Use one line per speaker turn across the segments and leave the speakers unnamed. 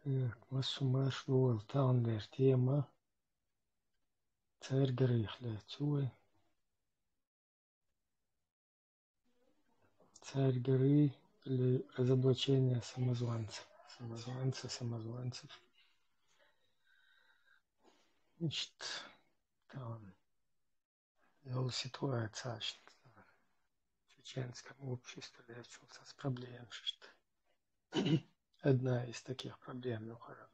Масумаш Таунлер тема Царь горы Хляцуй. Царь горы или разоблачение самозванцев. Самозванцев. Значит, там вел ситуация в чеченском обществе лечился с проблемой. Одна из таких проблем, ну хорошо.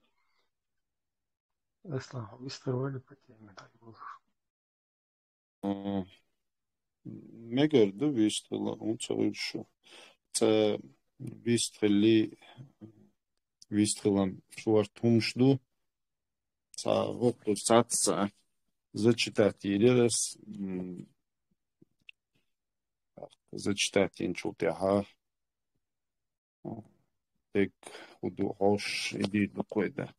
Аслан, быстро по теме, так было.
Megărdu vistula un cauršu. Це вистрелом швартумшду. Це вот писаться зачитать или раз зачитать инчутяга. Так уду хош иди какой-то.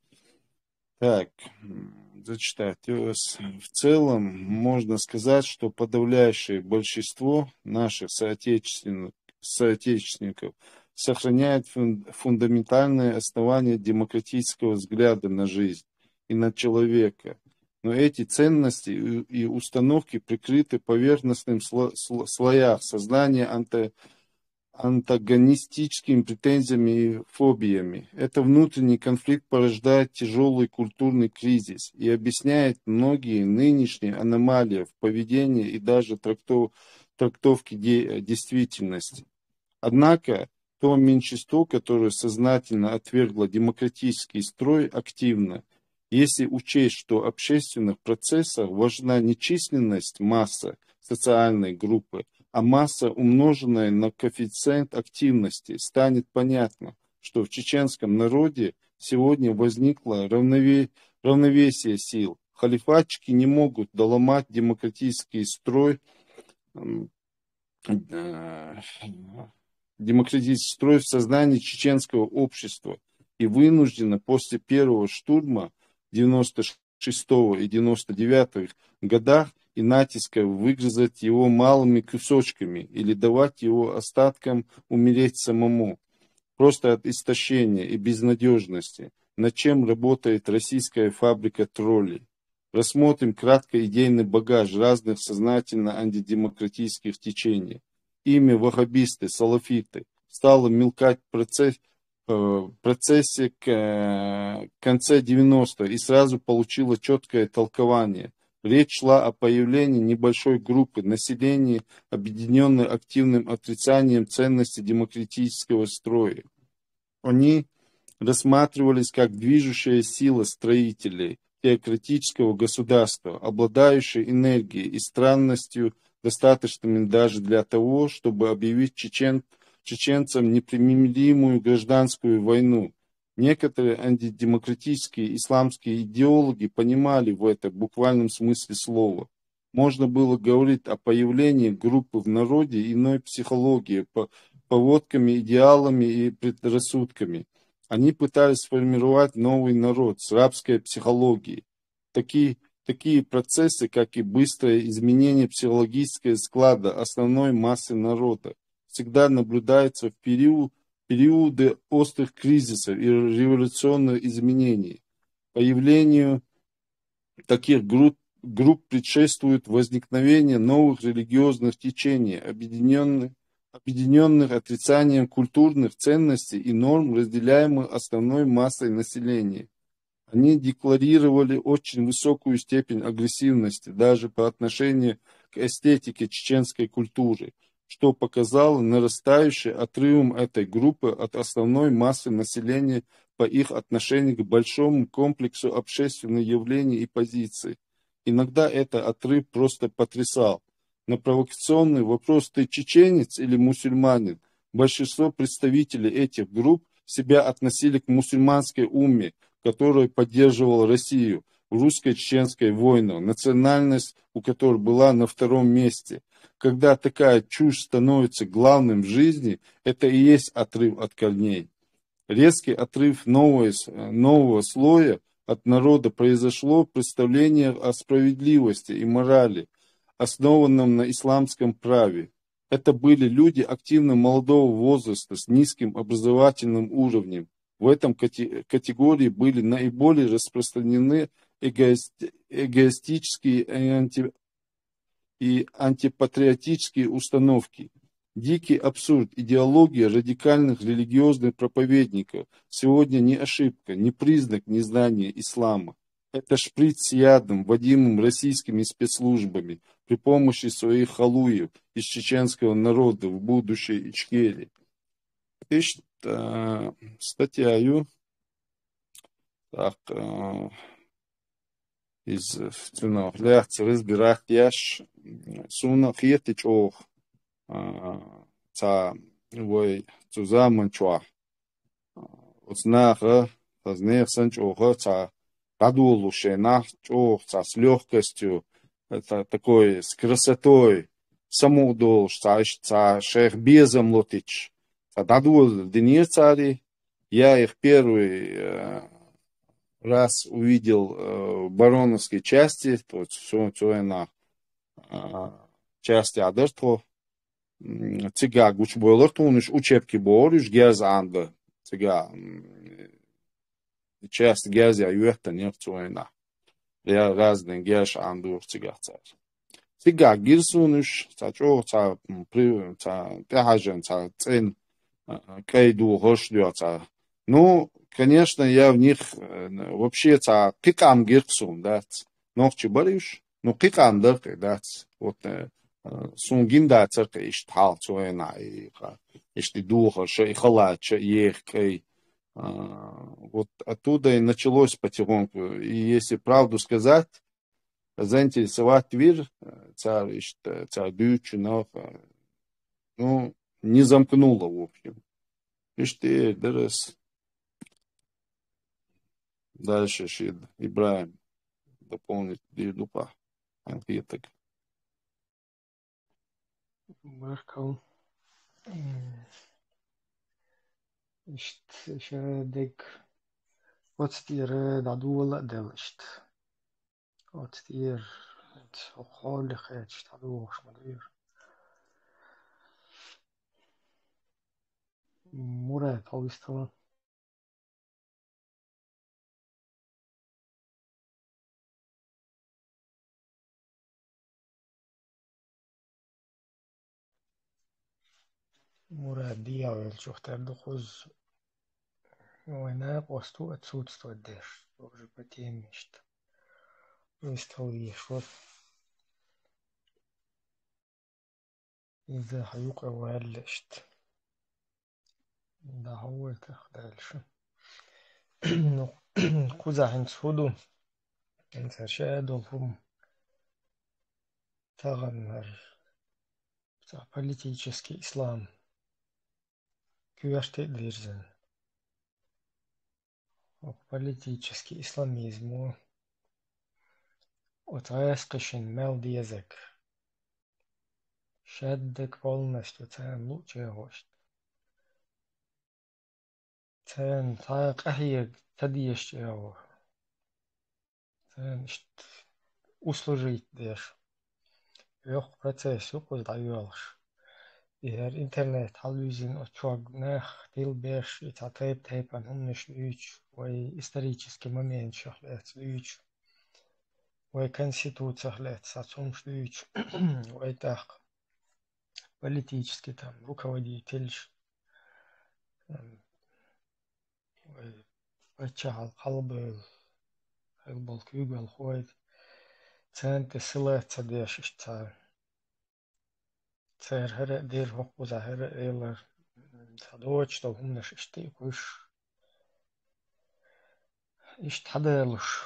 Так, зачитать. В целом можно сказать, что подавляющее большинство наших соотечественников сохраняет фундаментальные основания демократического взгляда на жизнь и на человека. Но эти ценности и установки прикрыты поверхностным слоях сознания антагонистическими претензиями и фобиями. Это внутренний конфликт порождает тяжелый культурный кризис и объясняет многие нынешние аномалии в поведении и даже трактовке действительности. Однако то меньшинство, которое сознательно отвергло демократический строй, активно, если учесть, что в общественных процессах важна не численность массы социальной группы, а масса, умноженная на коэффициент активности, станет понятно, что в чеченском народе сегодня возникло равновесие сил. Халифатчики не могут доломать демократический строй в сознании чеченского общества и вынуждены после первого штурма 96-го и 99-х годах и натиска выгрызать его малыми кусочками или давать его остаткам умереть самому, просто от истощения и безнадежности, над чем работает российская фабрика троллей. Рассмотрим кратко идейный багаж разных сознательно антидемократических течений. Ими ваххабисты, салафиты стало мелькать в процессе к конце 90-х и сразу получило четкое толкование. Речь шла о появлении небольшой группы населения, объединенной активным отрицанием ценности демократического строя. Они рассматривались как движущая сила строителей теократического государства, обладающей энергией и странностью, достаточными даже для того, чтобы объявить чеченцам непримиримую гражданскую войну. Некоторые антидемократические исламские идеологи понимали в этом буквальном смысле слова. Можно было говорить о появлении группы в народе иной психологии, поводками, идеалами и предрассудками. Они пытались сформировать новый народ с рабской психологией. Такие процессы, как и быстрое изменение психологического склада основной массы народа, всегда наблюдаются в периоды острых кризисов и революционных изменений. Появлению таких групп предшествует возникновение новых религиозных течений, объединенных отрицанием культурных ценностей и норм, разделяемых основной массой населения. Они декларировали очень высокую степень агрессивности даже по отношению к эстетике чеченской культуры, что показало нарастающий отрывом этой группы от основной массы населения по их отношению к большому комплексу общественных явлений и позиций. Иногда этот отрыв просто потрясал. На провокационный вопрос «ты чеченец или мусульманин?» большинство представителей этих групп себя относили к мусульманской умме, которая поддерживала Россию в русско-чеченской войне, национальность у которой была на втором месте. Когда такая чушь становится главным в жизни, это и есть отрыв от корней. Резкий отрыв нового слоя от народа произошло представление о справедливости и морали, основанном на исламском праве. Это были люди активно молодого возраста с низким образовательным уровнем. В этом категории были наиболее распространены эгоистические и антипатриотические установки. Дикий абсурд идеологии радикальных религиозных проповедников сегодня не ошибка, не признак незнания ислама. Это шприц с ядом, вводимым российскими спецслужбами при помощи своих халуев из чеченского народа в будущей Ичкерии. Статьяю так, из цена ляхцы разбирать яш суна хиетич ох ца вой цузаман чуа узнаха познех санч оха ца кадулушена чух ца с легкостью, это такой с красотой самоудол ца шех безом лотич ца дадул дни цари. Я их первый раз увидел в Бароновской части, то есть все на части Адерто, цыга гуч бойлар тунуш учебки борюш гез анды цыга часть гез я юхта не цуэна я разные гез анду цыга цар цыга гирсунуш цачо ца при ца пяжен ца цен кайду хошлю ца. Ну, конечно, я в них вообще ца кикам гирсун, да, нохчи бариш, ну кикам дыркой, да, вот сунгинда церка ишт хал цуэна и ишти духа ше и халача ехкой. Вот оттуда и началось потихоньку. И если правду сказать, заинтересовать вир, царь дючинов, ну, не замкнуло, в общем. Ишти, дырыс. Дальше Шид Ибраим дополнить Дилупа. Анхиток.
Marco. İşte şeredek otstire dadul delişt. Otstir خال خیش تدوش مدیر مراد تاویستان مراد دیاویل شوختر دخوز وینا قستو اتسودستو دش دوج بتیمیشت ویستویش وط إذا حيوق وهلشت ده هو تخدالش قوزا هنسودو انت شادو هم تغنر بتاع политический ислам кюаште дирзен политический исламизм وتعيسقشن مال ديزك شدك полностью تان لوچه هوشت تان تاق أحيق تديش جاو تان اشت услужить ديش يوق процесс يوق دعيوالش إهر إنترنت حلوزين أتشوق ناخ تيل بيش يتعطيب تيبان هم نشلوش وي исторический момент شخلات لوش وي конституция خلات ساتسوم شلوش وي تاق политический там руководитель وي بتشعل قلب قلب كيوغل خويد تان تسلات تديش اشتا تسير هرق دير هقوزا هرق إيلر تدوش تو هم نش اشتي كوش اشت حدالش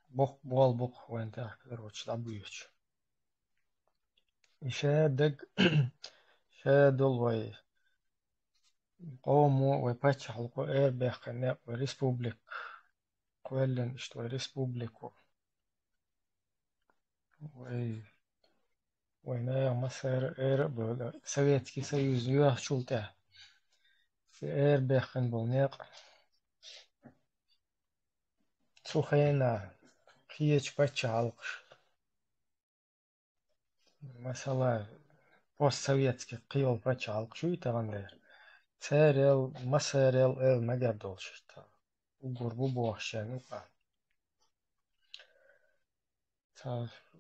بوق بوال بوق وين تاك دروش دابويش يشادق شادل وي قومو وي باتشحل قو اير بيخنق وي ريسبوبليك قويلن اشت وي ريسبوبليكو وي وينايا مصر اير بولا سويتكي سيوز يوه شولته في اير بيخن بولنيق سوخينا كيش باتشحلقش مثلا بوست سويتكي قيول باتشحلق شو يتغندر церел, масерел, магардолш, гурбу бохшен,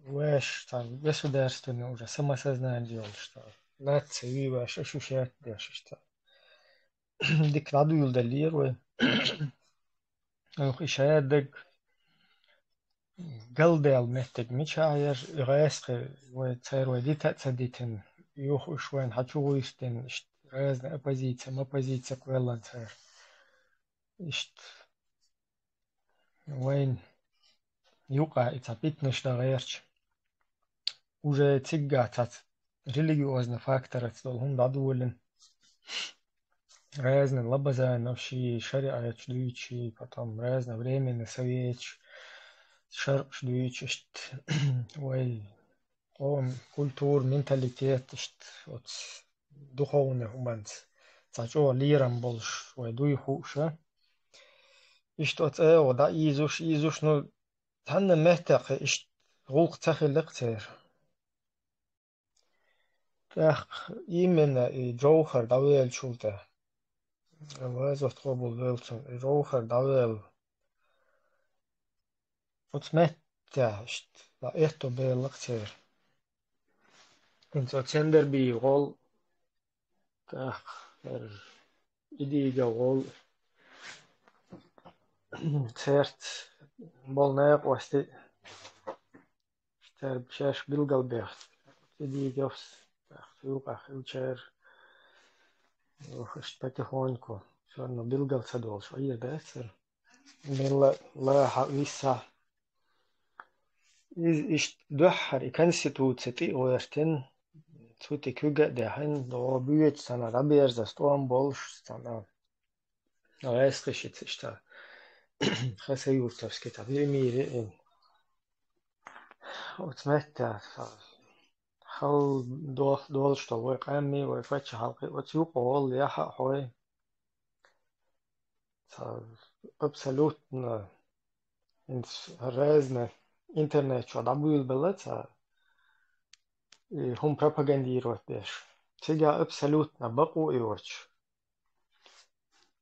вэш, государственное уже самосознание, что нации, вэш, ощущает, что декладу юлдалируй, ишаядык, قلدل محتاج مشاعر غاسق وتصير وديتا تصديتن يوخ وشوين حتشو يشتن اشت غازنا оппозиция ما оппозиция كويلا تصير اشت وين يوقع اتابيتنا اشتغيرش уже تيجا تات религиозный фактор отстол هم дадулен разные лабаза новши шариа чдуичи потом разное временно советч шарп чдуичи ой он культур, менталитет, от духовных уманц. Цачо лирам больш, ой дуй хуша. От да изуш, ну, танна мехтак, гулк цахи лектер. Так, именно и джоухар давел чулта. Вазов тробул велцун, и джоухар давел. От мехтак, да эхто бел лектер. Инцо цендер би гол, так, идига гол. Церт болнеq васти бшаш билгалберт идигос юqa хилчер охш потихоньку все равно билгалса долш ир десер милла ла хависа иш дохар конституцити оертен цути күгә дәһен до büyet sana rabers стон болш sana райскишит ишта хасаюртовский табир мире وتمتع حاول دول شطوي قامي ويفتش حلقي وتسوق وول يحق حوي абсолютно разное интернет что добыл было и هم пропагандируют беш сега абсолютно баку и оч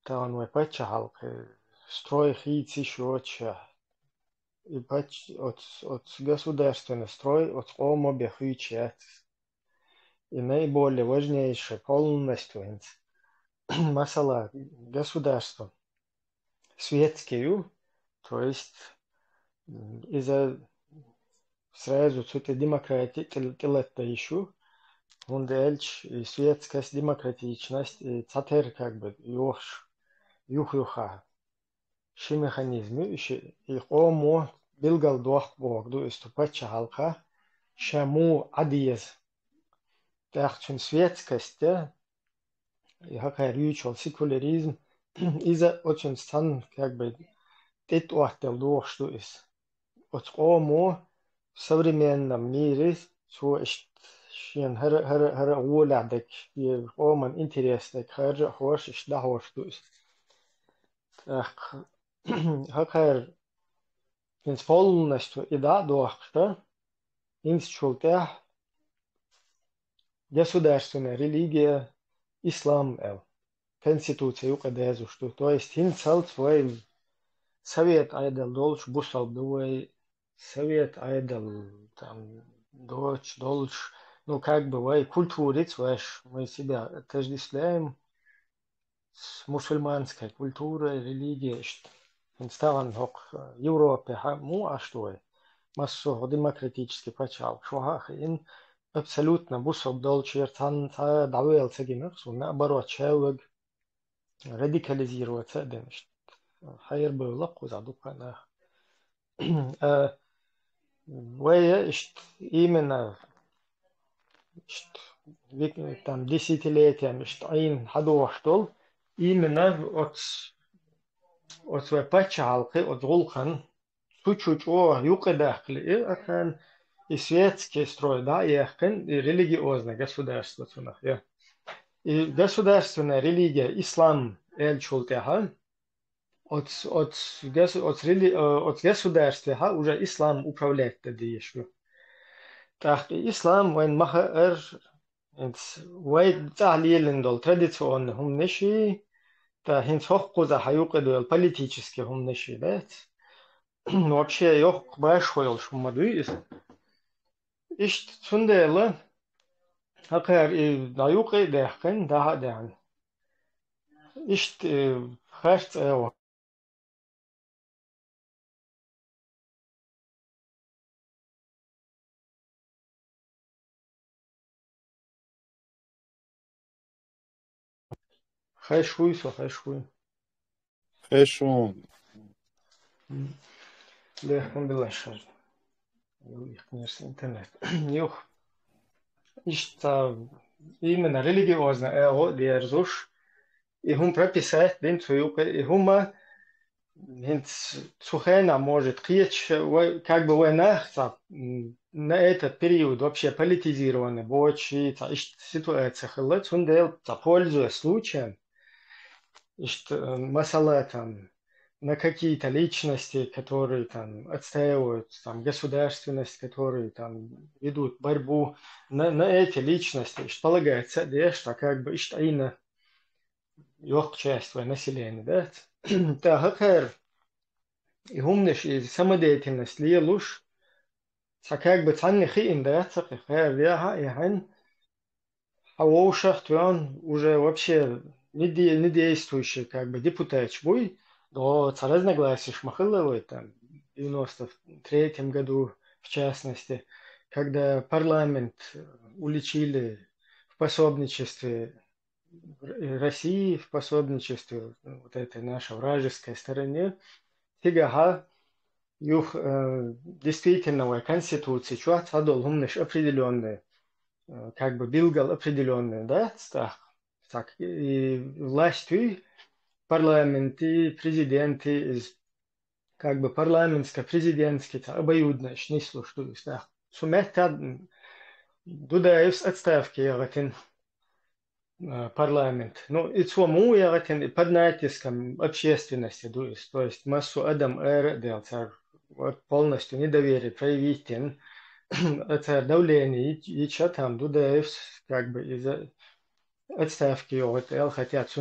там ويفتش حلقي строй хити шоча и пач от государственный строй от комо бехичат и наиболее важнейшее полностью масала государства светскую, то есть из-за сразу цвета демократии телета еще, он дальше и светская демократичность, и цатер как бы юха, ши механизмы, и омо билгал дух бог, то есть пача халка, шаму адиез, так что светскость, и какая рючил секуляризм, из-за очень стан как бы тет уахтел дух что есть. От омо в современном мире so schon her wohladek je oman интересный her хош да хош то есть хакер инс полностью и да дохта инс чултя государственная религия ислам конституция юкадезу что то есть инсалт свой совет айдал долж бусал дуэй совет айдал там дочь долж ну как бы вай культурец ваш мы себя отождествляем с мусульманской культурой религией инстаган хок Европе му а что массо демократический почал шуах ин абсолютно бусал долж ертан та давел сегинах су наоборот человек радикализироваться демешт хайр бывлак узадук она وهي именно там десятилетиями ein hadoochtol именно от своей пачалки от гулхан чуть-чуть юкадахли ахан и светский строй да яхкен и религиозное государство цунах я и государственная религия ислам эльчултеха от государства уже ислам управляет это еще. Так, ислам, он маха Вайд تعليل традиционно هم ниши, та хинц хохкуза хаюкадуэл политически هم ниши, да? Вообще yok başkoyul şu madıyız. İşte tundela hakar dayuqi dehken daha dehan. İşte herz evo. Heşuy so heşuy.
Хорошо.
Dehken bilaşar. Их интернет. Yok. İşte именно религиозно эго дерзуш. И хум прописать день цуюка. И хума Цухена может речь, как бы война на этот период вообще политизированы, больше ситуация хылыц, он дел, пользуясь случаем, что масала там на какие-то личности, которые там отстаивают там, государственность, которые там ведут борьбу, на эти личности, что полагается, да, что как бы, что именно их часть населения, да? Так, и умниш и самодеятельность лелуш, как бы цанни хиин да, хэр вяха и хань, а ушах твен уже вообще не действующий как бы депутат чбуй, до разногласий шмахыловой там в 93-м году в частности, когда парламент уличили в пособничестве России, в пособничестве вот этой нашей вражеской стороне, Тигаха Юх действительно конституции, чувак садол умныш определенные, как бы билгал определенные, да, так, и властью, парламенты, президенты, из как бы парламентско-президентский, обоюдно, не слушаю, да. Сумеет Дудаев с отставки, я парламент. Ну, и цому я под натиском общественности, то есть массу Адам Эр делать, вот полностью недоверие проявить, это давление, и что там, Дудаев как бы из-за отставки от Эл хотят,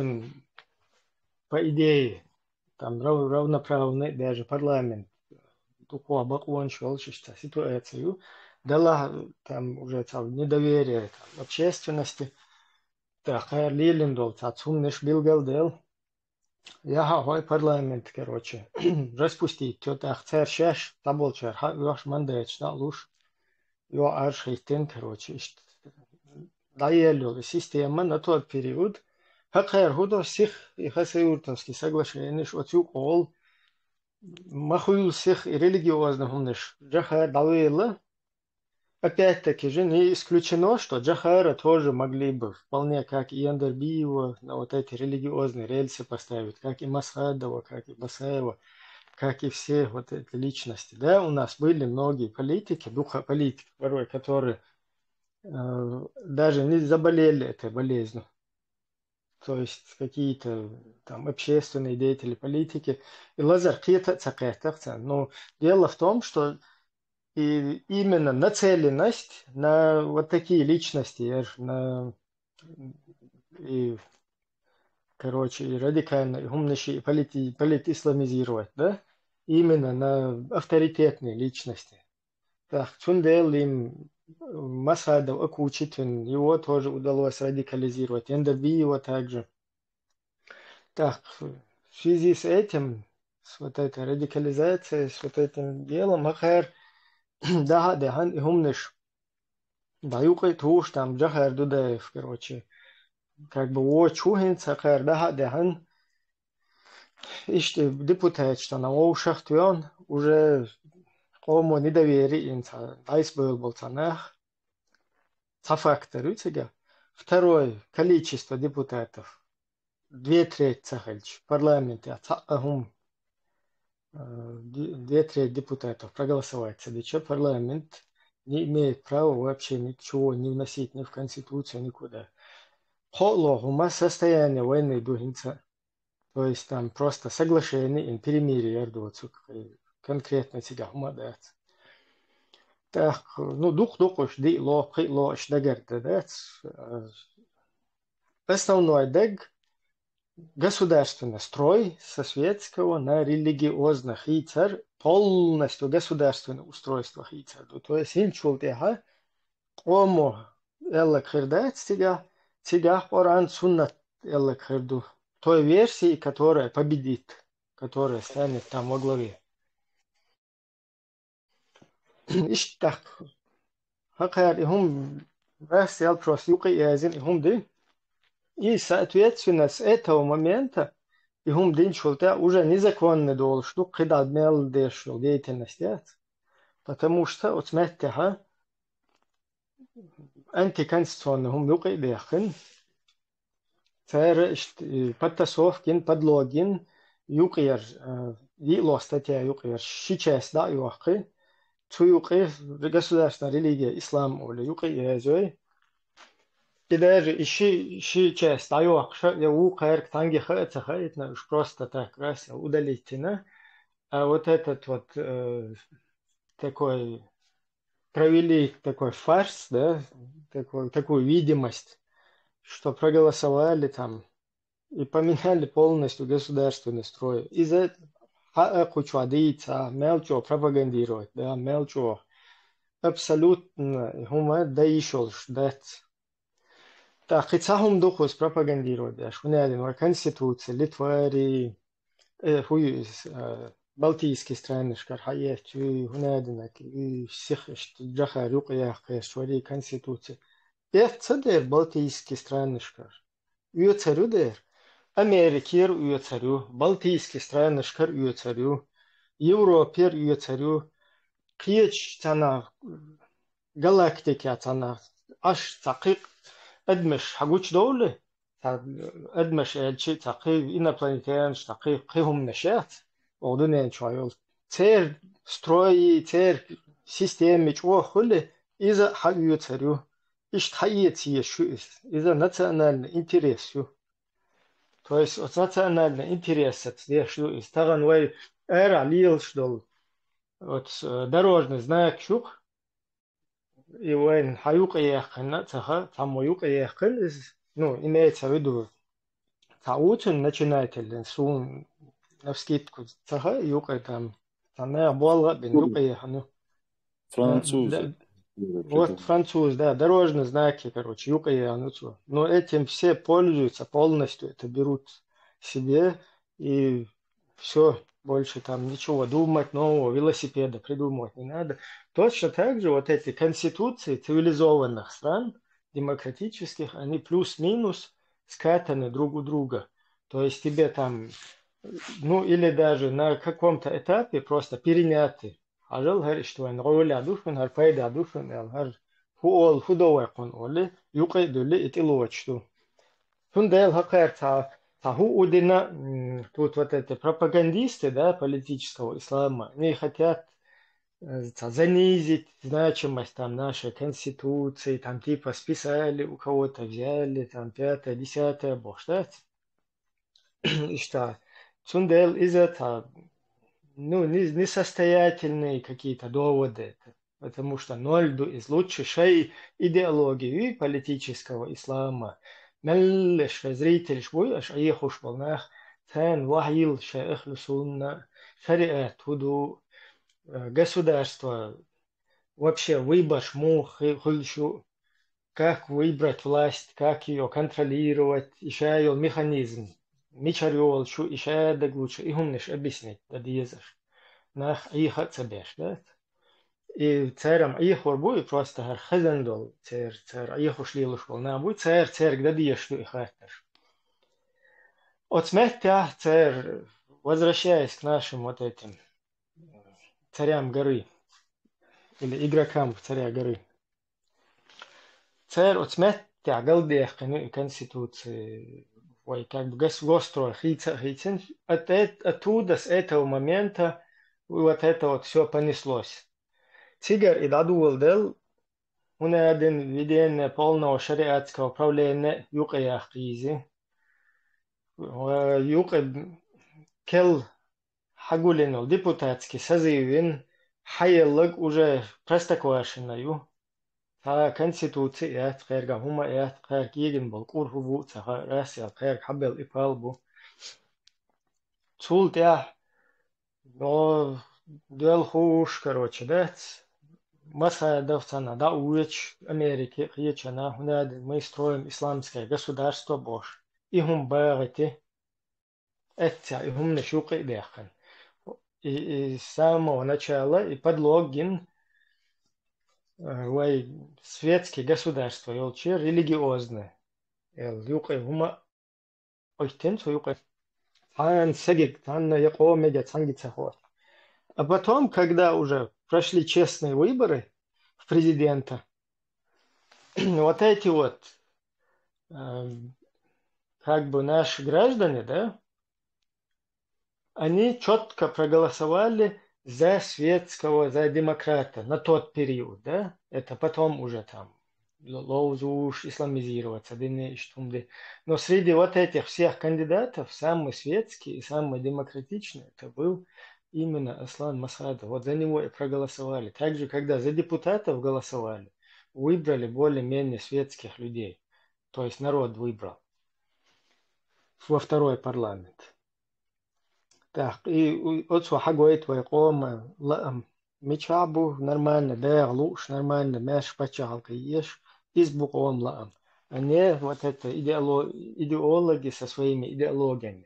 по идее, там равноправный даже парламент, только обокончил ситуацию, дала там уже там недоверие там, общественности, так, Лилиндол, Цумниш Билгалдел, я хавай парламент, короче, распустить, то так, царь шаш, таболчар, ваш мандат, луж, ё аршихтен, короче, даелю система на тот период, хакер худо сих и хасеюртовский соглашение, что тюкол, махуил сих и религиозно умниш, джахар давела. Опять-таки же не исключено, что Джахара тоже могли бы вполне, как и Яндарбиева, на вот эти религиозные рельсы поставить, как и Масхадова, как и Басаева, как и все вот эти личности. Да, у нас были многие политики, духополитики, порой, которые даже не заболели этой болезнью. То есть какие-то там общественные деятели, политики. И Лазар Киета, но дело в том, что и именно нацеленность на вот такие личности, и, короче, и радикально, и умнейшие, политисламизировать, да? Именно на авторитетные личности. Так, Цундел им Масадов, Акучитвин, его тоже удалось радикализировать, Эндербиева также. Так, в связи с этим, с вот этой радикализацией, с вот этим делом, Ахэр, да, да, и умнейший, даюкай туш там джахар дудаев, короче, как бы о чухин цакар дахан, иште депутат, что на ушах твен уже кому недоверие инца, айсберг был цанах, цафактор, видите. Второе, количество депутатов, 2/3 цахальч, в парламенте, две трети депутатов проголосовать, что парламент не имеет права вообще ничего не вносить ни в Конституцию, никуда. Холло, состояние войны дугинца. То есть там просто соглашение и перемирие ердуцу конкретно тебя умадается. Так, ну, дух уж ди ло, при ло, штагерта, да? Основной дег государственный строй со светского на религиозных хитер, полностью государственное устройство хитер. То есть инчул теха, ому элла кхирдает тига Коран суннат элла кхирду. Той версии, которая победит, которая станет там во главе. Иштах, хакар ихум рассел просюка и азин ихум ды. И, соответственно, с этого момента Игум Динчулта уже незаконно дол, что когда мел дешил деятельность, потому что от смертها антиконституционно хум юқи бехин, цер подтасовкин, подлогин, юқир, вило статья юқир, сейчас да юқи, цу юқи государственная религия ислам или юқи язой, и даже ищи часть да юқша, я уқир танги хается, это уж просто так раз удалить, а вот этот вот такой провели такой фарс, да, такую видимость, что проголосовали там и поменяли полностью государственный строй. Из-за кучуадица, мелчо пропагандировать, да, мелчо абсолютно хума да еще ждать. Так, хотя хум духус пропагандировать, да, что не один, конституция, Литвари, хуй Балтийские страны шкархаев, чуй гунадинак, и всех джаха рюкаях, швари конституции. Эх, цадер Балтийские страны шкар. Уё царю дер. Америкер уё царю, Балтийские страны шкар уё царю, Европер уё царю, Киеч цана, галактики цана, аш цакик, أدمش حقوش دولة أدمش شيء تقي инопланетян تقي قيهم نشات وغدنا شوية تير строи تير системы чего хули из-за хаю царю иш тхаец ешу из-за национальный интерес то есть от национальный интерес от ешу из таган вай эра лил что вот дорожный знак шух и вайн хаюк ехен цаха там юк ехен из ну имеется в виду Таутин начинатель сун навскидку цаха юка там я болга бен юка ехану.
Французы.
Вот француз, да, дорожные знаки, короче, юка ехану. Но этим все пользуются полностью, это берут себе и все, больше там ничего думать нового, велосипеда придумывать не надо. Точно так же вот эти конституции цивилизованных стран, демократических, они плюс-минус скатаны друг у друга. То есть тебе там, ну или даже на каком-то этапе просто переняты. Ажал хар иштуан голя дуфен хар пайда дуфен хар хуол худова кон оле юқай дуле итиловачту. Тундел хакар таху удина тут вот эти пропагандисты, да, политического ислама, они хотят занизить значимость там нашей конституции, там типа списали, у кого-то взяли, там пятое, десятое, бог что. И что? Цундел из этого, ну, несостоятельные какие-то доводы, потому что нольду из лучшей идеологии политического ислама. ملش زريت شوي اش اي خوش بالناخ ثان وحيل شيخ لسونا شريعة هدوء государство вообще выбор шму хульшу как выбрать власть, как ее контролировать, еще ее механизм. Мичарёл, шу еще да лучше, и умнешь объяснить, да диезаш. Нах их отцебеш, да? И царам их ворбу и просто хар хазандол, цар их ушли лушвол, на бу цар да диеш ты их атташ. От смертя цар, возвращаясь к нашим вот этим царям горы, или игрокам в царя горы, царь от смертя галдех конституции, ой, как бы гострой хитин, оттуда, с этого момента, вот это вот все понеслось. Тигр и дадувал дел, он один введение полного шариатского управления юкая хизи, юка кел хагулинул депутатский созывин, حيلق уже простоквашиною. تا конституция эт خيرга хума эт خير киген бол курху цаха расия خير хабел ипалбу. Цул тя но дел хуш, короче, да? Масса давцана, да, уич Америки, хичана, хунад, мы строим исламское государство Бош. И хум барите, и хум нешук и дехан. И с самого начала, и подлогин, вай светские государства, елчи религиозные. Юк и хума, ойтен, юк и тан сегик, тан яко мега цанги цахот. А потом, когда уже прошли честные выборы в президента, вот эти вот как бы наши граждане, да, они четко проголосовали за светского, за демократа на тот период, да, это потом уже там лоузуш исламизироваться, но среди вот этих всех кандидатов самый светский и самый демократичный это был именно Аслан Масхадов. Вот за него и проголосовали. Также, когда за депутатов голосовали, выбрали более-менее светских людей. То есть народ выбрал во второй парламент. Так, и вот хагоит вайком мечабу нормально, да, луч нормально, мяш пачалка ешь, избуком лаам. А не вот это идеологи со своими идеологиями.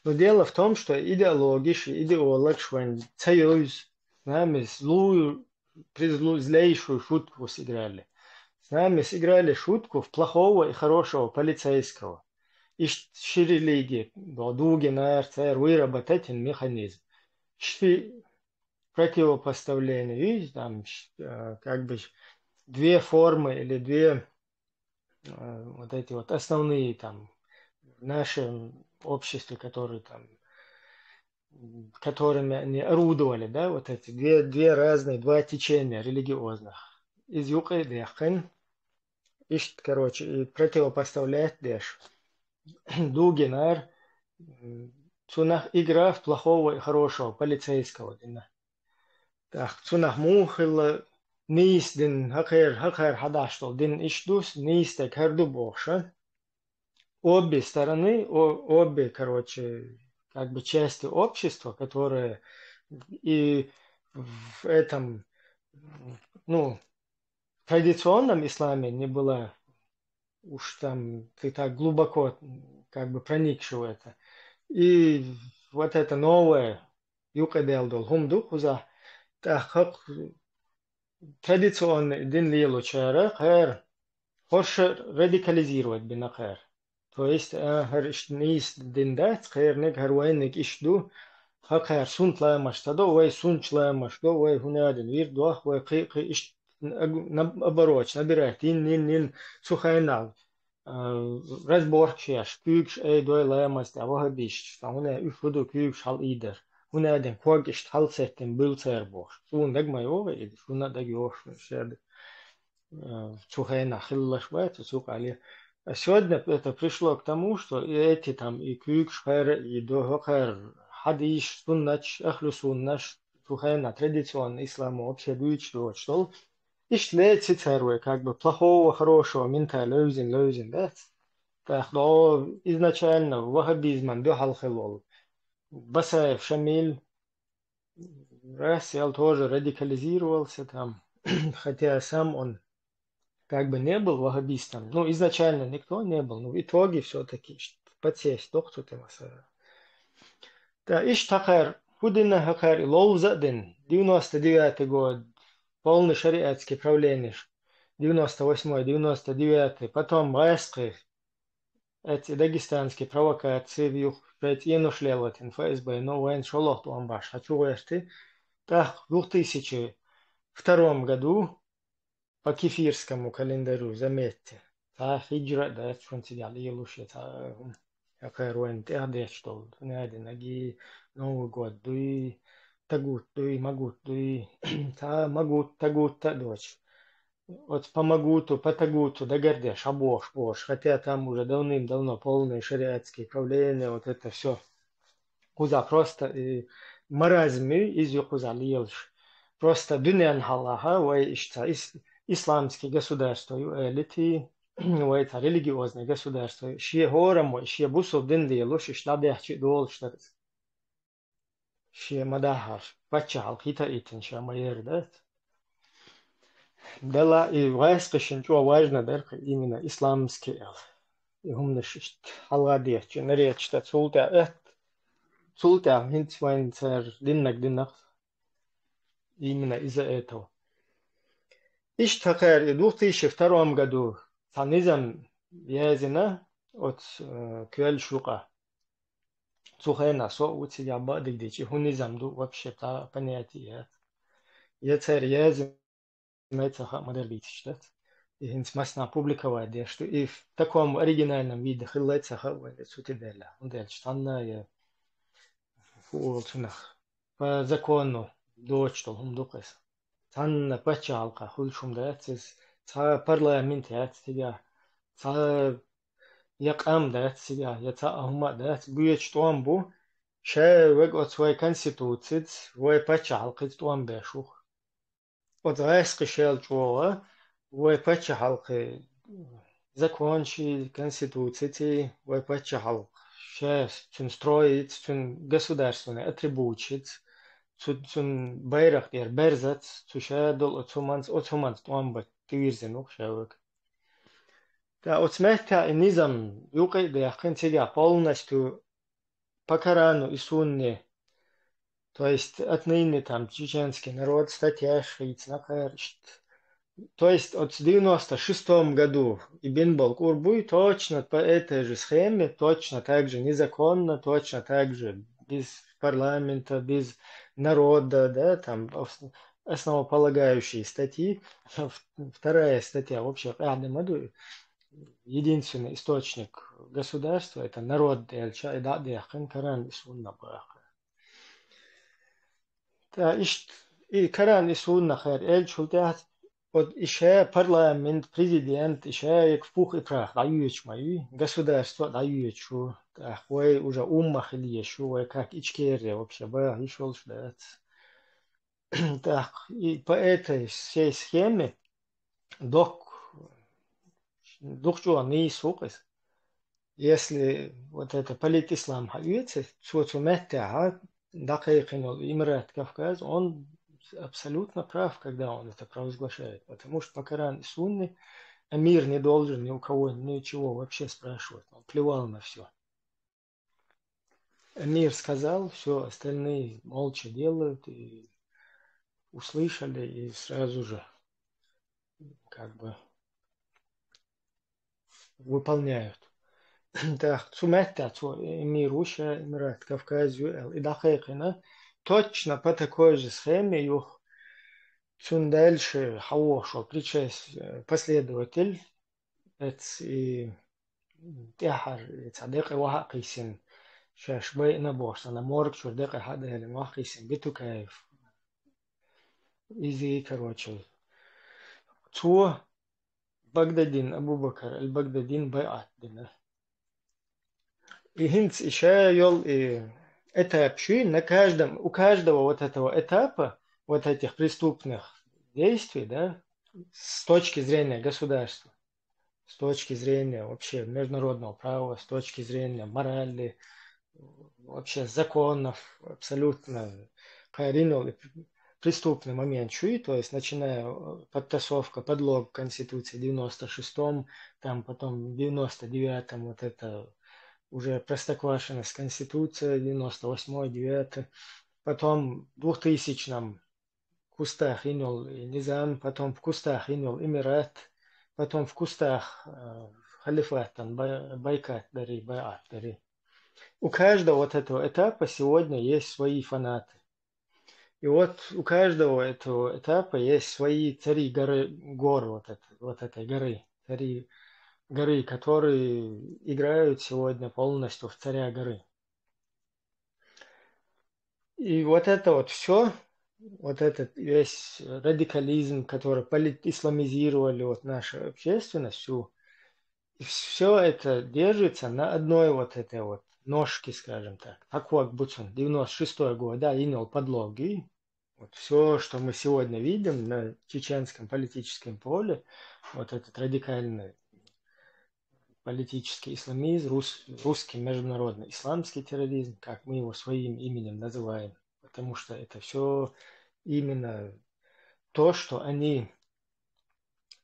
Но дело в том, что идеолог, швань, союз, с нами злейшую шутку сыграли. С нами сыграли шутку в плохого и хорошего полицейского. И религии, Дугина, РЦР, выработать механизм. Шли противопоставления, и там как бы две формы или две вот эти вот основные там в нашем обществе, которые там которыми они орудовали, да, вот эти две разные, два течения религиозных. Из юга и дехен, ищет, короче, и противопоставляет деш. Дугинар, цунах игра в плохого и хорошего, полицейского. Так, цунах мухила, низ дин хакер хадаштол, дин ищдус, низ так харду бокша. Обе стороны, обе, короче, как бы части общества, которые и в этом, ну, традиционном исламе не было уж там ты так глубоко как бы проникшего это. И вот это новое, юкаделдол, хумдукуза, так традиционный дин лилучара, хэр, хочешь радикализировать бинахэр. То есть, низ диндат, хэр нег харвайник ишду, хакар сунтлаймаш, тадо вай сунчлаймаш, до вай хунядин, вир дуах вай кы иш обороч, набирать, нин, сухайнал. Разборчеш, kүйгш дой лаймас, а вахабиш, там уна үфуду kүйгш хал идер. Уна ден квагиш хал сеттен был цербош. Сун даг майова, или шуна даг йош, шед. Сухайна хиллаш вайт, сук али. А сегодня это пришло к тому, что и эти там, и kүйгш хэр, и дохэр, хадиш, суннач, ахлю суннаш, сухайна, традиционный ислам, вообще что Ишь церкви, как бы плохого, хорошего, мента, лözин, да? Так, но изначально ваххабизм бехал хилол. Басаев Шамиль, Расиал тоже радикализировался там, хотя сам он как бы не был ваххабистом. Ну, изначально никто не был, но в итоге все-таки подсесть, доктор ты масара. Да, иш такар, худина хакар, лоузадин, 99-й год, полный шариатский правление. 98-й, 99-й, потом майские, эти дагестанские провокации, в юг, пять енушлелатин, ФСБ, но воен шолох туамбаш, хочу вешти. Так, в 2002 году, по кефирскому календарю, заметьте, та хиджра, да, что тебя лилуши, та, какая руэн, ты адеш, что, не один, аги, Новый год, дуй, тагут, дуй, магут, дуй, та, магут, тагут, та, дочь. Вот по Магуту, по Тагуту, до Гордеш, Бош, хотя там уже давным-давно полные шариатские правления, вот это все, куда просто и маразмы из Юкуза льешь. просто дюнян халаха, ой, исламские государства, элиты, ой, это религиозные государства, шие горам, шие бусов дин делу, шишладяхчи дол, что шие мадахар, пачал, хита итин, ша майер, да? Дела и вайскашин, что важно, да, именно исламские, и умнышишт, халадяхчи, наречта, цулта, хинцвайнцер, диннак, именно из-за этого. Иштахер и в 2002 году Санизам Язина от Кюэльшука. Цухена со у тебя бадик дичи хунизам ду вообще та понятие. Я царь Язин мецаха модербит штат. И инс масна публиковать, да, что и в таком оригинальном виде хиллецаха валит сутиделя. Он дальше штанна я фуолчунах. По закону дочь, что он дукас. Цан пачалка хулшум дацис ца парламент яцтига ца якам дацига яца ахма дац буяч туамбу ше вег от свой конституциц вой пачалкиц туамбешух от райск шел чуа вой пачалки закончи конституции вой пачал ше цун строить цун государственный атрибутиц цун байрах дер берзац цушадол отсуманц туамба тивирзенух шевек. Да, от смехта и низам юкай да яхын тебя полностью по Корану и Сунне, то есть отныне там чеченский народ, статья шииц накаршт. То есть от 96 году Ибн Балкурбуй точно по этой же схеме, точно так же незаконно, точно так же без парламента, без народа, да, там основополагающие статьи. Вторая статья вообще единственный источник государства это народ, Коран и Сунна. И Коран и Сунна хэр от ише парламент, президент, ише як впух и прах, дающий мои государство, дающий, ой уже уммах или еще, как ичкерия вообще, ба, еще ждать. Так, и по этой всей схеме дух не сукас. Если вот это политислам хавице, цуцумеття, дакайкинул Имрат Кавказ, он абсолютно прав, когда он это провозглашает. Потому что по Корану и Сунне эмир не должен ни у кого ничего вообще спрашивать. Он плевал на все. Эмир сказал, все, остальные молча делают и услышали и сразу же как бы выполняют. Так, цумеття, эмир уша, Имрат Кавказ, и дакайкина, точно по такой же схеме их дальше Хауошо, последователь, и تحر صديقي وحقيسين شاش بي نبوش أنا مورك شو دقي حدا هلين وحقيسين بيتو كيف إيزي كروتشي تو بغدادين أبو بكر البغدادين بيعت دينا и хинц еще ел этап ши на каждом, у каждого вот этого этапа, вот этих преступных действий, да, с точки зрения государства, с точки зрения вообще международного права, с точки зрения морали, вообще законов, абсолютно коренной преступный момент ши, то есть начиная подтасовка, подлог Конституции в 96-м, там потом в 99-м вот это уже Простоквашино с Конституцией, 98-й, 9 потом в 2000-м в кустах инул Низам, потом в кустах инул Эмират, потом в кустах халифат, там Байкат дари, Байат дари. У каждого вот этого этапа сегодня есть свои фанаты. И вот у каждого этого этапа есть свои цари гор вот этой горы, цари горы, которые играют сегодня полностью в царя горы. И вот это вот все, вот этот весь радикализм, который исламизировали вот нашу общественность, все это держится на одной вот этой вот ножке, скажем так. Аквак Буцун, 96-й год, да, имел подлоги, Вот все, что мы сегодня видим на чеченском политическом поле, вот этот радикальный политический исламизм, русский международный исламский терроризм, как мы его своим именем называем, потому что это все именно то, что они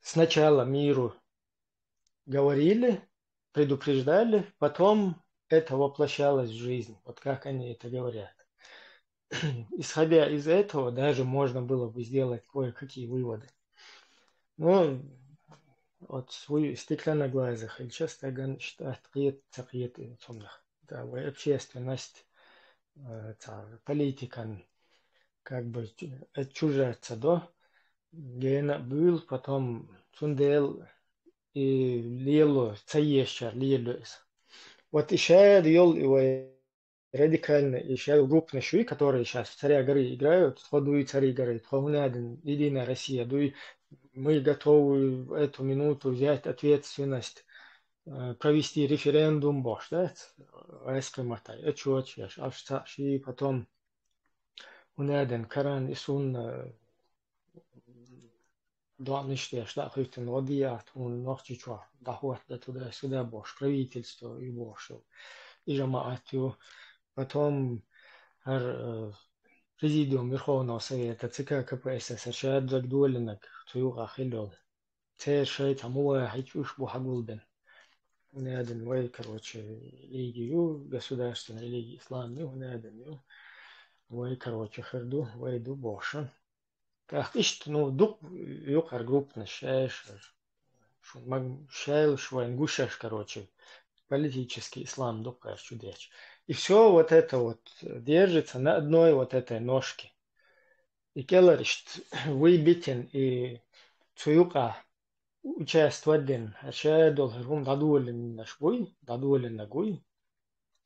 сначала миру говорили, предупреждали, потом это воплощалось в жизнь. Вот как они это говорят. Исходя из этого, даже можно было бы сделать кое-какие выводы. Но вот свою стеклянноглазых, или часто тақиет сомнах. Да, общественность, политика, как бы отчужаться, да, гена был, потом цундел и лило, цаещер, лило. Вот еще йол его радикально, еще группы шуи, которые сейчас в «Царя горы» играют, ходуи «Цари горы», один «Единая Россия», дуй, мы готовы эту минуту взять ответственность, провести референдум, бош, да, айскай матай, чеш, и потом один Коран и Сунна, два ништяш, да, хыктен водият, он нохчичва, дахуат да туда-сюда, бош, правительство и бош, и жамаатью, потом президиум Верховного Совета ЦК КПСС Аршад Загдуалинок Туюга Хилел. Цер шейт амуа хичуш бухагулбен. Уняден вай, короче, религию, государственной религии ислам, уняден, вай, короче, херду, вайду боша. Так, ишт, ну, дук, юкар группно, шаеш, шайл, швайн, гушаш, короче, политический ислам, дукаш, чудеч. И все вот это вот держится на одной вот этой ножке. И келаришт выбитен и цуюка участвовать ашадол хум дадуолен нашбуй, дадуолен нагуй,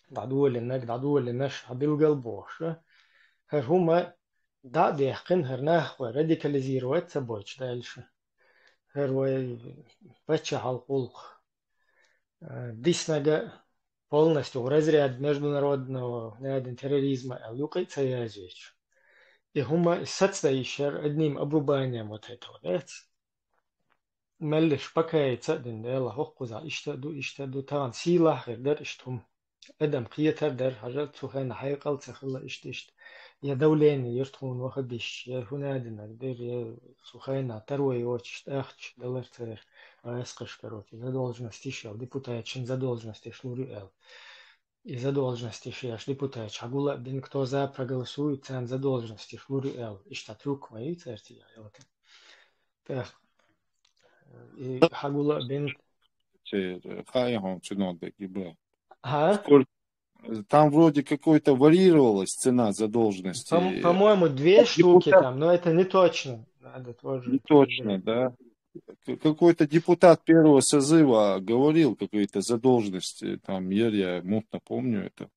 дадуолен наш абилгал боша. Хума да дехкин хернахва радикализироваться больше дальше. Хервай пача халкулх. Диснага полностью в разряд международного терроризма алюкается языч. И хума состоящий одним обрубанием вот этого, да? Меллиш покаяться дин дела хоккуза иштаду тан сила хердер иштум ادم قيتر در حاجات سخن حقيقة تخلى اشت يا دولين يرتخون واخد بيش يا هنا دنا دير يا سخن تروي يوتش اخش دولار تر اسقش короче задолженности шел депутатчин задолженности шлури эл и задолженности шеш депутат чагула бин кто за проголосует цен задолженности шлури эл и штат рук мои церти я вот так и хагула бин
Хай он чиновник,
ха.
сколько там вроде какой-то варьировалась цена задолженности.
По-моему, две штуки
Депутат,
там, но это не точно. Надо тоже
не
проверять.
точно, да? Какой-то депутат первого созыва говорил какие-то задолженности, там, я мутно помню это.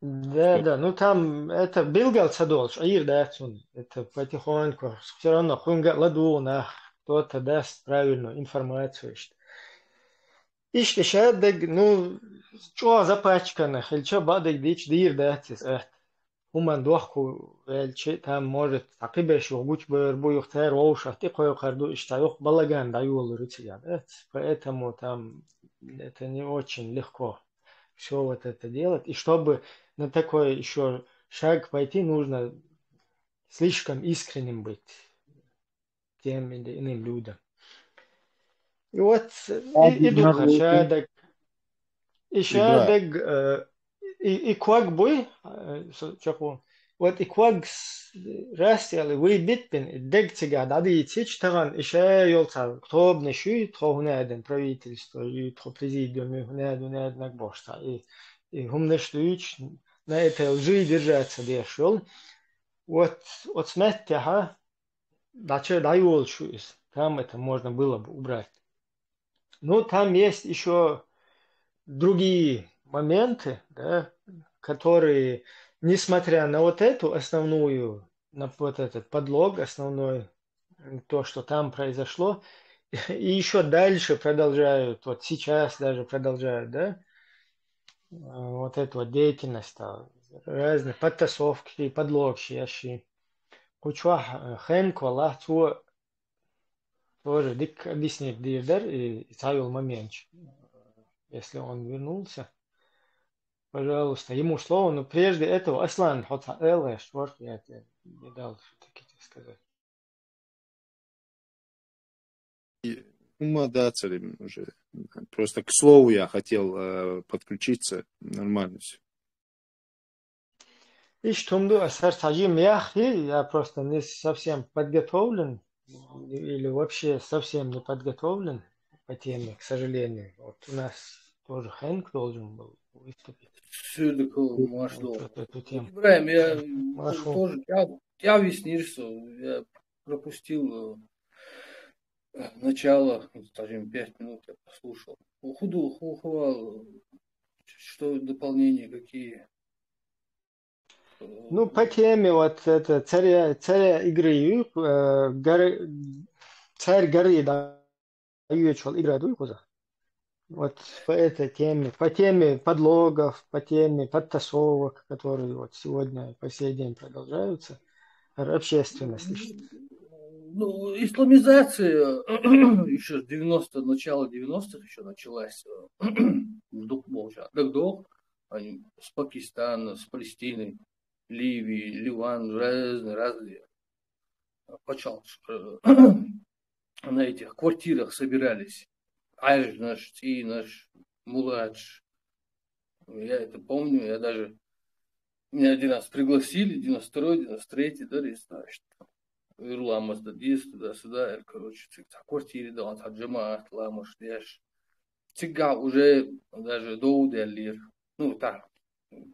Да,
Что
да, ну там это Билгал Садолш, Аир Датсун, это потихоньку, все равно Хунга Ладуна, кто-то даст правильную информацию. Ишte шаддаг, ну, что запачкано, хельча бадак дич дир датис, هما دوخكو الشيء تام может تعقبش وجوش بربو يختار ووش احتقوا يخردو اشتايوخ балаган даю рыцаря. Поэтому там это не очень легко все вот это делать. И чтобы на такой еще шаг пойти, нужно слишком искренним быть тем или иным людям. И вот идут
народы
харчадок, и
играют.
шадок, и квак бой, вот и квак растяли, вы битпен, дег цигад, ади и цич таган, еще ёлца, кто обнешуй, то гунеден правительство, и то президиум, и гунеден нак бошта, и гумнештуич, на этой лжи держаться дешел. Вот смотрите, ага, дача даю шуис, там это можно было бы убрать. Ну, там есть еще другие моменты, да, которые, несмотря на вот эту основную, на вот этот подлог основной, то, что там произошло, и еще дальше продолжают, вот сейчас даже продолжают, да, вот эту вот деятельность, разные подтасовки, подлог, щащи. Kuchwa Henk wallah тоже дик объяснит дирдер и ставил момент. Если он вернулся, пожалуйста, ему слово, но прежде этого Аслан хотя Элла, что я тебе не дал все-таки сказать.
Да, царь уже. Просто к слову я хотел подключиться. Нормально все.
Ищ тумду асар сажим яхи, я просто не совсем подготовлен, или вообще совсем не подготовлен по теме, к сожалению. Вот у нас тоже Хэнк должен был выступить.
Все такое
Вот
машло.
эту тему.
Ибраим, я
Машу.
тоже, я веснишься, я пропустил начало, скажем, 5 минут я послушал. Худу, хухвал, что дополнения какие?
Ну, по теме вот это царя игры, царь горы, да, игра дуйкуза. Вот по этой теме, по теме подлогов, по теме подтасовок, которые вот сегодня по сей день продолжаются, общественность ищет.
Ну, исламизация еще с 90 начала 90-х еще началась. Они с Пакистана, с Палестиной, Ливии, Ливан, разные. Почал на этих квартирах собирались. Аж наш, Ти наш, Муладж. Я это помню, меня один раз пригласили, 92-й, 93-й, да, не знаю, что. Ламас дадис, туда-сюда, короче, в квартире, да, он джамаат, ламаш, деш. Цыга уже даже доуделир. Ну, так,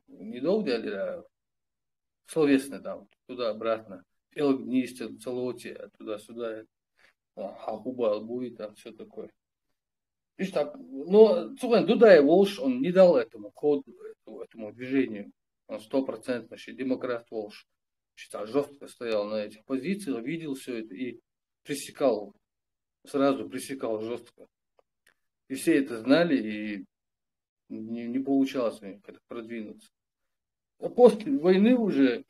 не доуделир, а словесно там, туда-обратно. Пел гнисти, целоте, туда-сюда. Хахуба будет, там все такое. Видишь, так, но Дудай Волш, он не дал этому ходу, этому движению. Он 100% демократ Волш. Считал, жестко стоял на этих позициях, видел все это и пресекал, сразу пресекал жестко. И все это знали, и не получалось у них как-то продвинуться. А после войны уже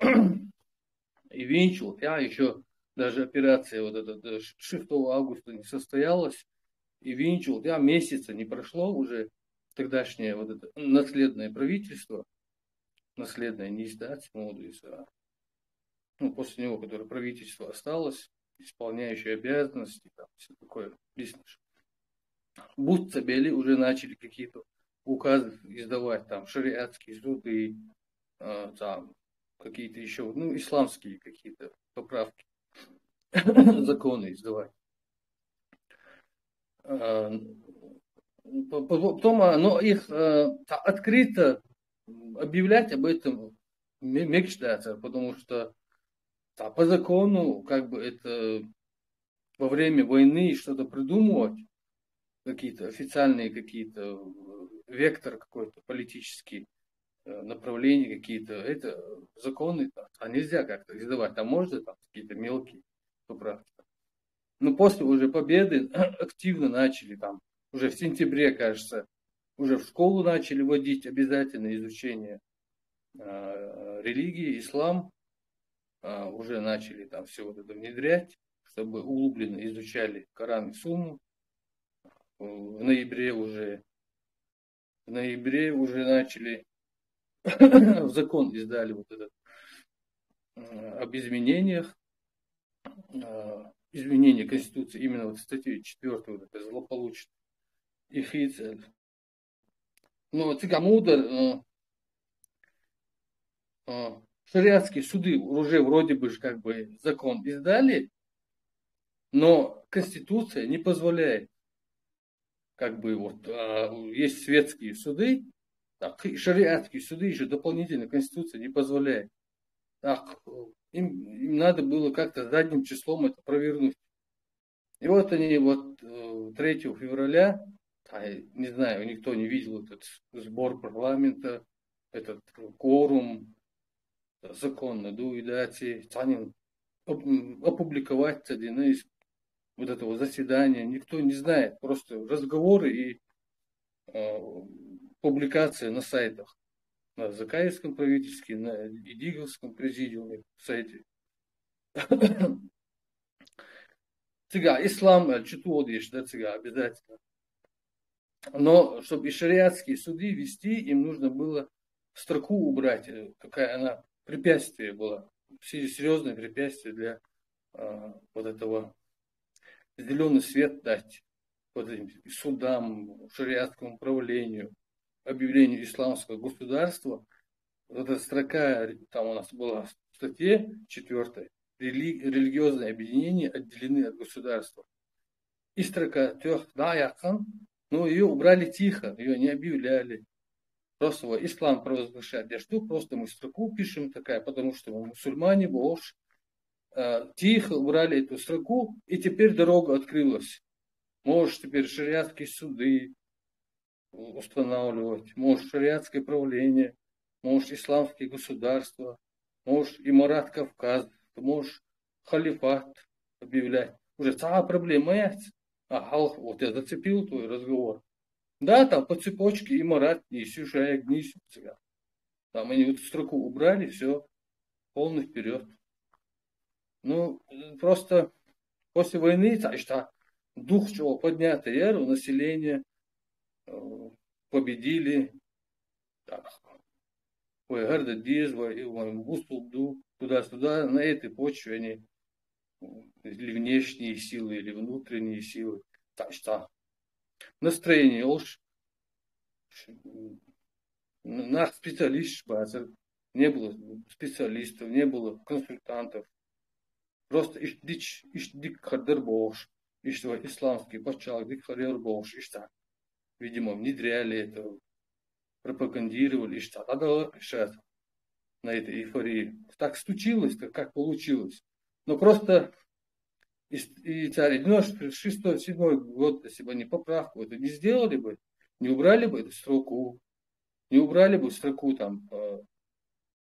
и Винчул, еще даже операция вот эта 6 августа не состоялась, и Винчул, месяца не прошло уже тогдашнее вот это наследное правительство, наследное не издать, ну, после него, которое правительство осталось, исполняющее обязанности, там, все такое, бизнес. Будто бели уже начали какие-то указы издавать, там, шариатские суды, там, какие-то еще, ну, исламские какие-то поправки, законы издавать. Потом, но их открыто объявлять об этом мечтается, потому что по закону, как бы это во время войны что-то придумывать, какие-то официальные какие-то вектор какой-то политический, направления какие-то, это законы, а нельзя как-то издавать, там можно там какие-то мелкие поправки. Но после уже победы активно начали там, уже в сентябре, кажется, уже в школу начали вводить обязательное изучение религии, ислам, уже начали там все вот это внедрять, чтобы углубленно изучали Коран и Сунну. В ноябре уже начали в закон издали вот этот об изменениях, изменение Конституции, именно вот статьи 4, вот это злополучное. И Хицель. Но Цигамудер, шариатские суды уже вроде бы как бы закон издали, но Конституция не позволяет, как бы вот, есть светские суды, так, шариатские суды еще дополнительно Конституция не позволяет. Так, им надо было как-то задним числом это провернуть. И вот они вот 3 февраля, не знаю, никто не видел этот сбор парламента, этот кворум, законно, дуидати, цанин, опубликовать один из вот этого заседания, никто не знает, просто разговоры и публикация на сайтах, на Закаевском правительстве, на Идиговском президиуме сайте. Цыга, ислам, читодишь, да, цыга, обязательно. Но чтобы и шариатские суды вести, им нужно было строку убрать. Какая она препятствие было. Серьезное препятствие для вот этого, зеленый свет дать вот этим судам, шариатскому правлению, объявлению исламского государства. Вот эта строка, там у нас была в статье 4, религиозные объединения отделены от государства. И строка трех да якан, но ее убрали тихо, ее не объявляли. Просто ислам провозглашает, я что, просто мы строку пишем такая, потому что мы мусульмане, Бог. Тихо убрали эту строку, и теперь дорога открылась. Можешь теперь шариатские суды устанавливать, можешь шариатское правление, можешь исламские государства, можешь имарат Кавказ, ты можешь халифат объявлять. Уже целая проблема есть. Вот я зацепил твой разговор. Да, там по цепочке имарат, неси шаyak, неси цыган. Там они вот строку убрали, все, полный вперед. Ну, просто после войны, что дух чего поднятый, яру, население победили, так, Гарда Дезва, Бустулду, туда-сюда, на этой почве они, или внешние силы, или внутренние силы. Так что настроение уж наш специалист, не было специалистов, не было консультантов. Просто дик хардер бош, что исламский почал, дик хардер бош, и что, видимо, внедряли это, пропагандировали, и что, надо решать на этой эйфории. Так случилось, как получилось. Но просто и 96-97 год, если бы они поправку это не сделали бы, не убрали бы эту строку, не убрали бы строку там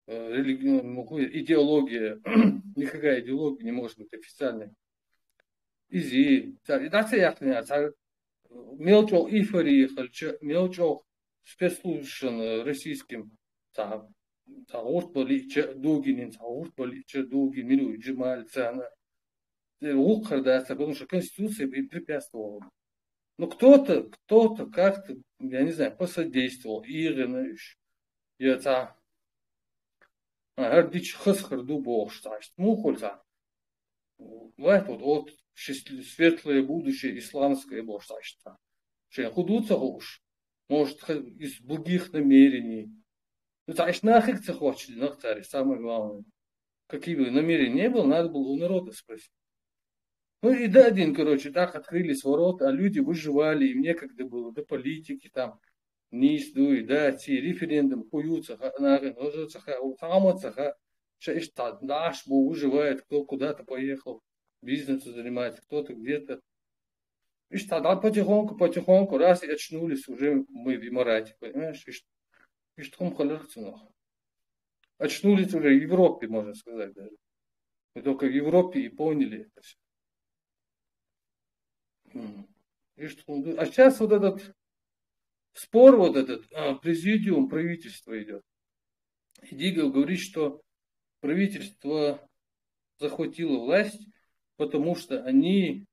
идеология, никакая идеология не может быть официальной. Изи, мелчо эйфории, мелчо спецслужб российским, урт боли, Дугинин, урт боли, Дугин, Милу, Джемаль, Цана. Потому что Конституция им препятствовала. Но кто-то как-то, я не знаю, посодействовал. Иринович, я Ардич Хасхарду Бог, что мухольца. Вот светлое будущее исламское Бог, что худуца уж, может, из благих намерений. Ну, значит, нахер хочет, самое главное. Какие бы намерения не было, надо было у народа спросить. Ну и да, так открылись ворота, а люди выживали, им некогда было до политики там, низ, и да, те референдум, хуются, наш выживает, кто куда-то поехал, бизнесом занимается, кто-то где-то. И что, да, потихоньку, раз и очнулись, уже мы в Эмирате, понимаешь, и что очнулись уже в Европе, можно сказать даже. Мы только в Европе и поняли это все. А сейчас вот этот спор, вот этот президиум правительства идет. И Дигов говорит, что правительство захватило власть, потому что они,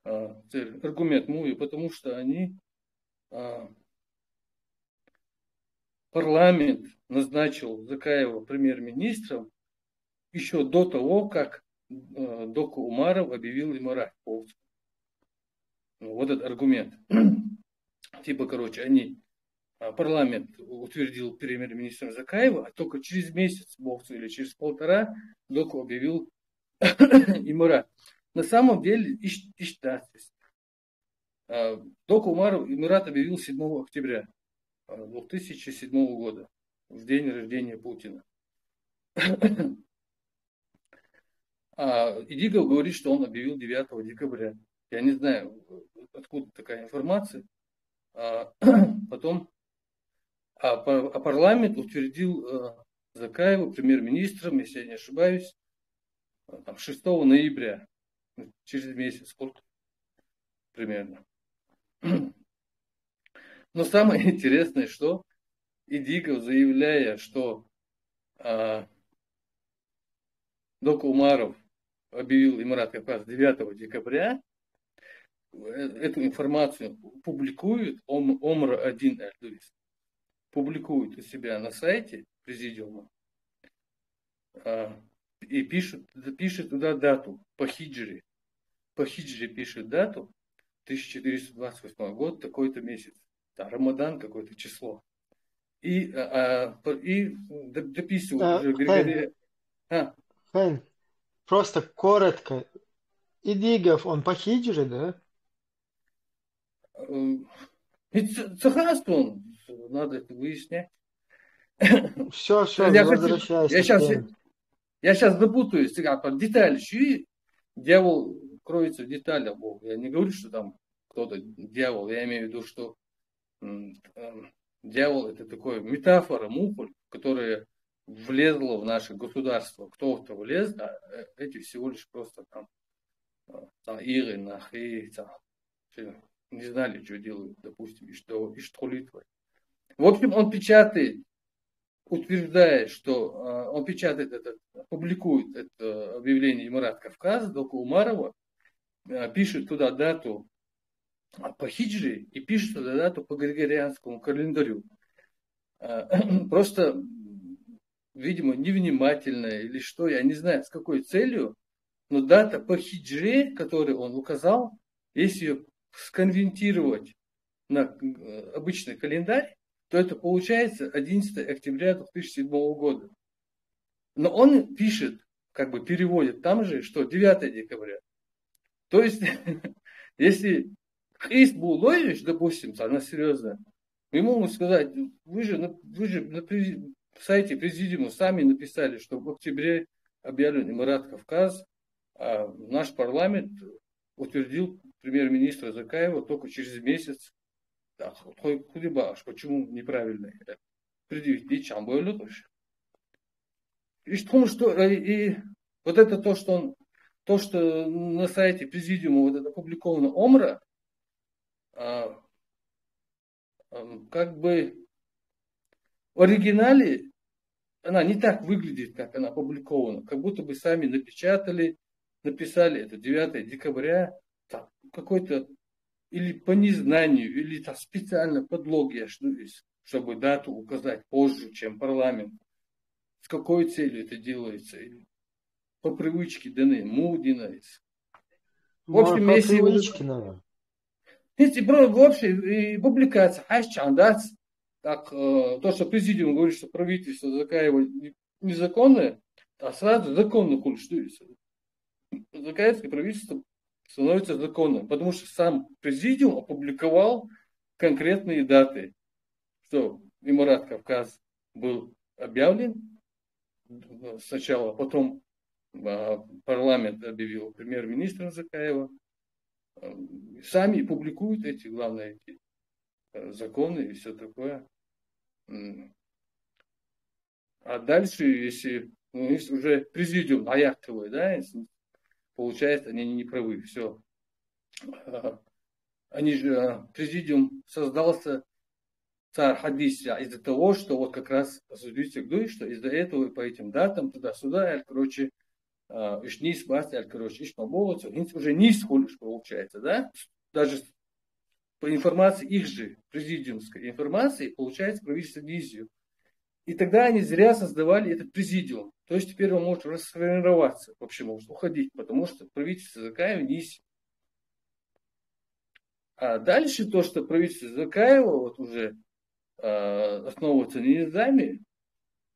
аргумент Муи, потому что они, парламент назначил Закаева премьер-министром еще до того, как Доку Умаров объявил Эмират полностью. Вот этот аргумент. Типа, они, парламент утвердил премьер-министром Закаева, а только через месяц, или через полтора, Доку объявил Эмират. На самом деле, Доку Умаров Эмират объявил 7 октября 2007 года, в день рождения Путина. И Дигов говорит, что он объявил 9 декабря. Я не знаю, откуда такая информация. Потом парламент утвердил Закаева премьер-министром, если я не ошибаюсь, 6 ноября, через месяц, сколько примерно. Но самое интересное, что Идигов, заявляя, что Док Умаров объявил Имарат Кавказ 9 декабря, эту информацию публикует Омра-1 Аль-Дурис, публикует у себя на сайте президиума и пишет туда дату по хиджре. По хиджре пишет дату 1428 год, такой-то месяц. Да, Рамадан, какое-то число. И дописывают уже Григория.
Фэн, просто коротко. Идигов, он по хиджре, да?
Цахарство, надо это выяснять.
Все, возвращайся к теме.
Я сейчас запутаюсь, детали чьи, дьявол кроется в деталях Бога. Я не говорю, что там кто-то дьявол, я имею в виду, что дьявол это такое метафора, мухоль, которая влезла в наше государство. Кто-то влез, а эти всего лишь просто там Иры, Нахи, не знали, что делают, допустим, и что литвой. В общем, он печатает, утверждает, что он печатает это, публикует это объявление Имарат Кавказа, Дока Умарова, пишет туда дату по хиджре и пишет туда дату по григорианскому календарю. Просто, видимо, невнимательно или что, я не знаю, с какой целью, но дата по хиджре, которую он указал, если ее сконвертировать на обычный календарь, то это получается 11 октября 2007 года. Но он пишет, как бы переводит там же, что 9 декабря. То есть, если Христ был ловишь, допустим, она серьезно, ему могут сказать, вы же на сайте президиума сами написали, что в октябре объявлен Имарат Кавказ, а наш парламент утвердил премьер-министра Закаева только через месяц. Почему неправильно? Предъявить чем было тоже. И вот это то, что на сайте президиума вот это опубликовано Омра, как бы в оригинале она не так выглядит, как она опубликована. Как будто бы сами написали это 9 декабря, какой-то или по незнанию, или специально подлоги, чтобы дату указать позже, чем парламент. С какой целью это делается? Или по привычке даны, Мудина. В общем,
по
если
привычке, наверное.
в общей публикация, так, то, что президиум говорит, что правительство Закаева незаконное, а сразу законно худшуется. Закаевское правительство становится законным, потому что сам президиум опубликовал конкретные даты, что Имарат Кавказ был объявлен сначала, потом парламент объявил премьер-министра Закаева, сами публикуют эти главные законы и все такое. А дальше, если уже президиум аяктовый, да, получается, они не правы, все. Президиум создался царь хадиса из-за того, что вот как раз осудите гдуй, что из-за этого по этим датам туда-сюда, короче, ишнис, басти, короче, ишмабоваться, уже не исходишь, получается, да? Даже по информации их же, президиумской информации, получается правительство визию. И тогда они зря создавали этот президиум. То есть теперь он может расформироваться, вообще может уходить, потому что правительство Закаева низ. А дальше то, что правительство Закаева вот уже основывается на низаме,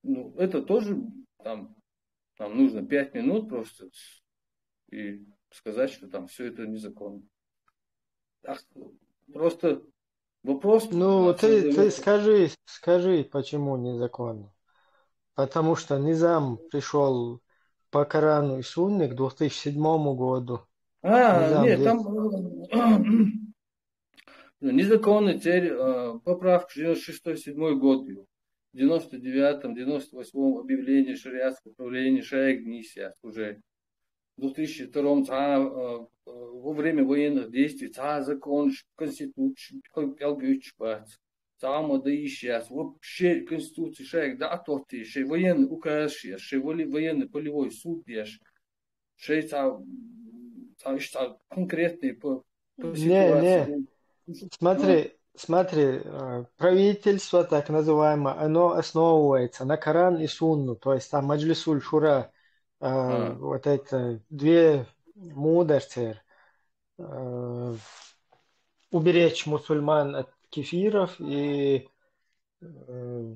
ну, это тоже там нужно 5 минут просто и сказать, что там все это незаконно. Просто вопрос...
Ну, ты скажи, почему незаконно. Потому что Низам пришел по Корану и Сунне к 2007 году.
Нет, там незаконно теперь поправка 96-7 год. В 99-м, 98-м объявление шариатского управления Шаек Нисия уже. В 2002-м во время военных действий закон, конституция, само да и сейчас, вообще Конституции, шеек, да, то ты, шей военный указ, шей военный полевой суд, шей конкретный по
Не,
ситуации.
не,
А,
смотри, правительство, так называемое, оно основывается на Коран и Сунну, то есть там Маджлисуль Шура,
а.
вот это две мудрцы, э, уберечь мусульман от кефиров и э,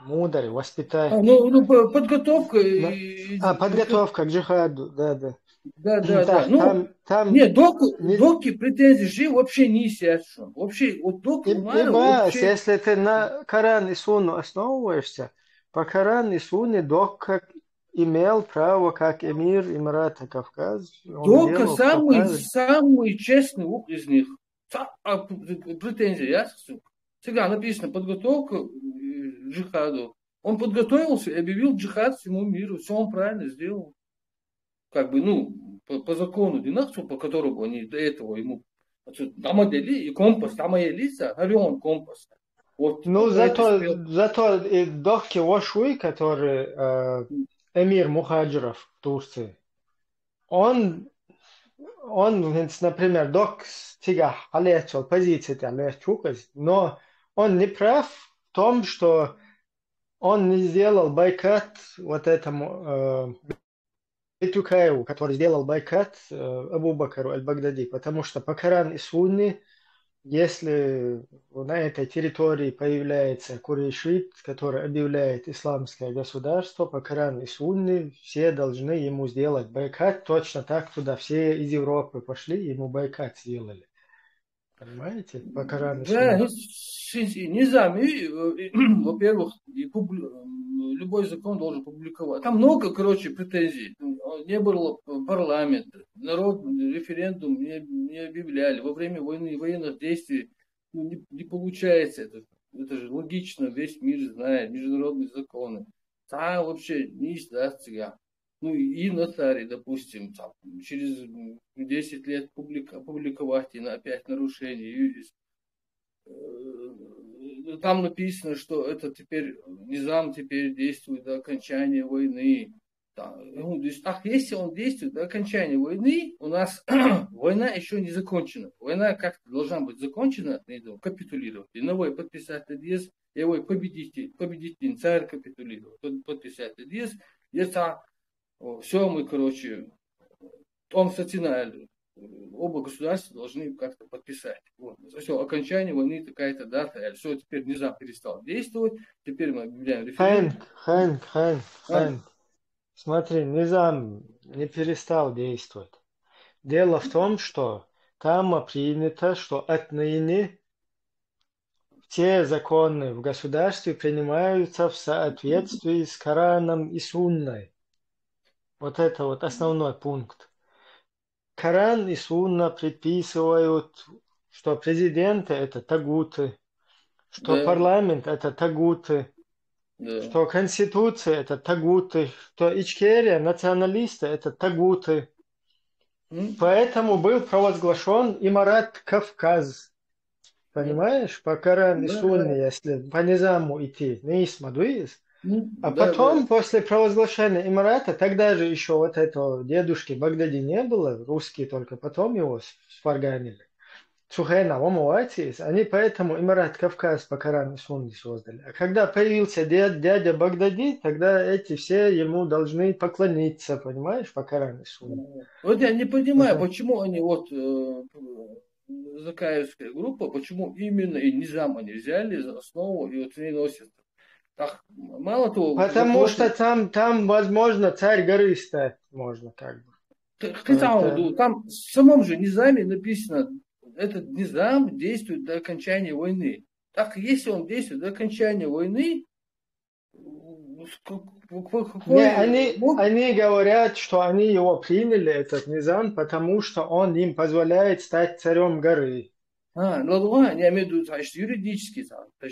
мудрый воспитать.
Подготовка
На- подготовка к джихаду, да, да.
да.
Так,
Ну,
там
не,
не,
доки претензий же вообще не сядшим. Вообще, вот доки
и
умара
бас,
вообще,
если ты на Коран и Сунну основываешься, по Коран и Сунне Докка имел право, как эмир Эмирата Кавказ, он
дока
делал в Кавказе.
самый честный из них. Претензии, я всегда написано подготовка к джихаду. Он подготовился и объявил джихад всему миру. Все он правильно сделал. Как бы, ну, по закону Динахсу, по которому они до этого ему там отдали, и компас, там мои лица, орел компас. Вот
Ну,
это спел.
зато и Докки Вашуй, который эмир мухаджиров в Турции, он, например, Док Тига алечил позиции алечукас, но он не прав в том, что он не сделал бойкот вот этому Тюкаеву, который сделал бойкот Абу Бакру аль-Багдади, потому что по Коран и Сунне, если на этой территории появляется курейшит, который объявляет исламское государство, по Коран и Сунне все должны ему сделать бойкот. Точно так туда все из Европы пошли, ему бойкот сделали. Понимаете? По Коран и
Да,
Сунне.
ну, не знаю, во-первых, любой закон должен публиковать. Там много, короче, претензий. Не было парламента, народ референдум не объявляли. Во время войны, военных действий не получается это. Это же логично, весь мир знает, международные законы. Там вообще не издаст. Ну и нотарий, допустим, там, через 10 лет опубликовать и на опять нарушение. Там написано, что это теперь низам теперь действует до окончания войны. Если он действует до окончания войны, у нас война еще не закончена. Война как-то должна быть закончена, капитулировать. И новый подписать адъез, его победитель, царь капитулировал. Подписать адъез, все мы, короче, он стационарный. Оба государства должны как-то подписать. Вот. Все, окончание войны, такая-то дата. Все, теперь низам перестал действовать. Теперь мы объявляем референдум.
Хэнк. Смотри, Низам не перестал действовать. Дело в том, что там принято, что отныне все законы в государстве принимаются в соответствии с Кораном и Сунной. Вот это вот основной пункт. Коран и Сунна предписывают, что президенты это тагуты, что
Да,
парламент это тагуты,
да.
что конституция это тагуты, что Ичкерия, националисты это тагуты.
М?
Поэтому был провозглашен Имарат Кавказ.
М?
Понимаешь? По Коран и
Да,
Сунне, если по низаму идти, не исмадуис. А
да.
потом, после провозглашения Имарата, тогда же еще вот этого дедушки Багдади не было, русские только потом его сварганили. Сухайна, Омуатис, они поэтому Имарат Кавказ по Корану и Сунне создали. А когда появился дядя Багдади, тогда эти все ему должны поклониться, понимаешь, по Корану и Сунне.
Вот я не понимаю,
Это
почему они Закаевская группа, почему именно и Низам они взяли за основу и вот не носят. Так, мало того,
потому
вопросы.
что там, возможно, царь горы стать можно, как бы. Это
Там в самом же Низаме написано, этот Низам действует до окончания войны. Так, если он действует до окончания войны,
не,
какой...
они говорят, что они его приняли, этот Низам, потому что он им позволяет стать царем горы.
Ладно, я имею в виду, значит, юридически.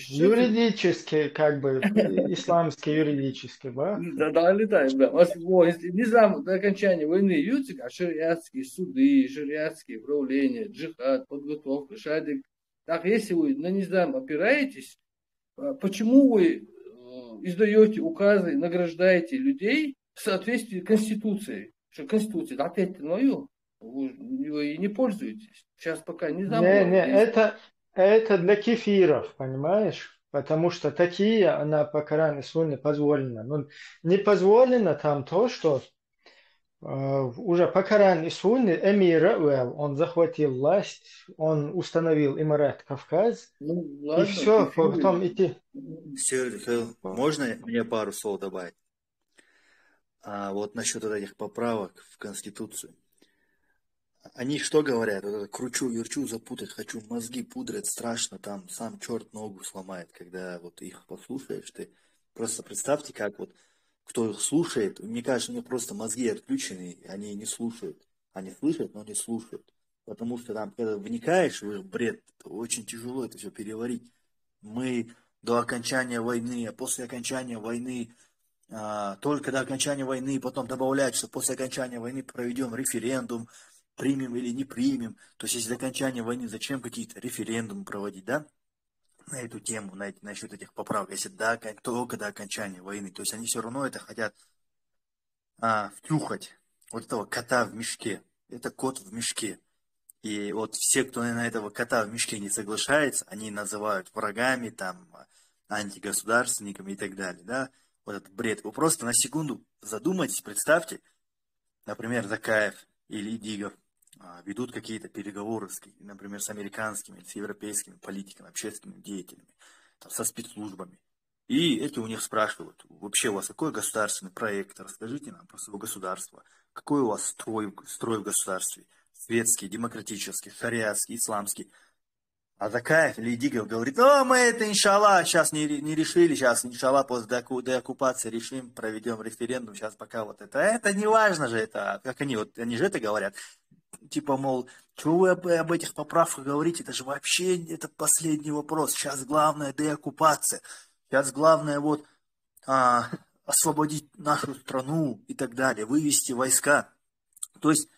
Юридически, как бы, исламский юридически, да?
Да, летаем, да. Если Низам до окончания войны Юцик, а шариатские суды, шариатские управления, джихад, подготовка, шадик. Так, если вы на Низам опираетесь, почему вы издаете указы, награждаете людей в соответствии с Конституцией? Что Конституция, да, опять мою, вы не пользуетесь. Сейчас пока не забор.
Это для кефиров, понимаешь? Потому что такие, она по Корану и Сунне позволена. Но не позволено там то, что уже по Корану и Сунне эмир Рауэл, он захватил власть, он установил Эмират Кавказ,
Ну,
и
ладно,
все,
кефиры.
потом идти.
Михаил, можно мне пару слов добавить? Вот насчет вот этих поправок в Конституцию. Они что говорят? Вот это кручу, верчу, запутать хочу, мозги пудрят, страшно, там сам черт ногу сломает, когда вот их послушаешь. Ты просто представьте, как вот кто их слушает, мне кажется, у них просто мозги отключены, они не слушают. Они слышат, но не слушают. Потому что там, когда вникаешь в их бред, очень тяжело это все переварить. Мы до окончания войны, а после окончания войны, только до окончания войны, потом добавляют, что после окончания войны проведем референдум, примем или не примем. То есть, если до окончания войны, зачем какие-то референдумы проводить, да? На эту тему, насчет этих поправок, если только до окончания войны. То есть, они все равно это хотят втюхать вот этого кота в мешке. Это кот в мешке. И вот все, кто на этого кота в мешке не соглашается, они называют врагами, там, антигосударственниками и так далее, да? Вот этот бред. Вы просто на секунду задумайтесь, представьте, например, Закаев или Идигов ведут какие-то переговоры, например, с американскими, с европейскими политиками, общественными деятелями, там, со спецслужбами. И эти у них спрашивают, вообще у вас какой государственный проект, расскажите нам про свое государство, какой у вас строй в государстве, светский, демократический, шариатский, исламский. А Закаев или Идигов говорит, мы это, иншаллах, сейчас не решили, сейчас, иншаллах, после деоккупации решим, проведем референдум, сейчас пока вот это. Это не важно же, это, как они же это говорят. Типа, мол, что вы об этих поправках говорите, это же вообще это последний вопрос. Сейчас главное деоккупация, сейчас главное вот освободить нашу страну и так далее, вывести войска. То есть,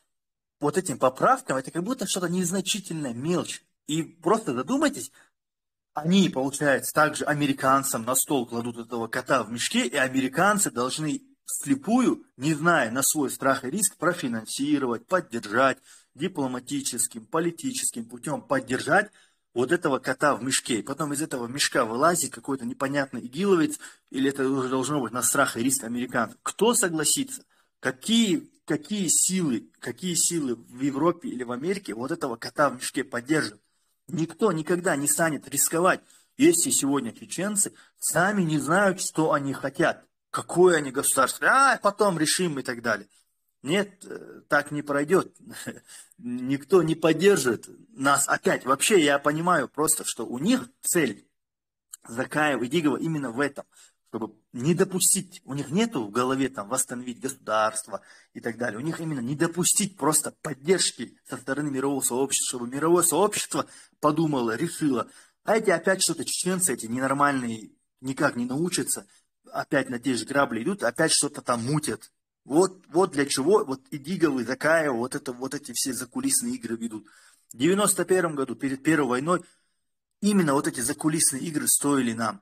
вот этим поправкам, это как будто что-то незначительное, мелочь. И просто задумайтесь, они, получается, также американцам на стол кладут этого кота в мешке, и американцы должны вслепую, не зная на свой страх и риск, профинансировать, поддержать дипломатическим, политическим путем, поддержать вот этого кота в мешке. И потом из этого мешка вылазит какой-то непонятный игиловец, или это уже должно быть на страх и риск американцев. Кто согласится? Какие силы в Европе или в Америке вот этого кота в мешке поддержат? Никто никогда не станет рисковать, если сегодня чеченцы сами не знают, что они хотят, какое они государство, потом решим и так далее. Нет, так не пройдет. Никто не поддержит нас опять. Вообще я понимаю просто, что у них цель Закаева и Дигова именно в этом. Чтобы не допустить, у них нету в голове там восстановить государство и так далее. У них именно не допустить просто поддержки со стороны мирового сообщества, чтобы мировое сообщество подумало, решило. А эти опять что-то, чеченцы эти ненормальные, никак не научатся, опять на те же грабли идут, опять что-то там мутят. Вот для чего вот и Диговы, Закаева, вот эти все закулисные игры ведут. В 91 году, перед Первой войной, именно вот эти закулисные игры стоили нам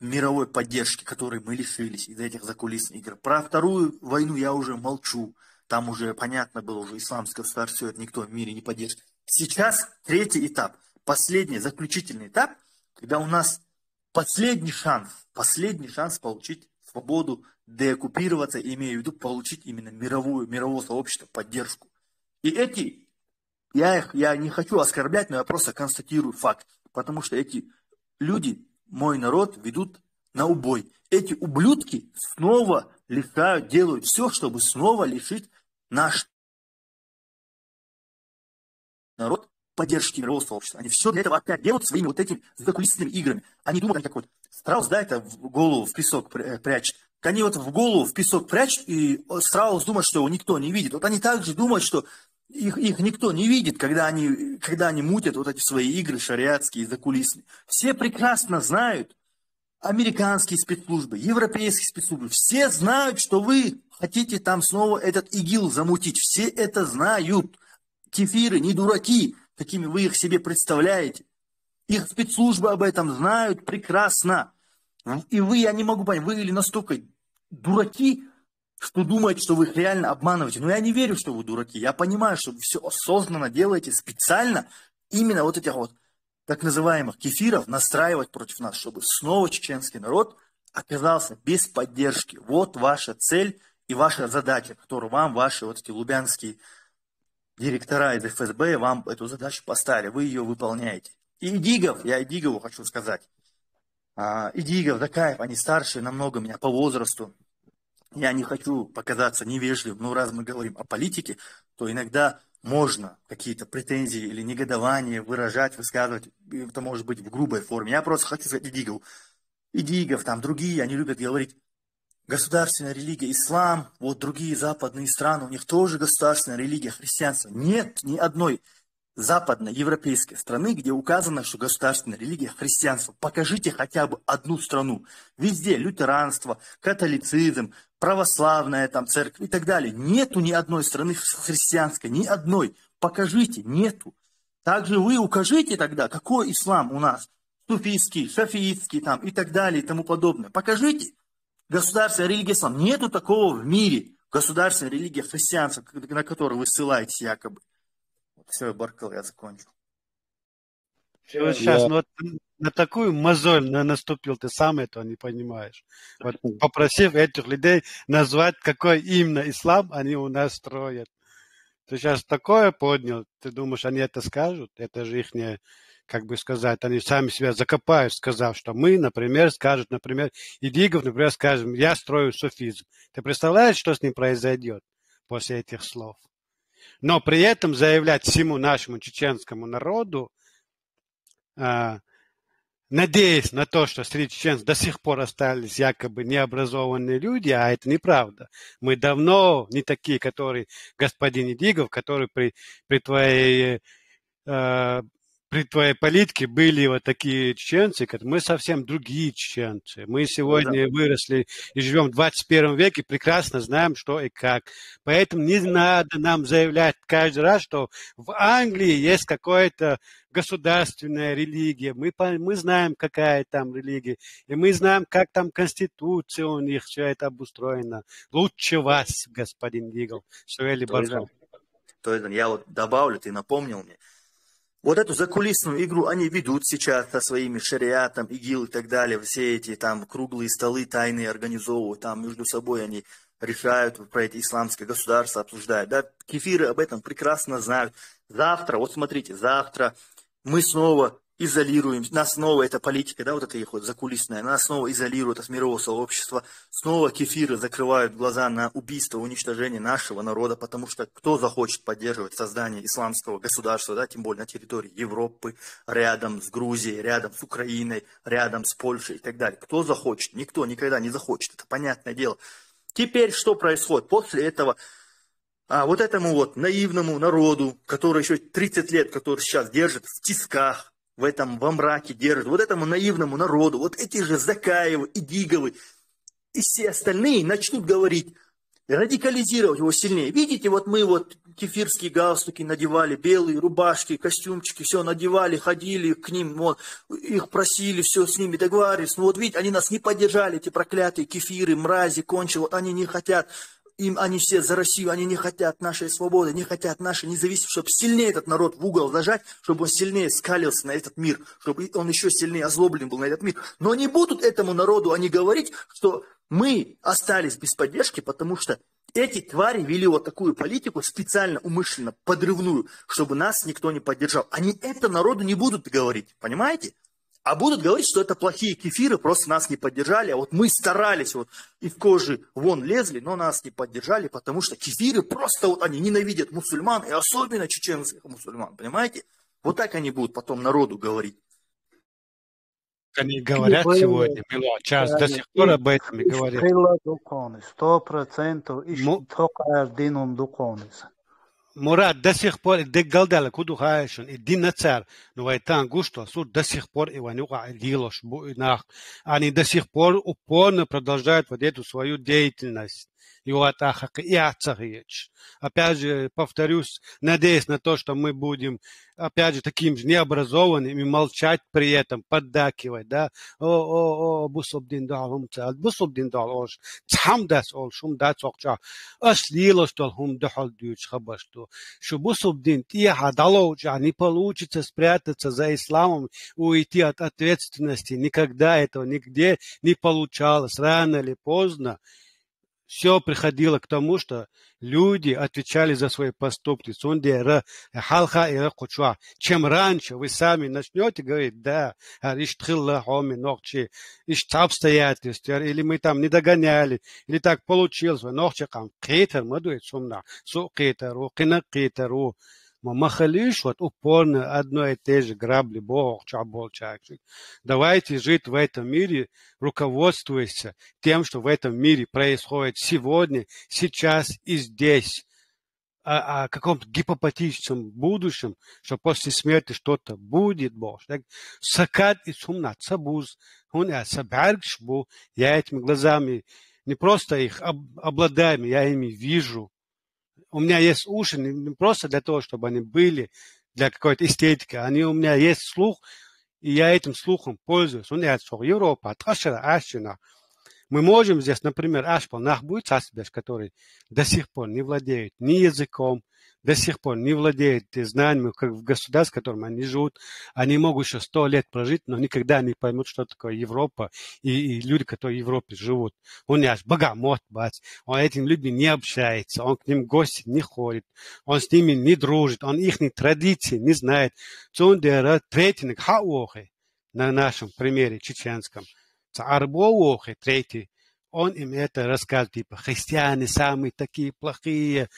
мировой поддержки, которой мы лишились из этих закулисных игр. Про Вторую войну я уже молчу. Там уже понятно было, уже исламское государство, это никто в мире не поддержит. Сейчас третий этап, последний, заключительный этап, когда у нас последний шанс получить свободу, деоккупироваться, имею в виду получить именно мирового сообщества поддержку. И эти, я не хочу оскорблять, но я просто констатирую факт, потому что эти люди, мой народ, ведут на убой. Эти ублюдки снова лишают, делают все, чтобы снова лишить наш народ поддержки мирового сообщества. Они все для этого опять делают своими вот этими закулисными играми. Они думают, они как вот страус, да, это в голову в песок прячет. Они вот в голову в песок прячут, и страус думает, что его никто не видит. Вот они также думают, что их никто не видит, когда они мутят вот эти свои игры шариатские, закулисные. Все прекрасно знают, американские спецслужбы, европейские спецслужбы, все знают, что вы хотите там снова этот ИГИЛ замутить. Все это знают. Кефиры не дураки, какими вы их себе представляете. Их спецслужбы об этом знают прекрасно. И вы, я не могу понять, вы или настолько дураки, что думаете, что вы их реально обманываете. Но я не верю, что вы дураки. Я понимаю, что вы все осознанно делаете специально именно вот этих вот так называемых кефиров настраивать против нас, чтобы снова чеченский народ оказался без поддержки. Вот ваша цель и ваша задача, которую вам ваши вот эти лубянские директора из ФСБ вам эту задачу поставили. Вы ее выполняете. И Идигов, я Идигову хочу сказать. Идигов, Закаев, они старше намного меня по возрасту. Я не хочу показаться невежливым, но раз мы говорим о политике, то иногда можно какие-то претензии или негодования выражать, высказывать. Это может быть в грубой форме. Я просто хочу сказать Идигов, там другие, они любят говорить, государственная религия ислам, вот другие западные страны, у них тоже государственная религия христианство. Нет ни одной западной европейской страны, где указано, что государственная религия христианство. Покажите хотя бы одну страну. Везде лютеранство, католицизм, православная там церковь и так далее. Нету ни одной страны христианской, ни одной. Покажите, нету. Также вы укажите тогда, какой ислам у нас. Суфийский, шафиитский там и так далее и тому подобное. Покажите. Государственная религия ислам. Нету такого в мире. Государственная религия христианства, на которую вы ссылаетесь якобы. Все, Баркал, я закончил.
Вот сейчас, ну, вот на такую мозоль наступил, ты сам этого не понимаешь. Вот, попросив этих людей назвать, какой именно ислам они у нас строят. Ты сейчас такое поднял, ты думаешь, они это скажут? Это же их не, как бы сказать, они сами себя закопают, сказав, что мы, например, скажут, например, Идигов, например, скажем, я строю суфизм. Ты представляешь, что с ним произойдет после этих слов? Но при этом заявлять всему нашему чеченскому народу, надеясь на то, что среди чеченцев до сих пор остались якобы необразованные люди, а это неправда. Мы давно не такие, которые господин Идигов, которые при твоей политике были вот такие чеченцы, мы совсем другие чеченцы. Мы сегодня выросли и живем в 21 веке, прекрасно знаем, что и как. Поэтому не надо нам заявлять каждый раз, что в Англии есть какая-то государственная религия. Мы знаем, какая там религия. И мы знаем, как там конституция у них, все это обустроено. Лучше вас, господин Идигов.
Я вот добавлю, ты напомнил мне. Вот эту закулисную игру они ведут сейчас со своими шариатом, ИГИЛ и так далее. Все эти там круглые столы тайные организовывают. Там между собой они решают про эти исламские государства, обсуждают. Да? Кефиры об этом прекрасно знают. Завтра, вот смотрите, завтра мы снова изолируем, нас снова эта политика, да, вот эта их вот закулисная, нас снова изолирует от мирового сообщества, снова кефиры закрывают глаза на убийство, уничтожение нашего народа, потому что кто захочет поддерживать создание исламского государства, да, тем более на территории Европы, рядом с Грузией, рядом с Украиной, рядом с Польшей и так далее. Кто захочет? Никто никогда не захочет, это понятное дело. Теперь что происходит? После этого вот этому вот наивному народу, который еще 30 лет, который сейчас держит в тисках, во мраке держит, вот этому наивному народу, вот эти же Закаевы, Идиговы и все остальные начнут говорить, радикализировать его сильнее. Видите, вот мы вот кефирские галстуки надевали, белые рубашки, костюмчики, все надевали, ходили к ним, вот, их просили, все с ними договаривались. Ну вот видите, они нас не поддержали, эти проклятые кефиры, мрази, кончи, вот они не хотят. Они все за Россию, они не хотят нашей свободы, не хотят нашей независимости, чтобы сильнее этот народ в угол зажать, чтобы он сильнее скалился на этот мир, чтобы он еще сильнее озлоблен был на этот мир. Но не будут этому народу они говорить, что мы остались без поддержки, потому что эти твари вели вот такую политику специально, умышленно, подрывную, чтобы нас никто не поддержал. Они это народу не будут говорить, понимаете? А будут говорить, что это плохие кефиры, просто нас не поддержали. А вот мы старались, вот из кожи вон лезли, но нас не поддержали, потому что кефиры просто вот они ненавидят мусульман, и особенно чеченских мусульман, понимаете? Вот так они будут потом народу говорить.
Они говорят сегодня, час до сих пор об этом и говорят.
100%
Мурат, до сих пор, Галдала, куду хаешен, и Динацар, но Вайтан Гушто, суд до сих пор Иванюка Лилош, они до сих пор упорно продолжают вот эту свою деятельность. Опять же, повторюсь, надеюсь на то, что мы будем, опять же, таким же необразованным и молчать при этом, поддакивать, да. Бусубдин дал, бусубдин дал, там дас ол, шум дас окча, лилос дал, дохал дюч хабашту. Что бусубдин тиха дало, не получится спрятаться за исламом, уйти от ответственности. Никогда этого нигде не получалось. Рано или поздно все приходило к тому, что люди отвечали за свои поступки. Чем раньше вы сами начнете говорить, да, обстоятельства, или мы там не догоняли, или так получилось, махалиш, вот упорно одно и те же грабли, Бог, давайте жить в этом мире, руководствуясь тем, что в этом мире происходит сегодня, сейчас и здесь. О каком-то гипотетическом будущем, что после смерти что-то будет, Бог. Сакат и сумна цабуз, он сабаргшбу, я этими глазами не просто их обладаю, я ими вижу. У меня есть уши не просто для того, чтобы они были для какой-то эстетики, они у меня есть слух, и я этим слухом пользуюсь. У меня есть Европа, мы можем здесь, например, который до сих пор не владеет ни языком, до сих пор не владеет знаниями, как в государстве, в котором они живут. Они могут еще 100 лет прожить, но никогда не поймут, что такое Европа и люди, которые в Европе живут. Он аж богомот, он этим людьми не общается, он к ним в гости не ходит, он с ними не дружит, он их традиции не знает. На нашем примере чеченском. Третий, он им это рассказывает, типа, христиане самые такие плохие,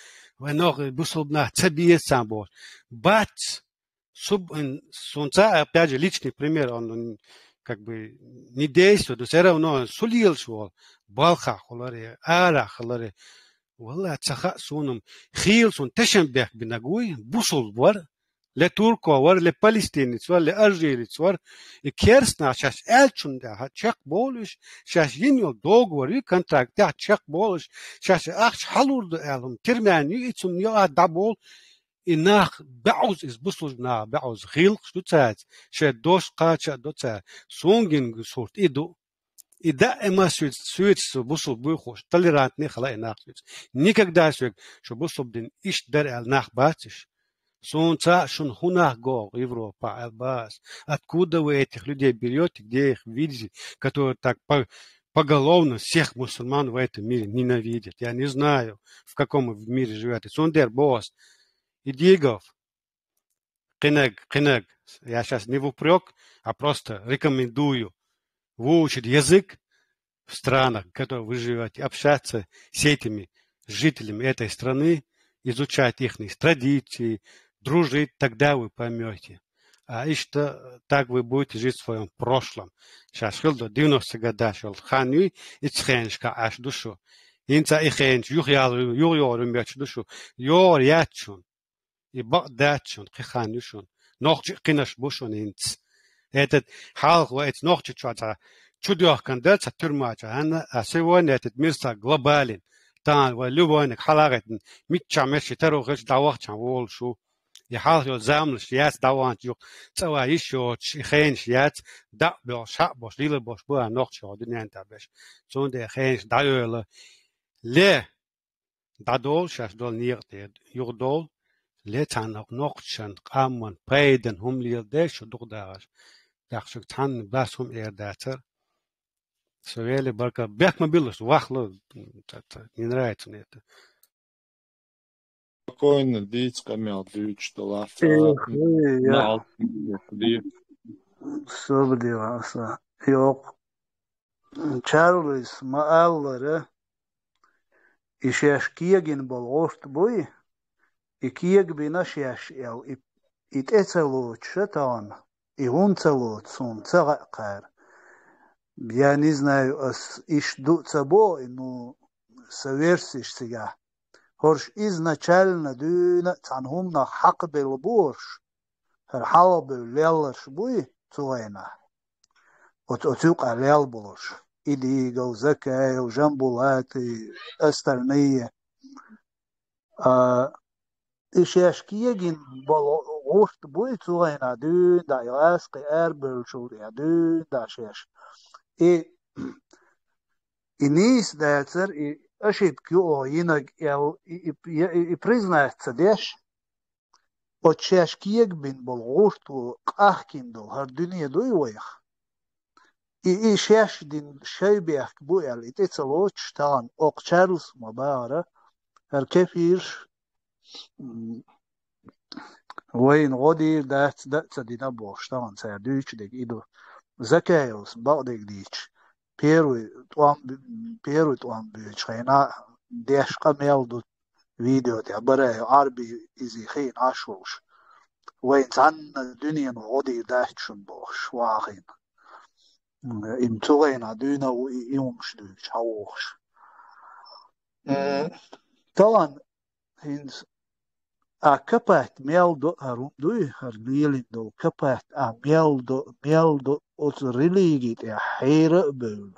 Солнца, опять же, личный пример, он как бы не действует, но все равно он сулил, что балха холаре, ара холаре, والله تسخ سونم خيل سون تشنبه بنقوي بوصل ور لتركيا ور لفلسطين ور لأرجيل ور كيرسنا شاش ألشون ده تشك بولش شاش ينيو دوغ ور كونتراكت ده تشك بولش شاش أخش حلور ده ألهم ترماني يتسون يا دبول إنخ بعوز إز بوصل نا بعوز خيل شتوتات شدوش قاتش دوتات سونجين صورت إدو И да, суетится бусул бухош, толерантный хлай нахсует. Никогда сует, что бусул дин иш дар нах батиш. Солнца шун хунах го Европа албас. Откуда вы этих людей берете, где их видите, которые так поголовно всех мусульман в этом мире ненавидят? Я не знаю, в каком в мире живете. Сундер босс. Идигов. Кинег. Я сейчас не в упрек, а просто рекомендую выучить язык в странах, в которых вы живете, общаться с этими жителями этой страны, изучать их традиции, дружить, тогда вы поймете. А и что так вы будете жить в своем прошлом. Сейчас до 90 годах шел ханю и цхеншка аж душу. Инца и хенш, юр меч душу, юр ячун, и багдачун, хиханюшун, нохчи кинаш бушун инц. Этот халк, это нохчи чуаца, чудёх кандалца тюрьмача, а сегодня этот мир стал глобален. Там, любой халагет, митчамеши, терохеш, давахчан, волшу. И халк его замлш, яц даванч, юк, цава еще, хенш, яц, да, бел, шак, бош, лила, бош, буа, нохчи, одинен табеш. Сонде хенш, даюла, ле, дадол, шаш дол нирте, юрдол, ле танок нохчан, камман, прейден, хумлил, деш, дугдаш. Дахшук тан, басхум эрдатер. Совели барка, бях мобилус, вахло, не нравится мне это.
Spokojno, dīts, kam jau dīčta
Sobdivasa. Yok. Charles maalları işeş kiegin bolgost boy. Kieg bina şeş el it etselot şatan. И он целует солнце, я не знаю, ищу собой, но совершишь себя. Хорш изначально дюна цанхум на хак был борш, хал был лелш буй цуэна. От отюк алел борш. Илига, Закая, Жамбулат и остальные. Ишешкиегин غوشت بوي توينا دون دا ياسق اربل شوريا دون دا شيش اي инис децер и ошибки о иног и признается деш от чешкиек бин бол гошту ахкиндо хар дуния дуйвоях и шеш дин шейбех буэл и тецелоч штан окчарлс мабара хар кефирш وين غادي دات دينا بوشتان سر دوچ دك إدو زكايوس بعدك ديش بيرو توام بيش خينا ديش قميل دو فيديو تي برا عربي إزي خين عشوش وين تان الدنيا غادي داتشن بوش واخين إمتوين عدونا ويومش دوش هاوش طبعا هنس كبات ميلدو هرمدوي هرليلندو كبات ميلدو اوت ريليجي تي حير بول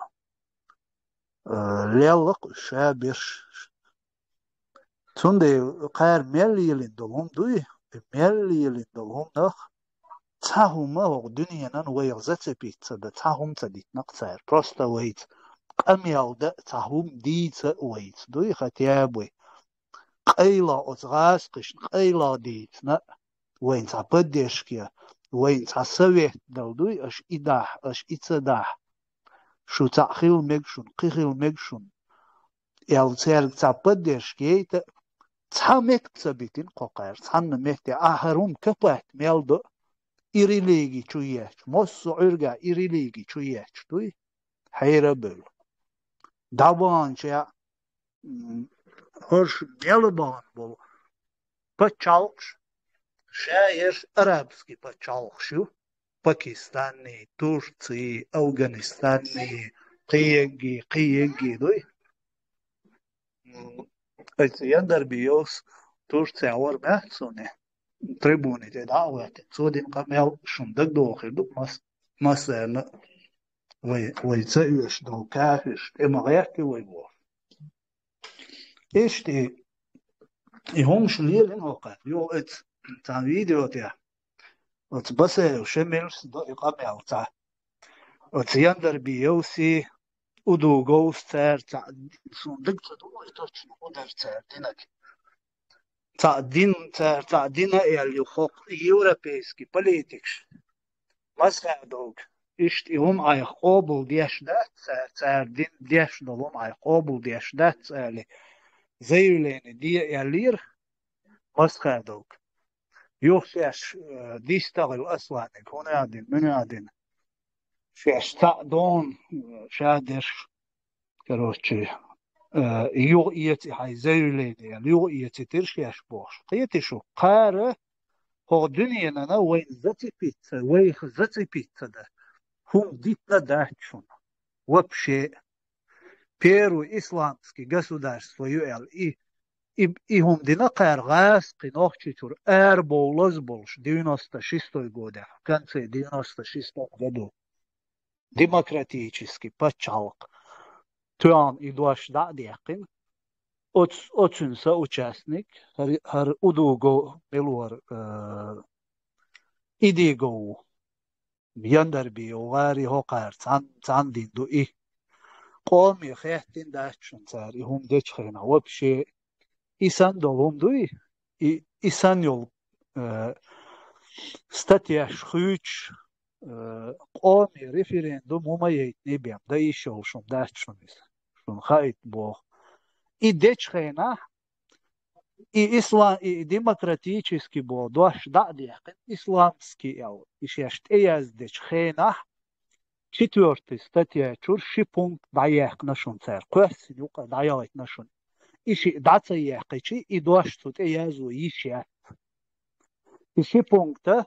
ليلق شابش تندي قار ميليلندو هم دوي ميليلندو هم نخ تاهم او دنيا نان ويغزت بيتزا ده تاهم تديت نقصير بروستا ويت قميل ده تاهم ديت ويت دوي ختيابوي قيلا أتغاسقش قيلا ديتنا وين تعبديشكيا وين تعسوي دلدوي أش إداح أش إتصداح شو تعخيل مجشون قيخيل مجشون يال تيرك تعبديشكيا تعمك تبيتين قوقير تعن مهتي آخرون كبات ميلدو إريليجي چوياش موسو عرقا إريليجي چوياش دوي حيرا بل دابان شيا هرش ميلبان بول بچالش شاير عربسكي بچالشو باكستاني تركي أفغانستاني قيقي دوي يندر بيوس تركي اور محسوني تريبوني تدعوات سودين قميل شندق دوخي دوك مثلا ويتسيوش دو كافش إما غيركي ويبور إشتي يهم شليل إن وقت يو إت تان فيديو تيا إت بسه وشملس دو إقامة أو تا إت يندر بيوسي ودو غوس تار تا صندوق تدو إتوش نقدر تار دينك تا دين تار تا دينا يلي خوق يوروبيسكي بوليتيكش مسخ دوغ إشت يهم أي قابل ديش دات تار دين ديش دلهم أي قابل ديش دات تارلي زيولين دي يلير مسخ دوغ يوخش ديستغل أصلا هنا دين من دين فيش تعدون شادر كروتشي يو إيتي هاي زيولين يو إيتي ترشيش بوش قيتي شو قارة هو دنيا أنا وين زتي بيتزا وين زتي بيتزا ده هم ديتنا داتشون وبشي بيرو إسلامسكي государство يؤل и هم дина قارغاسقي نوخчитур بولز بولش 96 года в конце 96 году демократический почалк туан идуаш да дякин очень соучастник har udugo melor idigo يندربي وغاري هوقار تان دين دو قومي خيحتين داشون تاري هم ديش خينا وبشي إسان دولهم دوي إسان يول ستاتياش خيوش قومي ريفيرندوم هما يتني بيام دا يشول شون داشون شون خايت بوخ ديش خينا إسلام демократический был دوش дадяхин исламский ял ишешт эяз дич хена четвертый статья чур шипункт даях нашун цер квесин юка даях нашун иши даца яхичи и дош тут эязу ишя иши пункта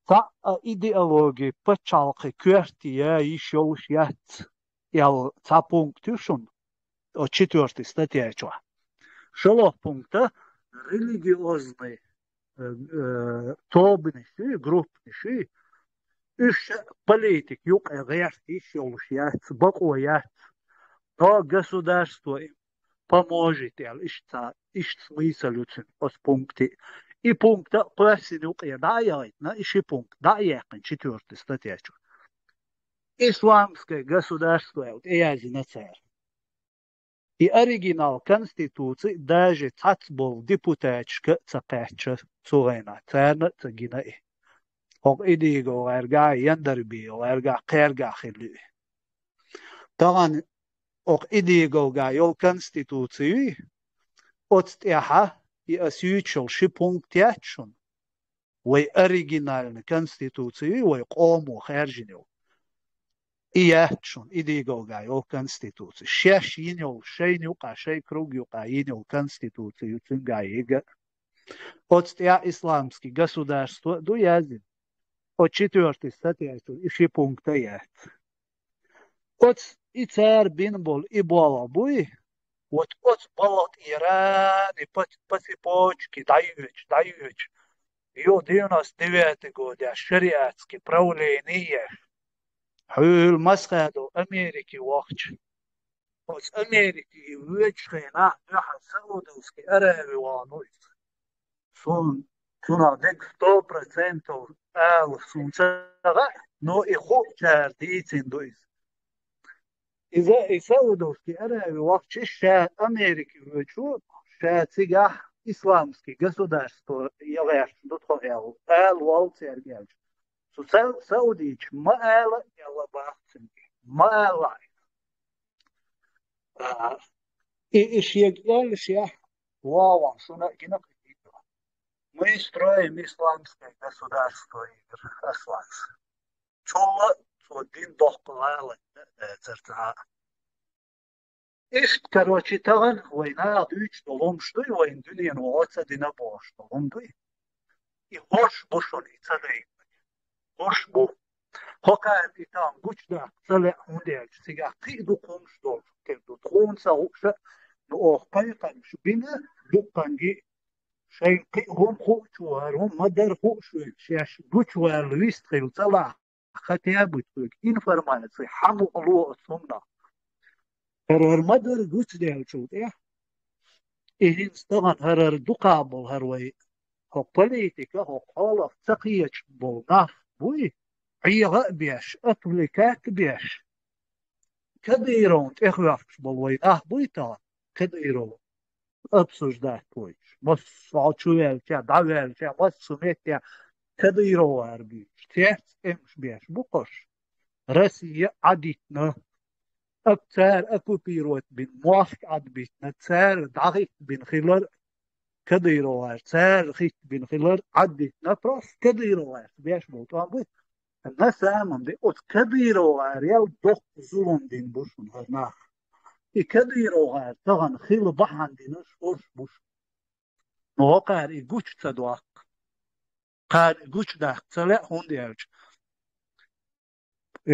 та идеологии почалки квертия ишел шят ял та пунктушун о четвертый статья чур шелох пункта религиозный тобниши, группниши, إيش политик юг غيرت إيش يولشيات بقويات то государство им поможет, ищ смысл очень от пункте. И пункта просинук я дает, на ищи пункт, да якен, 4 статья. Исламское государство, вот я на царь. И оригинал Конституции даже цацбол депутатчика цапача цуэна, царна цагина и. Хог идиго эрга яндербио, эрга кэрга хилли. Тоган ок идиго га йол Конституции, отстяха и осючил шипунктячун. Вой оригинальный Конституции, вой кому хержинил. И ячун, идиго га йол Конституции. Шеш инил, шейнюка, шей кругюка, инил Конституцию цинга ига. Отстя исламский государство дуязин. От 4 статья, и шипункта ят. От и царь бинбол и балабуй. Вот болот Иран и по цепочке дают. Ее 99 год, шариатские правления. Хул масхаду Америки вахч. Вот Америки вычхена, Саудовский Аравии ванует. Сон, дек 100% сунцага, но и хочет дитин дуис. إذا سعودوسكي أنا وقت الشات أمريكي وشو شات سجاح إسلامسكي государство يغير ندخل والت يرجع سعوديش ما يلا بحثني ما إيش يقول شيء واو شو نحكي мы строим исламское государство أصلا شو الدين ضحك церква. Ишт, короче, таган война дүйч долом что и войн дюнен оца дина бош долом дуй. И хош бушон и цадей. Хош бу. Хокаем и там гучда целе ундельч. Сега ты дуком что ке дуком сауша но ох пайкан шбина дуканги шей ки хом хочуар хом мадар хошу шеш гучвар листрил цала хотя бы информация хаму ло сумна. هرر مدر قلت ديال شوت إيه إيه طبعا هرر دقابل هروي هو بوليتيكا هو قالف تقيش بولناف بوي عيغا بيش أطلقات بيش كديرون إخوافش بولوي بوي طبعا كديرون أبسوش دات بويش بس عطشويل كا دعويل كا بس سميت كا كديرون هربيش تيس إمش بيش بقش رسية عديتنا أكثر أكو بيروت بين موافق عد بيتنا تسار دعيت بين خلال كديروار تسار خيت بين خلال عد بيتنا براس كديروار بيش بوتوان بيت الناس آمن دي أوت كديروار يال دوخ زولون دين بوشون هرناخ إي كديروار تغن خيل بحان دينش أوش بوش نوقار إي قوش تدواق قار إي قوش داق تسالع هون ديالش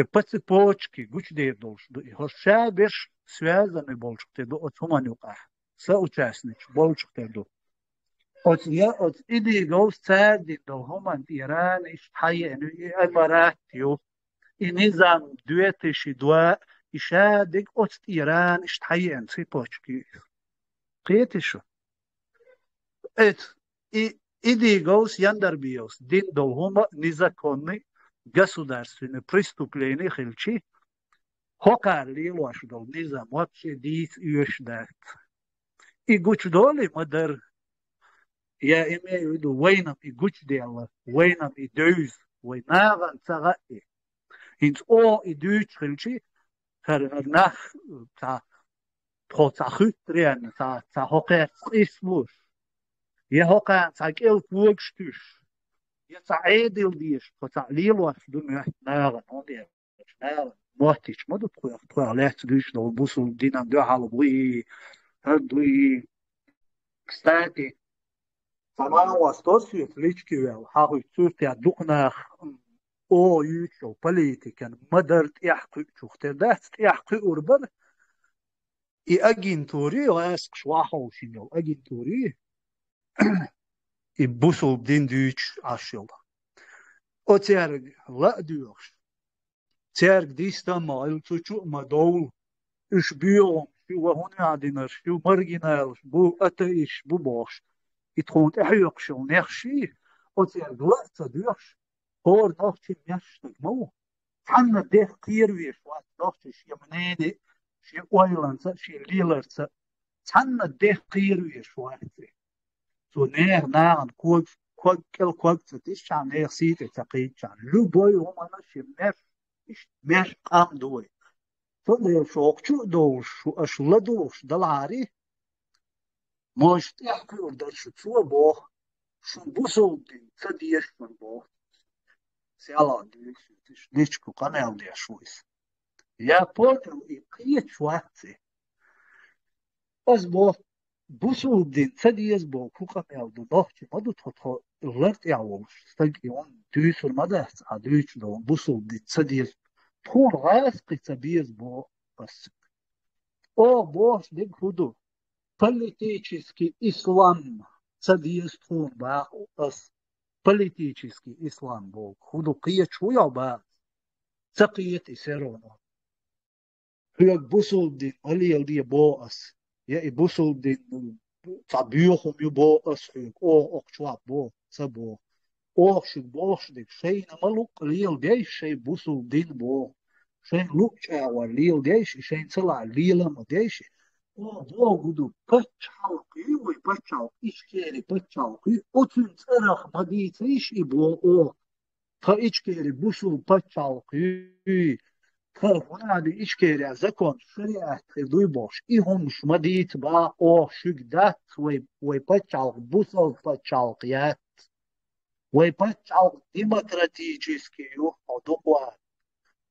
по цепочке гучдей должен. Хоша беш связаны больше теду от хуманюка. Соучастник больше теду. От я от иди гоус царди до хуман Иран иш хайен Эмиратио. И низам 2002 ишадик от Иран иш хайен цепочки. Кретишу. И иди гоус яндербиос. Дин до хума незаконный государственное преступление хилчи хокар лилуаш дол низам вообще дис юшдат и гучдоли мадар я имею в виду войнам и гучдела войнам и дöz войнаван цагаи инс о и дüch хилчи харнах та хоцахутрен та хокар исмуш я хокар цагел фугштүш Я саидил диш, поталил вас думаю, наверное, он я, наверное, мотич, моду проявлять диш, но бусул динам дюхал буи, дуи. Кстати, сама вас тоже лички вел, хавы цуртя духнах о ючо политикан, мадерт яхты чухте, даст яхты урбан, и агентури, ласк швахал шинел, агентури, и бусул дин дюч ашил. أترج لا دوش ترج ديستما التشو مدول إيش بيوم شو هون عندنا شو مرجنا بو أتيش بو باش يتكون إحيق شو نخشي أترج لا تدوش هور نختي مشتك مو حنا ده قير ويش وات نختي شي منيني شي أويلانس شي ليلرس حنا ده قير ويش وات سو نير ناغن كوك كل كوك تتش عن نير سيت تقيت عن لو بوي هم أنا شي مش قام دوي فضل شوق شو دوش شو أشلا دوش دلعاري مش تحكي ودرش شو بوه شو بوسو دي تديش من بوه سيالا ديش ديشكو قنال دي شويس يا بوتر إقيت شواتي بس بوه بوسو دي تديش بوه كو قنال دو دوحتي مدو تطو الغرت يعوش استقيون دوش المدهت عدوش دو بوسو دي تديش تون غاس قيتبيز بوه بس او بوش دي هدو политический ислам содействует ба ас политический ислам бол худу қия чуя ба сақият исерона хүйек бусулдин алиялдия бо ас я и бусулдин табиохум ю бо ас хүйек о оқчуа бо сабо оқшик бошдик шейна малук лил дейш шей бусулдин бо шейн лук чауар лил дейш шейн цала лилама дейш او گودو پچاوی وی پچاو ایشکری پچاوی اتون ترخ مدیتیش ای بو او تا ایشکری بوسو پچاوی تا هنادی ایشکری از کن شریعت دوی باش ای همش مدیت با او شگدت وی پچاو بوسو پچاویت وی پچاو دموکراتیچیسکی یو ادوار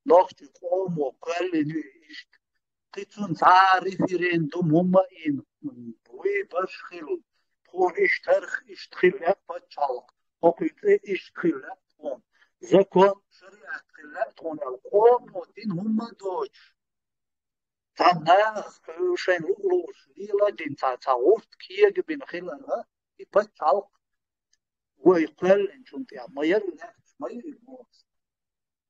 نختی قومو کلی نیشت قيتون تاع ريفيرندوم هما إن بوي باش خيلو تكون إش تخيلات باتشالق وقيت إش تخيلات تكون زكون شريعة تخيلات تكون القوم ودين هما دوش تاع ناس شين لولوش ليلا دين تاع وفت كيا بين خيلها باتشالق ويقال إن شنتي ما يرلاش ما يرلاش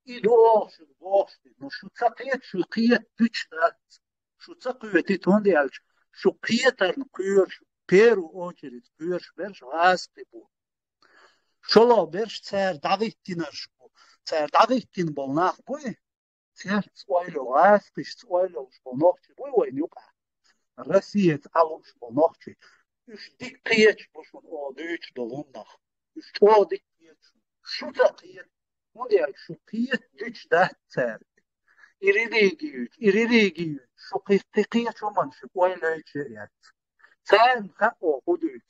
إدوش البوش شو تقيت شو قيت بيتشات شو تقيت توندي على شو قيتر نقير بيرو أوجريت قير برش غاستي بو شلو برش تسير داغيتين أرشبو تسير داغيتين بولناخ بوي تسير تسويلو غاستيش تسويلو شبو نوختي بوي وين يوقع رسية علو شبو نوختي إش ديك قيت بوشون أو ديش دولوناخ إش أو ديك قيت شو تقيت مونديال شو قيت ديش ده تسير إريليجيوت شو قيت شو من شو ويلا يجريات سان خاو خدوت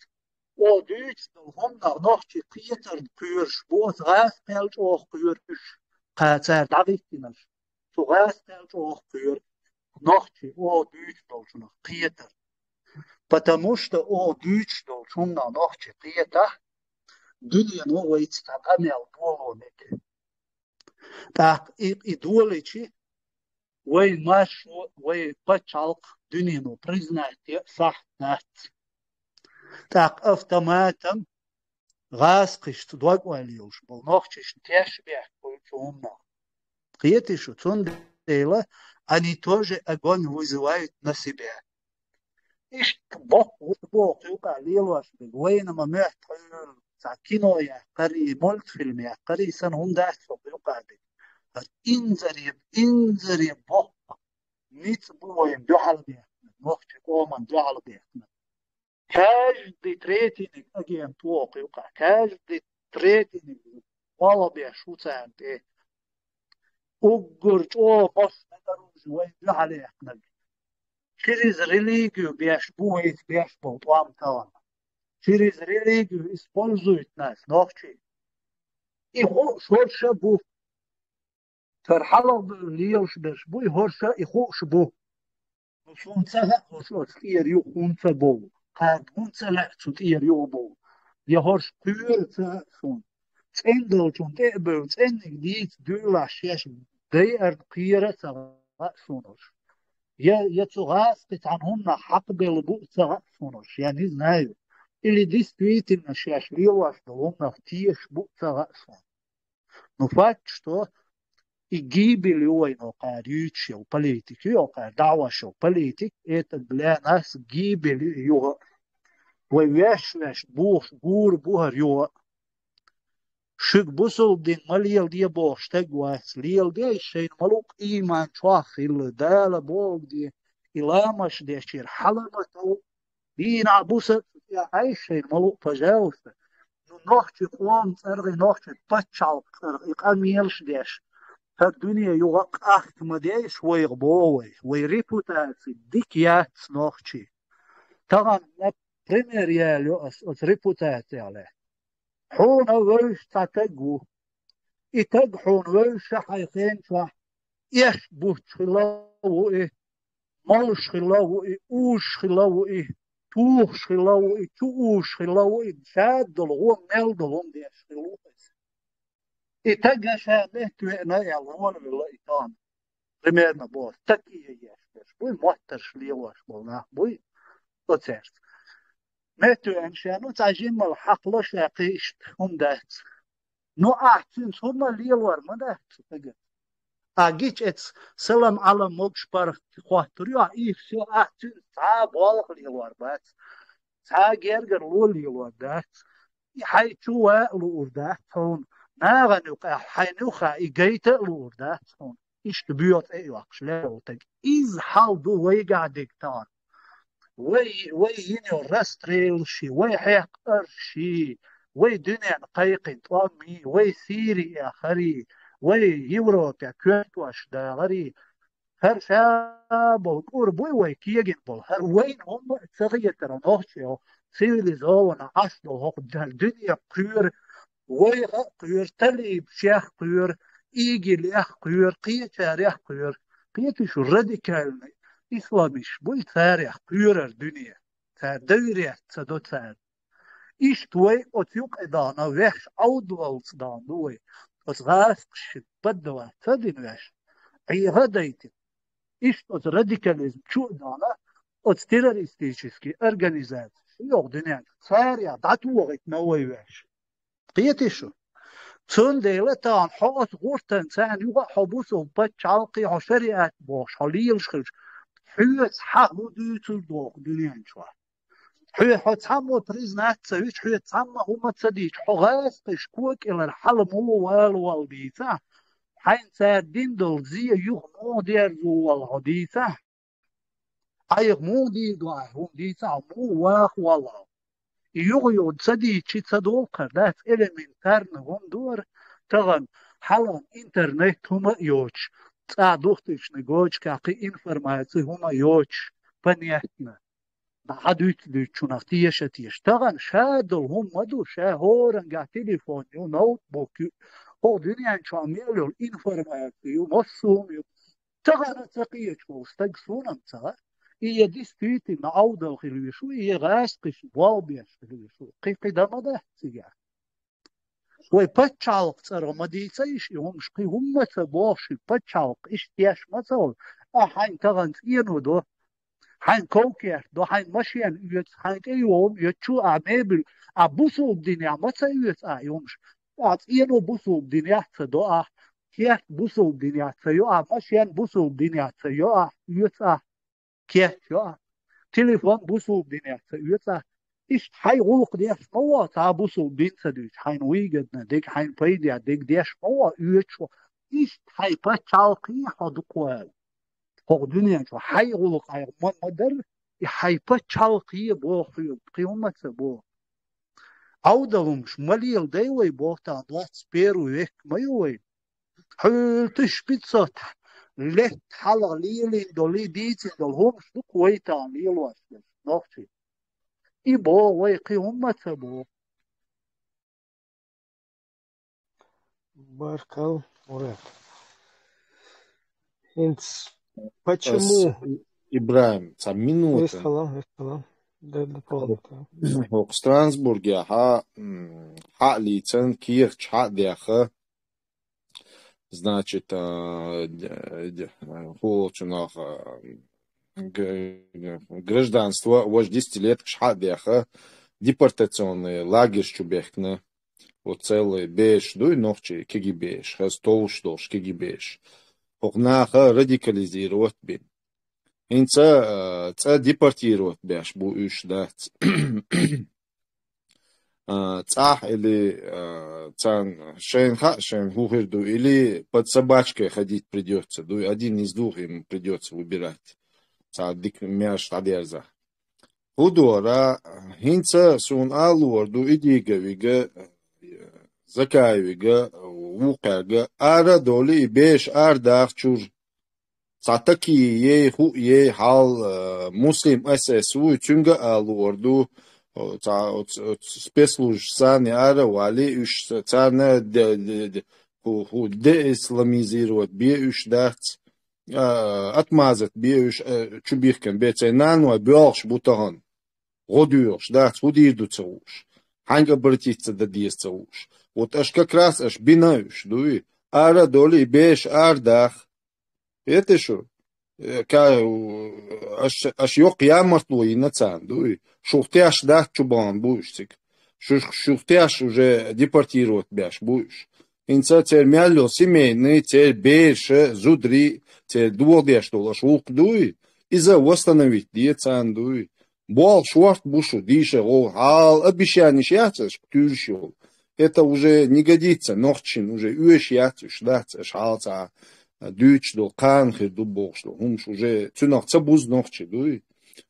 او دوت هم نوختي قيتر كيرش بوت غاس بيلت او كيرش قاتر داغيتينش شو غاس بيلت او كير نوختي او دوت دولشنا قيتر потому что о دوت دولشنا نوختي قيتر دنيا نو ويت تاغامل بولونيك так и долечи وين ماشو وين بتشالق دنينو признать صح نات так автоматом غاز قشت دوق واليوش بل نوختش تشبه كلهم قيتش تنديلا они тоже огонь вызывают на себя إيش بوق يوقع ليلوش وين ما محتاج كينو يا قري مولتفيلم يا قري سن هم داعش يوقع دي انزري بوق نيت بوين دوحل بيه نوختش قوما دوحل بيه каждый третий агент плохо юка каждый третий мало бе шуцан те угурч о бос наруж وين عليه احنا через религию беш будет беш болтвам тан через религию используют нас нохчи и хорша бу فرحلو ليوش بش بو хорша и хош бу سونца хош كير يو خونца бу قاد خونца لا تطير يو بو يهورش كير تسون تندل تون تقبل تن جديد دولا شيش دي قيرة سونوش يا تغاس عنهم حق بالبوء سونوش يعني знаю или действительно شيش ليواش دلونا تيش بوء سون Но факт, что и гибель его речью политики, давашил политик, это для нас гибель его. Вы вещь, бух, гур, бугар его. Шик бусул дин малил дия бог штегвас, лил дия шейн малук иман чвах, или дала бог дия, иламаш дия шир حلمته دين عبوسة يا عيشين ملوك فجاوسة نوحتي قوام ترغي نوحتي بتشعل يقاميلش ديش هالدنيا يوق أخت مديش ويغبوي ويريبوتاتي ديك ياتس نوحتي طبعا لا بريمير يالو أس ريبوتاتي عليه حون ويش تتقو يتق حون ويش حيخين شوح إيش بوش خلاو إيه مالش خلاو إيه أوش خلاو إيه توخ خلاو إيه توش خلاو إيه شاد دلغو ميل دلغو ديش خلاو إتجا شاد توينا يالون ولا إتان رمينا بوس تكيه يش بوي موترش ليواش بولنا بوي أتسرت متو أنشانو تعجين مال حقلش يقيشت هم دات نو أحسن هم ليوار ما دات تجا أجيش إتس سلام على موكش بار خواتريا إيش شو أحسن صعب والله ليوار بس تاجر لول يودات حيثوا لوردات هون ناغنوقع حينوخا إجيت لوردات هون إيش تبيوت أيوة شلون تج إز حالدو ويقع دكتور وي ينو رستريل شي وي حيق أرشي وي دنيا قيقين طامي وي سيري يا خري وي يوروب يا كويت واش داغري هر شابو قربوي وي كيجن بول هر وين هم تغير ترى نوشيو سيفيليزون عصر هوك الدنيا قير وي قير تلي بشيخ قير إيجي ليخ قير قية تاريخ قير قية شو راديكال إسلاميش بوي تاريخ قير الدنيا تار دوريات تدو تار إيش توي أتيوك إدانا ويش أودوالس دان دوي أتغاس قشت بدوا تدين ويش أي غدايتي إيش أت راديكاليزم شو دانا أت تيروريستيشسكي أرغانيزات يوغ دنيا ساريا داتو وغيت نوي ويش قيتي شو تون ديلتان حوات غورتن سان يوغا حبوسو بتشالقي عشريات بوش حليل شخش حيوت حقو ديتو دوغ دنيا شوا حيوت حتسامو بريزنات سويش حيوت سامو هما تسديش حغاس قشكوك إلى الحلم هو والبيتا حين سادين دول زي يوغ مو دير زو والعديتا أيغ مو دي دواي هم ديتا مو واخ والله يوغيو تسدي تشي تسدول قردات إلمنتارن هم دور تغن حالا إنترنت هما يوش تعدوختش نگوش كاقي إنفرماتي هما يوش بنيتنا بعدوت دوچوناختي يشتيش تغن شادل هم مدو شاهورن قا تليفون يو نوت بوك هو دنيا شاميلو الإنفرماتي يو مصوم يو تغن تقيش وستقصونا تغن إيه ديسبيتي نعودة وخلويشو إيه غاسقش والبيش خلويشو قيقي دمده سيجا وي باتشالق ترى مديتيش يوم شقي هم تبوشي باتشالق إش تياش مثل حين تغنت إينو دو حين كوكيش دو حين مشيان يوت حين يوم يتشو عميبل أبوسو الدنيا متى يوت يومش إينو بوسو الدنيا تدو كيف بوسو الدنيا تيو مشيان بوسو الدنيا تيو يوت كيف يو تليفون بوسو الدنيا تيو إيش حي غلق ديش موا تابوسو بين سديش حين ويجدنا ديك حين بيديا ديك ديش موا يوتشو إيش حي باتشالقي حدقوال هو دنيا شو حي غلق عير مدر حي باتشالقي بو خيوب قيومة بو عودهم شماليل ديوي بو تان سبيرو ويك ما يوي حل تشبيتسات لت حلق ليلين دولي ديتين دولهم شو كويتان ليلواش نوختي إبو ويقي هم تبو
Баркал, Мурат. Почему?
Ибраим, минута.
Эскалам. Да, полностью.
В Страсбурге лицен кирч дяха, значит, гражданство, вож 10 лет дяха, депортационный лагерь Чубехна, Вот целый беш, дуй ногчи КГБш, хаз толштош КГБш. Хохнаха радикализировать бин. Инца депортировать бяш бу уж да. Цах или шен хухерду, или под собачкой ходить придется. Один из двух им придется выбирать. Цадик мяш тадерза. Худора, хинца сун алуарду идигавига, закаевига, вукерга, ара доли и беш ардах чур. Цатаки ей хал муслим эсэсу, чунга алуарду, спецслужб сани ара вали, уж царна деисламизировать, бе уж дахц, отмазать, бе уж чубихкан, бе цейнану, беалш бутаган. Годуешь, да, судирдуться уж. Ханг обратиться до действия уж. Вот аж как раз аж бинаешь, дуй. Ара доли беш ардах. Это что? Аж ёк ямарту и нацан, дуй. Шухтяш дах чубан будешь. Шухтяш уже депортировать бяш будешь. Инца цель мяло семейный, цель беш, зудри, цель двухдеш долаш ух дуй. И за восстановить диецан дуй. Буал шварт бушу, диша, ал обещаешь яцеш, тюршил. Это уже не годится, нохчин, уже уешь яцеш, да, шалца, дюч, до канхи, до бокш, умш уже, цюнах, цабуз нохчи, дуй.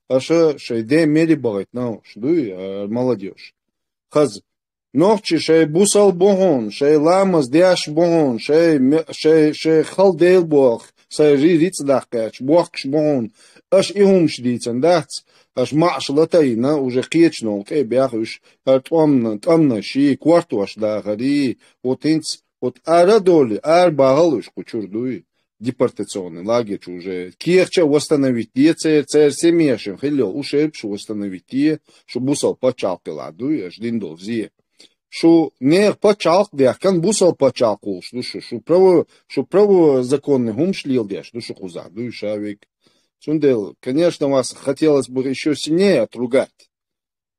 Аша, шейде мери багать науш, дуй, молодежь. Хаз, нохчи, шей бусал богон, шей ламаз дяш богон, шей халдейл бог, шей риц дахкач, богш богон, аш и умш дицен, дац. Аж машалатайна уже кечно, бяхуш, тамна ши, квартуаш да гари, вот инц, вот арадоли, багалуш кучурдуй, депортационный лагерь уже. Кирча восстановить те, царь семешин, хилел, ушепшу восстановить те, что бусал почалки ладуй, аж диндол взе. Что не почалк дях, кан бусал почалку, что право законный гум шлил дях, что хуза, дуй шавик. Сундел, конечно, вас хотелось бы еще сильнее отругать.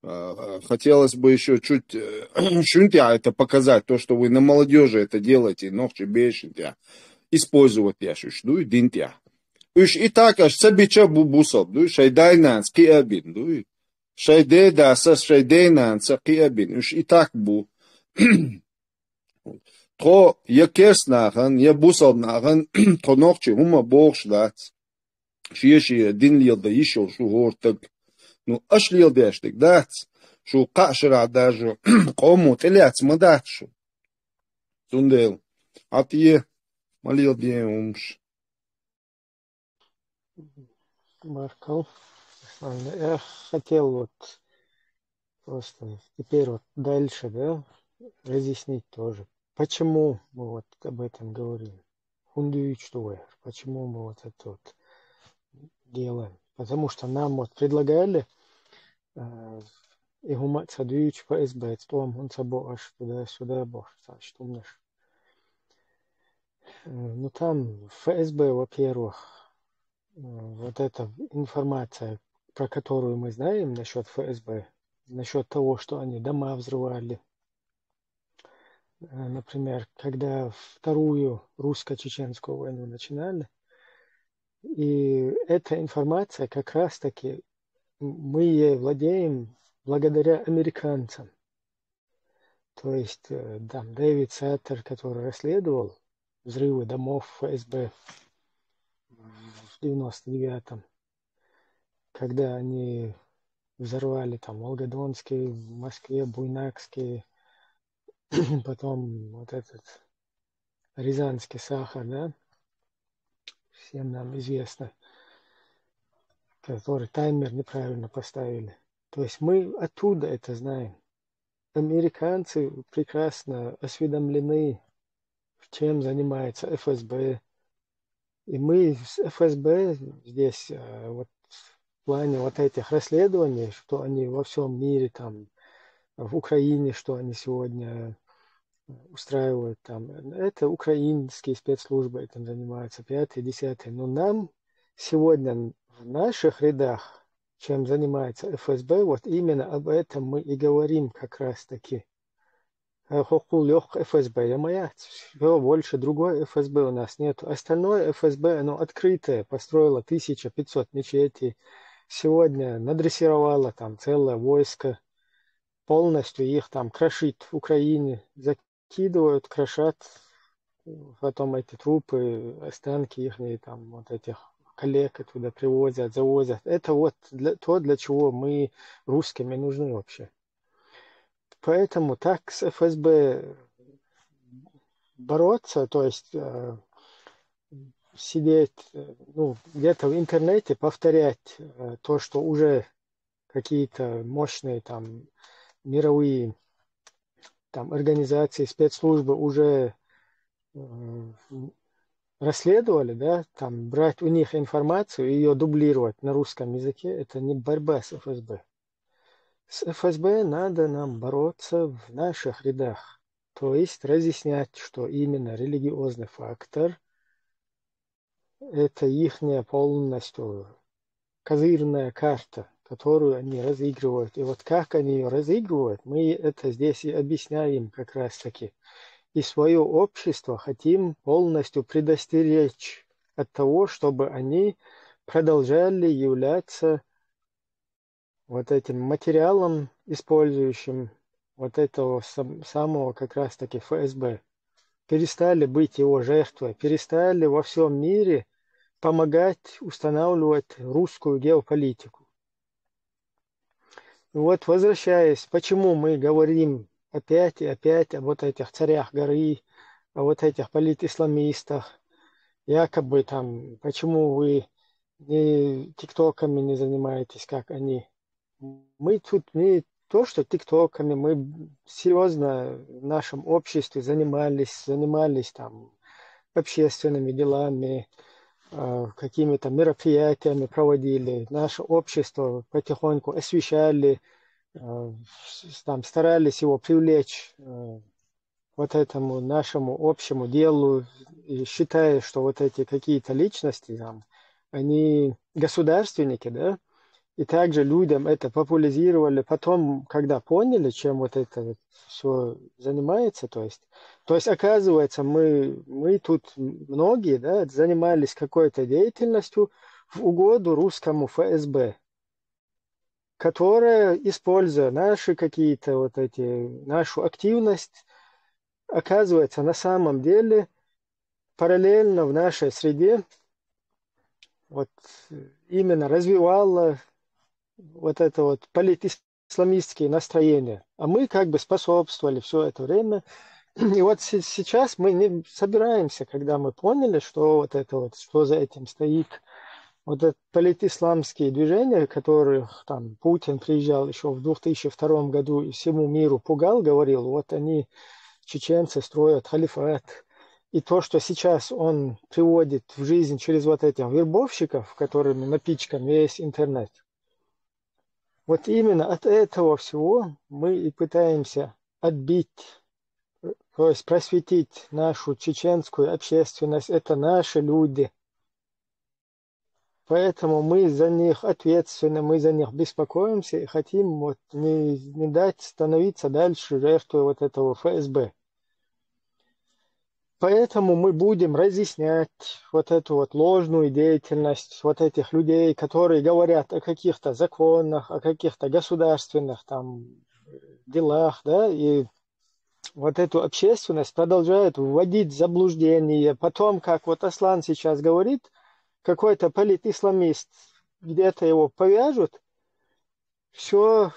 Хотелось бы еще чуть шунтя это показать, то, что вы на молодежи это делаете, ногчи бешите, использовать я шуш, и динтя. Уж и так аж сабича бубусал, шайдайнанс киабин, шайдей да сас шайдайнанс киабин, уж и так бу. То я керснахан, я бусал нахан, то ногчи хума бог шлац. شيء دين ليل ده يشوا شو هورتك نو أش ليل ده أشتك دات شو قاشر عداجو قومو تليات مدات شو سندل عطيه ما ليل ده ومش
Марков, я хотел вот просто теперь вот дальше, да, разъяснить тоже, почему мы вот об этом говорим. Хундуичтуэр, почему мы вот это вот делаем. Потому что нам вот предлагали игумат садуич ФСБ, том он собой аж туда-сюда бог, что умнешь. Ну там ФСБ, во-первых, вот эта информация, про которую мы знаем насчет ФСБ, насчет того, что они дома взрывали. Например, когда вторую русско-чеченскую войну начинали, и эта информация как раз-таки мы ей владеем благодаря американцам. То есть там Дэвид Саттер, который расследовал взрывы домов ФСБ в 99-м, когда они взорвали там Волгодонский, в Москве, Буйнакский, потом вот этот Рязанский сахар, да, всем нам известно, который таймер неправильно поставили. То есть мы оттуда это знаем. Американцы прекрасно осведомлены, чем занимается ФСБ. И мы с ФСБ здесь вот в плане вот этих расследований, что они во всем мире, там, в Украине, что они сегодня устраивают там, это украинские спецслужбы этим занимаются, 5-й, 10-й. Но нам сегодня в наших рядах, чем занимается ФСБ, вот именно об этом мы и говорим как раз таки. Хохулёх ФСБ, все больше другой ФСБ у нас нет. Остальное ФСБ, оно открытое, построило 1500 мечетей. Сегодня надрессировало там целое войско, полностью их там крошит в Украине, закидывают, крошат, потом эти трупы, останки их, там вот этих коллег туда привозят, завозят. Это вот то, для чего мы русскими нужны вообще. Поэтому так с ФСБ бороться, то есть сидеть, ну, где-то в интернете повторять то, что уже какие-то мощные там мировые там организации, спецслужбы уже расследовали, да, там брать у них информацию и ее дублировать на русском языке, это не борьба с ФСБ. С ФСБ надо нам бороться в наших рядах, то есть разъяснять, что именно религиозный фактор – это их полностью козырная карта, которую они разыгрывают. И вот как они ее разыгрывают, мы это здесь и объясняем как раз-таки. И свое общество хотим полностью предостеречь от того, чтобы они продолжали являться вот этим материалом, использующим вот этого самого как раз-таки ФСБ. Перестали быть его жертвой, перестали во всем мире помогать устанавливать русскую геополитику. И вот возвращаясь, почему мы говорим опять и опять о вот этих царях горы, о вот этих политисламистах, якобы там, почему вы не тиктоками не занимаетесь, как они. Мы тут не то, что тиктоками, мы серьезно в нашем обществе занимались там общественными делами, какими-то мероприятиями проводили, наше общество потихоньку освещали, там старались его привлечь вот этому нашему общему делу, и считая, что вот эти какие-то личности, там, они государственники, да, и также людям это популяризировали. Потом, когда поняли, чем вот это вот все занимается, то есть оказывается, мы тут многие, да, занимались какой-то деятельностью в угоду русскому ФСБ, которая, используя наши какие-то вот эти, нашу активность, оказывается, на самом деле параллельно в нашей среде вот именно развивала вот это вот политисламистские настроения. А мы как бы способствовали все это время. И вот сейчас мы не собираемся, когда мы поняли, что вот это вот, что за этим стоит, вот это политисламские движения, которых там Путин приезжал еще в 2002 году и всему миру пугал, говорил, вот они, чеченцы, строят халифат. И то, что сейчас он приводит в жизнь через вот этих вербовщиков, которыми напичкан весь интернет, вот именно от этого всего мы и пытаемся отбить, то есть просветить нашу чеченскую общественность. Это наши люди. Поэтому мы за них ответственны, мы за них беспокоимся и хотим вот не дать становиться дальше жертвой вот этого ФСБ. Поэтому мы будем разъяснять вот эту вот ложную деятельность вот этих людей, которые говорят о каких-то законах, о каких-то государственных там делах, да, и вот эту общественность продолжают вводить в заблуждение. Потом, как вот Аслан сейчас говорит, какой-то политисламист, где-то его повяжут, все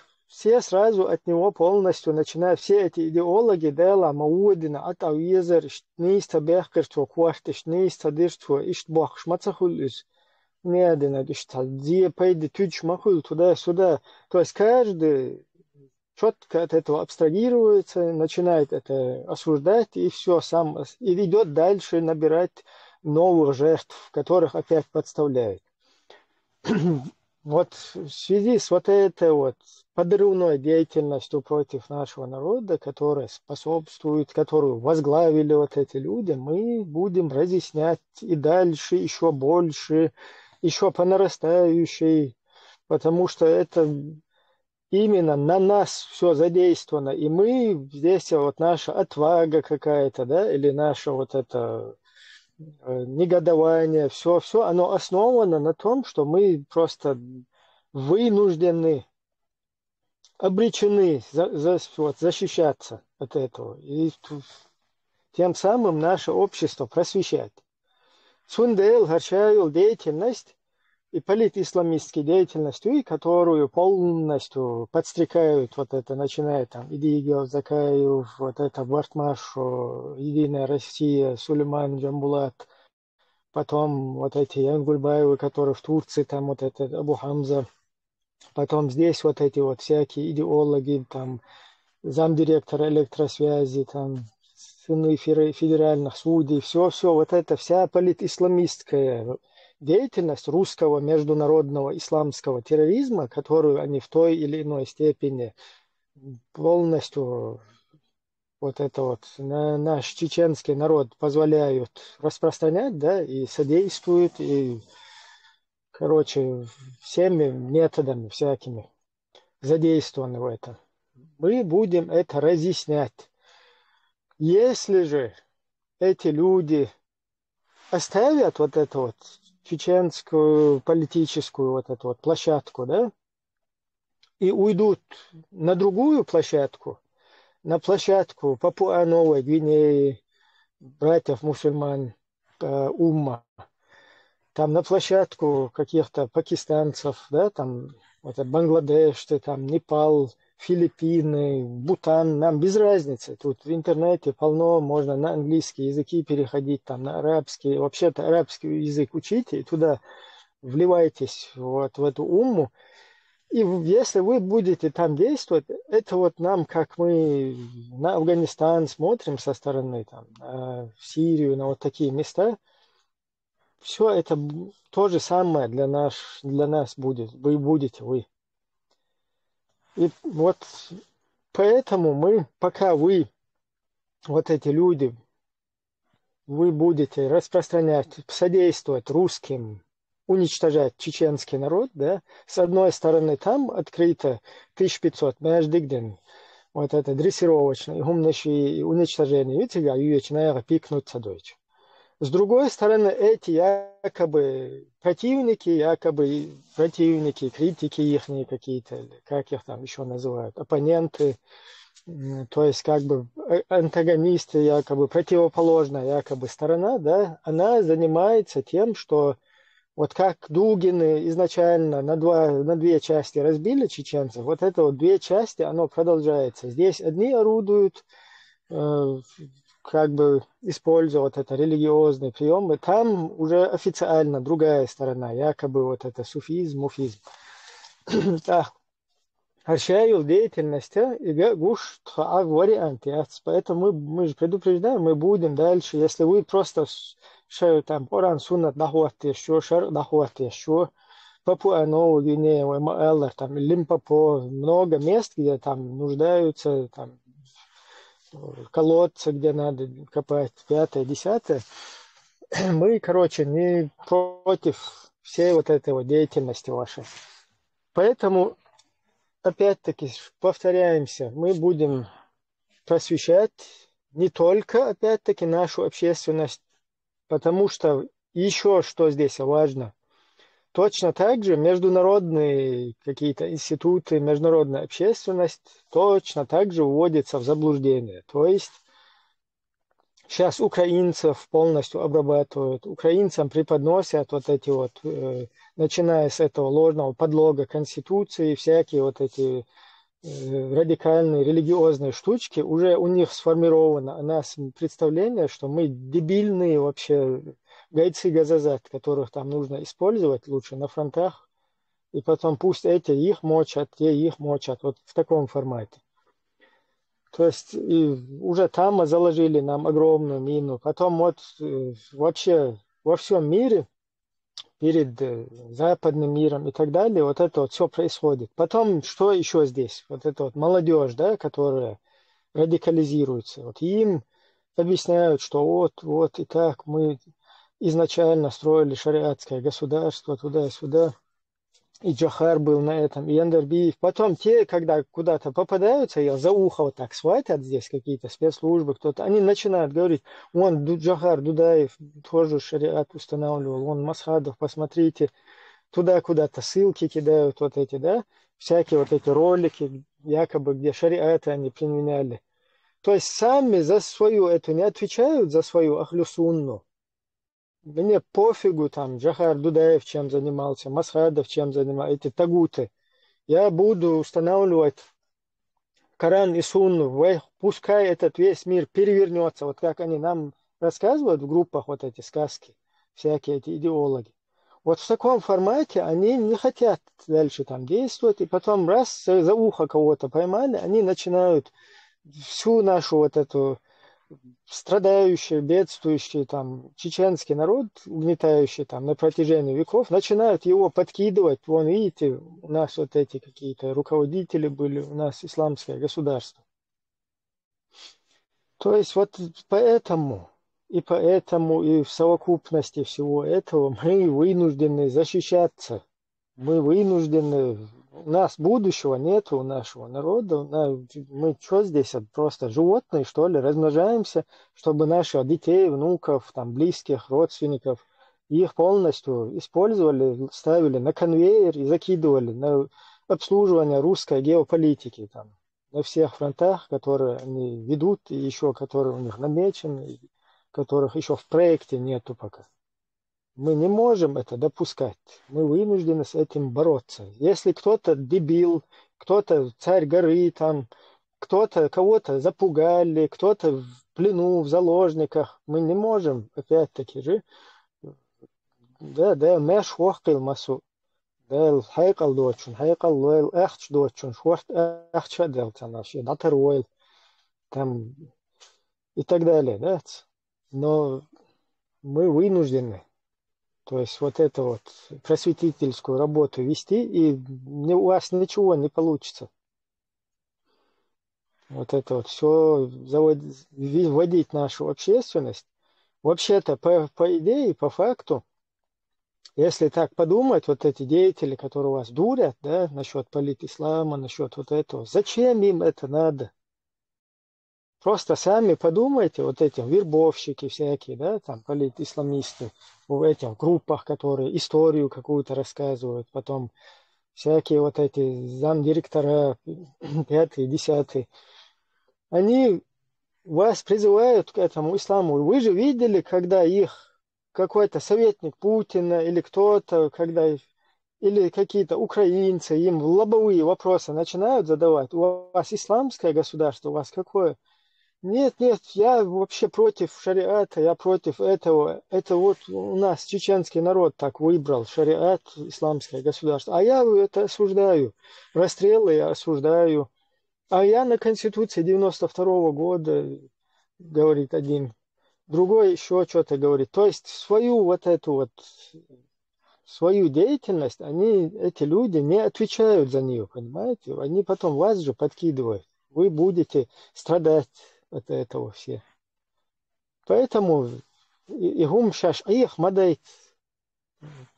сразу от него полностью начинают, все эти идеологи дела Маудина, Атавизер, Штниста Бехкерство, Кварты, Штниста Дырство, Иштбах, Шмацахулюс, Медина, Иштадзия, Пейди, Тюч, Махул, туда-сюда. То есть каждый четко от этого абстрагируется, начинает это осуждать, и все, сам и идет дальше набирать новых жертв, которых опять подставляет. Вот в связи с вот этой вот подрывной деятельностью против нашего народа, которая способствует, которую возглавили вот эти люди, мы будем разъяснять и дальше еще больше, еще по нарастающей, потому что это именно на нас все задействовано, и мы здесь вот наша отвага какая-то, да, или наше вот это негодование, все, оно основано на том, что мы просто вынуждены, обречены вот, защищаться от этого. И тем самым наше общество просвещать. Сундел, Харчайл, деятельность и политисламистские деятельностью, которую полностью подстрекают вот это, начиная там Идигов, Закаев, вот это Бартмашу, Единая Россия, Сулейман Джамбулат, потом вот эти Янгульбаевы, которые в Турции, там вот этот Абу Хамза, потом здесь вот эти вот всякие идеологи, там замдиректора электросвязи, там сыны федеральных судей, все, вот это вся политисламистская деятельность русского международного исламского терроризма, которую они в той или иной степени полностью вот это вот наш чеченский народ позволяют распространять, да, и содействуют, и, короче, всеми методами всякими задействованы в этом. Мы будем это разъяснять. Если же эти люди оставят вот эту вот чеченскую политическую вот эту вот площадку, да, и уйдут на другую площадку, на площадку Папуа-Новой Гвинеи, братьев-мусульман, умма, там на площадку каких-то пакистанцев, да, там это Бангладеш, там Непал, Филиппины, Бутан, нам без разницы. Тут в интернете полно, можно на английский языки переходить, там на арабский. Вообще-то арабский язык учите и туда вливайтесь вот в эту умму. И если вы будете там действовать, это вот нам, как мы на Афганистан смотрим со стороны, там, на Сирию, на вот такие места, все это то же самое для нас будет. Вы будете, вы. И вот поэтому мы, пока вы, вот эти люди, вы будете распространять, содействовать русским, уничтожать чеченский народ, да, с одной стороны, там открыто 1500 междигден, вот это дрессировочное, умнейшее уничтожение, видите, пикнуться дойч. С другой стороны, эти якобы противники, критики их какие-то, как их там еще называют, оппоненты, то есть как бы антагонисты, якобы противоположная якобы сторона, да, она занимается тем, что вот как Дугины изначально на две части разбили чеченцев, вот это вот две части, оно продолжается. Здесь одни орудуют, как бы используя вот это религиозные приемы, там уже официально другая сторона, якобы вот это суфизм, муфизм. Аршаил деятельность и гуш варианты. Поэтому мы же предупреждаем, мы будем дальше. Если вы просто там Коран, Суннат, Дахуат, еще Шар, Дахуат, еще Папуа Новую Гвинею, Эллар, там Лимпопо, много мест, где там нуждаются, там колодцы, где надо копать, 5-е, 10-е. Мы, короче, не против всей вот этой вот деятельности вашей. Поэтому опять-таки повторяемся, мы будем просвещать не только, опять-таки, нашу общественность, потому что еще что здесь важно, точно так же международные какие-то институты, международная общественность точно так же вводится в заблуждение. То есть сейчас украинцев полностью обрабатывают, украинцам преподносят вот эти вот, начиная с этого ложного подлога Конституции, всякие вот эти радикальные религиозные штучки, уже у них сформировано о нас представление, что мы дебильные вообще гайцы газазат, которых там нужно использовать лучше на фронтах, и потом пусть эти их мочат, те их мочат, вот в таком формате. То есть и уже там заложили нам огромную мину. Потом вот вообще во всем мире, перед западным миром и так далее, вот это вот все происходит. Потом что еще здесь? Вот это вот молодежь, да, которая радикализируется. Вот им объясняют, что вот и так мы изначально строили шариатское государство туда-сюда. и Джохар был на этом, и Яндарбиев. Потом те, когда куда-то попадаются, и за ухо вот так схватят здесь какие-то спецслужбы, кто-то, они начинают говорить, вон Джохар Дудаев тоже шариат устанавливал, вон Масхадов, посмотрите, туда куда-то ссылки кидают вот эти, да, всякие вот эти ролики, якобы, где шариаты они применяли. То есть сами за свою эту не отвечают, за свою ахлюсунну. Мне пофигу там, Джохар Дудаев чем занимался, Масхадов чем занимался, эти тагуты. Я буду устанавливать Коран и Сунну, пускай этот весь мир перевернется, вот как они нам рассказывают в группах вот эти сказки, всякие эти идеологи. Вот в таком формате они не хотят дальше там действовать, и потом раз за ухо кого-то поймали, они начинают всю нашу вот эту страдающий, бедствующий там чеченский народ, угнетающий там на протяжении веков, начинают его подкидывать. Вон, видите, у нас вот эти какие-то руководители были, у нас исламское государство. То есть вот поэтому, и в совокупности всего этого мы вынуждены защищаться. Мы вынуждены, у нас будущего нет у нашего народа, мы что здесь, просто животные, что ли, размножаемся, чтобы наших детей, внуков, там, близких, родственников, их полностью использовали, ставили на конвейер и закидывали на обслуживание русской геополитики, там, на всех фронтах, которые они ведут, и еще которые у них намечены, и которых еще в проекте нету пока. Мы не можем это допускать. Мы вынуждены с этим бороться. Если кто-то дебил, кто-то царь горы, там, кто-то кого-то запугали, кто-то в плену, в заложниках, мы не можем, опять-таки же, да, мэш хохкил масу, да, хайкал дочун, хайкал лойл эхч дочун, шорт эхча делта наши, датер ойл, там, и так далее, да. Но мы вынуждены. То есть вот эту вот просветительскую работу вести, и у вас ничего не получится. Вот это вот все вводить нашу общественность. Вообще-то, по идее, по факту, если так подумать, вот эти деятели, которые вас дурят, да, насчет политислама, насчет вот этого, зачем им это надо? Просто сами подумайте, вот эти вербовщики всякие, да, там политисламисты, в этих группах, которые историю какую-то рассказывают, потом всякие вот эти замдиректора, пятый, десятый, они вас призывают к этому исламу. Вы же видели, когда их какой-то советник Путина или кто-то, когда или какие-то украинцы им лобовые вопросы начинают задавать. У вас исламское государство, у вас какое? Нет, я вообще против шариата, я против этого. Это вот у нас чеченский народ так выбрал, шариат, исламское государство. А я это осуждаю. Расстрелы я осуждаю. А я на Конституции 92-го года, говорит один, другой еще что-то говорит. То есть свою вот эту вот, свою деятельность, эти люди не отвечают за нее, понимаете? Они потом вас же подкидывают. Вы будете страдать от этого все. Поэтому игум шаш их мадайт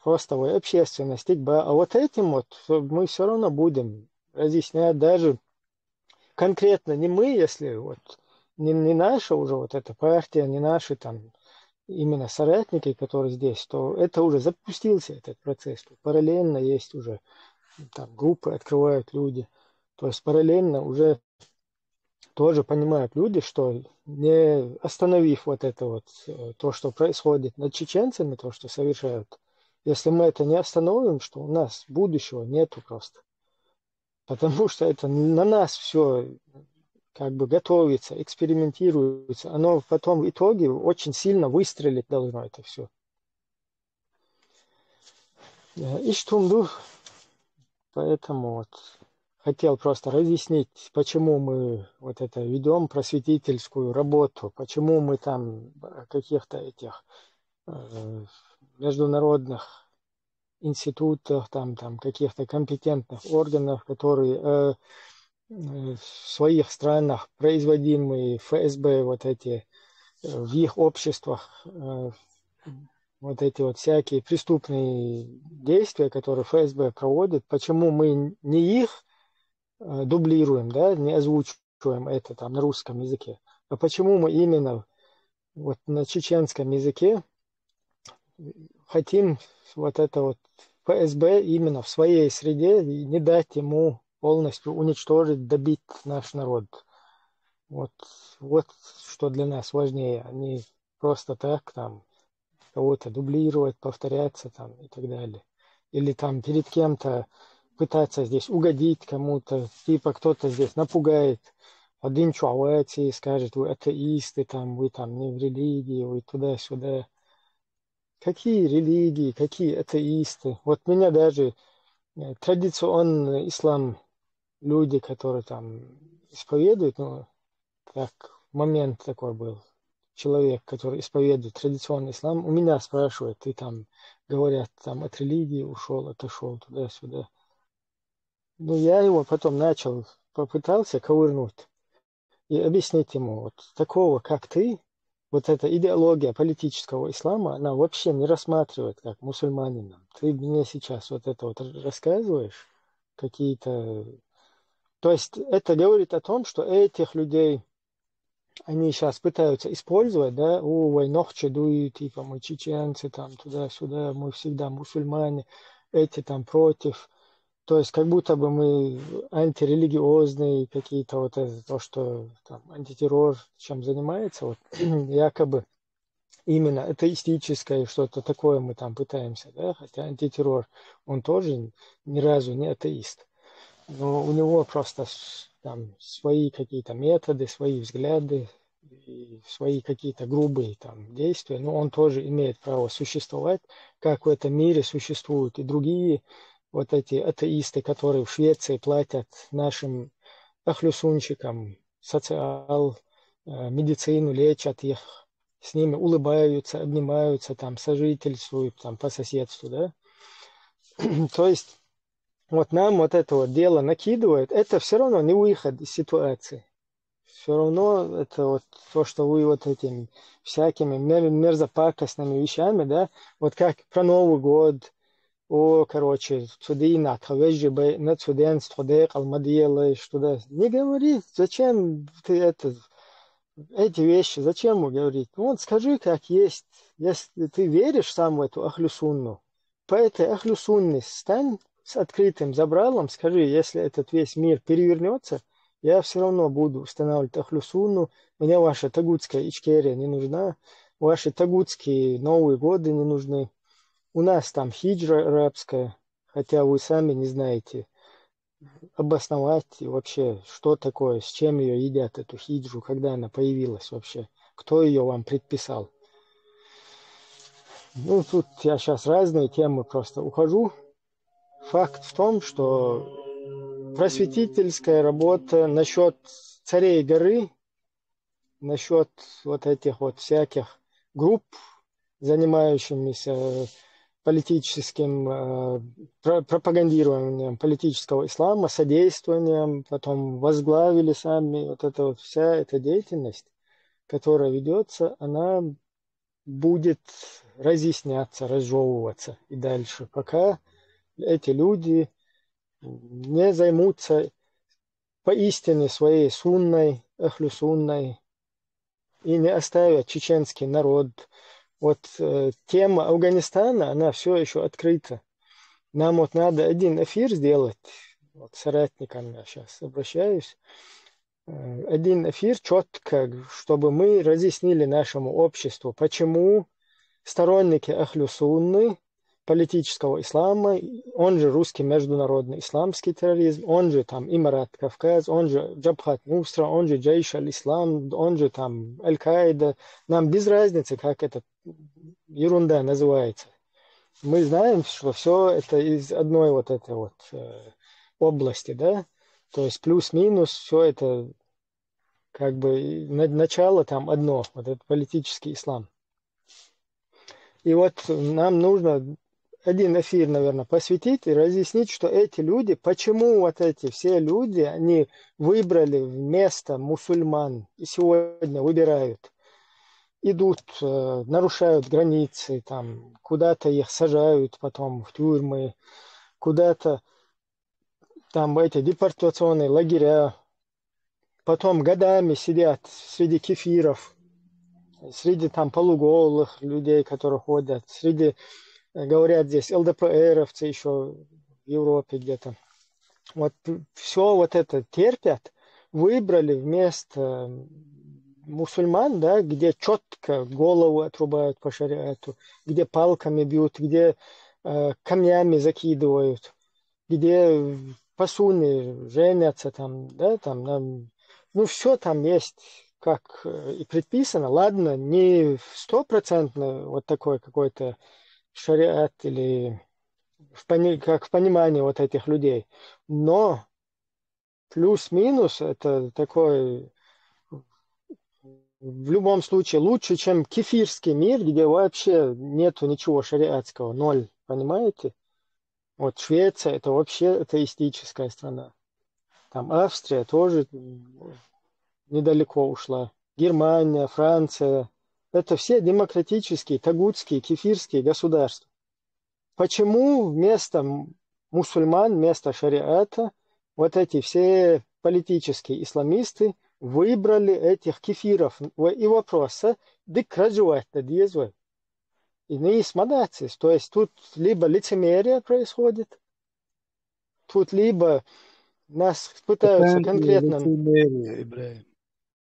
просто общественность. А вот этим вот мы все равно будем разъяснять даже конкретно не мы, если вот не наша уже вот эта партия, не наши там именно соратники, которые здесь, то это уже запустился этот процесс. Параллельно есть уже там группы открывают люди. То есть параллельно уже тоже понимают люди, что не остановив вот это вот, то, что происходит над чеченцами, то, что совершают, если мы это не остановим, что у нас будущего нету просто. Потому что это на нас все как бы готовится, экспериментируется. Оно потом в итоге очень сильно выстрелить должно это все. И что, поэтому вот хотел просто разъяснить, почему мы вот это ведем просветительскую работу, почему мы там каких-то этих международных институтах, там каких-то компетентных органах, которые в своих странах производимые ФСБ, вот эти в их обществах вот эти вот всякие преступные действия, которые ФСБ проводит, почему мы не их дублируем, да, не озвучиваем это там на русском языке, а почему мы именно вот на чеченском языке хотим вот это вот ФСБ именно в своей среде и не дать ему полностью уничтожить, добить наш народ. Вот, вот что для нас важнее, а не просто так там кого-то дублировать, повторяться там и так далее. Или там перед кем-то пытаться здесь угодить кому-то, типа кто-то здесь напугает, один человек и скажет, вы атеисты, там, вы там не в религии, вы туда-сюда. Какие религии, какие атеисты? Вот меня даже традиционный ислам, люди, которые там исповедуют, ну, так, момент такой был, человек, который исповедует традиционный ислам, у меня спрашивает, ты там, говорят, там от религии ушел, отошел туда-сюда. Ну, я его потом попытался ковырнуть и объяснить ему, вот такого, как ты, вот эта идеология политического ислама, она вообще не рассматривает как мусульманина. Ты мне сейчас вот это вот рассказываешь, какие-то... То есть это говорит о том, что этих людей, они сейчас пытаются использовать, да, ой, нохче дуют, типа мы чеченцы, там туда-сюда, мы всегда мусульмане, эти там против. То есть как будто бы мы антирелигиозные какие-то, вот это, то, что там антитеррор чем занимается, вот якобы именно атеистическое что-то такое мы там пытаемся, да, хотя антитеррор, он тоже ни разу не атеист. Но у него просто там свои какие-то методы, свои взгляды, и свои какие-то грубые там действия, но он тоже имеет право существовать, как в этом мире существуют и другие вот эти атеисты, которые в Швеции платят нашим ахлюсунщикам социал, медицину, лечат их, с ними улыбаются, обнимаются, там сожительствуют там по соседству, да. То есть вот нам вот это вот дело накидывает, это все равно не выход из ситуации. Все равно это вот то, что вы вот этими всякими мерзопакостными вещами, да, вот как про Новый год, короче, цудина, кавежи, на цуден, студек, алмадиелы, туда. Не говори, зачем ты эти вещи, зачем говорить? Ну, вот скажи, как есть. Если ты веришь сам в эту ахлюсунну, по этой ахлюсунне стань с открытым забралом, скажи, если этот весь мир перевернется, я все равно буду устанавливать ахлюсунну, мне ваша тагутская Ичкерия не нужна, ваши тагутские Новые годы не нужны. У нас там хиджра арабская, хотя вы сами не знаете обосновать вообще, что такое, с чем ее едят, эту хиджу, когда она появилась вообще, кто ее вам предписал. Ну, тут я сейчас разные темы просто ухожу. Факт в том, что просветительская работа насчет царей горы, насчет вот этих вот всяких групп, занимающимися политическим пропагандированием политического ислама, содействованием, потом возглавили сами, вот эта вот вся эта деятельность, которая ведется, она будет разъясняться, разжевываться и дальше, пока эти люди не займутся поистине своей сунной, ахлюсунной, и не оставят чеченский народ. Вот тема Афганистана, она все еще открыта. Нам вот надо один эфир сделать, вот с соратниками я сейчас обращаюсь, один эфир четко, чтобы мы разъяснили нашему обществу, почему сторонники Ахлю-Сунны, политического ислама, он же русский международный исламский терроризм, он же там Имарат Кавказ, он же Джабхат Нусра, он же Джейш аль-Ислам, он же там Аль-Каида. Нам без разницы, как эта ерунда называется. Мы знаем, что все это из одной вот этой вот области, да, то есть плюс-минус все это как бы начало там одно, вот этот политический ислам. И вот нам нужно один эфир, наверное, посвятить и разъяснить, что эти люди, почему вот эти все люди, они выбрали вместо мусульман и сегодня выбирают идут, нарушают границы, там куда-то их сажают потом в тюрьмы, куда-то там в эти депортационные лагеря, потом годами сидят среди кефиров, среди там полуголых людей, которые ходят, среди, говорят здесь, ЛДПРовцы еще в Европе где-то. Вот все вот это терпят, выбрали вместо мусульман, да, где четко голову отрубают по шариату, где палками бьют, где камнями закидывают, где пасуны женятся там, да, там, ну, все там есть, как и предписано. Ладно, не стопроцентно вот такой какой-то шариат или как в понимании вот этих людей, но плюс-минус это такой в любом случае лучше, чем кефирский мир, где вообще нету ничего шариатского, ноль, понимаете? Вот Швеция это вообще атеистическая страна. Там Австрия тоже недалеко ушла. Германия, Франция. Это все демократические, тагутские, кефирские государства. Почему вместо мусульман, вместо шариата вот эти все политические исламисты выбрали этих кефиров? И вопрос, дик раджуэта диезвой. И не смадацис. То есть тут либо лицемерие происходит, тут либо нас пытаются конкретно...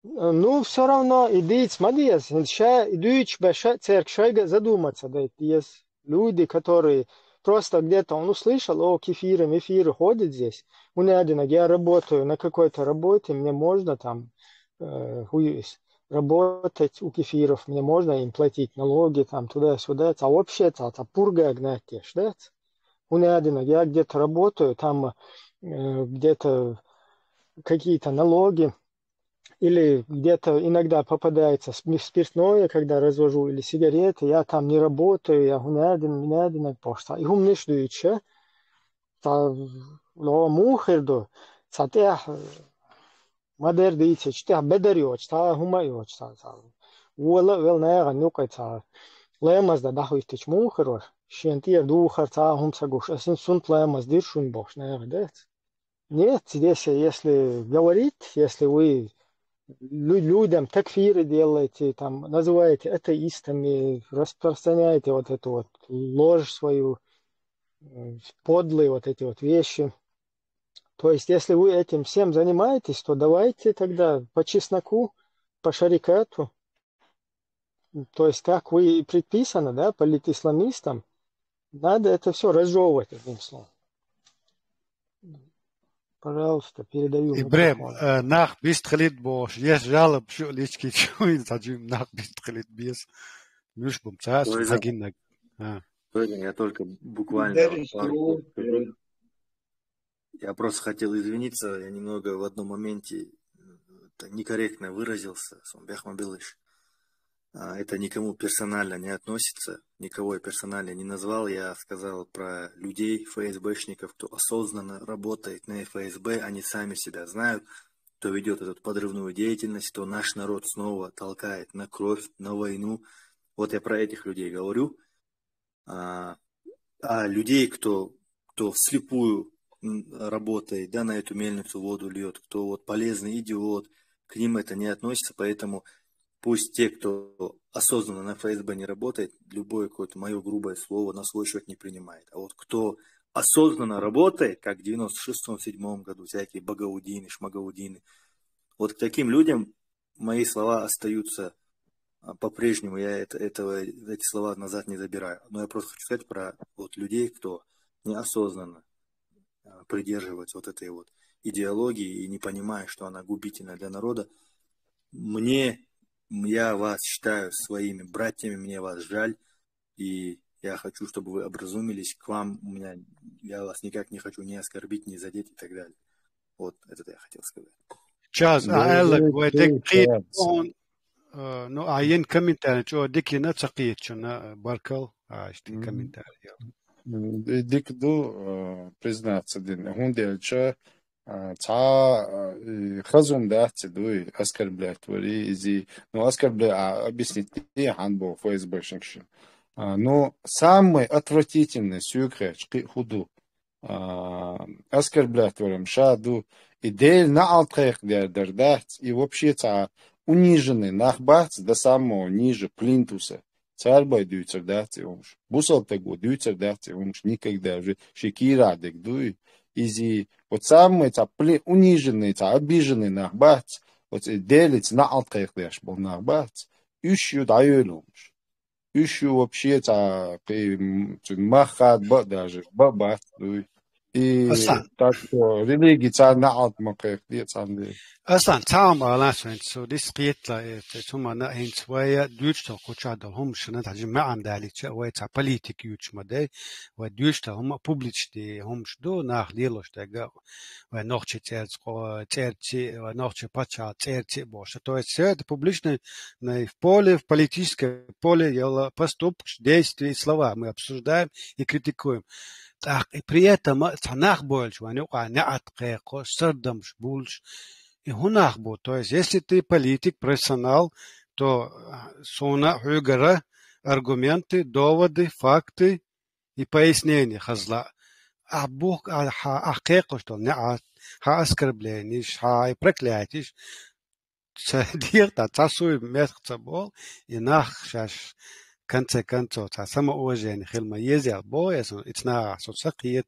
Ну, все равно, иди, смотри, сейчас идущий церковь шайга задуматься, да, есть люди, которые просто где-то он услышал, о, кефиры, мефиры ходят здесь, у меня один, я работаю на какой-то работе, мне можно там работать у кефиров, мне можно им платить налоги там туда-сюда, а вообще-то это пурга гнать, да? У меня один, я где-то работаю, там где-то какие-то налоги, или где-то иногда попадается спиртное, когда развожу, или сигареты, я там не работаю, я гунядин пошта. И гумнишдуюче, та ло мухерду, цатех мадер дийце, чтех бедарьоч, та гумайоч, та уола вел нега нюкай, та лемаз да дахуистич мухерор, шентир духар, та гумсагуш, асин сунт лемаз диршун бош, нега дец. Нет, здесь, если говорить, если вы людям такфиры делаете, там, называете атеистами, распространяете вот эту вот ложь свою, подлые вот эти вот вещи. То есть, если вы этим всем занимаетесь, то давайте тогда по чесноку, по шарикату, то есть, как вы предписано, да, политисламистам, надо это все разжевывать, одним словом. Пожалуйста, передаю
Ибрем,
микрофон.
нах бистхалит бош, ес жалоб шо лички чуин таджим нах бистхалит бис. Мюш бум цаас нагин.
Я только буквально пару слов скажу. Я просто хотел извиниться, я немного в одном моменте некорректно выразился, Сомбех Мабилыш. Это никому персонально не относится, никого я персонально не назвал, я сказал про людей, ФСБшников, кто осознанно работает на ФСБ, они сами себя знают, кто ведет эту подрывную деятельность, кто наш народ снова толкает на кровь, на войну. Вот я про этих людей говорю. А людей, кто вслепую работает, да, на эту мельницу воду льет, кто вот полезный идиот, к ним это не относится, поэтому пусть те, кто осознанно на ФСБ не работает, любое какое-то мое грубое слово на свой счет не принимает. А вот кто осознанно работает, как в 96-97 году, всякие Багаудины, Шмагаудины, вот к таким людям мои слова остаются по-прежнему, я эти слова назад не забираю. Но я просто хочу сказать про вот людей, кто неосознанно придерживается вот этой вот идеологии и не понимая, что она губительна для народа. Я вас считаю своими братьями, мне вас жаль, и я хочу, чтобы вы образумились к вам. Я вас никак не хочу ни оскорбить, ни задеть и так далее. Вот это я хотел сказать.
Час, аэлэг, вайдек кит, ну, айн комментарий, что дикина цакит, что на баркал, что комментарий.
Дик признаться, Хунделча, خزم дати дуй оскорблять твори изи, ну оскорблять объяснить не ханбо ФСБшникши. Но самый отвратительный сюкреч худу оскорблять творим шаду и дель на алтрех дердать и вообще униженный нахбац до самого ниже плинтуса. Царбай дюйцер дати умш. Бусал tego дюйцер дати умш никогда уже шекирадек дуй. Изи вот самый униженный, обиженный нахбац, вот делить на алтрех был нахбац, ищу даю умш. Ищу вообще махат даже бабат дуй. И
Аслан,
так что религия на алтмакех нет сам.
Aslan تعم على so this قيتلا ثم أنا هين شوية دوشتا قشادة هم شنو تجمع عن ذلك شوية politik يوش مدة ودوشتا هم publish دي هم شدو ناخ ديلوش تجا ونوخش تيرتي ونوخش باتشا تيرتي бош. То есть все это публично в поле, в политическое поле, поступки, действия и слова мы обсуждаем и критикуем. Так, и при этом цанах больше, они не отқеқо, сырдамш больше. И гунах будет. То есть, если ты политик, профессионал, то суна хюгара, аргументы, доводы, факты и пояснения хазла. А Бог, ахеко, что не оскорбленишь, и проклятишь, цасуй месяца был, и нах шаш конце концов, самоуважение, хилма езя, боясно, и цна соцсакиет,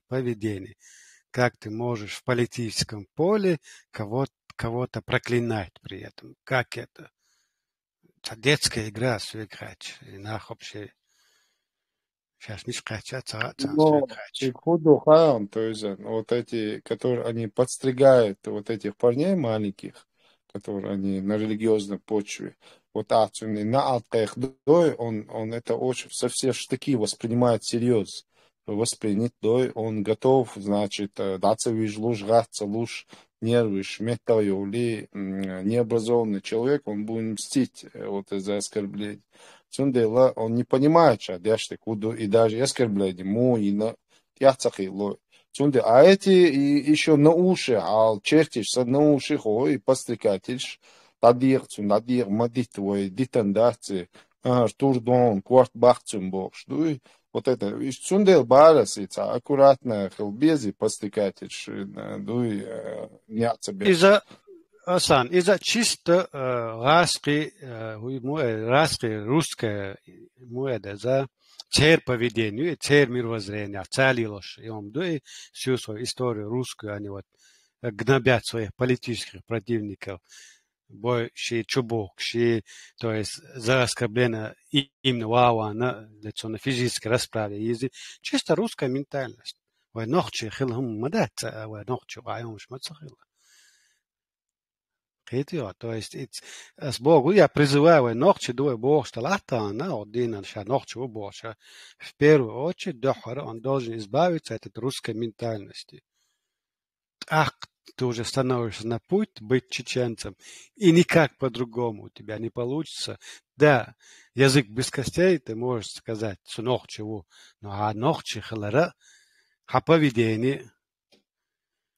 поведение. Как ты можешь в политическом поле кого-то проклинать при этом? Как это? Это детская игра, все играть. И нах вообще... Сейчас не скачать, все
Но и
играть.
худу хаам, то есть вот эти, которые они подстригают вот этих парней маленьких, которые они на религиозной почве, вот отцуни на алках дой, он это очень со все штыки воспринимает серьезно. Воспринять дой, он готов, значит, даться виж луж, гаться луж, нервы, шметал ли необразованный человек, он будет мстить вот из-за оскорблений. Цундела, он не понимает, что дяшты куду и даже оскорблять ему и на яцахило. Цунде, а эти и еще на уши, а чертишь на уши, и пострекатишь, тадир, цундадир, мадит твой, дитандации, турдон, кварт бахцум бокш, вот это, цундел барасица, аккуратно, хелбези, пострекатишь, дуй, няцебе.
Из-за чисто раски русское за цер поведению, цер мировоззрения, целилось. И он всю свою историю русскую, они вот гнобят своих политических противников, бой ши чубок, то есть за оскорбление именно вава на лицо на физической расправе езди. Чисто русская ментальность. Вы нохчи хилхум мадат, вы нохчи вайом шмацахил. То есть, с Богу я призываю ночи дуй Бог, что латана, один ша ночи у Бога. В первую очередь, дохара, он должен избавиться от этой русской ментальности. Ах, ты уже становишься на путь быть чеченцем, и никак по-другому у тебя не получится. Да, язык без костей, ты можешь сказать, что ночи, но ночи халара, поведение,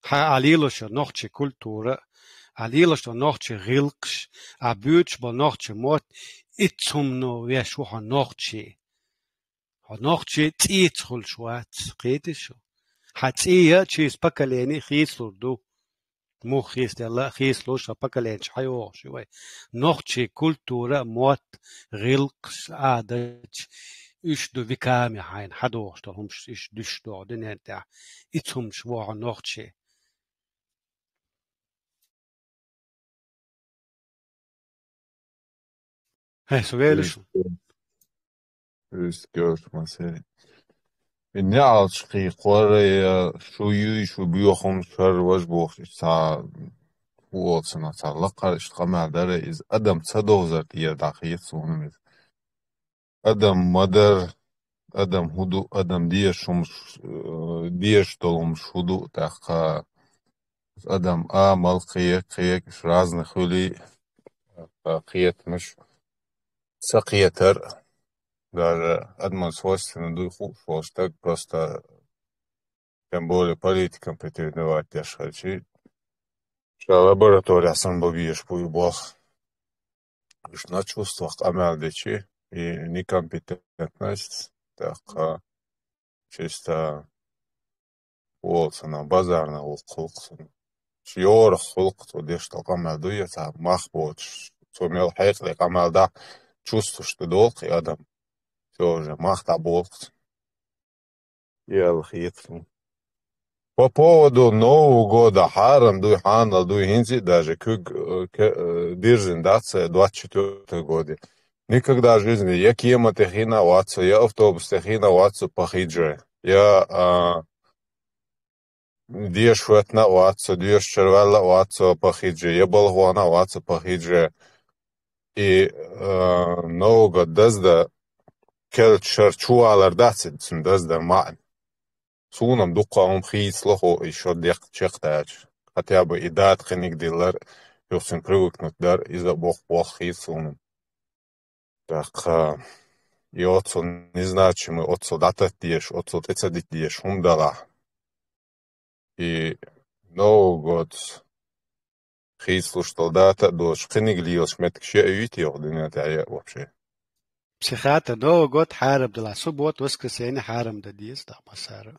алилоша ночи культура, алила что ночи гилкш, а бюч бо ночи мот, ицумно вешуха ночи. Ночи тицхул швац, кедишу. Хатия через поколение хислурду. Мух есть Алла хислуша поколение чайо швай. Ночи культура мот гилкш адач. Ишду виками хайн хадо что хумш иш дишто денета. Ицум шва ночи. Så väl så.
Just görüşmesi. Ne alçıqı qoraya şuyu şu biyохum şarvaj boğuş sa bu olsun atarla qarışqa mədərə iz adam sadozar diye daxiyet sonumuz. Adam madar adam hudu adam diye şum diye ştolum şudu taqa adam amal qiyaq разных хули qiyetmiş сақиятар даже одно свойственно духу, что так просто тем более политикам претендовать też chodzi. Что лаборатория сам бобиешь бог. Уж на чувствах амалдечи и некомпетентность, так чисто волцена, базарна волцена. شيور خلق وديش تقام دوية مخبوط سوميل حيق لي قام دا чувствуешь ты долг и адам тоже махта болт ел хитфу. По поводу Нового года Харам дуй ханал дуй хинзи даже диржин даце 24 года. Никогда в жизни я кема техина ватсу, я автобус техина ватсу по хидже. Я Dieš vetna oaco, dieš červela oaco pahidže, je balvona oaco pahidže. I mnogo dazda kel čarčualar dacid, dazda ma'an. Sunam duqa хийслоху еще дек чехтач. Хотя бы и дат хеник дилар, юсин привыкнуть дар из-за бог хийслунам. Так, и отцу не значимый, отцу датат диеш, отцу тецадит диеш, умдала. И Новый год хийслу что дата дош хеник лиос метк ще уйти дня тая вообще.
Психиатр Новый год حارب دلا سبوت воскресенье حارم да диес да масара.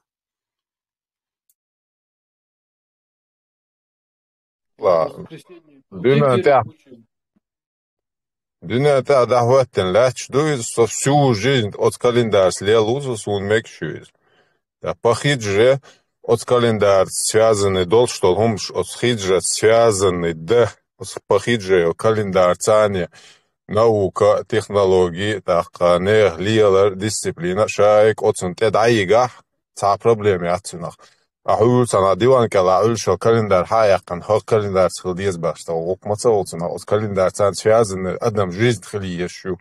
لا دنيا تاع دعوتن لاش دوز всю жизнь от календарь слелузус он мекшуз. Да похидже от календарь связанный дол что он от хидже связанный да от похидже календарь цане наука технологии так не лиалар дисциплина шайк от сунтед айга ца проблемы атсунах. أقول سنة ديوان كلا أقول شو كالندر حايقا هو كالندر تخليز باشتا وقمت وصلنا أو كالندر تان شيازن أدم جيز خليه شو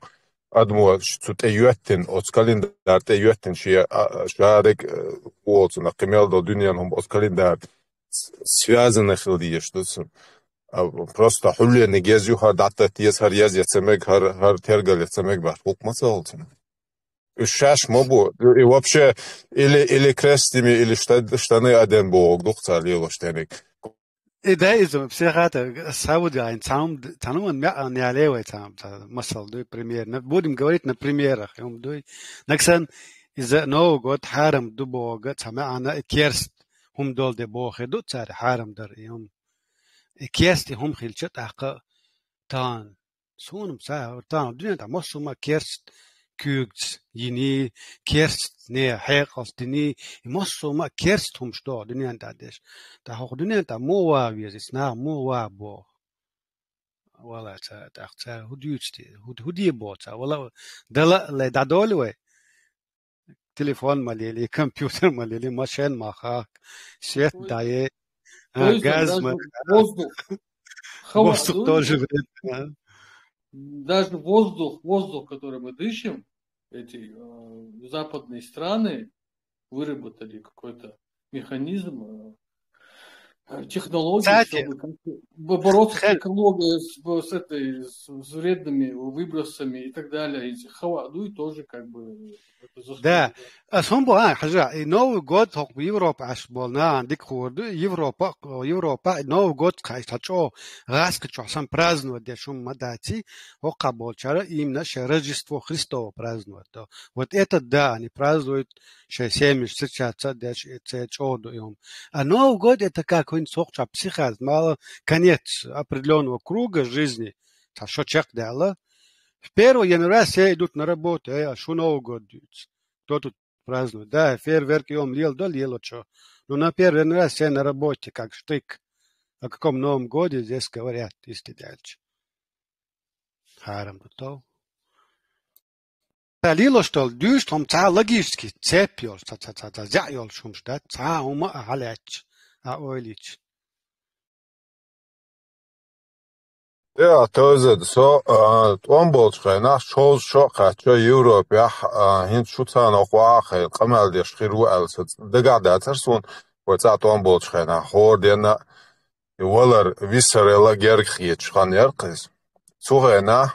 أدمو شو تأيوتن أو كالندر تأيوتن شيء شارك وصلنا كمال دو دنيا هم أو كالندر شيازن خليه شو просто حلو نجازيو هر دعتا تيز هر ياز يتسمك هر ترجل يتسمك باش وقمت وصلنا Шаш мобу, и вообще, или крестими, или штаны один бог, дух царил штаник.
И да, из-за психиатра Сауди, он не алевый там, масал, дуй пример. Будем говорить на примерах. Наксан, из-за Нового года харам ду бога, сама она керст, дол де бог, идут царь харам дар, керст, хилчат, ака, тан, сунам са, тан, дуня там, масума керст, Kügs, jini, kerst, ne, hekals, dini, mosso ma kerst sto, dini da des. Da hoch dini da moa, wie es na moa bo. Wala ta, hu duitsti, hu die bo ta, wala da le da dolwe. Telefon maleli, компьютер малели, машин маха, свет дае, газ, воздух тоже вредно.
Даже воздух, который мы дышим, эти западные страны выработали какой-то механизм, технологии, чтобы бороться с экологией, с вредными выбросами и так далее. Хаваду и тоже как бы...
Да, هم بقى حاجة نو جود هو بيوروبا عشبولنا عندك خورد يوروبا نو جود كايش تشو غاسك تشو سام праздновать дешум мадати هو قبول чара именно Рождество Христово празднуют. Вот это да, они празднуют 70 деш это чудо им. А Новый год это как он сохча психаз, мало конец определенного круга жизни. Так что чек дала. В 1 января все идут на работу, а что Новый год идет? Кто тут празднует? Да, фейерверки он лил, да лил, что. Но на 1 января все на работе, как штык. О каком Новом годе здесь говорят, если дальше. Харам то. Лило, что дюш, там ца логически, цепьёл, зяёл шумшта, ца ума аляч, а ойлич.
Ja, tözed, so, onbolchayna, shows shoqa, cho Europe, hint shutana qwaaqay, qamal de shqiru alsat, degada tarsun, watsat onbolchayna, hordena, walar visarela gerghiet, shqan yarqiz. Sughayna,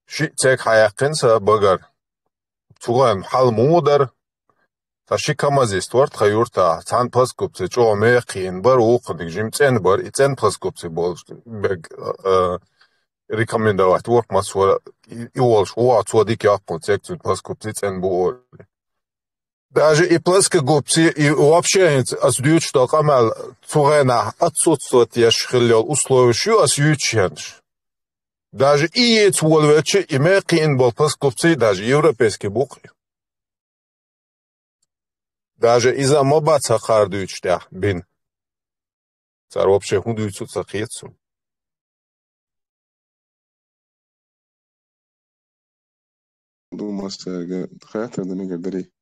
shi tsek hayaqinsa bagar. Sughayn hal mudar, Ташикамазис торт хаюрта цан паскупцы чо мехин бар уқдик жимцен бар ицен паскупцы бол бег рекомендовать ворк масуа иолш уа цодик япон секцию паскупцы цен бол. Даже и плоскогубцы, и вообще осдют, что камал цурена отсутствует шхилел условия осюченш. Даже и эти волвечи, и мекин был плоскогубцы, даже европейский буквы. Даже из-за мобаца хардуючтя бин. Цар вообще худуются цахецу.
Думаю, хата да ми гадари.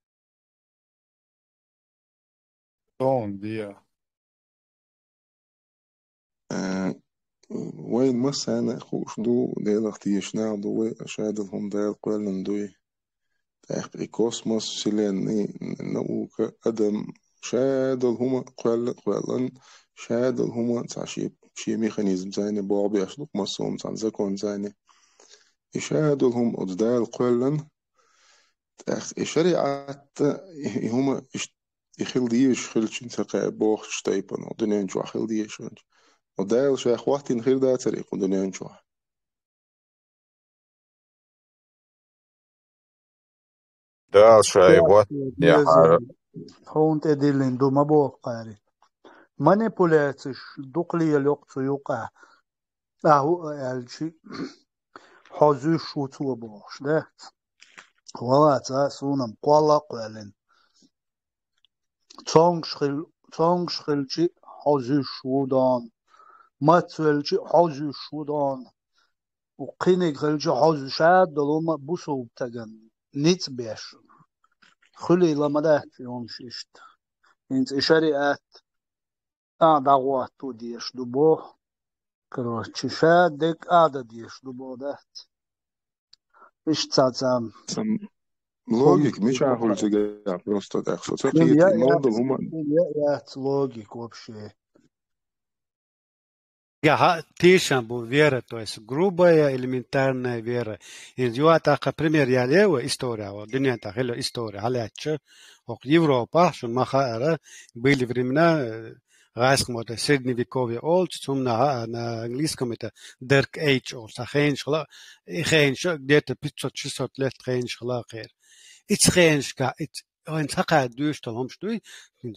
Bom dia.
وين مسانا خوش دو ديل اختيشنا دو أشادلهم ديل قلن دوي تاخ كوسموس سيلين نوك أدم شادلهم قلن شادلهم تعشيب شي ميخانيزم زيني بوعبي أشلوك مسوم عن زكون زيني يشادلهم أددال قلن تاخ شريعة هما يخيل ديش خيلشين ثقة بوخ شتايبن ودنيان جوا خيل ديش ودايل شيخ وقت نخيل دا طريق ودنيان جوا
Да, шай, вот, я
هون تدلين دو ما بوقاري манипуляциш дуқлия лёqцу юқа аҳу алчи ҳозу шуту бош да ваца сунам қала қален цонгшхилчи ҳозу шудан матвелчи ҳозу шудан уқинигхилчи ҳозу шад долома бусов таган ниц беш хули ламадат йоншишт инц шариат дағуат ту диеш дубо короче шадек ада диеш дубо дат иш цацам
логик миш ахулчига просто так что цахит модул хуман
я логик вообще
Тишан был вера, то есть грубая, элементарная вера. И я так, пример, я лево история, вот дуня так, или история, халяча, вот Европа, что махара, были времена, райском это средневековье, old, на английском это dark age, где-то 500-600 лет, it's хеншка, он такая душ, что он что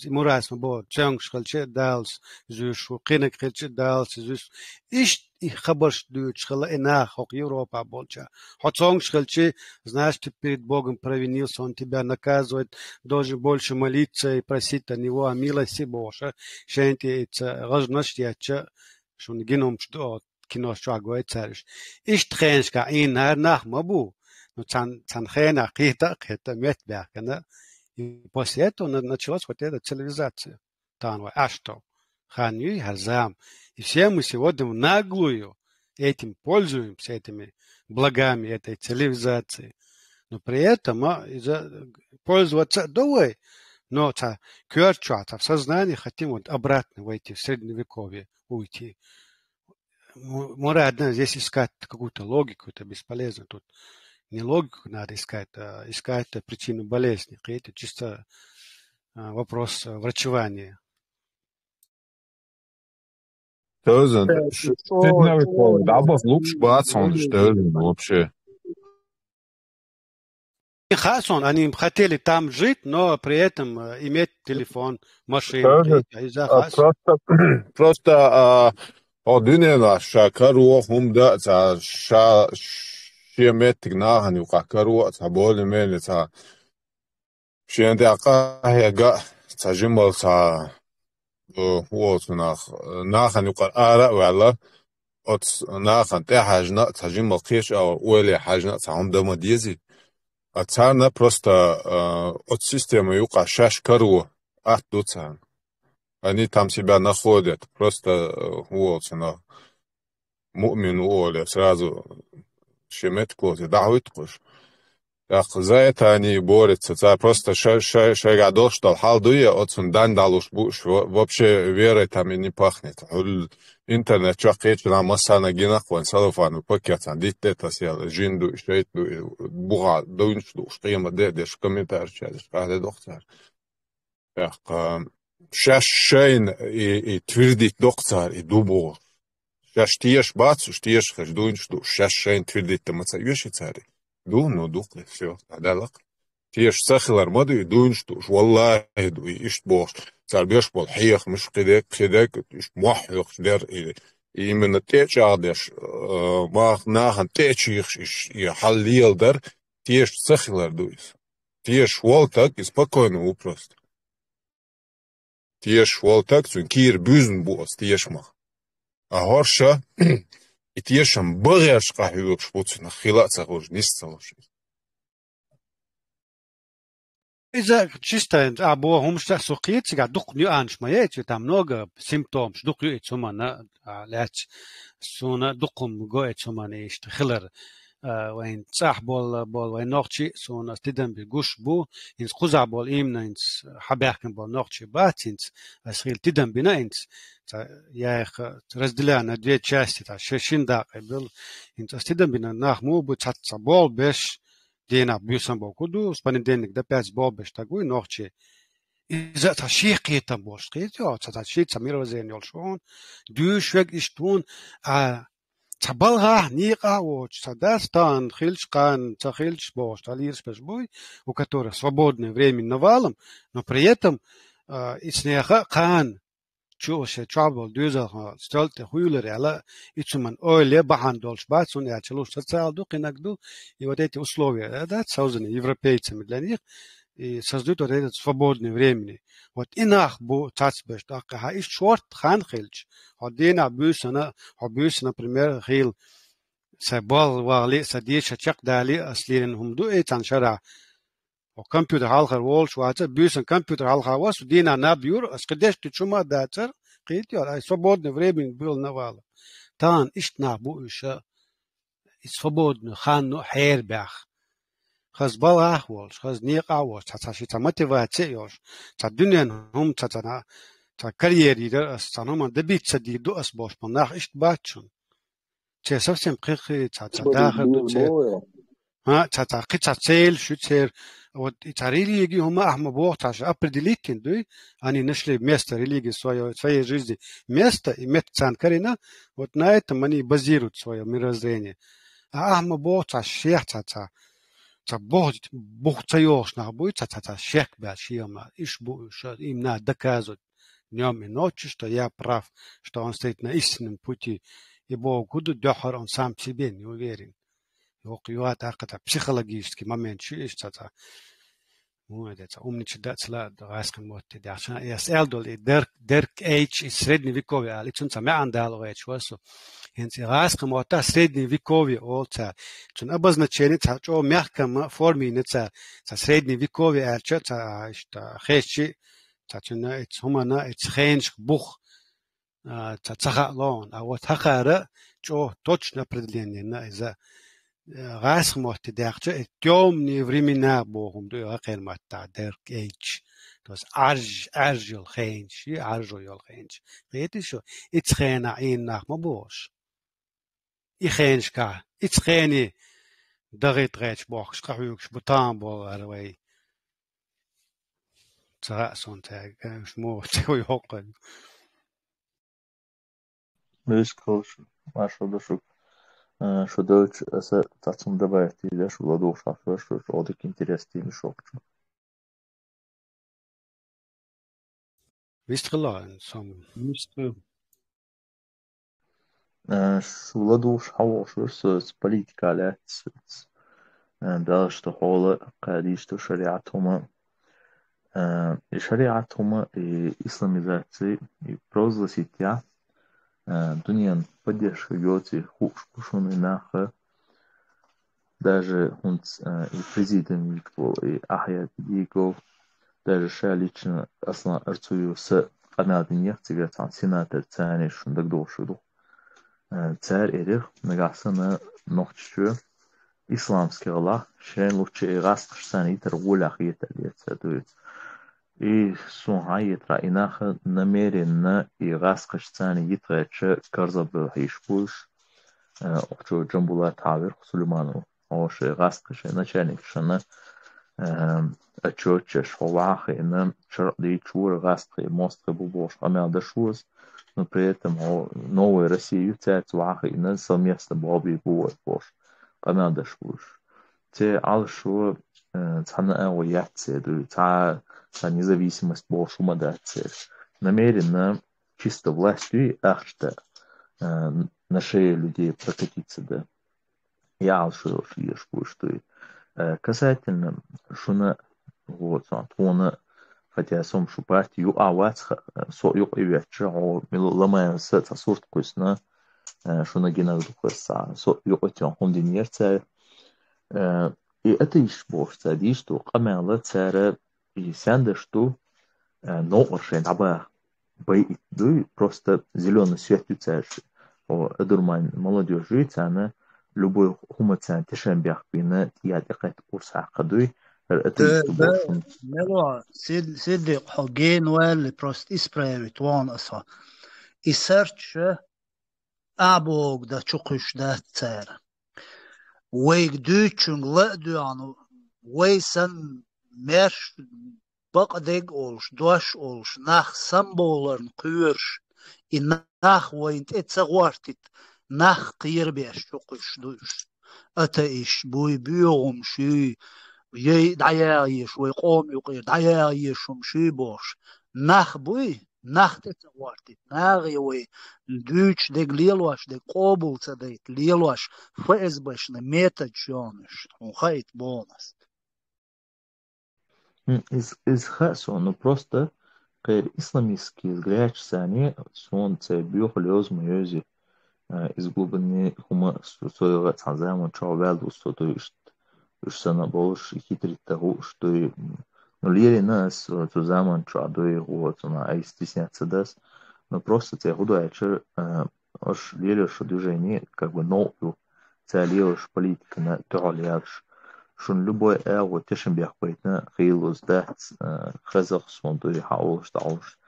мурас мабо чанг шкалче далс зуш уқинак хелче далс зуш иш и хабаш душ шкала ина хок Европа болча хоцонг шкалче знаешь ты перед Богом провинился, он тебя наказывает, должен больше молиться и просить от него о милости Божьей шенти это разность яча что не геном что кино что говорит цариш иш треншка и нах мабу ну цан хена кита метбякана. И после этого началась вот эта цивилизация. Танва, а что? Ханью, Хазам. И все мы сегодня в наглую этим пользуемся, этими благами этой цивилизации. Но при этом пользоваться довой, но в сознании хотим вот обратно войти, в средневековье уйти. Можно одна здесь искать какую-то логику, это бесполезно тут. Не логику надо искать, а искать причину болезни. Это чисто вопрос врачевания. Хасон, они хотели там жить, но при этом иметь телефон, машину.
Просто одинена шакару хумда شيمتك ناهن يقاكروا تبول ميل تا شينداقا هيغا تجمل تا ناهن يقار ولا ات ناهن تحاجنا تجمل قيش او ولي حاجنا تعم دم ديزي اتانا просто от системы юка шашкару атуцан они там себя находят просто вот на му'мин оля сразу شمت كوزي دعوت قش يا خزايت أني بورت ستا просто шагадол что хал дуя от сундан далуш буш вообще верой там и не пахнет интернет чакет на масана гинах вон салфану пакетан дитета сел жинду шейту буга дунчду шкема дедеш комментарий чадеш каде доктор شاشين تفرديت دقصار دوبو شاش تيش باتسو تيش خش دوينش دو شاشين تفرديت تمسا يوشي تاري دو نو دوقلي все عدالق تيش ساخلر مدو دوينش دوش والله دو إيش بوش صار بيش بول حيخ مش قدك إيش موحيخ در إيمن تيش عادش ما ناخن تيش إيش يحليل در تيش ساخلر دويس تيش والتك спокойно просто تيش والتك تون كير بوزن بوس تيش ما أهورشا تيشم بغيرش قاهيوك شبوتنا خلات سغوش نيستلوش
إذا чисто або хумшта сухит сега дух нюанш маете там много симптомов дух ит сумана лач суна духум гоет сумана ишт хилер وين صح بول وين نوختي سون استدم بجوش بو إنس خزع بول إيمنا إنس حبيحكم بول نوختي باتينس أسخيل تدم بنا إنس يا إخ رزدلنا دوية части تا 60 دقيقة بول إنس استدم بنا نخمو بتحت بول بش دينا بيوسن بول كودو سبانين دينك ده 5 بول بش تقوي نوختي إذا تشيق يتم بول شقيت يا تشيق سمير وزين يلشون دوش وق إشتون Цабалга ника воч, садастан, хильчкан, цахильч бош, талирс пешбой, у которых свободное время навалом, но при этом ицнеха кан, чуше чабал дюзаха, столте хуйлер, ала ицуман ойле бахан долшбат, он я челуш социал дух иногду, и вот эти условия, да, созданы европейцами для них, и создают вот это свободное время. Вот инах бу тацбеш, так ха иш шорт хан хилч. Одина бюсана, например, хил сабал вали садиша чак дали аслирен хумду этан шара. О компьютер халхар волш ваца бюсан компьютер халхар вас дина набюр аскадеш чума дацер قيت يا свободное время был навал. Тан иш на бу иша свободно хану хербах. خزبال أحوال خز نيق أحوال تاسي تماتيفاتي يوش تدنيا هم تتنا تكاريري در استانهم دبيت سديدو أسبوش مناخ إشت باتشون تسافسم قيقي تداخل ها تتاقي تسيل شو تسير وتاريلي يجي هم أحمى بوقتاش أبردليتين دوي أني نشلي ميستا ريليجي سويا своей жизни место иметь цанкарина вот на этом они базируют свое мировоззрение а أحمى بوقتاش شيخ تتا بوختيوش نعبوي تتا شيك باشيما إيش بو что им надо доказывать днем и ночью, что я прав, что он стоит на истинном пути, и Бог куда дёхар он сам в себе не уверен. Его это психологический момент, что есть это. Вот это умничать дацла дурацком вот это. Я сэлдол и Дерк Эйч из средневековья, а лицун саме андаловое чувство. Хенц и раском вот это средневековье олца. Чун обозначение что мягком форме не ца средневековье, а что хэчи تاتنا اتهمنا اتخينش بوخ تتخلون او تخاره جو точно определение إذا غاس موت داخل تيومني времена بوهم دو غير ما تعدرك إيش توس أرج الخينش أرجو الخينش غيرت شو اتخينا عين ناخ ما بوش يخينش كا اتخيني دغيت غيش بوخش قهويكش بطان بو أروي ترأسون تاج شمو تسوي حقن
Biz koş maşallah şu dövüş esa taçımda bayatıyla şu da doğuşaklar şu oradaki интересный шок.
Вистрелан сам мистер
Şu da doğuş hava şu политика داشت حول قاديش شريعتهم شريعتهم إسلامизации и провозгласития Дуньян поддержка Йоти хушпушун и наха даже он и президент Виктор и Ахьят Диго даже ша лично асла арцую с канадиньях цигатан сенатор цани шундак дошуду цар эрих нагасана нохчу исламский Аллах шен лучше гастшсани торгулах еталиет и сунхайет раинаха намеренно и гастшсани етрэчэ карзабы хишпуш очо джамбула тавер Сулейману оше гастшэ начальник шана отчетчеш ховахи, на чарли чур гастри, мостри бубош, амелда шуз, но при этом новая Россия юцает вахи, на совместно баби бует бош, амелда шуз. Те алшу цана эго яцеду, та независимость бош умадацер. Намеренно чисто властью ахшта на шее людей прокатиться, да. Я алшу ешку, что касательно шуна вот тона, хотя сом шупать ю авац со ю ивече о милоламая с сорт кусна шуна гена духса со ю отян хондинерце и это иш бошца ди что камела цара и сянда что но оршен аба бай ду просто зеленый свет юцаш о дурман молодежь жить она любой хумацан тишембях бина тиадикат урсақадуй это бошун
ملوا سيد حقين وال بروست إسبريت وان أصلا إسرتش أبوغ دا چوقش دا تسار ويك دوچون لأدوانو ويسن مرش بقدق أولش دوش أولش ناخ سمبولرن قيرش إن ناخ وينت اتسغوارتت ناخ قير بيش چوقش دوش أتا إش بوي بيوغم شي ي دعيايش ويقوم يقير دعيايشهم شي بوش ناخ بوي ناخ تتوارتت ناغي وي دوش دق ليلواش دق قوبل تديت ليلواش فائز باش نميتج شونش وخيط بونس
из хасо, ну просто исламистские взгляды, они солнце биохолиоз моёзи из глубины хума своего цанзама чавелду что уж сана больше хитрит того, что ну лири нас zusammen чадой вот на а стесняться даст, но просто те худачи аж лири что движение как бы новую целиешь политика на тоалиаш шун любой вот тешен бяхбайтна хилус дат хазах сондой хаулш таулш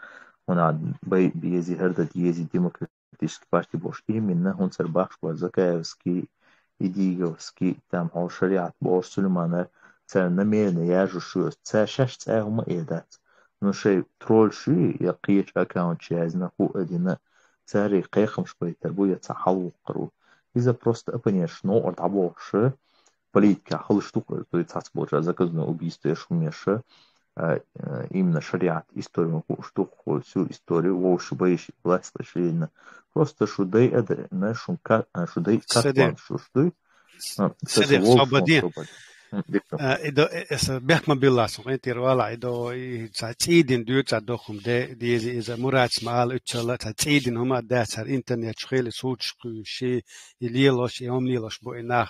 هنا بيزي هردا ديزي ديمقراطической партии бош именно он цербах Закаевский идиговский там ол шариат бош Сулеймана цер намеренно яжушуз цер шаш цер ума эдат но шей тролль ши я қиеч аккаунт чез на ху одина цери қайхам шпайтер буя цахалу қру из-за просто опонешь но от абош политика халштука то есть цацбожа заказное убийство шумеша именно шариат историю штуку всю историю вообще боишь власть лишена просто шудай это на шумка шудай как шудай
سيدي صوبدين إذا بيحكم بالله سبحانه وتعالى إذا تعيدين دوت عدوهم دي إذا مرات مال إتشلا تعيدين هما دات على الإنترنت شغل صوت شيء يليلوش يوم ليلوش بويناه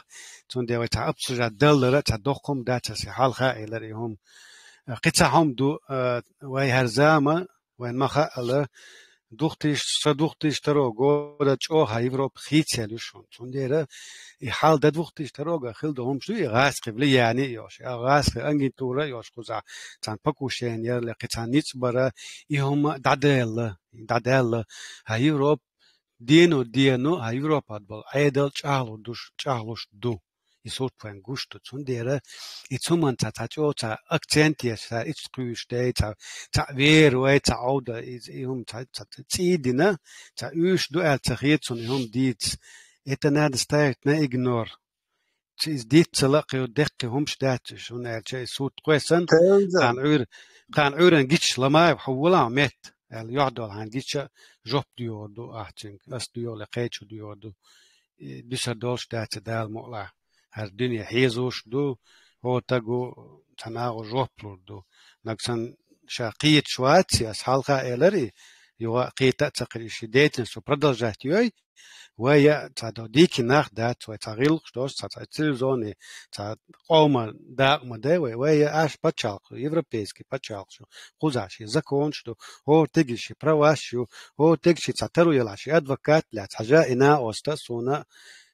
تون دي وتعبسوا جدل تعدوهم دات على حال خائل هم قطعهم دو وهي هرزامة وين ما خائل دوختيش ترو قولة جوها يوروب خيتيالوشون تون دي حال ده دوختيش تروغا خلدهم شو يغاس قبلي يعني يوش يغاس انجي تورا يوش قزع تان بكوشين يرلي قطعن نيتبرا يهم دادل هايوروب دينو هايوروب ادبل ايدل چالوش دو يسوت فان گوشتو تون ديره يتسومن تاتاچو تا اكسنتيس تا اتسكوش دي تا وير وي تا اودا يهم تا تيدنا تا اوش دو التخيتسون يهم ديت إتناد ستايت ما إجنور تيز ديت تلاقي ودقي همش داتش هنا شيء صوت كويسن كان عورن جيتش لما يحولها مات يعدل عن جيتش جوب ديودو أحسن أس ديو لقيتش ديودو بيشر دولش دات دال مقلع هالدنيا حيزوش دو هو تاجو تناغو جوب دو نقصن شاقية شواتي أسحالها إلري يوا قيتا تقريش ديتن سو بدل يوي ويا تعدو ديكي ناخ دات وتغيل شتوش تلفزيوني قوما داق مده ويا اش باتشالق европейский пачалчу кузаши закон что هو تجيشي правашю هو تجيشي تعترو يلاشي адвокат لا حاجه انا اوستاسونا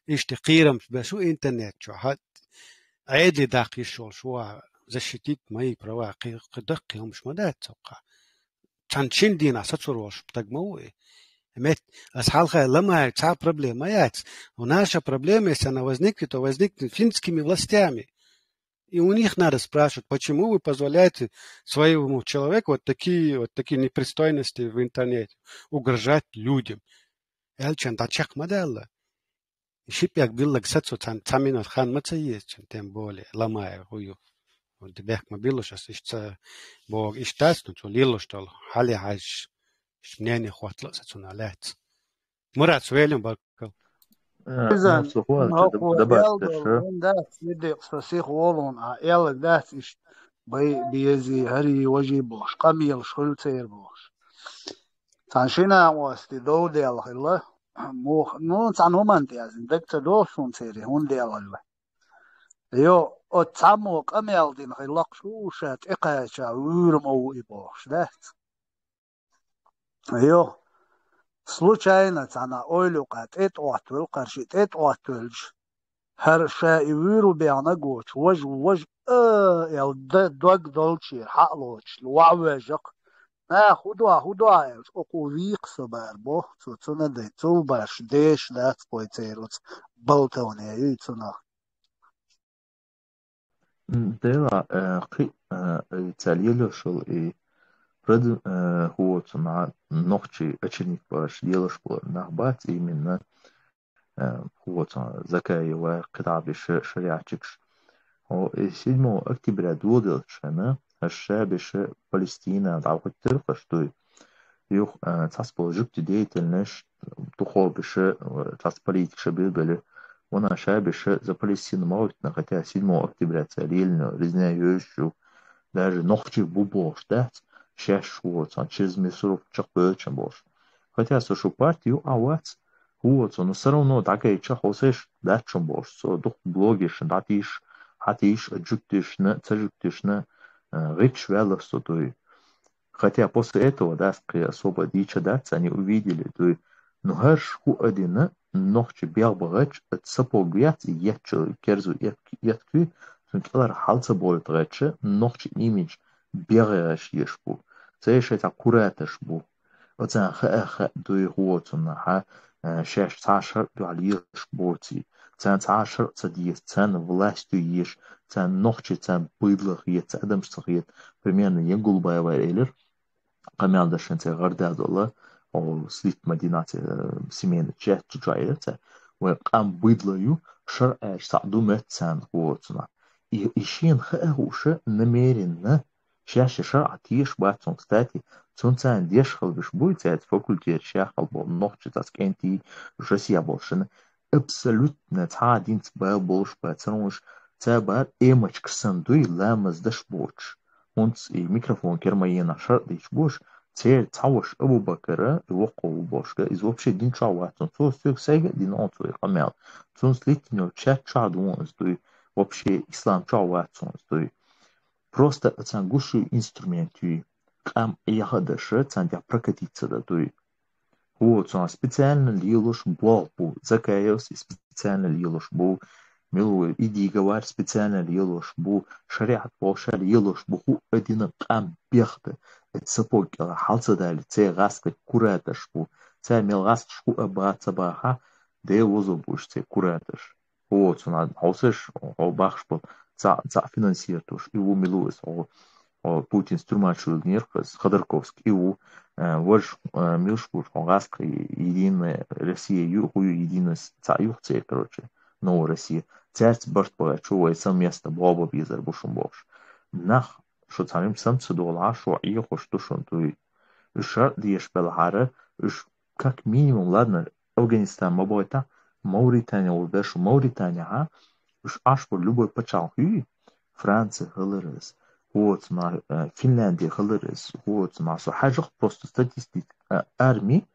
اشتقيرم بشو انترنت شو حد عيد لي داقي شو زشتيت ماي права قدقي هم مش مدات توقع تنشين دينا ساتروش بتجموي Met асхалха лама ца проблема яц. У наша проблема, если она возникнет, то возникнет финскими властями. И у них надо спрашивать, почему вы позволяете своему человеку вот такие непристойности в интернете, угрожать людям. Элчан тачак модела. Шипяк билла гсацу цаминот хан маца есть, тем более ломая хую. Вот дебяк мобилу сейчас ищется бог иштас, ну то лило что хали хаш мнение хватло сацуна лец. Мурат суэлем бакал.
إذا
نفسه
هو
دبات
يلدل وين داس يدي قصصيخ ولون يلا داس إيش بيزي هري وجي بوش قميل شخل تير بوش تانشينا واستي دو ديال خلا مو تان همان تيازن دكتا دو شون تيري هون ديال خلا يو او تامو قميل دين خلاق شو شات إقاشا ويرمو إبوش دات يو случайно цана ойлука тет отвел карши тет отвелж هر شيء ويرو بيانا جوش وج ال دوغ دولشي حقلوش الوعوجق ما خدوا اكو ويق سبار بو تسونا دي تو باش ديش دات بويتيروت بلتوني يتسونا
ديلا قي تاليلو شل اي برد هو تنا نوختي اتشنيك باش ديلش بو نخبات именно هو تنا زكاية وقطع بشريعتكش هو 7 октября 2000 الشابش Палестина даугы тырқышты юх таспол жүкті деятельность тухол біші тас политикші білбілі она шабиши за Палестину молотно, хотя 7 октября царильно резняющую даже ногти бубош дать шеш вот через месяцев чахпечем бош хотя сошу партию авац вот но все равно такая чахосеш дачем бош со дух блогиш датиш хатиш джуктишна цажуктишна речь велосо той хотя после этого да особо дича дать они увидели то но хаш ху один ногти бел багач цапогят ячо керзу яткви Sunt halță boltrece, noci image berăș eșpu. Țeșe ta cureteș bu. Oțan hă doi hoțun ha șeș țașăr du alieș boții. Țan țașăr țădies, țan властью еш, țan noci țan băidlăh e, țadăm ștăhiet. Примерно e gulbaeva elir. Камялда шенце гардадола, о слит мадинате семейный чет чуджаете. Вы кам быдлаю шар эш саду метцан хоцуна. И ищен хэуше намеренно чаще шаратиш батсон, кстати, цунцан дешхал биш будет цять факультет шахал бол ногче таскенти Россия болшина абсолютно цадин цбал болш батсонш цабар эмач ксандуй ламаз дашбоч. Унц и микрофон кермаена шардич бош цер цаваш Абубакара и вокол бошка из вообще дин чаватсон. Цо стюк сега дин онцуй хамел. Цун слитнё чат чадуон сдуй вообще ислам чаватсон сдуй. Просто цангушу инструменту кам яхадаше цандя прокатиться дадуй. Вот он специально лилуш болпу закаялся специально лилуш бу милу иди говор специально лилуш бу шариат болша лилуш бу один кам бехте цепок халца дали це гаска кураташ бу це мелгас шу абаца баха де возобуш це кураташ. Вот он хаусеш обахш бу за финансируешь его милуес Путин струмачил нервс Ходорковский его вож милшпур гаска единая Россия юхую единая цаюхце короче новая Россия царь борт погачува совместно баба бизар бушум бош нах шо царим самцы дола шо и хош тушун туй шар диеш белхара как минимум ладно Афганистан мабойта Мauritania улдаш Мauritania аш по любой почал Франция хылырыз вот на Финляндия хылырыз вот на со хажих просто статистик армии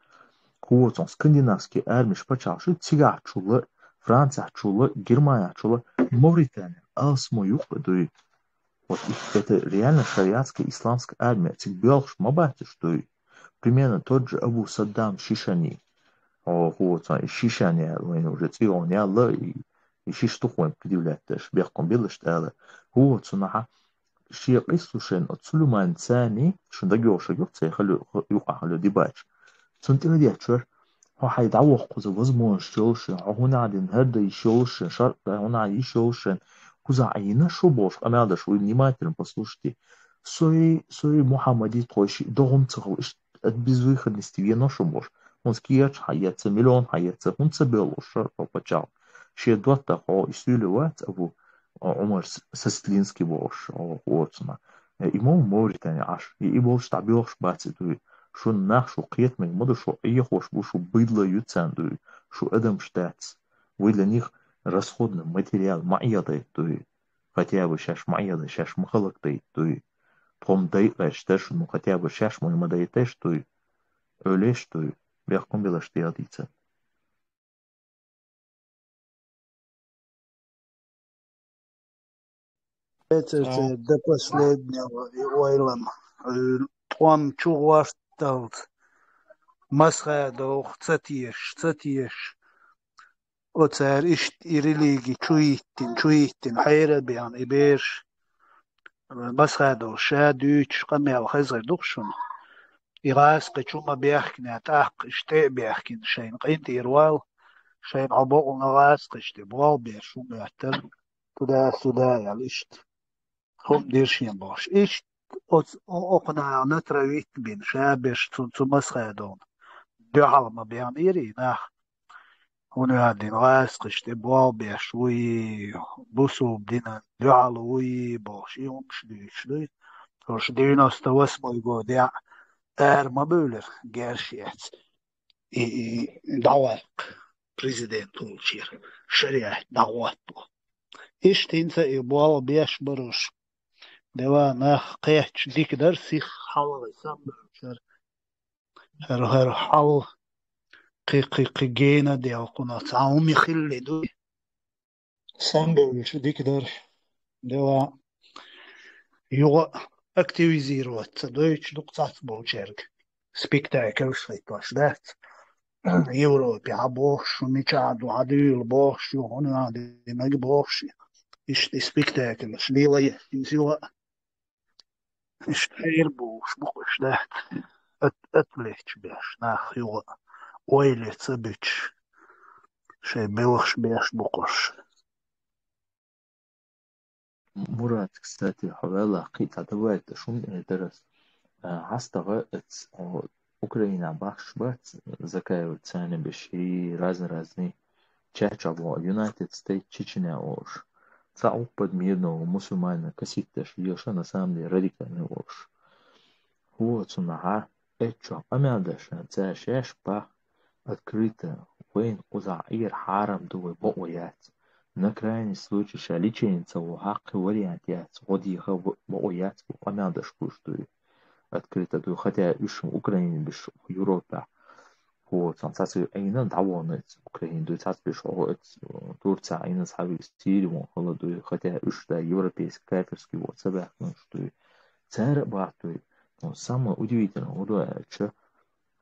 вот он скандинавский армии почал шу тига чула Франция чула Германия чула Мauritania алсмою подуй. Вот это реально шариатская исламская армия. Тик белш мабати что примерно тот же Абу Саддам Шишани. Вот он Шишани уже цвел не алла и шиштухуем предъявлять даже бехком белыштала. Вот он شيء قصوشن أتصلمان ثاني شن دقيقة يقطع يخلو ديباش سنتين دياتشر هو حيدعوه قوز وزمون شوشن هنا عدين هردا يشوشن شرط هنا عدي يشوشن Кузаина шубош, амядаш, вы внимательно послушайте. Сой Мухаммади тойши, догон цехал, от безвыходности вено шубош. Он скияч хаяца, миллион хаяца, он цебел ушар попачал. Шедвата хо исюлевать абу Умар Сестлинский бош, уотсуна. Имам Мавритания аш, и больше табилш бацитуй. Шо нах, шо қиет мен моду, шо хош бу, шо быдло юцендуй, шо эдам штац. Вы для них расходный материал معيضي توي хотя бы шаш معيضي шаш махалак توي том дай эштеш ну хотя бы шаш мой мадай теш توي ölеш توي бяхком бела что ядица.
Это до последнего и ойлам. Том чугуашталт. Масхадох цатиеш. Оцар ишт и религии чуитин хайра бян иберш. Масхадох шадуч قميل خزر دخشن. إغاس قشوما بيحكي أتاق اشتاء بيحكي شين قينت إروال شين عبوق نغاس قشتي بوال بيشوم يحتل سدا يالشت هم ديرشين باش إشت أقنع نترويت بين شابش تمسخدون دعال ما بيان إيري ناخ هنا هادين غاس قشتي بوال بيشوي بوسو بدينا دعال وي باش يوم شدي Hoş düğün astavaş boygo diye ma böyle gerçek davat prezident olacak şeriat davat bu. İşte inse bu al beş baruş deva nah qeç dikder sih hal sam böyle her hal gena diye okuna taum ykhilli du sam böyle dikder deva yoga активизироваться. Deutsch дуктат болчерг. Спектакль шейтваш дат. Европе абош, мечаду адил бош, он ади мег бош. Ist спектакль. Шлила инсила. Ist boш boш dat. Atlecht беш нах юга. Ойле цабич. Шей белш беш бокош.
Мурат, кстати, حوالا قيت عدوات شون درس هستغى Украина бахш бат закаю цены беши разные чачаво United States Чечня ош цау подмирного мусульмана каситташ ёша на самом деле радикальный ош вот сунага эчо амядаш цашеш ба открыто вين узаир харам дуй боят. На крайний случай шаличеница у хакы вариантият годиха боят амядаш куштуй открыто дуй хотя ишим Украине биш Европа вот сансацию айнан давонет Украине дуй цац биш Турция айнан сави Сирию холодуй хотя ишта европейский кафирский вот собак что царь бартуй. Но самое удивительное что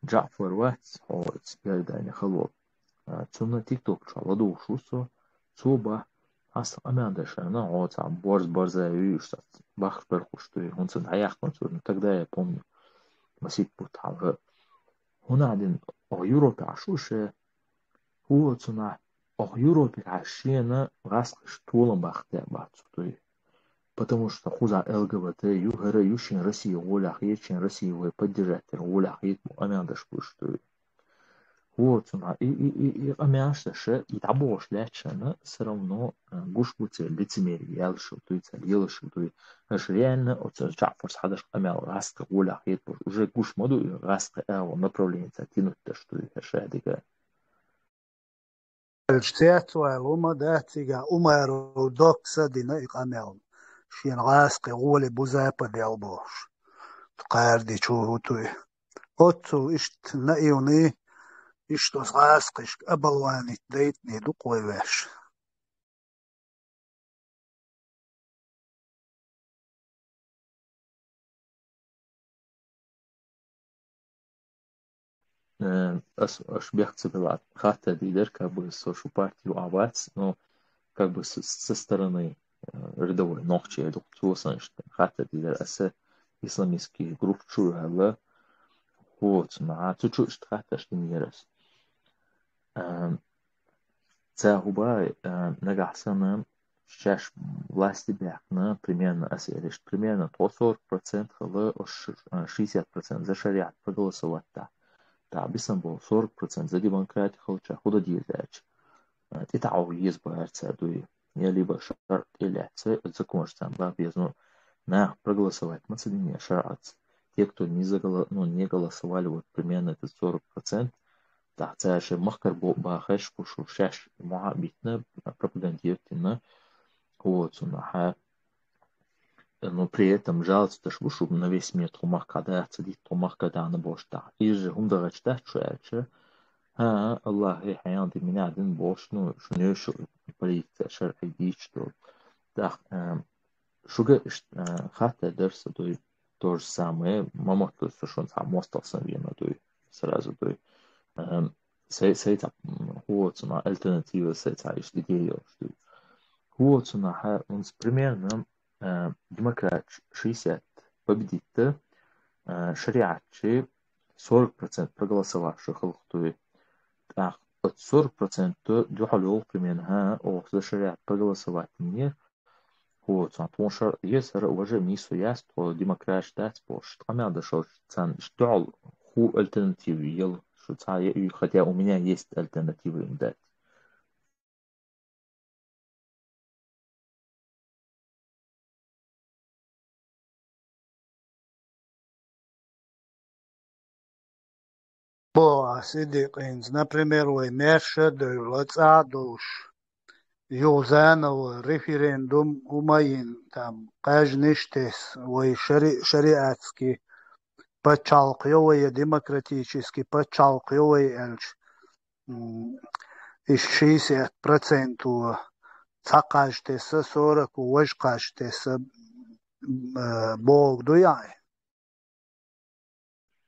Джафар Ватс вот передание холод цуна тикток шаладу шусо Суба ас амядашана вот там борзаю что бах перхушту он сын аяхтан тогда я помню масит путалга هنا عندنا Европе ашуше هو цуна Европе ашена расқыш толом бахтя бацуй потому что хуза ЛГБТ югара юшин Россия воля хечин Россия вы поддержатель воля хет амядаш пушту вот цуна и амяшаше и табош лячана все равно гуш буце лицемерие ялшу туйца елшу туй аж реально от Джафар хадаш амял раска воля хет уже гуш моду раска направление тянуть то что это шадига
الشتات وما داتيجا أمر دوكسا دينا إقامل شين غاسق غولي بوزابا ديال بوش تقاردي شو توي أوتو إشت نأيوني إشتو غاسق إشت أبلواني ديتني دوقوي باش
Ашбехцы была хата лидер, как бы social партию авац, но как бы со стороны рядовой ногчи я думаю, что хата лидер, а исламистские группы чуяла, вот, на чуть-чуть хата что не раз. Цагуба нагасана сейчас власти бяхна примерно, примерно то 40% халы 60% за шариат проголосовать. Да, бисам был 40% за демократию халча худа дизач. Титау избавиться дуй. Я либо шар или закон там, да, без на проголосовать. Мы не шарат. Те, кто не голосовали, вот примерно это 40%, да, это же махкар бахаш пушу шаш муабитна пропагандирует, вот, но при этом жалуются, что на весь мир тумах когда цадит тумах когда на бошта. И же умдарачта чуяча, Аллах и хаян ты меня один бош, что не шо полиция шар иди что. Да, шуга хата дерса то же самое, мама то есть что он сам остался вина сразу سيتع هو صنع альтернатива سيتع идею что هو صنع uns примерно демократ 60 победит шариатчи 40% проголосовавших халхтуи от 40% дюхалюл примерно за шариат проголосовать мне вот он шар есть уже мису яст то демократ штат пош там дошел цан что ху альтернативу ел что хотя у меня есть альтернативы им дать.
Boa, siddiqins, например, Мерша, Лацадуш, Юзанова, референдум Умаин, там, Кажништес, шариатский, подчалкивая демократический, подчалкивая из 60% цакаштеса 40 уважкаштеса Бог дуяй.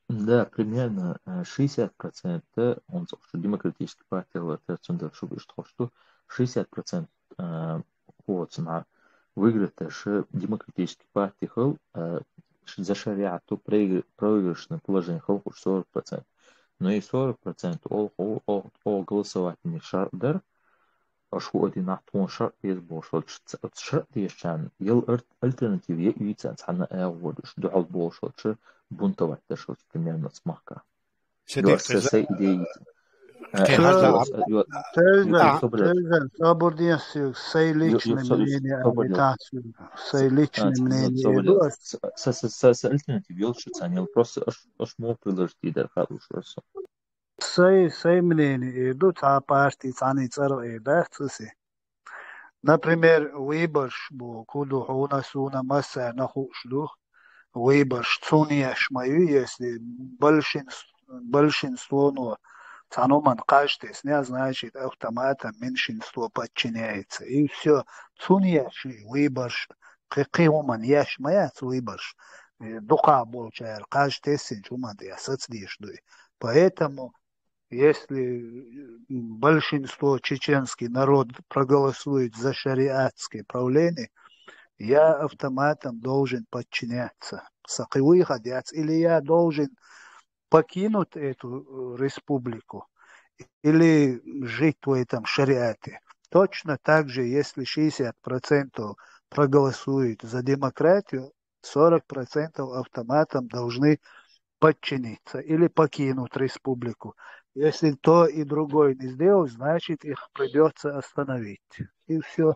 Да, примерно 60% он что демократическая партия что 60% вот на выиграет демократический партия за шариату проигрышное положение 40%. Но и 40% ол голосовать не шардар, шу один ахтон шар без бош от шар дешан ел альтернативе и цана вот дуал бош от бунтовать даже примерно смахка. Юасса идеи.
Тезен, свободен сей личное мнение, агитацию, сей личное мнение.
С альтернативе ел шицанил просто аж мог приложить да хорошо.
Сей мнение идут, а партии цаны цару да цуси. Например, выборш бо куду хуна суна масса нахушлух, выборш цуния шмаю, если большинство, но цаноман каждый сня, значит, автоматом меньшинство подчиняется. И все. Цуния выборш, какиоман яшмая выборш. Духа болчаяр, каждый сень чуман я соцдишдуй. Поэтому если большинство чеченский народ проголосует за шариатское правление, я автоматом должен подчиняться. Сакивы ходят, или я должен покинуть эту республику, или жить в этом шариате. Точно так же, если 60% проголосуют за демократию, 40% автоматом должны подчиниться или покинуть республику. Если то и другое не сделать, значит их придется остановить. И все.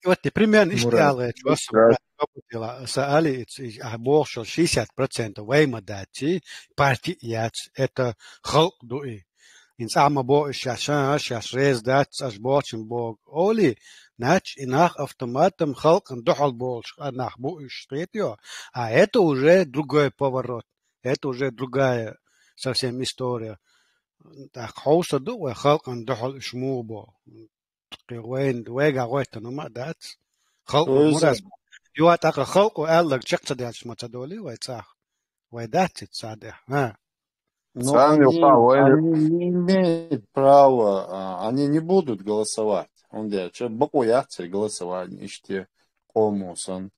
Вот, примерно истялает, что саали больше 60% веймадати партии это халк дуи. Инсама бо сейчас рездат аж больше бог оли нач инах автоматом халк дохал больше анах бо штетё. А это уже другой поворот. Это уже другая совсем история. Так хауса дуа халк дохал шмубо. وين قويت انه ما دات خلق مرز يوات اخر خلق وقال لك شخص داش ما تدولي ويتصح ويدات تصادح ها
Но они не имеют права, они не будут голосовать. Он говорит, что бакуяцы голосовать, иште комусан.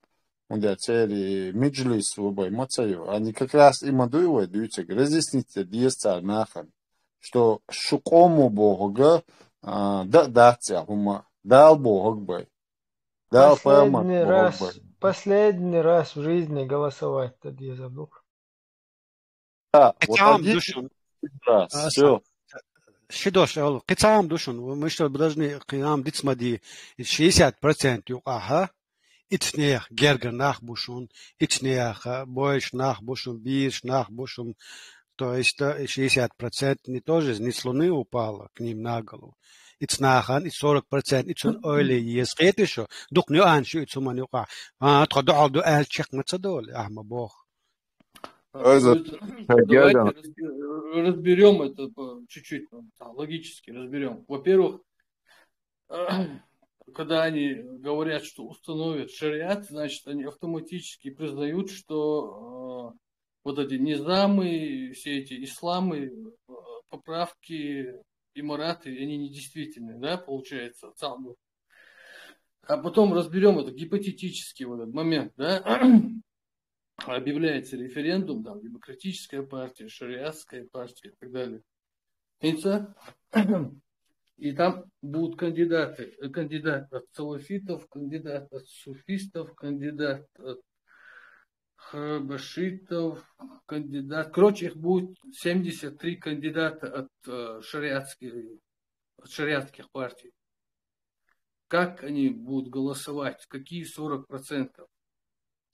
Он говорит, цели меджлис выбой мацаю. Они как раз им адуивают, даются, разъясните, диеца нахан, что шукому бога да ця хума Дал Бог бай. Дал поймать Бог бай.
Последний раз в жизни голосовать тогда я забыл.
Да, вот
Кицам
один
душун.
раз, все.
Шидош, кицам душун. Мы что должны киам дицмади 60% юqaha. Итнех гергер нахбушун, итнех больше нахбушун, бирш нахбушун. То есть 60% не тоже не с луны упало к ним на голову. Итнахан, и 40%, итун ойли езгет еще, дух не аншу, итсуман юqa. Тходу до эльчех мацадоли, ахма бог.
Давайте разберем это чуть-чуть, логически разберем. Во-первых, когда они говорят, что установят шариат, значит, они автоматически признают, что вот эти низамы, все эти исламы, поправки, имараты, они недействительны, да, получается, цалду. А потом разберем это гипотетически, вот этот момент, да, объявляется референдум, там, демократическая партия, шариатская партия и так далее. И там будут кандидаты. Кандидат от салафитов, кандидат от суфистов, кандидат от хабашитов, кандидат. Короче, их будет 73 кандидата от шариатских партий. Как они будут голосовать? Какие 40%?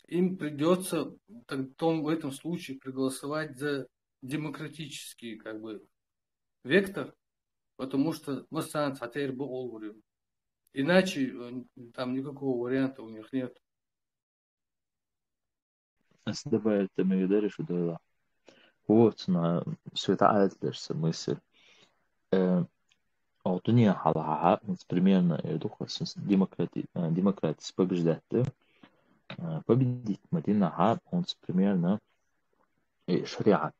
Им придется в этом случае проголосовать за демократический вектор, потому что иначе там никакого варианта у них нет.
Добавить мы видали, что да. Вот на все это адрес мысль. Алтуния халаха, примерно демократия побеждает. Победить Мадина он примерно шариат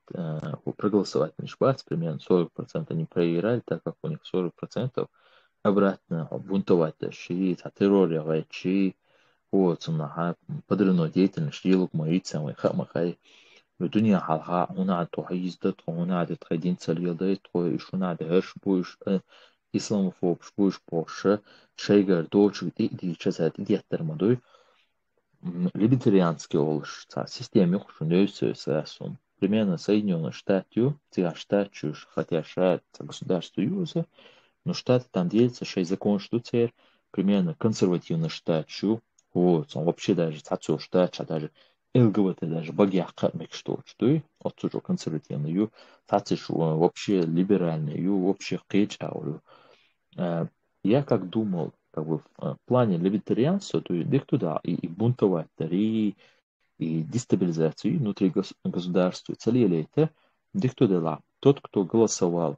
проголосовать на шбац, примерно 40% они проиграли, так как у них 40% обратно бунтовать шиит, террорировать шиит, вот, подрывной деятельность, елук моит самый хамахай. الدنيا حالها هنا عاد توحيزدت وهنا عاد تخدين تسليل وشونا عاد هرش بوش إسلاموفوب بوش بوش شيغر دوش دي часат диеттермадой либертарианский олыш системе хушунёй сөйсәсун примерно Соединенные Штаты штатчу хотя штат государство юза но штаты там делятся 6 закон штуцер примерно консервативный штатчу вот он вообще даже цацу штат даже ЛГБТ даже багяха мекшточтой, отсюда консервативную, тациш вообще либеральную, вообще кейчауру. Я как думал, в плане либертарианства, то есть туда и бунтовать, и дестабилизацию внутри государства, целили это, туда тот, кто голосовал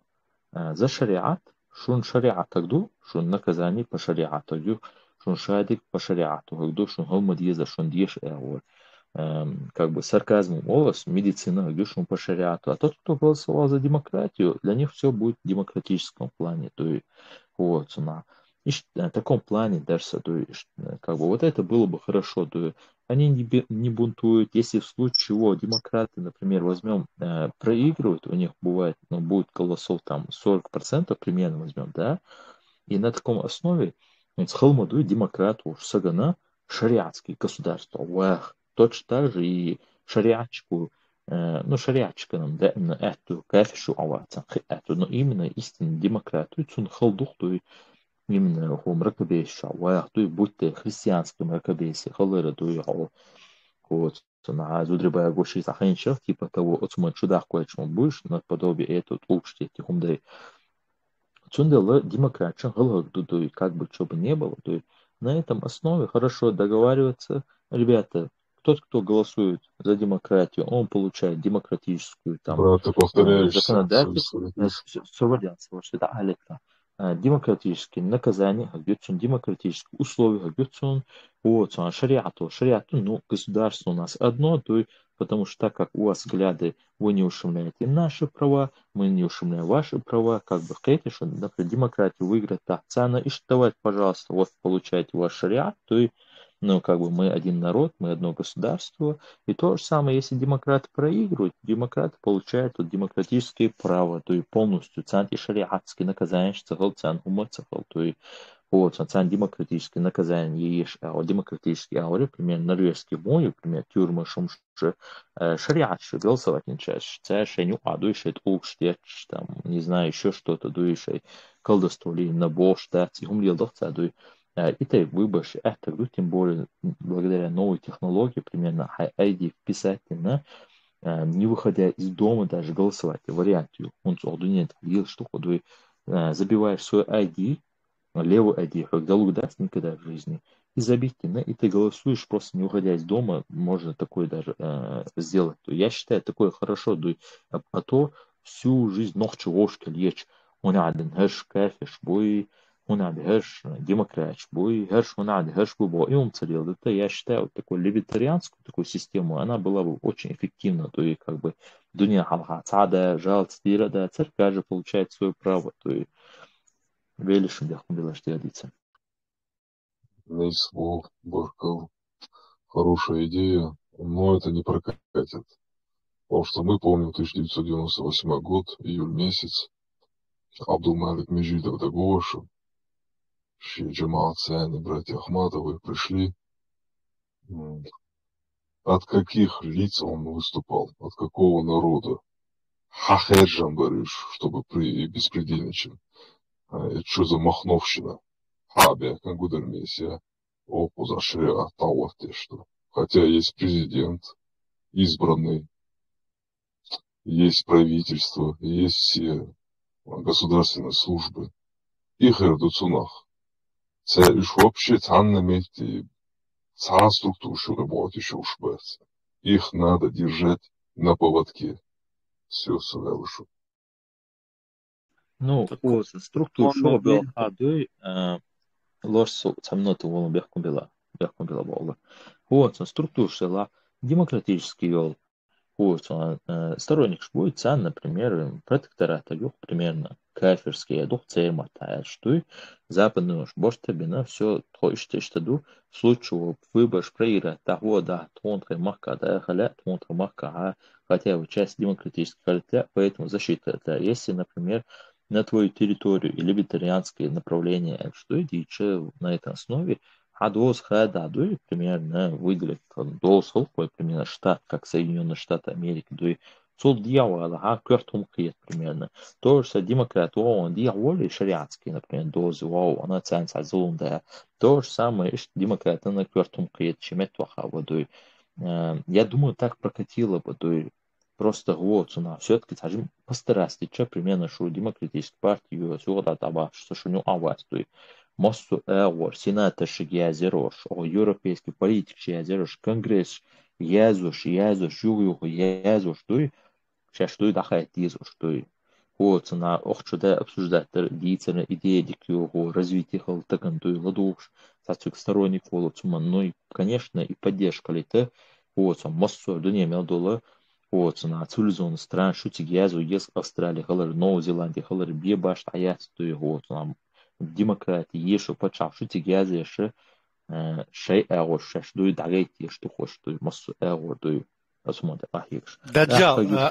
за шариат, шун шариат тогда, шун наказание по шариату, шун шадик по шариату, тогда шун гомадьеза, шун деш сарказмом голос, медицина, гюшум по шариату. А тот, кто голосовал за демократию, для них все будет в демократическом плане. То есть, вот, и в таком плане даже, то есть, вот это было бы хорошо. То есть, они не бунтуют. Если в случае чего демократы, например, возьмем, проигрывают, у них бывает, будет голосов там 40% примерно возьмем, да, и на таком основе с холмоду демократу сагана шариатские государства. Уах. Точно так же и шариатчику, шариатчика нам эту кафешу аватсан, но именно истинный демократию, цун халдух, то именно хом ракабейша, ваях, то будь ты христианским ракабейсе, халыра, то и вот, на зудрибая гоши заханчев, типа того, отсуман чудах кое-чему будешь, наподобие этого улучшить этих умдей. Цундела демократия, халык, то и как бы что бы не было, то на этом основе хорошо договариваться, ребята. Тот, кто голосует за демократию, он получает демократическую законодательство, демократические наказания, демократические условия, вот, шариату, государство у нас одно, то есть, потому что так как у вас взгляды, вы не ущемляете наши права, мы не ущемляем ваши права, хотите, что, например, демократию выиграть, так, цена, и давайте, пожалуйста, вот, получаете ваш шариат, то есть, мы один народ, мы одно государство. И то же самое, если демократы проигрывают, демократы получают демократические права, то есть полностью цанти шариатские наказания, то есть Вот, социально демократические наказания есть, а демократические ауры, например, норвежские мои, например, тюрьмы, шумши, шариат, что голосовать не чаще, шеню, а дуешь, там, не знаю, еще что-то, дуешь, колдовство на бож, да, тихум дохца, дуй. И ты выборши, это, тем более, благодаря новой технологии, примерно, ID вписать на не выходя из дома даже голосовать, вариант, он нет, что ходуй, забиваешь свой ID, левый ID, как долг даст никогда в жизни, и забить, и ты голосуешь, просто не уходя из дома, можно такое даже сделать. Я считаю, такое хорошо, а то всю жизнь ночью ложка лечь, он один хэш кафеш бой, он один хэш демократ бой, хэш он один хэш бой, и он царил. Это я считаю, вот такую либертарианскую такую систему, она была бы очень эффективна, то есть как бы дуня халха цада, жалц, да, церковь же получает свое право, то есть велишим яхун белаш диадица.
Нейсвол, Баркал. Хорошая идея, но это не прокатит. Потому что мы помним 1998 год, июль месяц, Абдулмалик Межидов Дагоша, Джамаат Саяни, братья Ахматовы пришли. От каких лиц он выступал, от какого народа? Хахеджан, говоришь, чтобы беспредельничать. Это что за махновщина? Хабия, как гудермесия, опуза шриа, талахте, что. Хотя есть президент, избранный, есть правительство, есть все государственные службы. Их эрдуцунах. Це лишь вообще ценными структуру, что работает еще ушберцы. Их надо держать на поводке. Все, Савелышу.
Ну, вот структура, что был хадой, ложь самноту волн бехкун бела болга. Вот структура шла демократический йол. Вот сторонник будет цен, например, протектората юг примерно кафирские дух цейма тая, что западный уж борт тебе на все то что ду в случае выбор проиграть того да тонкой махка да халя тонкой махка, хотя его часть демократической хотя, поэтому защита это если, например, на твою территорию или либертарианское направление, что идите на этой основе, а доз хададуй примерно выделит доз холкой примерно штат, как Соединенные Штаты Америки, дуй сол дьявола, а квартум киет примерно. То же демократ, он дьявол шариатский, например, дозы, вау, она ценится золотая. То же самое, демократ, на квартум киет, чемет ваха водой. Я думаю, так прокатило бы, дуй. Просто вот на все-таки скажем постараться, что примерно что демократическая партия сюда таба что шуню авастуй массу эвор сената шигязерош о европейский политик шигязерош конгресс язуш юг язуш туй сейчас что дахает язуш туй вот на охчуда обсуждать действительно идеи дикого развития халтакантуй ладуш сацик сторонник волоцуман ну и конечно и поддержка лита вот массу дуня мелдола вот на цивилизованных стран шутик язу есть Австралия, халар Новая Зеландия, халар бебаш аят то его вот нам демократия есть почав шутик язу еще шей эго шеш дуй дагайт есть что хочешь дуй массу эго дуй асмуд ахикш
دجال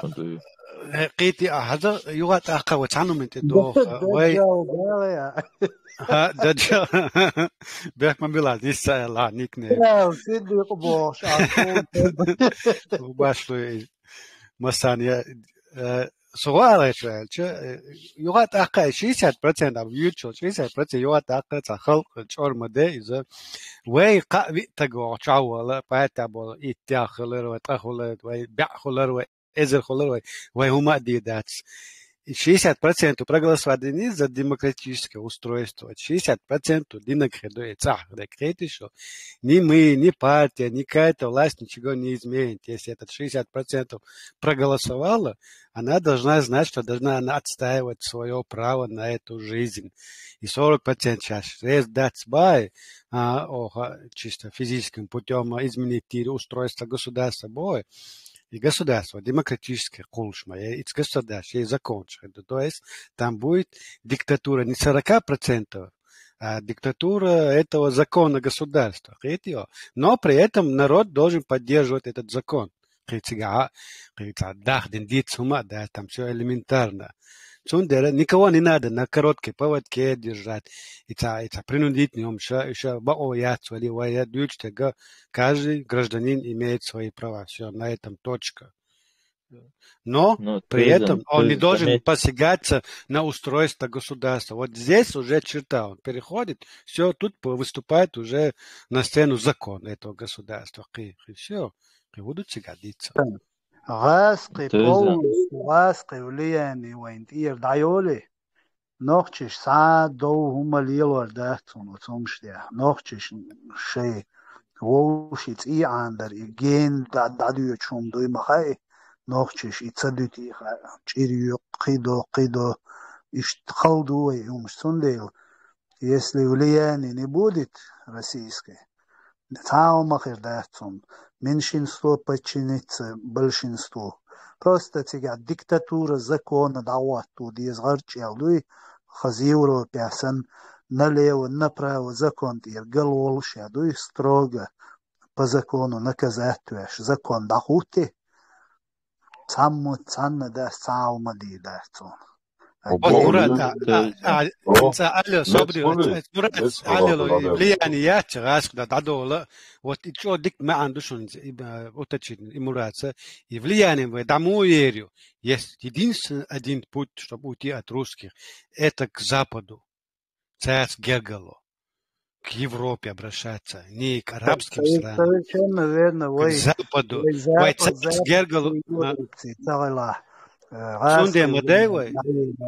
قيتي هذا يوات أخا وتعنو من تدوخ وي ها دجال بيك من بلاد يسا لا نيكني
لا سيدي قبوش
وباشلو مسانيا سؤال شوال يوات أخا 60% of YouTube 60% يوات أخا تخلق شعور مدى إذا وي قاوي تقوى شعوة باتا بول إتيا خلر وتخلر ويبيع خلر وإزر خلر وهما ديداتس 60% проголосовали за демократическое устройство, 60% динакредует декреты, что ни мы, ни партия, ни какая-то власть ничего не изменит. Если этот 60% проголосовало, она должна знать, что должна она отстаивать свое право на эту жизнь. И 40% сейчас дать чисто физическим путем изменить устройство государства бой. И государство демократическое, кулшма, и государство, и закон. То есть там будет диктатура не 40%, а диктатура этого закона государства. Но при этом народ должен поддерживать этот закон. Там все элементарно. Цундера никого не надо на короткой поводке держать. Это принудительно, еще боятся или воюют, каждый гражданин имеет свои права. Все, на этом точка. Но при этом он не должен посягаться на устройство государства. Вот здесь уже черта, он переходит, все, тут выступает уже на сцену закон этого государства. И все, и будут годиться.
غاسقي بولس غاسقي ولياني وين تير دايولي نوختش ساعة دو هما ليلور دهتون وتومش ديه نوختش شيء ووشيت اي عندر يجين داديو تشوم دوي مخاي نوختش يتصدوتي تشيريو قيدو اشتخلدو يومش سنديل если влияние не будет российское, там дахтун, меньшинство подчинится большинству. Просто тига диктатура закона дават тут изгарчил, дуй хазиуру пясан налево, направо закон тир галолша, дуй строго по закону наказать твеш. Закон дахути, саму цанна да саумади дахтун.
Мурат, алло, собри, Мурат, алло, влияние раскуда дадола, вот и что дик ما عندوش уточнить и Мурат, и влияние в дому верю, есть единственный один путь, чтобы уйти от русских, это к Западу, царь Гергало, к Европе обращаться, не к арабским странам,
совершенно верно,
к Западу, царь Гергало. Сунде модевой,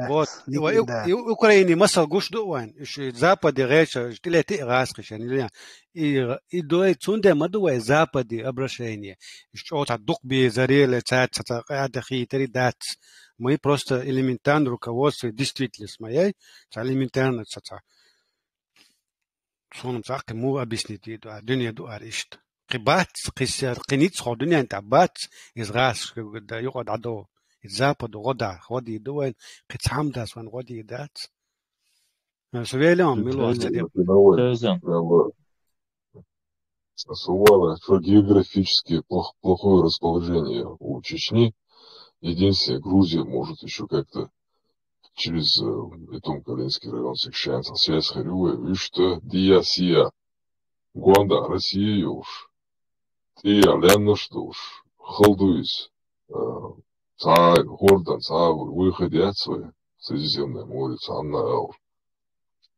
вот, и Украине масал гуш дуан, и Западе речь, штилети раскрещен, и до Сунде модевой Западе обращение, что от духби зарели цать, это хитрый дат, мы просто элементарно руководство действительность моей, элементарно цаца, сонам цак ему объяснить эту, дуния дуаришт, кибат, киниц ходуния табат, из рас, да юрад адо. Запад года, годи дуэн, кицамдас ван годи дат. Сувелем, милости.
Сувала, что географически плохое расположение у Чечни. Единственное, Грузия может еще как-то через Бетон-Калинский район сообщается. Связь Харюэ, и что Диасия, Гуанда, Россия уж. Тия, Ленна, что уж, Халдуис, Гордон, выходе от своей Средиземное море, Цанна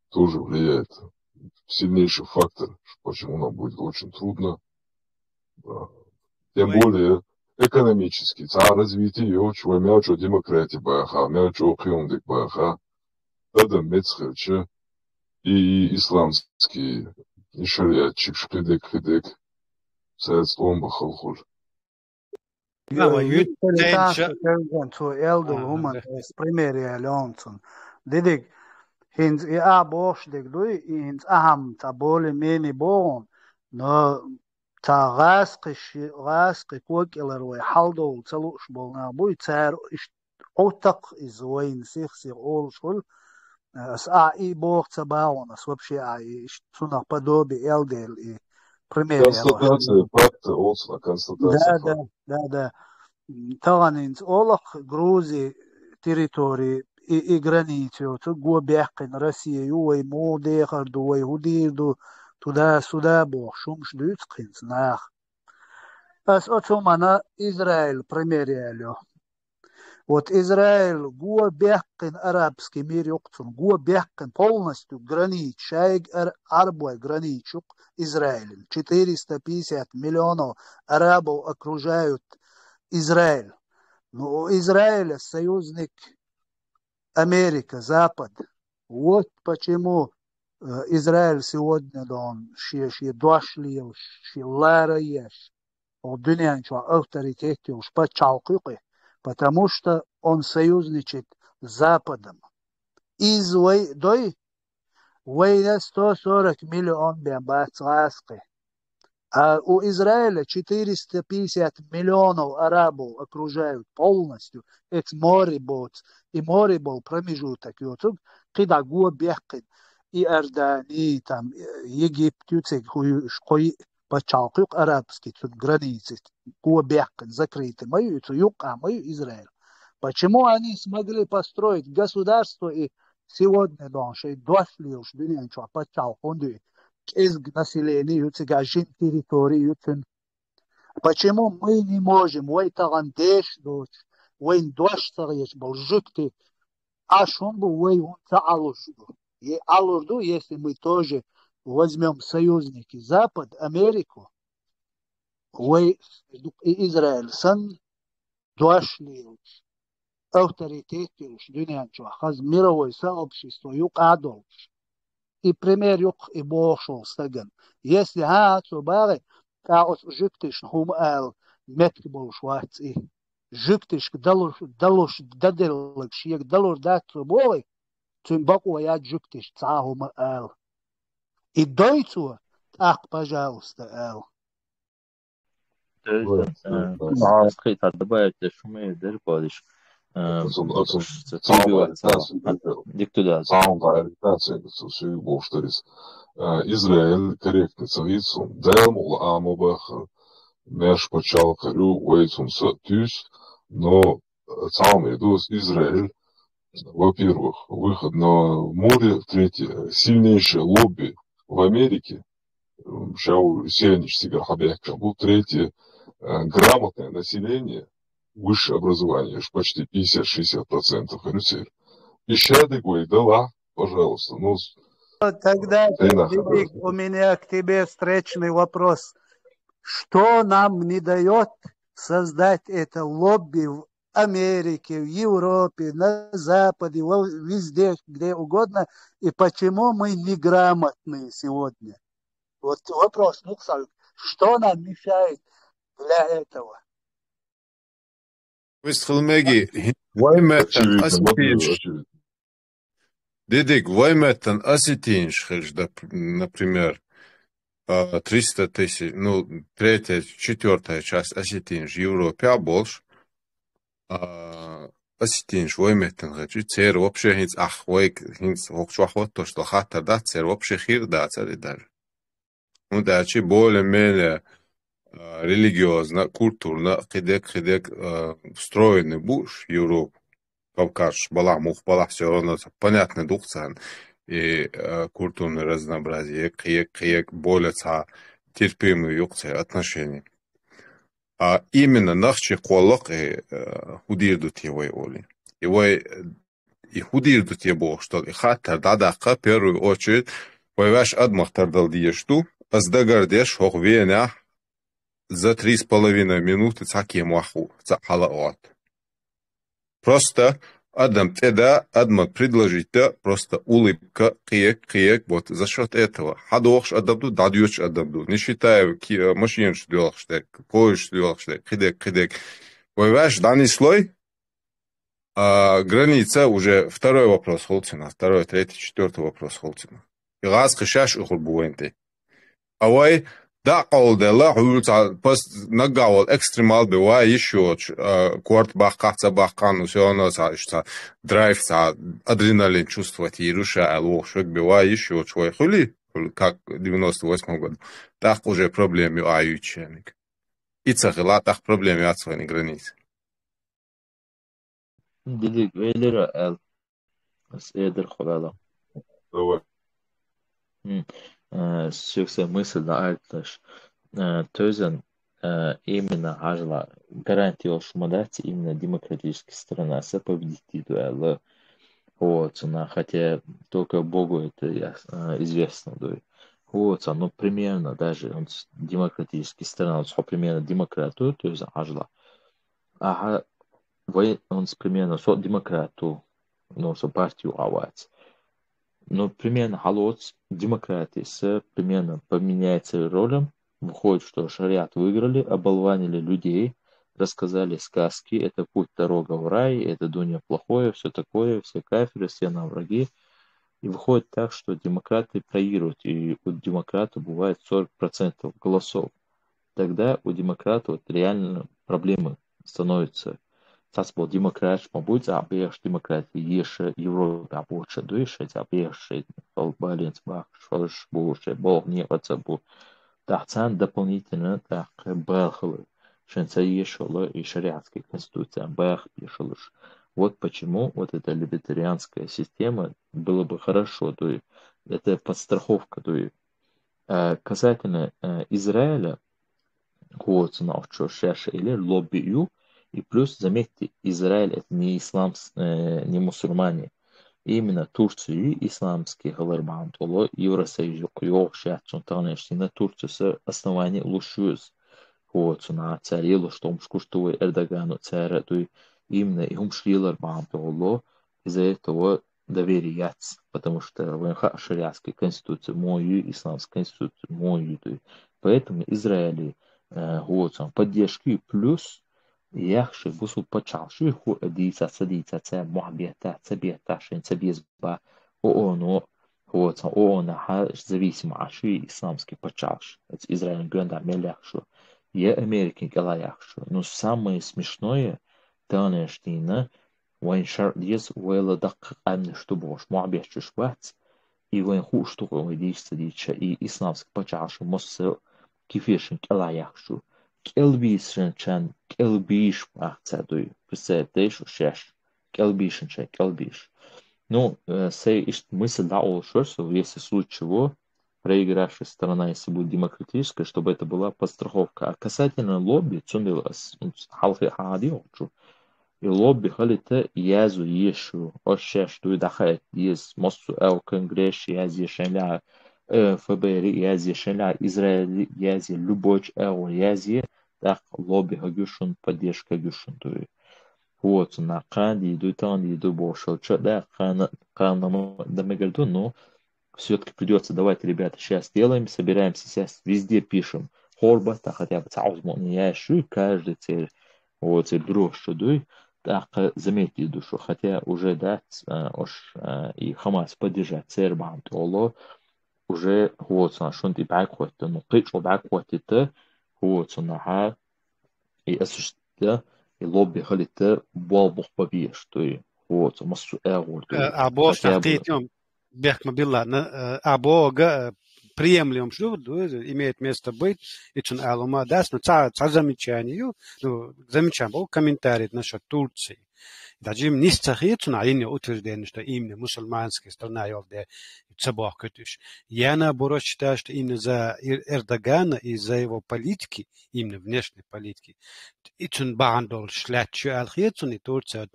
тоже влияет. Сильнейший фактор, почему нам будет очень трудно. Тем более экономически. Развитие, чего мячо демократии баха, мячо хиондик баха, это мецхерче и исламские, и шариатчик, шпидек, средством бахалхуль.
Didik hins a bosh dik dui hins aham ta boli meni bon no ta gasqi kukilar way haldo talush bolna bui tsar otak izwain sich all shul as a I boh tabaon as вообще a suna подобие элдел и
Констатация факта, констатация факта.
Да. Таганинс олах Грузии территории и границу, то губяхин Россия, уй мудехар, дуй худирду, туда-сюда бог, шум шлюцкин, знах. Ас отсумана Израиль примеряли. Вот Израиль губяхин арабский мир юктун, губяхин полностью гранич, шайг арбой граничук Израиль. 450 миллионов арабов окружают Израиль. Но у Израиля союзник Америка, Запад. Вот почему Израиль сегодня он дошли, лараяш, дунянчу авторитете уж почалкуки, потому что он союзничает с Западом. Из войны 140 миллионов бембацаски. А у Израиля 450 миллионов арабов окружают полностью. Это море был промежуток. Когда губяхин и Иордания, там, Египет, шкой почалкук арабский, тут границы, губяхин закрыты. Мою юг, а мою Израиль. Почему они смогли построить государство и сегодня дошли уж дневничего почал фонды из населения юцигажин территории юцин. Почему мы не можем вой тагандеш дочь, вой дош сарьеш был жукты, а шон был вой унца алушду. И алурду, если мы тоже возьмем союзники Запад, Америку, вой и Израиль, сан дошли авторитеты уж дневничего, хаз мировое сообщество юк адолш. И пример юк и бошел стаган. Если цубары, каос жуктиш хум эл метки болуш ваци. Жуктиш далуш дадерлык шиек далуш дат цубовый, цум баку я жуктиш ца хум эл. И дойцу так, пожалуйста, эл.
أسخيت على الدباية شومي دير بادش
Израиль корректно царицу, дэмул амубах, меж почал харю, уэйцумса тюс, но сам иду Израиль, во-первых, выход на море, третье, сильнейшее лобби в Америке, шау сенич себя хабяка, был третье, грамотное население, высшее образование, почти 50-60% рыцарь. И щады гой, дала, пожалуйста, ну...
Тогда, Дидик, у меня к тебе встречный вопрос. Что нам не дает создать это лобби в Америке, в Европе, на Западе, везде, где угодно, и почему мы неграмотные сегодня? Вот вопрос, что нам мешает для этого?
Дедик, Вайметтен осетинш, например, 300 тысяч, ну, третья, четвертая часть осетинш, Европе, больше, осетинш, Вайметтен, цер вообще хинц, хинц, вокчуахот, то, что хатар, да, цер вообще хир, да, цари даже. Ну, да, более-менее религиозно, культурно, хидек, встроенный буш, Европу. Кавказ, бала, все равно понятный духцан и культурное разнообразие, киек, более терпимые юкцы отношения. А именно нахчи колок и худирдут его оли. Его и худирдут его, что и хатар дадака в первую очередь, появляешь адмахтар далдиешту, а сдагардеш хох веня за 3,5 минуты цаки маху, цахалаот. Просто Адам предложить, да, просто улыбка, киек, вот за счет этого. Хадохш адабду, дадьюч адабду. Не считая машинш дюлахштек, коиш дюлахштек, кидек. Понимаешь, данный слой, граница уже второй вопрос Холцина, второй, третий, четвертый вопрос Холцина. И раз кышаш ухурбуэнты. А вай, да, колдела, нагавал экстремал бывает еще кварт бахкан, все оно драйв, адреналин чувствовать и руша, лошадь бывает еще чего хули, как в 98 году. Так уже проблемы аютченник. И цахила так проблемы от своей границы.
Дидик, велера эл, с эдер хурала.
Давай.
Сюксе мысль на альташ. Тозен именно ажла гарантия шумадати именно демократическая сторона победит дуэль. Вот, хотя только Богу это известно. Вот, но примерно даже он демократическая сторона, он примерно демократию, то есть ажла. Ага, он примерно демократию, но партию авать. Но примерно халот демократии примерно поменяется ролем. Выходит, что шариат выиграли, оболванили людей, рассказали сказки, это путь дорога в рай, это дуня плохое, все такое, все кафиры, все нам враги. И выходит так, что демократы проигрывают, и у демократов бывает 40% голосов. Тогда у демократов реально проблемы становятся. Tas был демократ, побудь, абеш демократ, еше Европа, абоча душе, абеш, балбалец, бах, шош, буше, бог, не отцабу. Тахцан дополнительно так брахлы, шенца ешало и шариатской конституции бах пишалыш. Вот почему вот эта либертарианская система было бы хорошо, то есть это подстраховка, то есть касательно Израиля, вот на что шерше или лоббию, и плюс заметьте, Израиль это не ислам, не мусульмане. Именно Турцию исламский говорбан толо Евросоюз yok şahçın tanıştığında Turçusu основание лушуз. Вот на царило, что мшкуштуй Эрдогану царя, то именно и умшрилар бам толо из-за этого доверияться, потому что в шариатской конституции мою, исламской конституции мою, то поэтому Израиль вот поддержки плюс yaxshi busul почавши ху дица ца мухбета цабета шин цабезба ооно вот ооно ха зависимо аши исламский почавш Израиль гönda меляхшу я Америки галаяхшу но самое смешное танештина وين شر ديس ولا دقق أمن штубош мухбет швац и وين ху штука дис цадича и исламский почавш мос кифешин галаяхшу Kelbīšana čan kelbīšu akcentuju, представляешь, шеш. Келбишен чай, келбиш. Ну, мысль дала, что если в случае чего проигравшая сторона, если будет демократическая, чтобы это была подстраховка. А касательно лобби, и лобби халита язу ешу, ошеш, туй дахает, ез мосту эл конгресс, язи шеля, ФБР, язи шеля, Израиль, язи любовь, эл язи, так лобби хагюшун, поддержка гюшун, туй. Вот, на канди, дуйтанди, дубошел, что, да, да, мы говорим, но все-таки придется, давайте, ребята, сейчас делаем, собираемся, сейчас везде пишем, хорба, так хотя бы цаузмон, я ищу, каждый цель, вот, цель дрожь, дуй, так, заметьте, душу, хотя уже, да, и Хамас поддержать, цель бам, толо, уже, вот, шунти бакхот, ну, кычо бакхот, это, вот, на и осуществить, и лобби халита болбух побьешь, то есть, вот, массу эвор, то есть,
Або
хотя бы...
Бехма Билла, або приемлем, что имеет место быть, и что алума даст, но замечание, был комментарий насчет Турции. Даже им не стахится, но они утверждают, что именно мусульманская страна является цабах кутиш. Я наоборот считаю, что именно за Эрдогана и за его политики, именно внешней политики, и он бандол шлячу алхицун, и Турция,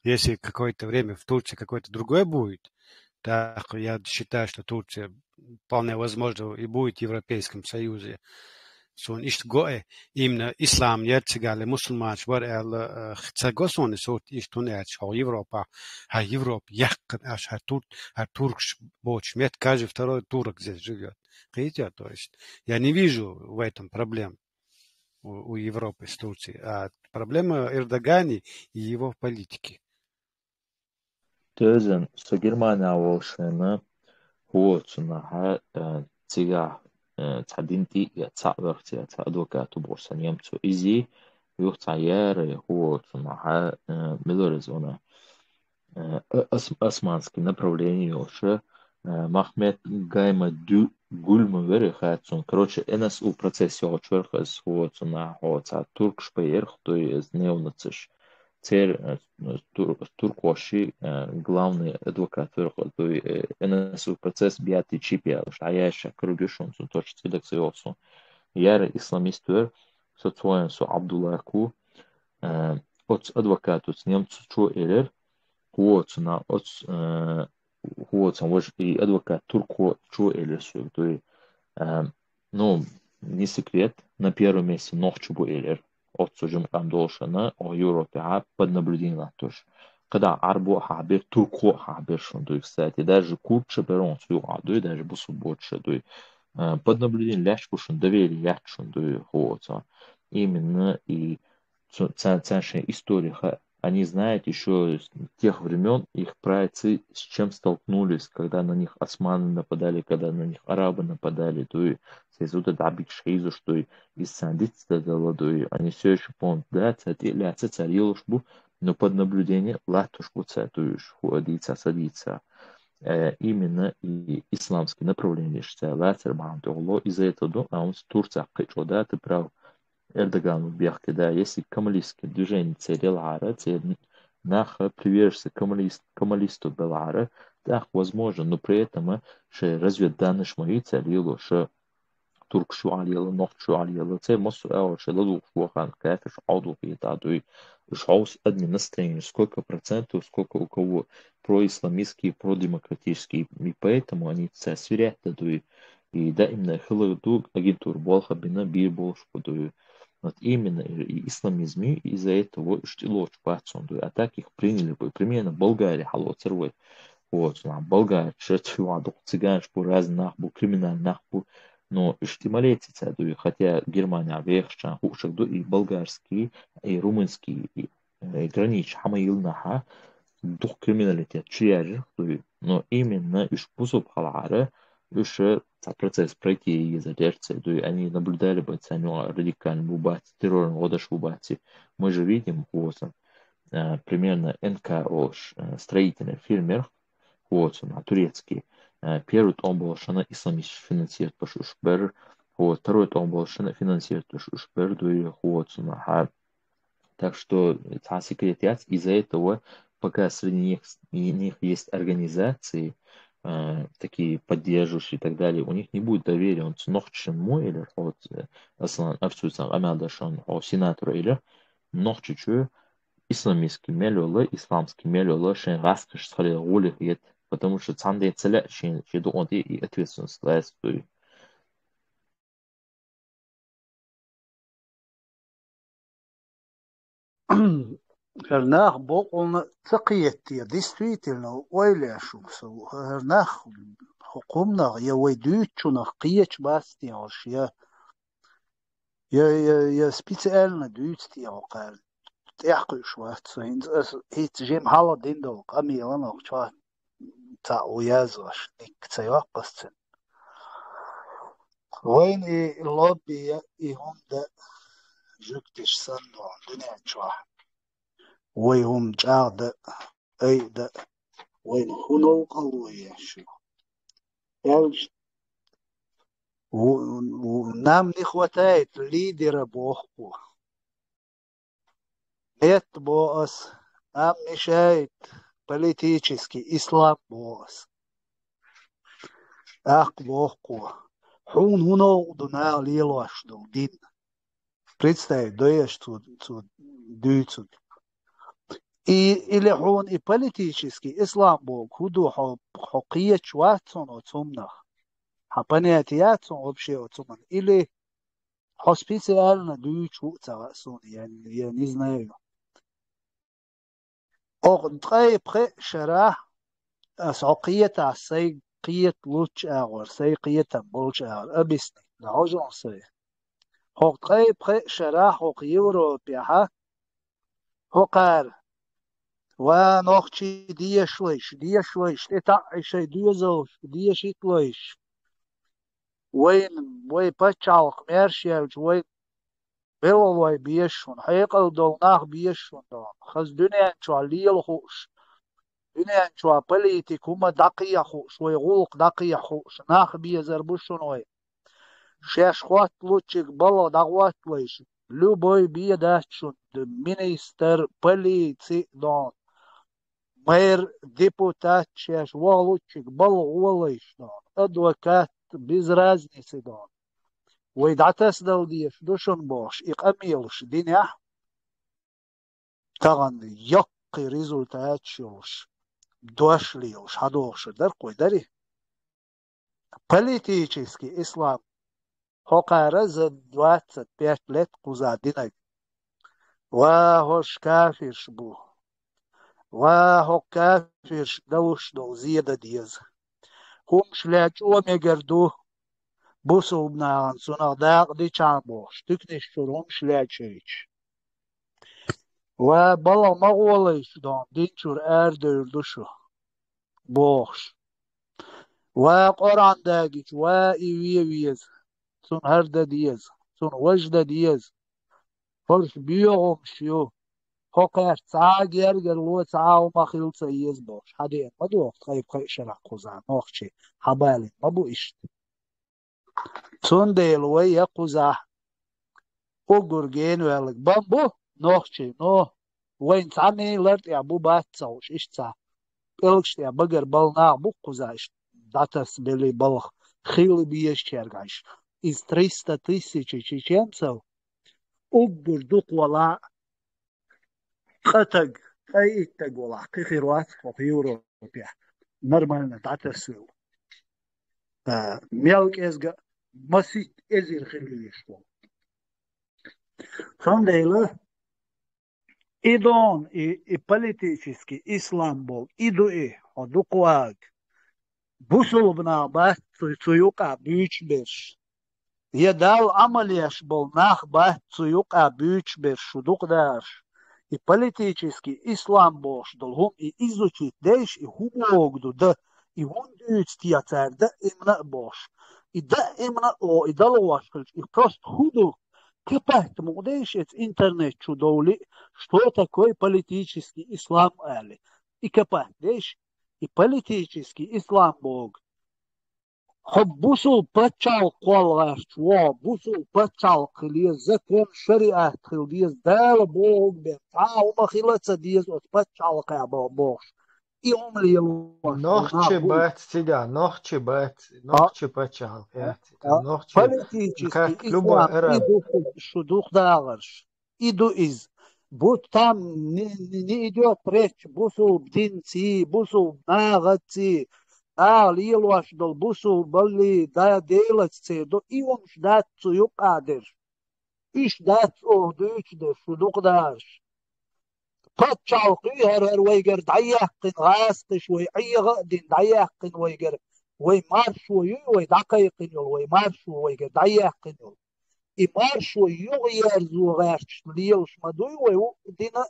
если какое-то время в Турции какое-то другое будет, так я считаю, что Турция вполне возможно и будет в Европейском Союзе. Сон ишт гоe именно ислам ярцигали мусульман швар эл хцагосон сот иштун эч Европа, а Европа якын аж туркш боч мет каждый второй турок здесь живет. Видите, то есть я не вижу в этом проблем у Европы с Турцией, а проблема Эрдогана и его политики.
Тözün su Германия волшебна, вот на тига تعدينتي يتصعبرت يتأدوكاتو بورصة نيمتو إزي يوختعيار هو مع ميلوريزونا османское направление уже Махмед Гайма Гульман верихатсон. Короче, НСУ процессе очерхас вот на хоца туркш поерх, то есть неонациш. Цер туркоши главный адвокат то есть НСУ процесс биати чипия, что я еще крубишон, то точно цедок союзу. Яр исламистер соцоен со Абдуллахку от адвокату с немцу чо элер вот на от вот он и адвокат турко чо элер то есть ну не секрет на первом месте нохчубу элер от сужим кандошана о Европе под наблюдением тоже. Когда арбо хабер турко хабер шон то есть кстати даже куча берон свою аду даже бусу больше то есть под наблюдением ляж пушен доверие ячун то есть вот именно и ценшая история они знают еще с тех времен их праотцы с чем столкнулись, когда на них османы нападали, когда на них арабы нападали, то есть вот это абикшейзу, что из сандитства дало, то есть они все еще помнят, да, царил шбу, но под наблюдение латушку то есть ходиться, садиться. Именно и исламские направления, что латер бантоло из-за этого, а он с Турция, да, ты прав. Эрдогану бяхки, да, если коммунистское движение целил ара, наха привержься коммунисту белара, так возможно, но при этом разведданные шмои целило, что турк شو على يلا نقط شو على يلا تصير مصر أول شيء لدو شو كان كافش عضو في تعدوي шаус администрирование, сколько процентов, сколько у кого происламистские, продемократические, и поэтому они сверять дадут. И да, именно хилуду агентур болха бина бир больше подают. Вот именно и исламизме из-за этого штило чпацунду, а так их приняли бы примерно Болгария халот цервой. Вот, Болгария, чувак, цыган, шпу разных, бу криминальных, бу но штималетица, хотя Германия вехшан хушек и болгарский, и румынский, и гранич хамаилнаха, дух криминалитет чияжи, но именно иш пусуп халара, иш процесс пройти и задержаться, они наблюдали бы ценю радикальный бубати, террорный годаш бубати. Мы же видим, вот, примерно НКО, строительный фирмер, вот, турецкий, первый он был, что она исламист финансирует пашушбер, вот, второй он был, что она финансирует пашушбер, вот, так что секретариат из-за этого, пока среди них есть организации, такие поддерживающие и так далее, у них не будет доверия, он нохчен мой или вот, аслан абсолютно амадашан, сенатор или нохчичу, исламистский мелюлы, исламский мелюлы, шен раскаш схали ролик ет, потому что цанды целя шен шеду он и ответственность лайствует.
Hernach بقولنا تقيتي действительно ойляшуксу hernach حكومنا يا ويدوتشنا قيتش باستياش يا специально دوتستي وقال تحقق شوات سوينز هيت جيم حالا ديندو قميلنا شوات تا ويازوش نيك تسيوقستن وين اللوبي يهم دا جوكتش سنو دنيا شوات ويهم جاغد اي دا وين هنو قلوية شو يالش ونام نخوتايت ليدر بوخبو нет босс нам мешает политический ислам босс ах бохку хун хуно дуна лилош до дин представь доешь тут дюцу и или хун и политический ислам бог худу حقية شواتون وتمنخ حبنياتياتون вообще وتمن или специально дючу царасун я не знаю أغنقي بخي شراه سعقية عسي قية لوش أغور سي قية بولش أغور أبسني لعجون سي أغنقي بخي شراه يورو بيها هقار ونوخشي دي شويش تتعشي ديوزوش دي شيتلوش وين بچالق مرشيالج وين بلوي بيشون حيقل دوناخ بيشون دون خز دنيا شو عليل خوش دنيا شو بليتك هما دقيق خوش ويغلق دقيق خوش ناخ بيه زربوشون وي شاش خوات لوتشك بلا دغوات ويش لو بوي بيه داشون منيستر بليتي دون مير ديبوتات شاش وغلوتشك بلا غوليش دون ادوكات بزرازني دون ويدعتس دوديش دوشون بوش إقاميلش دينيا تغن يقي ريزولتات شوش دوش ليوش هدوش درقوي داري политический ислам هقارة زد 25 лет قزادينك وهوش كافرش بو وهو كافرش دوش دو زيادة ديز هم شلاج وميقردوه بوسو بناغن سونغ داق دي چان بوش تكنش شروم شلاچيش و بالا مغوليش دون دينچور اردر دوشو بوش و قرآن داقيش و ايوية ويز سون هرده ديز سون وجده ديز فرش بيوغم شيو هوكاش تعاق يرقر لو تعاو مخيل سيز بوش حدين مدوق خيب خيشنا قوزان نوخشي حبالي مبو اشت سون ديلوي يقوزا Ogur genuelijk bambo, nochtje, no. Wijn tani lert ja bu batsaush, ishta. Ilgst ja bagar bal na bukuzash. Datas bili balch. Khili bieshchergash. Из 300 тысяч чеченцев Ogur duk wala qatag. Ay ittag wala. Kikhirwat в Европе. Нормально, datas wil. Мелк ezga masit ezir khiliishwo. Сандейла идон и политический ислам был иду и одукуаг бусулбна бат цуюка бючбеш едал амалияш был нах бат цуюка бючбеш шудукдаш и политический ислам был шдолгум и изучить деш и хубогду да и вундюц тиацар да имна бош и да имна о и даловашкальч и просто худу Поэтому дальше интернет чудовли, что такое политический ислам али. И дальше и политический ислам Бог. Бусул пачал колгашчу, бусул пачал кылиез, закон шариат кылиез, дал Бог бе, ума хилаца диез от пачал кая Бог. И он лил.
Нохче бат тебя, нохче пачал.
Политический ислам иду шудух дагаш. Иду из. Будь там не идет речь, бусул бдинци, бусул нагаци, лил ваш дол бусул бали, да делать цедо, и он ждать цую кадер. И ждать охдуч де шудух дагаш. Пачал кыйгар вайгар даяқын ғасқыш вай айғадин даяқын вайгар вай марш вай дақайқын йол вай марш вайгар даяқын йол и марш вай йол ярзу ғарч лиелш мадуй вай дина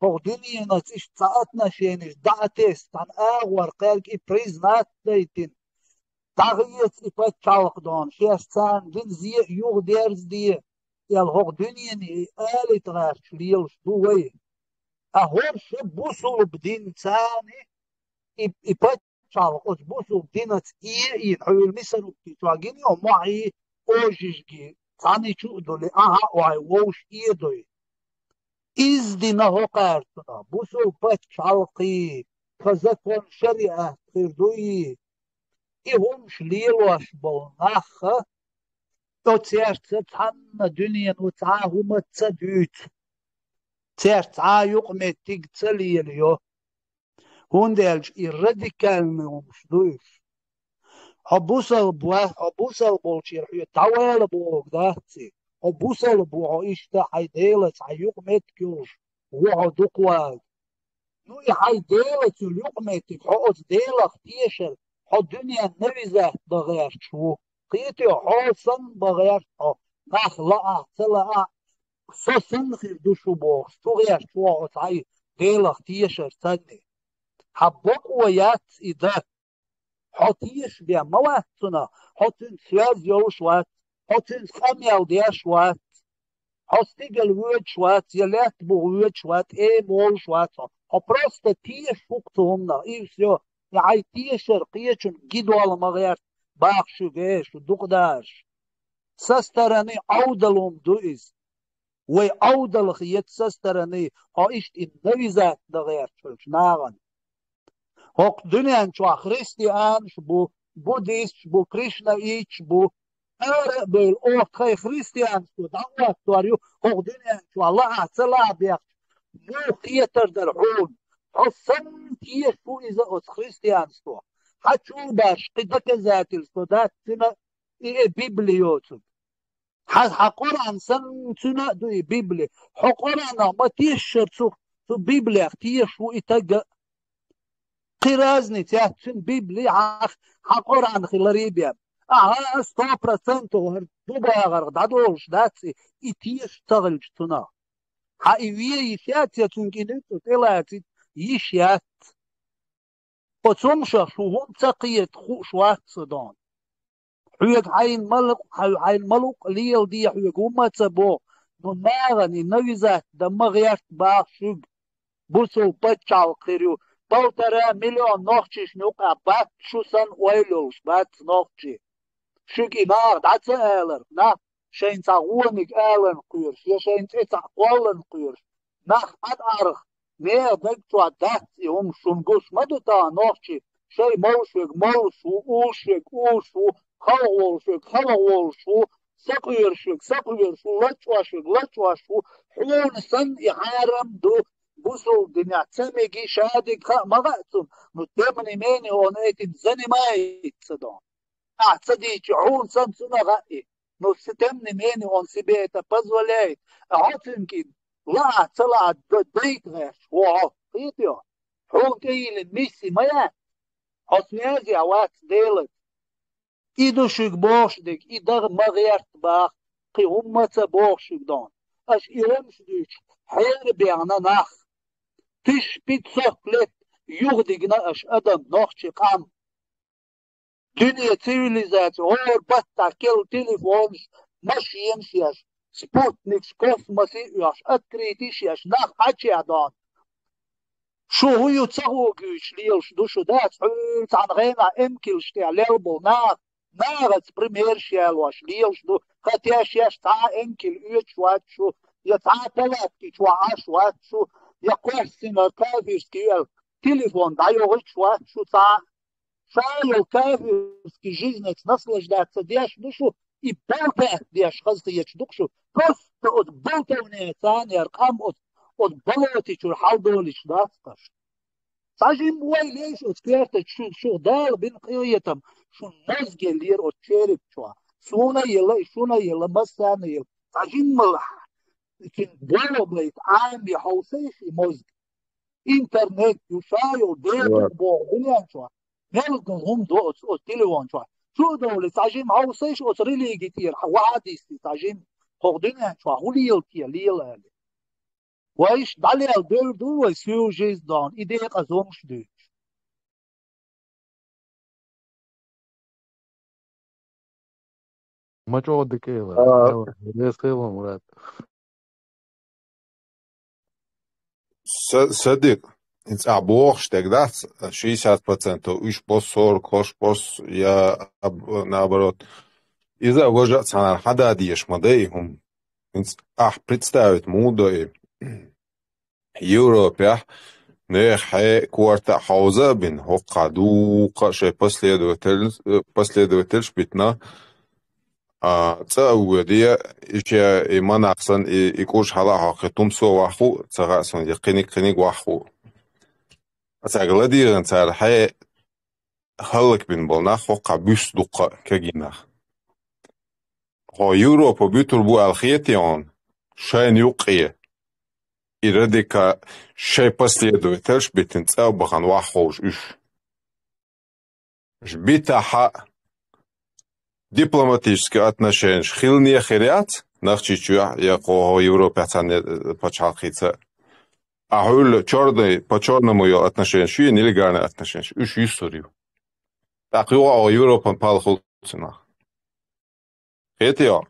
погдини нациш отношения датес тан агвар калк и признат дейтин тагиец и пачал дон шестан дин зи йол дерз ди ял погдини и алит ғарч лиелш дуй أهورش بوسول بدين ثاني يبتشال قد بوسول بدينة إيه ينحول مثلا تتواجني ومعي أوجيجي ثاني شو دولي وعي ووش إيه دوي إز دينا هو قارتنا بوسول بتشال قي كذكون شريعة خيردوي إهمش ليلوش بولناخ تتسيرت تتحن دنيا وتعاهم تسدوت تيرت يقمت تيجتليليو هوندلج الراديكال مش دوش أبوسل بولشير حيو توال بوغ داتي أبوسل بوغ إشتا حيديلت يقمت كيوش وعو دقواغ نوي حيديلت يقمت حقوز ديلخ تيشل حو دنيا نويزات بغير شو قيتي حوصن بغير حو ناخ لا تلا سوسن خير دوشو بوغ ستوغيا شوغ تعي ديلخ تيشر تاني حبوك ويات إذا حطيش بيا مواتنا حطين سياز يوش وات حطين خميال دياش وات حستيقل ويد شوات يلات بوغويد شوات مول شوات حبرست تيش فوقتهمنا سيو يعني تيشر قيشن جيدو على مغير باخشو جيش ودقداش سستراني عودلهم دوئز وي أودل خيت سسترني إشت النويزات دغير شلش ناغن هوك دنيا شو خريستيان شبو بوديست شبو كريشنا إيش بو أربل أو كي خريستيان شو دعوة تواريو هوك دنيا شو الله أعتلا بيك مو خيتر درحون حسن تيش شو إذا أس خريستيان شو حتشو باش قدك ذاتل شو دات سنة بيبليوتو حقران سنة دوي بيبلي حقران ما تيشر سو بيبلي تيشو إتاق قرازني تيشن بيبلي حقران خلاريبيا 100% دوبا غرق دادوش داتسي إتيش تغلج تنا حايوية يشات يتنكينيت وتلاتي يشات وتمشى شو هم تقيت شوات صدان حيق عين ملوك ليل دي حيق ومتا بو نماغني نويزات دمغيات باخشوق بوسو بچال قيريو بوترا مليون نوخشيش نوقع بات شو سن ويلوش بات نوخشي شوكي نار داتسا ايلر نا شين تعونك آلن قيرش يا شين تتعقلن قيرش نخ أدارخ مير دكتوا دات يوم شنقوش مدوتا نوخشي شي موشو أوشو خلوشو سقيرشو لتواشو حلون سن يحارم دو بوسو دنيا تسميجي شادك مغاتم نتبني ميني هونيتين زني ما يتصدون أعتديك عون سن سنة غائي نستمني ميني هون سبيتا بزولي أعطنكي لا طلع ديت غيش وعو قيتيو حون كيل ميسي ميات حسنيازي عوات ديلت إيدو شك بوشدك إيدغ مغيرت باخ قي همتا بوشك دون أش إيرمش ديش حير بيعنا نخ تش بيت سوكلت يغدقنا أش أدم نوخشي قام دنيا تيوليزات هور بطا كيل تليفونش مش يمشيش سبوتنيكس كوسموسي ياش أتريتيش ياش نخ عجي عدان شو هو تصوغيش ليلش دوشو دات حوت عن غينا امكلش تعليلبو ناغت بريمير شيالواش ليلش دو خاتياش ياش تا انكل يوش واتشو يتا تلاتكي شواش واتشو يقوحسن كافيرسكي تليفون دايوغيش واتشو تا شايل كافيرسكي جيزنكس نصلش دات دياش دوشو إبالتك دياش خزتي يشدوكشو بس تقود بلتوني تاني ارقام od baloti čur haldoliš daskaš. Sažim uajleš od skjerta šur dal bin qiyatam šur nazge lir od čerip čua. Šuna yela masana yela. Sažim malah. Kin bolo bleit aami hauseishi mozg. Internet yushayo debu bo bilyan čua. Melgun hum do od telefon čua. Šu dole sažim hauseish od religi tir. Wadisti sažim hordinyan čua. Huliyel tia liyel ali. وإيش دالي البيردو ويسيو جيز دان إيدي قزومش دي
ما جود كيلا ليس كيلا مراد
صديق انت ابوخش тогда 60% уж по 40 хош пос я наоборот из-за вожа цана хада диеш модейхум представить мудой Европе нехе кварта хауза бин хоқаду қаше последователь шпитна цаугдия иче иманаксан икуш хала хақитум соваху цагасан яқиник ваху асагладиран цар хе халк бин болна хоқа бюс дуқа кагинах хо Европа бютур бу алхиетион шайн юқие Ирадика шей последователь шбитин цау бахан вахоуш уш. Шбитаха дипломатические отношения шхилния хириат нахчичуя яко Европе цане почалхица. А хул черный по черному ее отношения ши нелегальные отношения уш историю. Так его Европа палхулцина. Хетио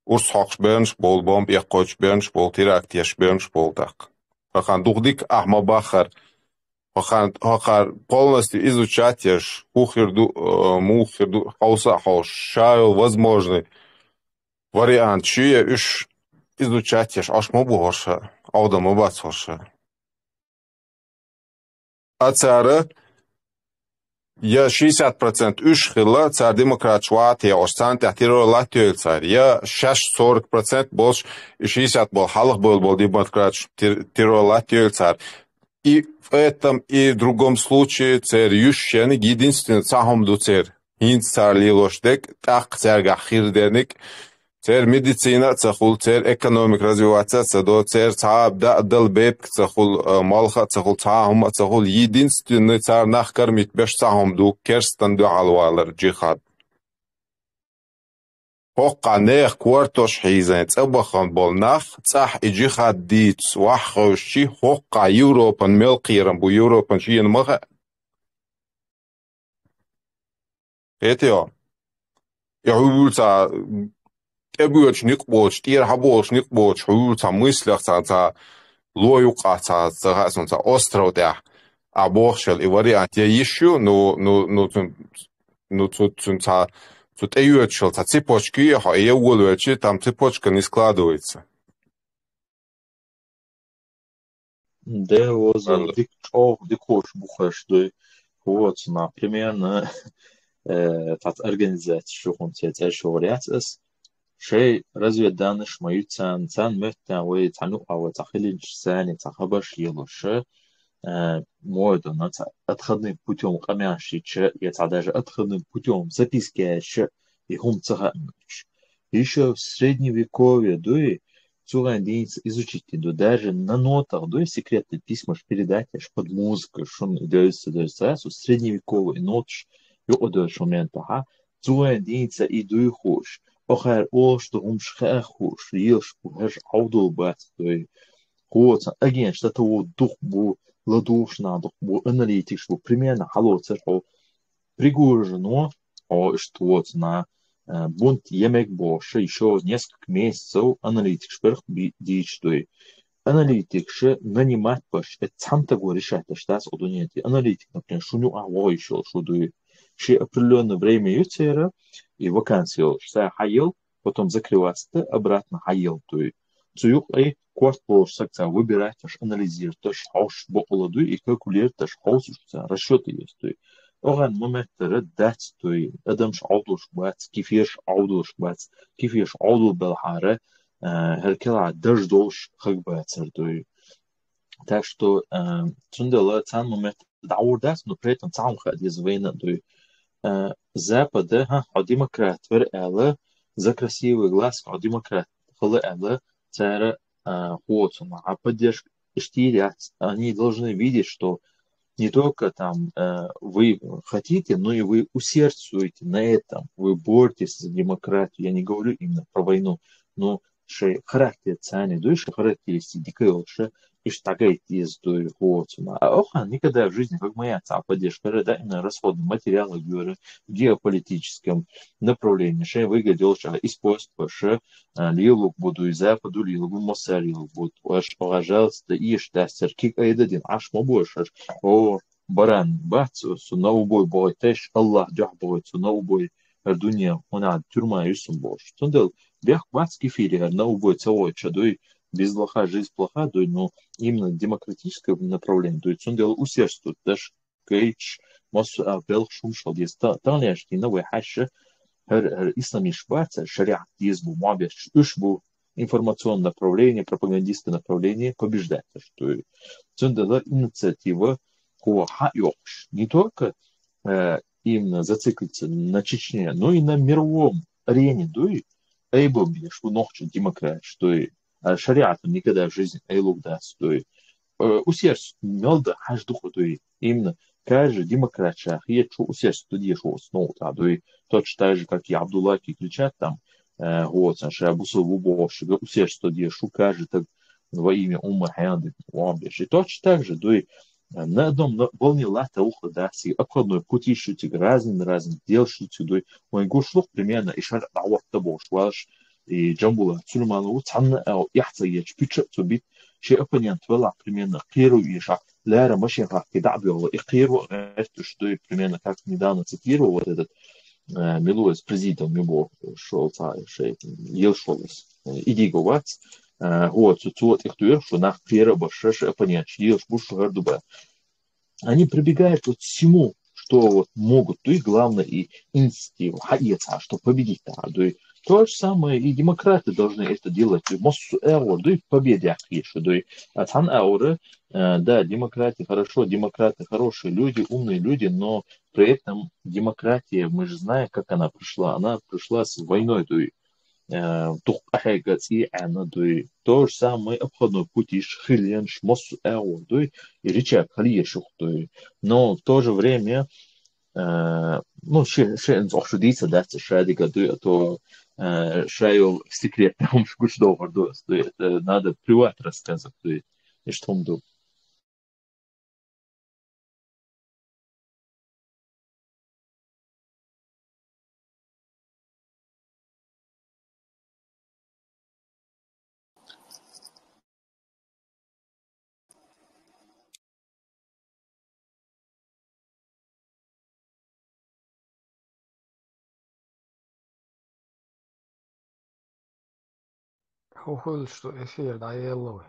Урс хақшбернш бол бомб яққочбернш бол терактияшбернш бол так. Хахан духдик ахмабахар хахан полностью изучать еш мухирду хауса хауш шайл возможный вариант чье уж изучать еш ашмобу хоша аудаму бац хоша. А цара Я 60% уж хила цар демократ швати остан тахтиро латио цар. Я 40% больше и 60 был халах был демократ тиро латио цар. И в этом и в другом случае царь ющен единственный цахом ду царь. Хин цар лилоштек так царь гахирдерник. Царь медицина цахул царь экономик развиваться цадо царь цааб да дал беб цахул малха цахул цахум цахул единственный царь нахкармит беш цахум ду керстан ду алвалар джихад. Хоqa нех квартош хизен цабахан бол нах цах и джихад диц вахоши хоqa Европан мелкирам бу Европан шиен маха. Этио. Я убийца Эбуч никбоч, тирхабоч никбоч, хуюца мыслях ца лоюка ца остров да, а бохшел и вариант я ищу, ну ца Тут эйочел, а цепочки, а я уволочи, там цепочка не складывается.
There was a
Ладно.
дикош бухаштой. Вот, примерно тат организация, что он тебе шорят, شيء رزق دانش ما يتسان تان مهتن ويتعنو أو تخلي ساني تخبش يلوش مودو نتا أتخذني بوتيوم قماشي تش يتعداج أتخذني بوتيوم запискаешь и хум цахануч. Еще в средневековье, дуй, цуган единиц изучить, до даже на нотах, дуй, секретные письма передать, аж под музыку, шум идёется, в средневековый нотш, ё одош момента, ха, цуган единица и дуй хуш. آخر اوش تو همش خیلی خوش ریش بو هش عودو بات دوی قوت اگینش تو دوخ بو لدوش نادوخ بو اناليتيكس بو примерно حلوتر او пригожено о что на бунт емек больше еще несколько месяцев аналитикс перх дич дои аналитикс нанимать баш это сам того решать что одунети аналитик например шуню а еще что дои شيء определенное время ютера и вакансию, что хаил, потом закрываться, обратно хаил, то есть цуюк и кварт секция выбирать, аж анализировать, аж хауш бополоду и калькулировать, аж хауш расчеты есть, то есть оган момент реддать, то есть адамш аудуш бац, кифеш аудуш бац, кифеш ауду белхаре, هالكلا درج دوش خق бацер, то есть так что цундела цан момент даур но при этом цан хад из войны, то есть Запада, а демократ вер за красивый глаз, а демократ хлэ цара Уотсона, а поддержка штирят, они должны видеть, что не только там вы хотите, но и вы усердствуете на этом, вы боретесь за демократию. Я не говорю именно про войну, но что характер цены, да, что характеристики, что и что такая есть, да, вот. А охан никогда в жизни, как моя ца поддержка, да, именно расходы материалы, говорю, в геополитическом направлении, что выглядел, что использовать, что лилу буду и западу, лилу моса лилу буду, пожалуйста, и что церкик айдадин, аж мобош, о баран бац, сунна убой бой, теш Аллах дях бой, сунна убой, الدنيا هنا тюрьма юсум бош. Тундел бех бац кефири, на убой целой чадой, без лоха жизнь плоха, но именно демократическое направление. То есть тундел усердствует, даже кейдж, массу абел шумшал, есть таняшки, новый хаше, ислами шбаца, шариат, езбу, мабеш, ушбу, информационное направление, пропагандистское направление побеждает. Что тундел инициатива не только именно зациклиться на Чечне, но и на мировом арене, да и эйбоби, что ночью демократ, что и шариатом никогда в жизни эйлук даст, что и усердство мелда хаш духу, то и именно каждый демократ шах, и что усердство дешь основу, да и точно так же, как и Абдуллахи кричат там, вот, что Абусу Лубош, усердство дешь, каждый так во имя ума хэнды, и точно так же, да и на одном волне лата ухо да си обходной пути шутик разный дел шутик мой гушлух примерно и шар дауат табош ваш и джамбула сулману цанна او يحصل يشبيتش تبيت شيء оппонент вела примерно первую иша ляра машинка кидабила и первую это что примерно как недавно цитировал вот этот Милуэс президент Мибо шолца шей ел шолес иди говорить вот, тут их туер, что на первое большое оппонент, ел шбуш гардуба. Они прибегают вот к всему, что вот могут, то и главное, и инициативу, хаеца, что победить. То есть то же самое и демократы должны это делать. Моссу эур, да и победе ахишу, да и atan эуры, да, демократы хорошо, демократы хорошие люди, умные люди, но при этом демократия, мы же знаем, как она пришла с войной, то есть тух ахайгаци ана дуй то же самое обходной пути шхилен шмос эо дуй и реча хлие шух дуй но в то же время ну ще охшудица да шадига дуй то шайл секрет там шгучдо вардо дуй это надо приват рассказать дуй и что он дуй
Хохол, что эфир даеллой.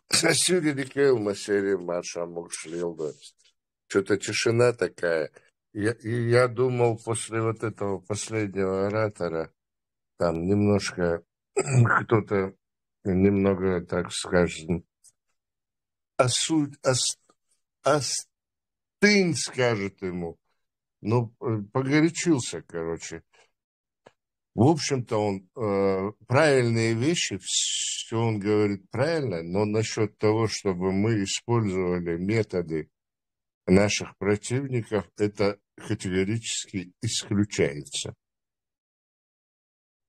Сосюри Кэлма серия марша Мокшлилда. Что-то тишина такая. Я думал, после вот этого последнего оратора, там немножко кто-то немного, так скажем, остынь скажет ему. Ну, погорячился, короче. В общем-то, он правильные вещи, все он говорит правильно, но насчет того, чтобы мы использовали методы наших противников, это категорически исключается.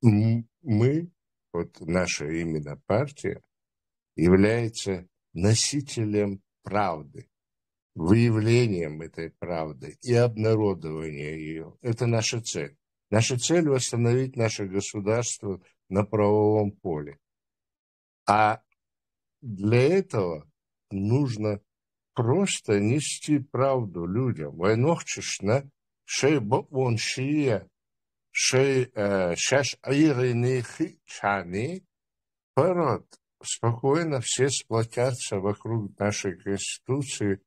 Мы, вот наша именно партия, является носителем правды, выявлением этой правды и обнародованием ее. Это наша цель. Наша цель – восстановить наше государство на правовом поле. А для этого нужно просто нести правду людям. Войнохчишна, шей бон шия, шей шаш айрыны чани, пород. Спокойно все сплотятся вокруг нашей Конституции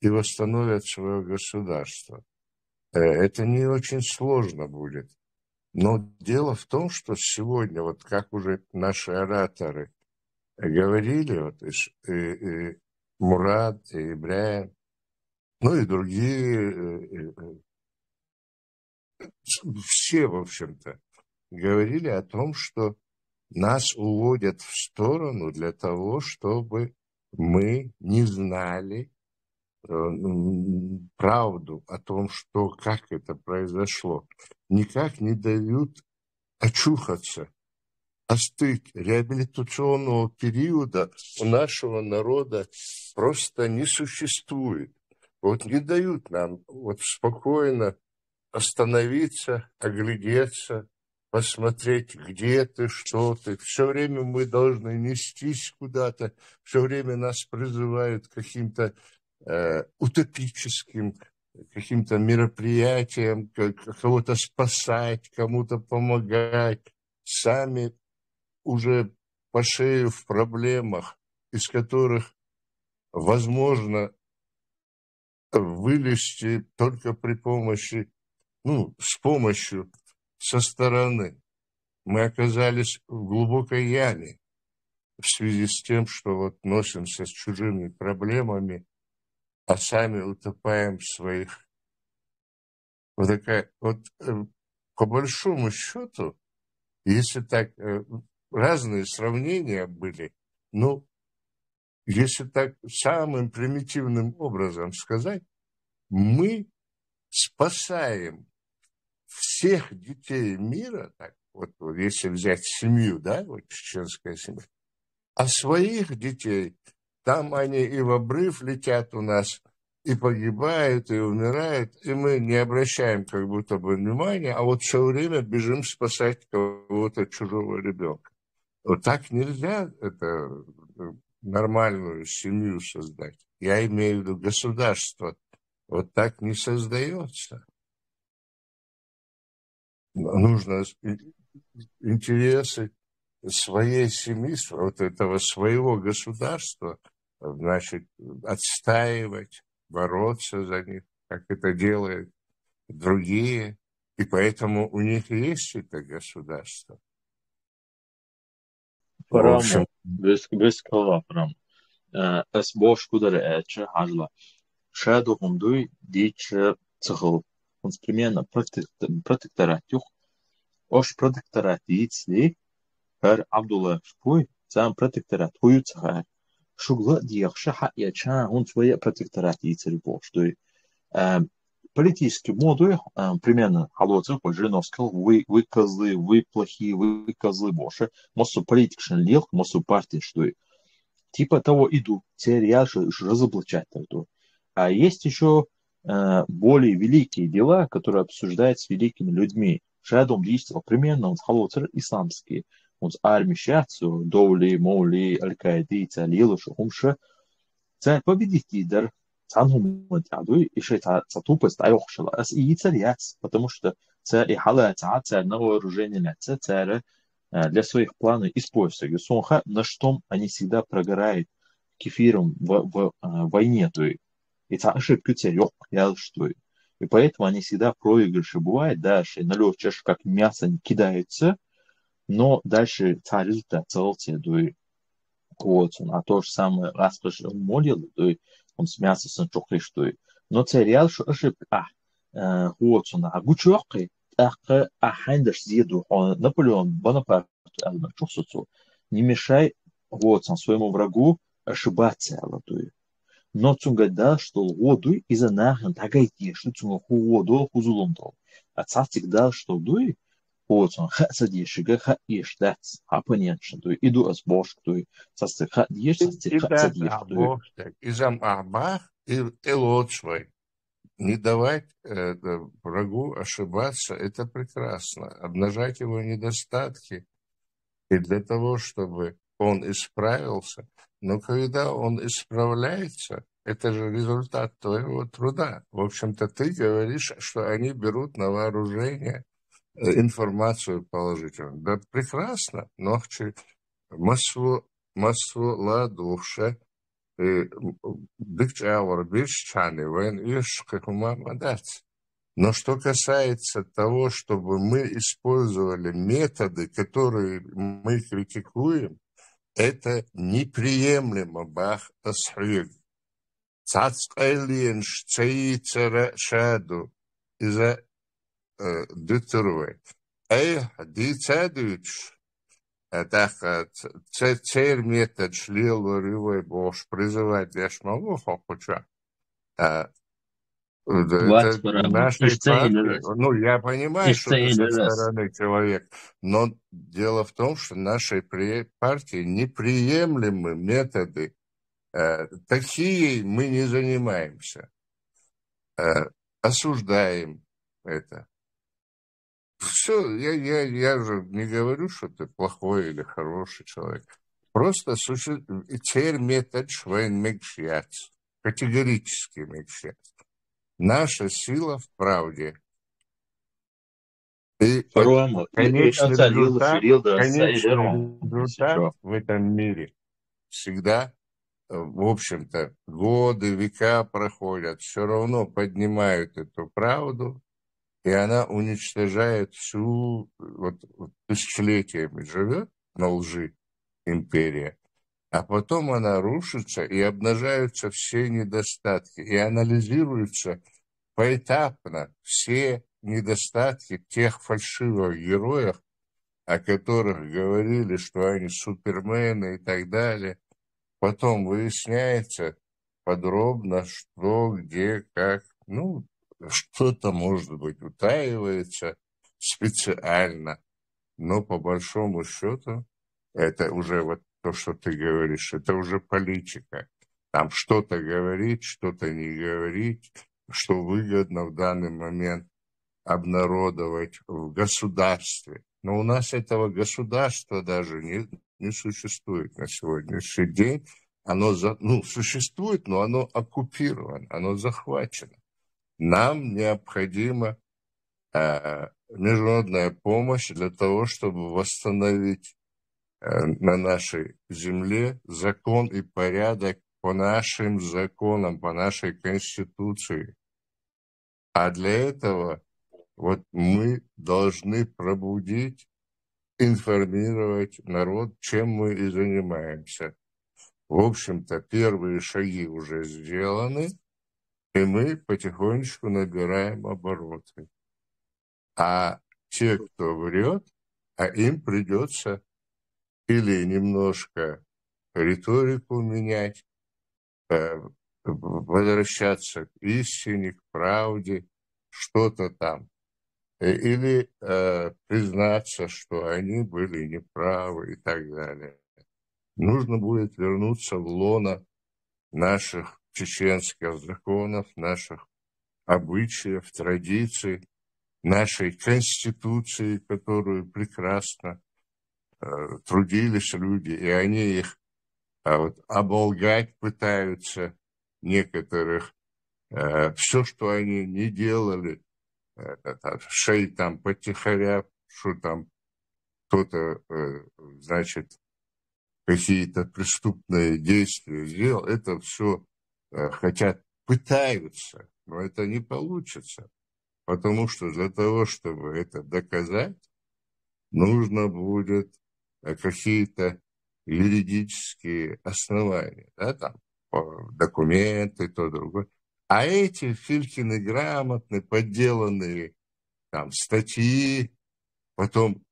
и восстановят свое государство. Это не очень сложно будет. Но дело в том, что сегодня, вот как уже наши ораторы говорили, вот и Мурат, и Ибраим, ну и другие, все, в общем-то, говорили о том, что нас уводят в сторону для того, чтобы мы не знали правду о том, что, как это произошло. Никак не дают очухаться, остыть. Реабилитационного периода у нашего народа просто не существует. Вот не дают нам вот спокойно остановиться, оглядеться, посмотреть, где ты, что ты. Все время мы должны нестись куда-то, все время нас призывают к каким-то утопическим каким-то мероприятиям, кого-то спасать, кому-то помогать. Сами уже по шею в проблемах, из которых возможно вылезти только при помощи, с помощью со стороны. Мы оказались в глубокой яме в связи с тем, что вот носимся с чужими проблемами, а сами утопаем в своих. Вот такая, вот по большому счету, если так, разные сравнения были, если так самым примитивным образом сказать, мы спасаем всех детей мира, так, вот если взять семью, да, вот чеченская семья, а своих детей, там они и в обрыв летят у нас, и погибают, и умирают, и мы не обращаем как будто бы внимания, а вот все время бежим спасать кого-то чужого ребенка. Вот так нельзя это нормальную семью создать. Я имею в виду государство. Вот так не создается. Нужно интересы своей семьи, вот этого своего государства, значит, отстаивать, бороться за них, как это делают другие. И поэтому у них есть это государство.
Парамо, без кала, парамо. As boş kudar эче хажла. Шаду хундуй дич цехл. Он примерно протекторатюх. Ош протекторат яйцли. Пер Абдулла шпуй. Сам протекторат хуюцхар. Шугла диахша ха яча. Он свои протекторат яйцли бош. То есть политический модуль примерно халоцев Жириновский, вы козлы, вы плохие, вы козлы боши. Мосу политичный лил, мосу партии, что типа того иду, те реально разоблачать. А есть еще более великие дела, которые обсуждают с великими людьми. Шадом действовал примерно он халоцер исламские. Он с армией шацу, доули, моули, аль-Каиды, цалилу, шухумша. Це победитель عنهم متعدوي إشي تطوبس تايوخشلا أس ياس потому что цари хала цаца новое вооружение ляца царя для своих планов используются. Юсонха на что они всегда прогорают кефиром в войне, то есть и та ошибка царёк, я что. И поэтому они всегда проигрыши бывают, дальше налёт как мясо кидается, но дальше та результат целте, то есть вот, а то же самое раз он молил, то есть он с мясом сначала что. Но царь что ошибка, вот он, а гучёкой, хандаш зеду Наполеон Бонапарт не мешай вот своему врагу ошибаться, но цунгада что воду из-за нахен тагайти что цунга воду хузуломдал а цацик дал что дуй вот он садишига ха ишдац апоненшн дуй иду as бош дуй цацик ха диш цацик ха садиш дуй
изам ахбах и лотшвай. Не давать врагу ошибаться, это прекрасно. Обнажать его недостатки. И для того, чтобы он исправился. Но когда он исправляется, это же результат твоего труда. В общем-то, ты говоришь, что они берут на вооружение информацию положительную. Да, прекрасно. Но массу ладуша. Но что касается того, чтобы мы использовали методы, которые мы критикуем, это неприемлемо. Бах асхюг. Цацкайлин шцейцера шаду из-за дытервы. Эй, дицадуч. Так, цель метод шлил рывой бош призывать я могу хохоча. Это нашей партии. Ну, я понимаю, что ты со стороны человек, но дело в том, что нашей партии неприемлемы методы. Такие мы не занимаемся. Осуждаем это. Все, я же не говорю, что ты плохой или хороший человек. Просто теперь метод швейн мекшият. Категорически мекшият. Наша сила в правде. И конечный результат в этом мире всегда, в общем-то, годы, века проходят, все равно поднимают эту правду, и она уничтожает всю, вот тысячелетиями живет на лжи империя, а потом она рушится, и обнажаются все недостатки, и анализируются поэтапно все недостатки тех фальшивых героев, о которых говорили, что они супермены и так далее. Потом выясняется подробно, что, где, как, что-то, может быть, утаивается специально, но по большому счету это уже вот то, что ты говоришь, это уже политика. Там что-то говорить, что-то не говорить, что выгодно в данный момент обнародовать в государстве. Но у нас этого государства даже не существует на сегодняшний день. Оно существует, но оно оккупировано, оно захвачено. Нам необходима международная помощь для того, чтобы восстановить на нашей земле закон и порядок по нашим законам, по нашей Конституции. А для этого вот мы должны пробудить, информировать народ, чем мы и занимаемся. В общем-то, первые шаги уже сделаны, и мы потихонечку набираем обороты. А те, кто врет, им придется или немножко риторику менять, возвращаться к истине, к правде, что-то там. Или признаться, что они были неправы и так далее. Нужно будет вернуться в лоно наших чеченских законов, наших обычаев, традиций, нашей Конституции, которую прекрасно трудились люди, и они их оболгать пытаются некоторых Все, что они не делали, шей там потихоря, что там кто-то, значит, какие-то преступные действия сделал, это все хотят, пытаются, но это не получится. Потому что для того, чтобы это доказать, нужно будет какие-то юридические основания, да, там, документы, то, другое. А эти Филькины грамотные, подделанные там статьи, потом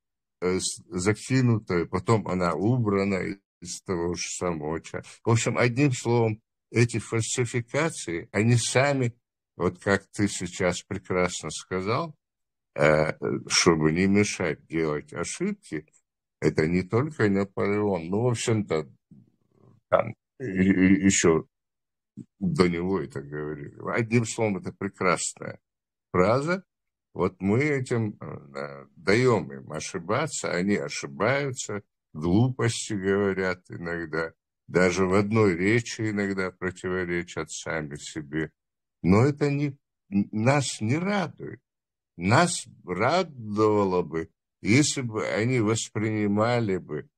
закинутая, потом она убрана из того же самого чата. В общем, одним словом, эти фальсификации, они сами, вот как ты сейчас прекрасно сказал, чтобы не мешать делать ошибки, это не только Наполеон, ну, в общем-то, там еще до него это говорили. Одним словом, это прекрасная фраза. Вот мы этим даем им ошибаться, они ошибаются, глупости говорят иногда, даже в одной речи иногда противоречат сами себе. Но это нас не радует. Нас радовало бы, если бы они воспринимали бы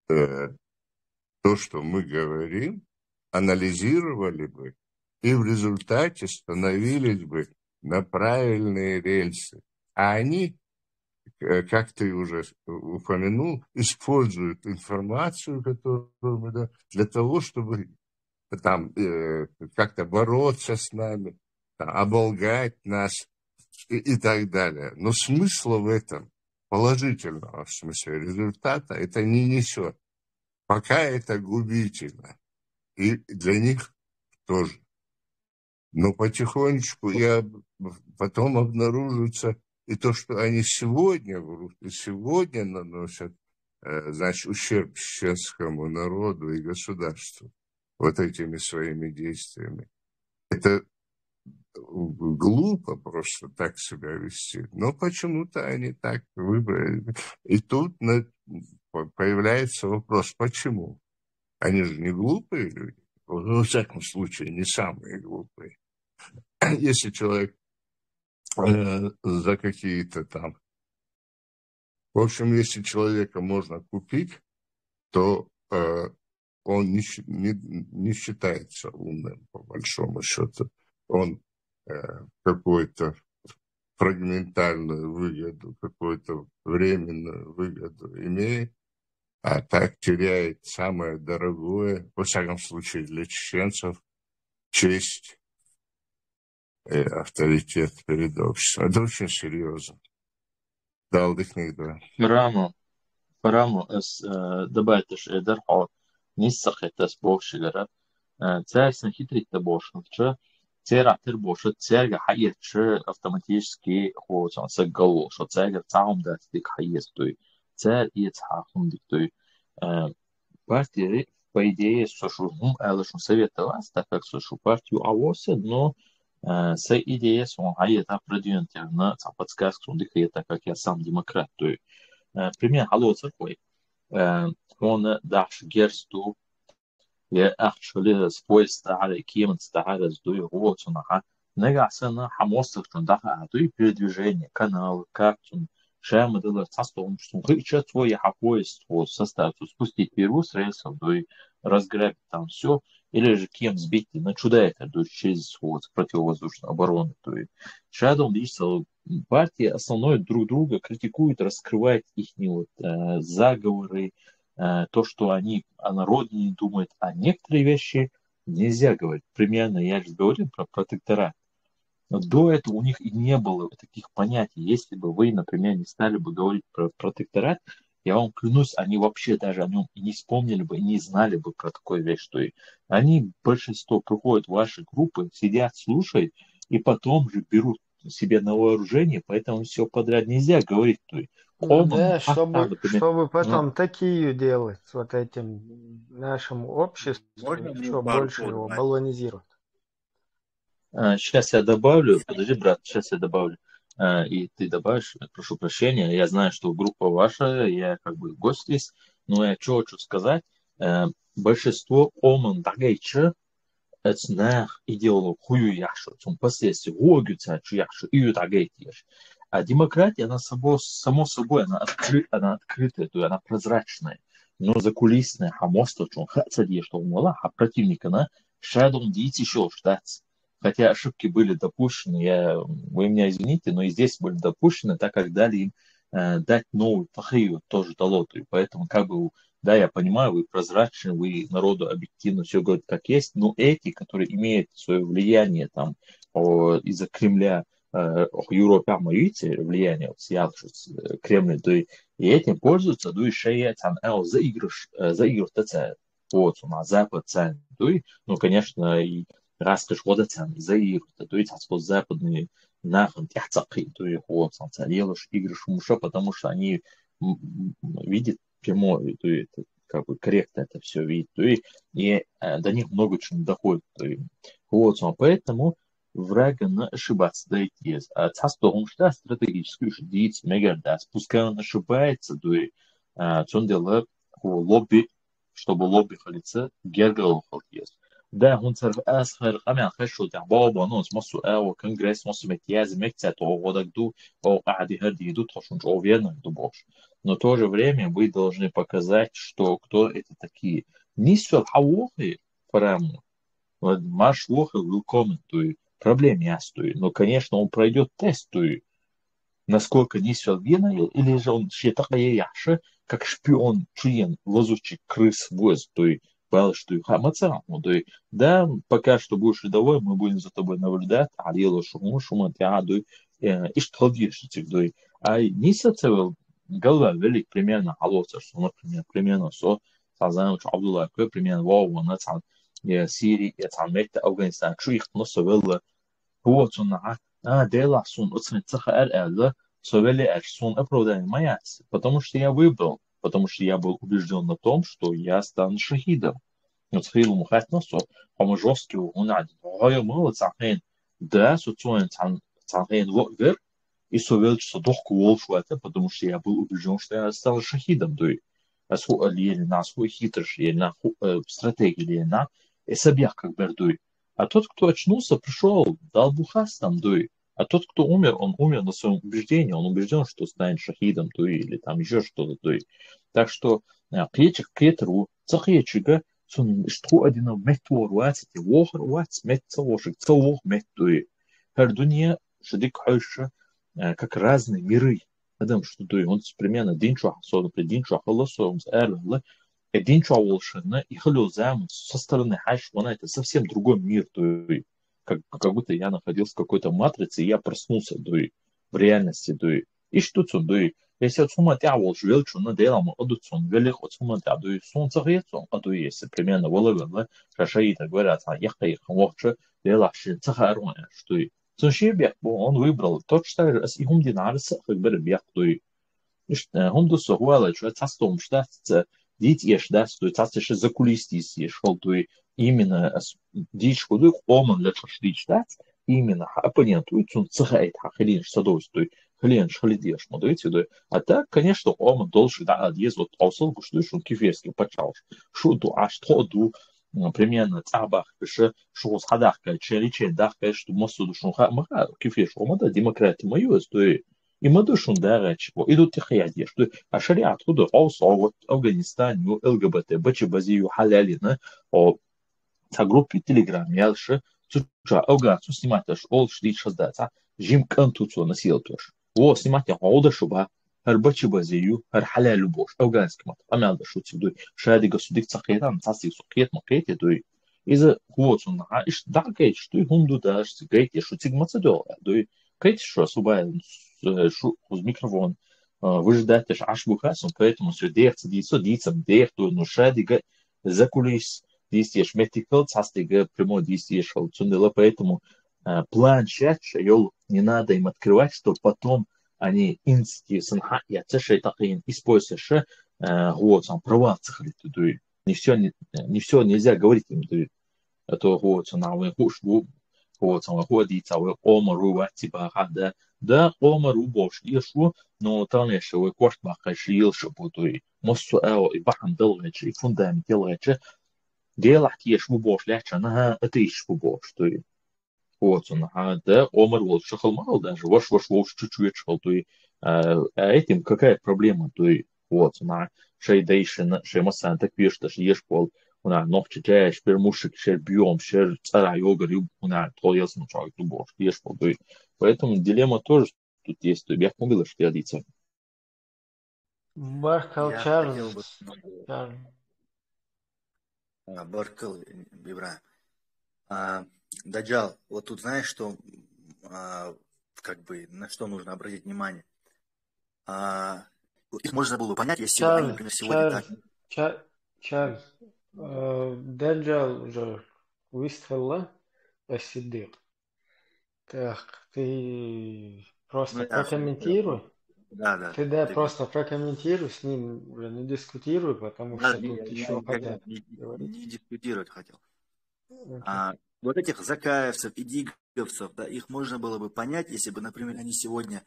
то, что мы говорим, анализировали бы, и в результате становились бы на правильные рельсы. А они, как ты уже упомянул, используют информацию, которую мы даем, для того, чтобы там как-то бороться с нами, оболгать нас и так далее. Но смысла в этом, положительного в смысле результата, это не несет. Пока это губительно. И для них тоже. Но потихонечку потом обнаружится и то, что они сегодня врут, и сегодня наносят, значит, ущерб чеченскому народу и государству вот этими своими действиями. Это глупо просто так себя вести, но почему-то они так выбрали. И тут появляется вопрос, почему? Они же не глупые люди, во всяком случае, не самые глупые. Если человек за какие-то там... В общем, если человека можно купить, то он не считается умным, по большому счету. Он какую-то фрагментальную выгоду, какую-то временную выгоду имеет, а так теряет самое дорогое, во всяком случае для чеченцев, честь и авторитет перед обществом. Это очень серьезно. Да, отдыхни, да.
Ramo dabētaš darho nissahetas boşilara царь хитрить-то бошнувча царь бошит царь хайетче автоматически хочет сагал что царь цаум да стик хайестой царь и цахум диктой партии по идее сошум алошун советовать так как сошу партию авосе но с идеей сон хайета продвинутая подсказку дикает как я сам демократ то пример халоца такой он даш герсту я actually спойс على кем стара сдую вот она нога сына хамосов там да и передвижение канал как он шема дала цастом что хочет твой хапоис состав спустить первую с рельсов и разграбить там все или же кем сбить на чудо это через противовоздушную оборону то есть шадом видится партии основное друг друга критикуют раскрывают их заговоры то, что они о народе не думают, а некоторые вещи нельзя говорить. Примерно я же говорил про протекторат. Но до этого у них и не было таких понятий. Если бы вы, например, не стали бы говорить про протекторат, я вам клянусь, они вообще даже о нем и не вспомнили бы, и не знали бы про такую вещь. Что они, большинство, приходят в ваши группы, сидят, слушают, и потом же берут себе на вооружение, поэтому все подряд нельзя говорить.
Да, чтобы потом такие делать с вот этим нашим обществом, еще больше его баллонизировать.
Сейчас я добавлю, подожди, брат, сейчас я добавлю. И ты добавишь, прошу прощения, я знаю, что группа ваша, я как бы гость здесь, но я что хочу сказать, большинство оман дагайча, اتناخ идеолог хую яшо, цун последствия гогюца, чу яшо, ию тагейтиш. А демократия, она само собой, она открытая, то есть она прозрачная. Но закулисная хамоство, чун хацади, что умала, а противника, она шадом дить еще ждать. Хотя ошибки были допущены, вы меня извините, но и здесь были допущены, так как дали им дать новую фахию, тоже талоту. Поэтому как бы да, я понимаю, вы прозрачны, вы народу объективно все говорите как есть, но эти, которые имеют свое влияние там из-за Кремля, Европа видите, влияние, Кремль, да, и этим пользуются, да, и шея там, заигрыш, вот, на Запад, ну, конечно, и раз ты шкода там, заигрыш, да, и западные нахрен, тяхцаки, то есть, вот, делаешь игры шумуша, потому что они видят прямое, то есть как бы корректно это все видит, то есть, и до них много чего доходит. То есть, вот, поэтому врага не ошибаться, да и есть. А часто он что стратегически шдить, мега, пускай он ошибается, то есть, он делает лобби, чтобы лобби халица гергал есть. Да, он царь асхар, амян хашо, да, баба, ну, смысл, конгресс, смысл метьяз, мектят, годагду, ади харди идут, то что он верно, дубош. Но в то же время вы должны показать, что кто это такие. Не все хавохи, прямо. Маш лохи willkommen, то есть проблем ястует. Но, конечно, он пройдет тест, то есть насколько не все вина, или же он считает яше, как шпион, член, лазучий крыс воз, то есть что и хамаца, да, пока что будешь рядовой, мы будем за тобой наблюдать, а дело шума, тяду, и что видишь, а не целый голова велик примерно, алоцер, что, например, примерно, что, сазан, что Абдулла, примерно, вау, на цан, Сирии, цан, Мекта, Афганистан, что их носо вело, вот, дела, сон, оценит цаха, совели, сон, оправдание моя, потому что я выбрал, потому что я был убежден на том, что я стану шахидом. Нацхилу мухатносо, жесткий он один. Гая мало цахен, да, социально цахен вер, и совел, что дохку волшу это, потому что я был убежден, что я стал шахидом. То есть, или на свой хитрый, или на стратегию, или на собях как бердуй. А тот, кто очнулся, пришел, дал бухас там, дуй. А тот, кто умер, он умер на своем убеждении, он убежден, что станет шахидом, дуй, или там еще что-то, дуй. Так что, клечек кетеру, цахечига, что один метвор ватити, вохр ватс, метцавошик, цавох меттуй. Хардуния, шадик хайша, как разные миры. Адам, что дуй, он примерно динчуах, например, динчуах, алласо, эрла, динчуах волшебно, и халюзам со стороны хайш, это совсем другой мир, дуй. Как будто я находился в какой-то матрице, и я проснулся, дуй, в реальности, дуй. И что тут, дуй, если отсюда тявол жвел, что на делом одуцон, велик отсюда тявдуй, солнце грецон, дуй, если примерно воловело, шашаита говорят, яхай хмохче, делаши, цахаруя, что и. Цуншибек, он выбрал тот, что и хум динарса, как бы бек, дуй. Хум дусо хуала, что цастом штатится, дить ешь, да, что цастишь за кулистис, ешел, дуй, именно дичь худых оман для шашлич, да, именно оппонент, он цахает, хахалин, садовствуй, хлен, шалидеш, модуете, а так, конечно, оман должен, да, одез, вот, аусалку, что он кефирский почал, шуду, а что ду, примерно, цабах, что с хадахка, челиче, дахка, что массу душу, маха, кефир, омада, демократы, мою, стоит. И мы душим дальше, идут тихие, что а шариат откуда вот Афганистан, ЛГБТ, бачи-базию, халялина, та группе Телеграм, я лише цуча Афганцу снимать аж ол шли шаздаться, жим кантуцу насил тоже. О, снимать я хода шуба, هر бачи-базию, هر халялю бош, афганский мат, амялда шутит, дуй, шадига судик цахетан, цасик сукет, макете, дуй. Из-за вот он, а иш дагает, что и хунду даш, гейте, шутик мацадел, дуй, гейте, что особая с микрофон, выжидать аж бухасом, поэтому все дехцы, дицам, дехту, но шадига за кулис, действиешь метикал, цастига прямо действиешь цундела, поэтому план чатча, не надо им открывать, что потом они институт санха, я цешей такие используешь, вот, сам права цехли, не все нельзя говорить им, а то вот, на вы хушу, вот, сам ходить, а вы омару ватиба, да, омару бош, ешу, но там еще вы кошмак, шил, что буду, мосту и бахан долгачи, и фундамент делгачи, ديلا تيش مبوش لحشانها اتيش مبوش توي вот он да омар вот шахал мал даже ваш чуть-чуть шахал то и этим какая проблема то и вот на шейдейшн шемасан так пишет что ешь пол она ночь чаешь пермушек шер бьем шер цара йога рюб она то ясно что ты бог ешь пол то и поэтому дилемма тоже тут есть то я помнил что я дица
Баркал
Я хотел бы...
Чарльз.
Баркал, Ибрахим. Даджал, вот тут знаешь, что как бы на что нужно обратить внимание? Их можно было бы понять, если бы они, например, сегодня так...
Чарльз, Даджал уже выстрела посидел. Так, ты просто прокомментируй.
Да.
Ты просто прокомментируй с ним, уже не дискутируй, потому что тут еще хотят говорить.
Не дискутировать хотел. Вот этих закаевцев и диговцев, да, их можно было бы понять, если бы, например, они сегодня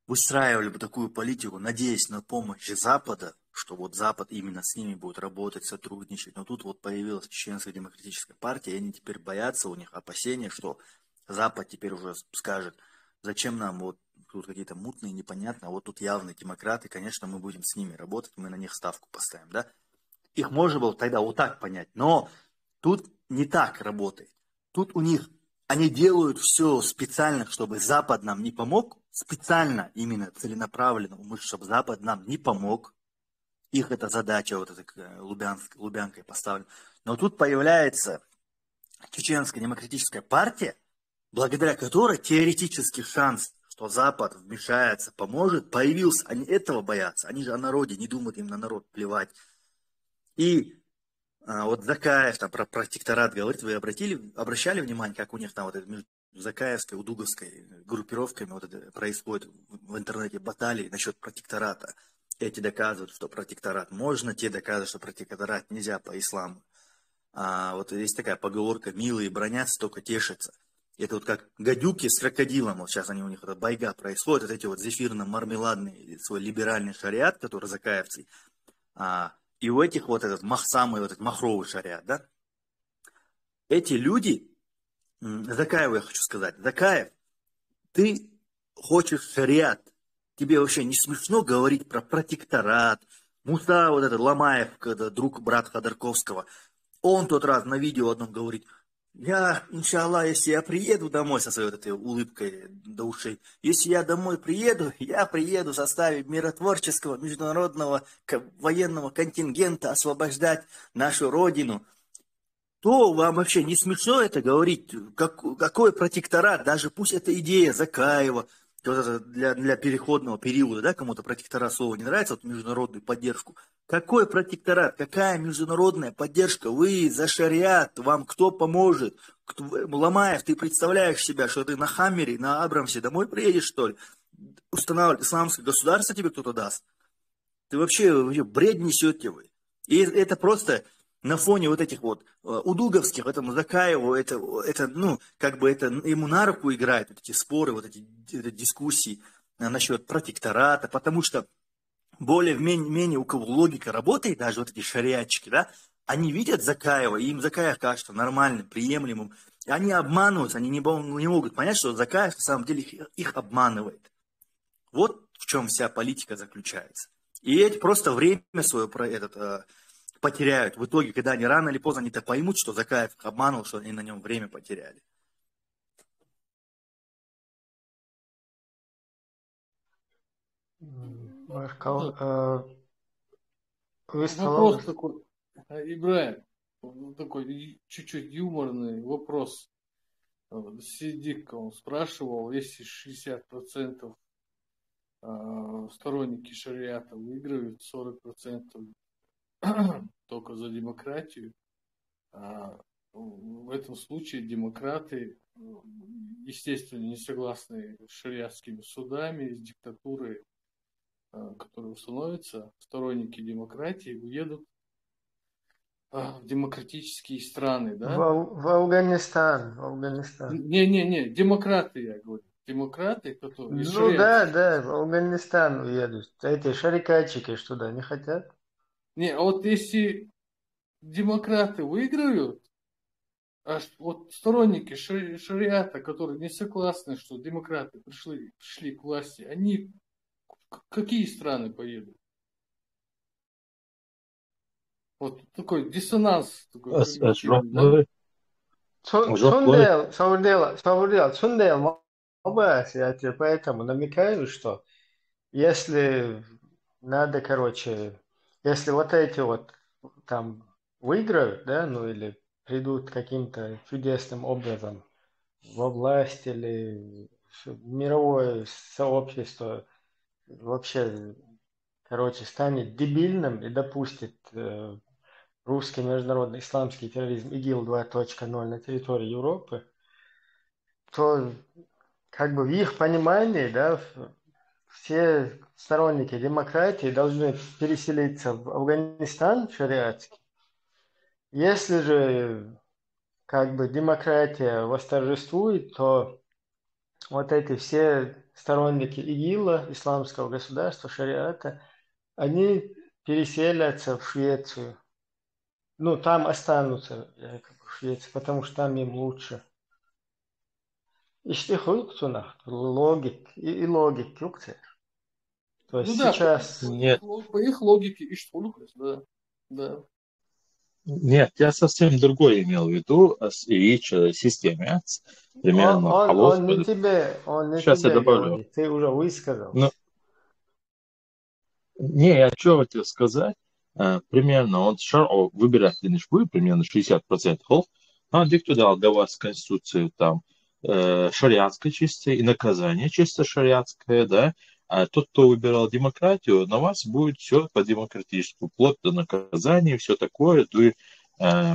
выстраивали бы такую политику, надеясь на помощь Запада, что вот Запад именно с ними будет работать, сотрудничать. Но тут вот появилась Чеченская демократическая партия, и они теперь боятся, у них опасения, что Запад теперь уже скажет, зачем нам вот тут какие-то мутные, непонятные, а вот тут явные демократы, конечно, мы будем с ними работать, мы на них ставку поставим, да. Их можно было тогда вот так понять, но тут не так работает. Тут у них, они делают все специально, чтобы Запад нам не помог, специально, именно целенаправленно, чтобы Запад нам не помог. Их эта задача, вот эта Лубянкой поставлена. Но тут появляется Чеченская демократическая партия, благодаря которой теоретический шанс, что Запад вмешается, поможет, появился. Они этого боятся. Они же о народе, не думают, им на народ плевать. И вот Закаев там про протекторат говорит, вы обращали внимание, как у них там вот это между Закаевской, Удуговской группировками вот это происходит в интернете баталии насчет протектората. Эти доказывают, что протекторат можно, те доказывают, что протекторат нельзя по исламу. Вот есть такая поговорка: милые бронятся, только тешатся. Это вот как гадюки с крокодилом, вот сейчас они у них, это байга происходит, вот эти вот зефирно-мармеладный свой либеральный шариат, который закаевцы, и у этих вот этот самый вот этот махровый шариат, да, эти люди, Закаеву я хочу сказать, Закаев, ты хочешь шариат, тебе вообще не смешно говорить про протекторат, Муса, вот этот Ломаев, когда друг, брат Ходорковского, он тот раз на видео одном говорит: я, иншаллах, если я приеду домой со своей вот этой улыбкой до ушей, если я домой приеду, я приеду в составе миротворческого международного военного контингента освобождать нашу родину. То вам вообще не смешно это говорить? Какой протекторат? Даже пусть это идея Закаева, вот это для переходного периода, да, кому-то протекторат слово не нравится, вот международную поддержку. Какой протекторат? Какая международная поддержка? Вы за шариат, вам кто поможет? Ломаев, ты представляешь себя, что ты на Хаммере, на Абрамсе домой приедешь, что ли? Устанавливать исламское государство тебе кто-то даст? Ты вообще бред несете вы. И это просто на фоне вот этих вот удуговских, этому Закаеву, это ну, как бы это ему на руку играет, вот эти споры, вот эти дискуссии насчет протектората, потому что более-менее у кого логика работает, даже вот эти шариатчики, да, они видят Закаева, и им Закаев кажется нормальным, приемлемым, и они обманываются, они не могут понять, что Закаев на самом деле их обманывает. Вот в чем вся политика заключается. И эти просто время свое потеряют. В итоге, когда они рано или поздно они-то поймут, что Закаев их обманул, что они на нем время потеряли.
Вопрос такой, Ибрахим, такой чуть-чуть юморный вопрос. Сидик, он спрашивал, если 60% сторонники шариата выигрывают, 40% только за демократию. В этом случае демократы, естественно, не согласны с шариатскими судами, с диктатурой, которая установится. Сторонники демократии уедут в демократические страны, да?
В Афганистан.
Не, демократы, я говорю. Демократы, которые...
Ну да, в Афганистан уедут. Эти шарикатчики что, да, не хотят?
Не, а вот если демократы выиграют, а вот сторонники шариата, которые не согласны, что демократы пришли к власти, они в какие страны поедут? Вот такой диссонанс, такой когнитивный, да?
Жоқлы.
Сундел, я тебе поэтому намекаю, что если надо, короче, если вот эти вот там выиграют, да, ну или придут каким-то чудесным образом во власть или мировое сообщество вообще, короче, станет дебильным и допустит русский международный исламский терроризм ИГИЛ 2.0 на территории Европы, то как бы в их понимании, да, все сторонники демократии должны переселиться в Афганистан шариатский. Если же как бы демократия восторжествует, то вот эти все сторонники ИГИЛа, исламского государства, шариата, они переселятся в Швецию. Ну, там останутся якобы в Швеции, потому что там им лучше. İşte hulksunah, логик и логик юкте. То есть
Ну да,
сейчас...
Нет,
по их логике, да, да.
нет, я совсем другое имел в виду. Речь о системе. Примерно
Он
полос.
не
Сейчас я
тебе
добавлю.
говорит, ты уже высказался.
Ну, не, я что хотел сказать. Примерно он выбирает Денишбу, примерно 60% холл. А дикту дал для вас конституцию там шариатское чистое и наказание чисто шариатское, да. А тот, кто выбирал демократию, на вас будет все по демократическому, вплоть до наказания, все такое,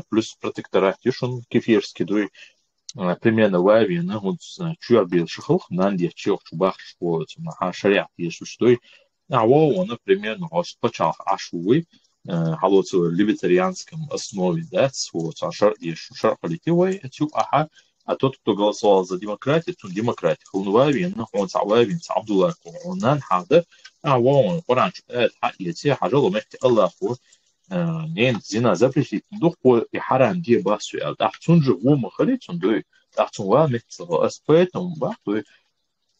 плюс протекторат, он кефирский, примерно вавина, вот чуар бил шахох, нанди чух чубах школы, шариат, если что, а он, например, почал ашуй, халоцу либертарианском основе, да, вот, шар политивой, а тот, кто голосовал за демократию, то демократия. Он вавин, он сававин, Абдулла, он хада, он, оранж, это хажало мехти Аллаху, нен зина запретить дух по и харам де басу а дахтун же во махалит он дой дахтун ва мехцо аспетом ба дой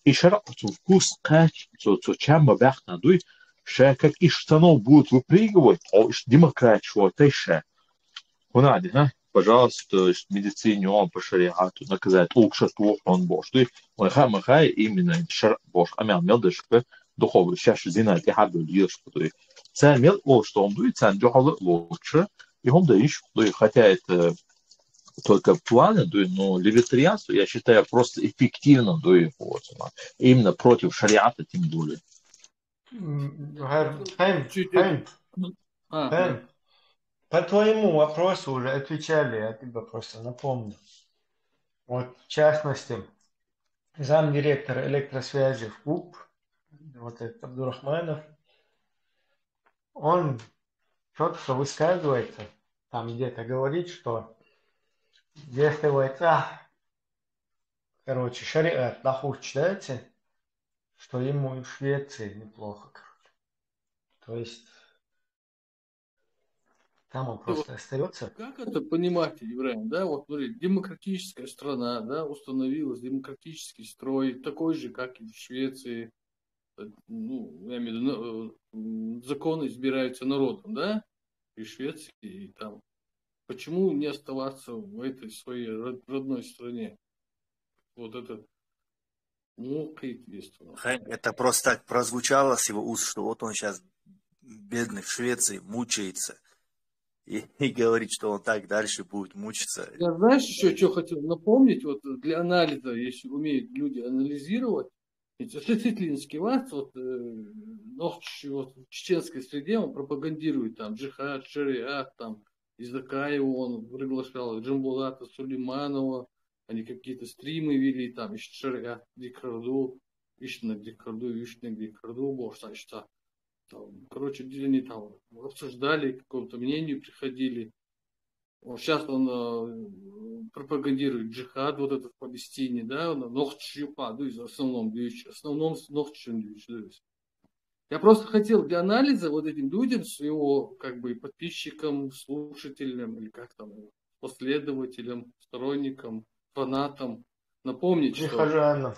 и шарату вкус кач то чама бахна дой ша как и штанов будут выпрыгивать о демократия вот еще Хунади, пожалуйста, медицине он по шариату наказать лучше того, он бош. То есть, махай именно шар бош. Амял мелдышка духовый сейчас зина те хабу льешь. То есть, царь мел что он дует, царь духовый лучше. И он даешь, хотя это только планы, но либертарианство, я считаю, просто эффективно дует. Именно против шариата, тем более.
Хэм, по твоему вопросу уже отвечали, я тебе просто напомню. Вот, в частности, замдиректора электросвязи в КУП, вот этот Абдурахманов, он четко высказывается, там где-то говорит, что если вот, короче, шариат плохо читается, что ему и в Швеции неплохо, короче. То есть там он просто остается.
Как это понимать, Ибрагим, да? Вот смотри, демократическая страна, да, установилась, демократический строй, такой же, как и в Швеции. Ну, я имею в виду, законы избираются народом, да? И в Швеции, и там. Почему не оставаться в этой своей родной стране? Вот это
это просто так прозвучало с его уст, что вот он сейчас бедный в Швеции мучается. И говорит, что он так дальше будет мучиться.
Я знаешь, еще что хотел напомнить, вот для анализа, если умеют люди анализировать, Сетлинский вас, вот в чеченской среде он пропагандирует там джихад, шариат, там Изакаева он приглашал, Джамбулата Сулейманова, они какие-то стримы вели, там ищет шариат, дикарду, ищет дикарду, боже, короче, они там обсуждали, к какому-то мнению приходили. Вот сейчас он пропагандирует джихад вот этот в Палестине, да, в основном нохчун. Я просто хотел для анализа вот этим людям, с его как бы подписчикам, слушателям, или как там, последователям, сторонникам, фанатам напомнить, что...
Прихожанам.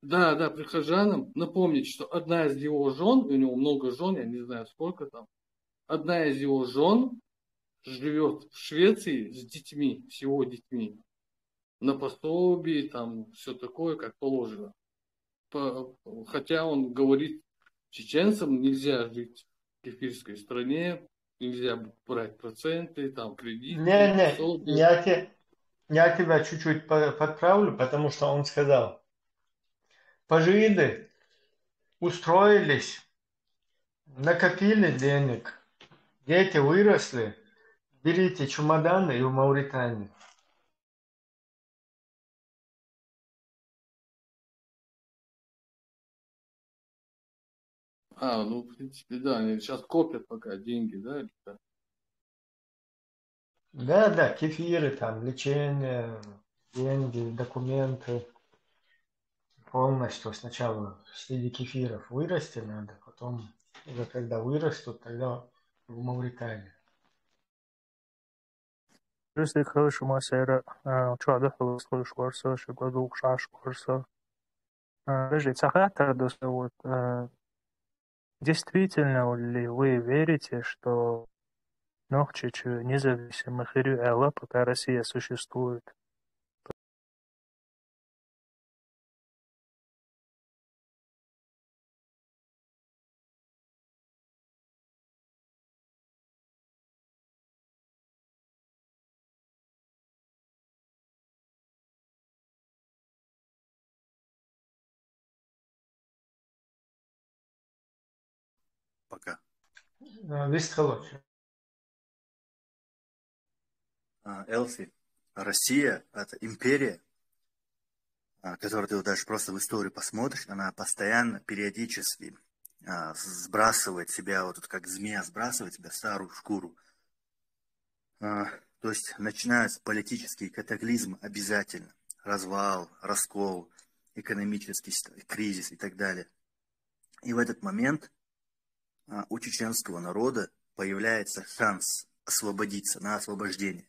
Да, прихожанам напомнить, что одна из его жен, у него много жен, я не знаю сколько там, одна из его жен живет в Швеции с детьми, с его детьми, на пособии, там все такое, как положено. Хотя он говорит, чеченцам нельзя жить в кефирской стране, нельзя брать проценты, там кредиты, пособия.
Я тебя чуть-чуть подправлю, потому что он сказал, пажиды устроились, накопили денег, дети выросли, берите чемоданы и в Мавританию.
Ну, в принципе, да, они сейчас копят пока деньги, да? Или как?
Да, кефиры, там, лечение, деньги, документы. Полностью сначала среди кефиров вырасти надо, потом уже когда вырастут, тогда в Мавританию.
Русик хорошо масера, чуада хорошо шварса, шагоду шаш шварса. Подожди, вот действительно ли вы верите, что Нохчич независимых Элла, пока Россия существует?
Пока.
Вестхолодь.
Элси, Россия – это империя, которую ты вот даже просто в историю посмотришь, она постоянно, периодически сбрасывает себя, вот как змея сбрасывает себя старую шкуру. То есть начинаются политические катаклизмы обязательно. Развал, раскол, экономический кризис и так далее. И в этот момент у чеченского народа появляется шанс освободиться, на освобождение.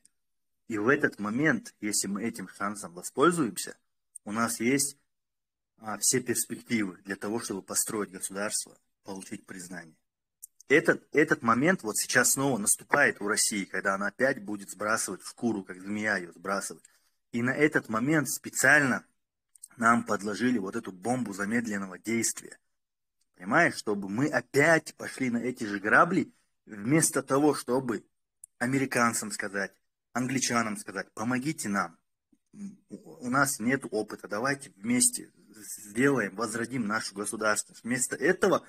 И в этот момент, если мы этим шансом воспользуемся, у нас есть все перспективы для того, чтобы построить государство, получить признание. Этот момент вот сейчас снова наступает у России, когда она опять будет сбрасывать шкуру, как змея ее сбрасывает. И на этот момент специально нам подложили вот эту бомбу замедленного действия. Понимаешь, чтобы мы опять пошли на эти же грабли, вместо того, чтобы американцам сказать, англичанам сказать, помогите нам, у нас нет опыта, давайте вместе сделаем, возродим нашу государственность. Вместо этого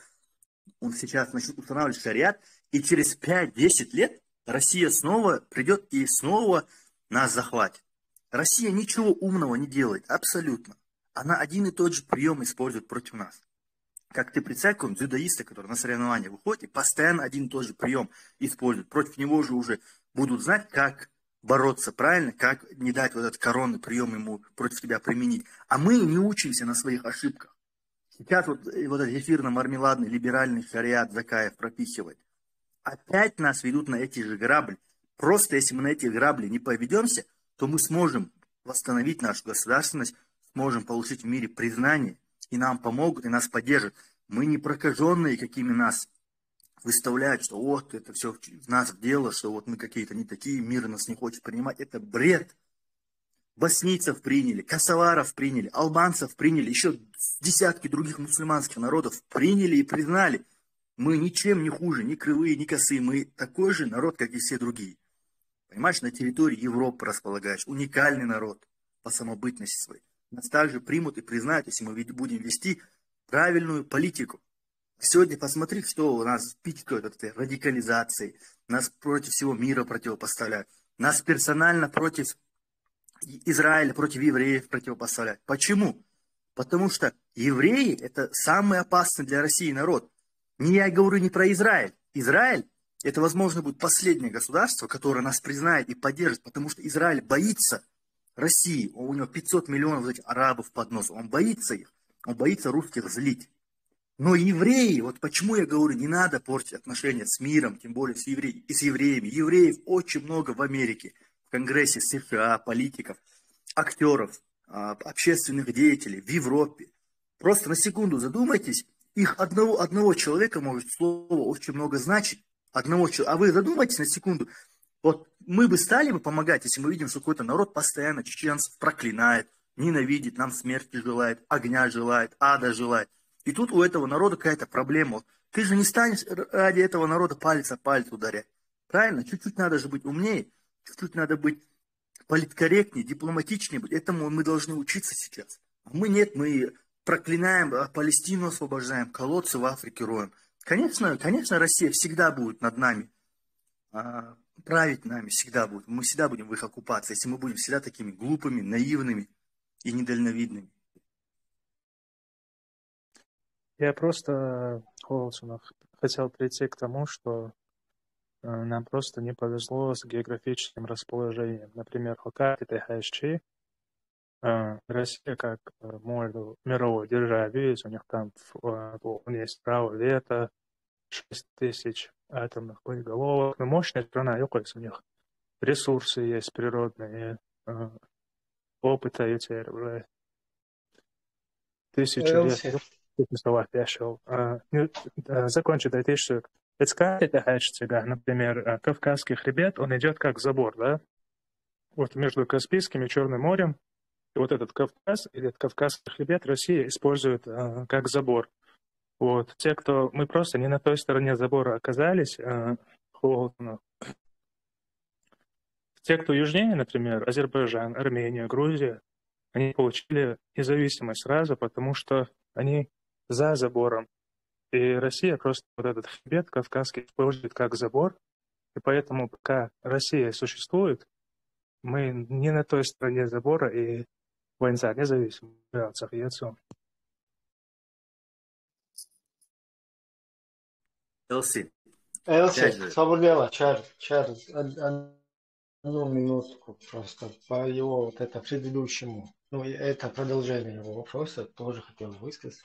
он сейчас начнет устанавливать шариат, и через 5-10 лет Россия снова придет и снова нас захватит. Россия ничего умного не делает, абсолютно. Она один и тот же прием использует против нас. Как ты представь, какой-нибудь дзюдоиста, который на соревнования выходит, и постоянно один и тот же прием использует. Против него же уже будут знать, как бороться правильно, как не дать вот этот коронный прием ему против тебя применить. А мы не учимся на своих ошибках. Сейчас вот этот эфирно-мармеладный либеральный шариат Закаев пропихивает. Опять нас ведут на эти же грабли. Просто если мы на эти грабли не поведемся, то мы сможем восстановить нашу государственность, сможем получить в мире признание, и нам помогут, и нас поддержат. Мы не прокаженные, какими нас выставляют, что вот это все в нас дело, что вот мы какие-то не такие, мир нас не хочет принимать. Это бред. Боснийцев приняли, косоваров приняли, албанцев приняли, еще десятки других мусульманских народов приняли и признали. Мы ничем не хуже, ни кривые, ни косые. Мы такой же народ, как и все другие. Понимаешь, на территории Европы располагаешь. Уникальный народ по самобытности своей. Нас также примут и признают, если мы будем вести правильную политику. Сегодня посмотри, что у нас пичкают этой радикализацией. Нас против всего мира противопоставляют. Нас персонально против Израиля, против евреев противопоставляют. Почему? Потому что евреи – это самый опасный для России народ. Я говорю не про Израиль. Израиль – это, возможно, будет последнее государство, которое нас признает и поддержит, потому что Израиль боится России. У него 500 миллионов этих арабов под носом. Он боится их. Он боится русских злить. Но евреи, вот почему я говорю, не надо портить отношения с миром, тем более с евреями. Евреев очень много в Америке, в Конгрессе США, политиков, актеров, общественных деятелей, в Европе. Просто на секунду задумайтесь, их одного человека может слово очень много значить. Одного человека. А вы задумайтесь на секунду, вот мы бы стали бы помогать, если мы видим, что какой-то народ постоянно чеченцев проклинает, ненавидит, нам смерти желает, огня желает, ада желает. И тут у этого народа какая-то проблема. Ты же не станешь ради этого народа палец о палец ударять. Правильно? Чуть-чуть надо же быть умнее, чуть-чуть надо быть политкорректнее, дипломатичнее. Этому мы должны учиться сейчас. А мы нет, мы проклинаем, Палестину освобождаем, колодцы в Африке роем. Конечно, Россия всегда будет над нами, править нами всегда будет. Мы всегда будем в их оккупации, если мы будем всегда такими глупыми, наивными и недальновидными.
Я просто, Холцунов, хотел прийти к тому, что нам просто не повезло с географическим расположением. Например, Хоккайдо и Хайшчи, Россия как мировой державе, у них там есть право вето, 6000 атомных боеголовок. Но мощная страна, у них ресурсы есть природные, опыта теперь уже тысячи лет. Закончить эти штуки. Например, Кавказский хребет, он идет как забор, да? Вот между Каспийским и Черным морем. И вот этот Кавказ, или этот Кавказский хребет Россия использует как забор. Вот. Мы просто не на той стороне забора оказались, те, кто южнее, например, Азербайджан, Армения, Грузия, они получили независимость сразу, потому что они за забором. И Россия просто вот этот хребет кавказский использует как забор. И поэтому, пока Россия существует, мы не на той стороне забора, и война независима.
Элси,
свободела, Чарльз, одну минутку просто по его вот это предыдущему, это продолжение его вопроса, тоже хотел высказать.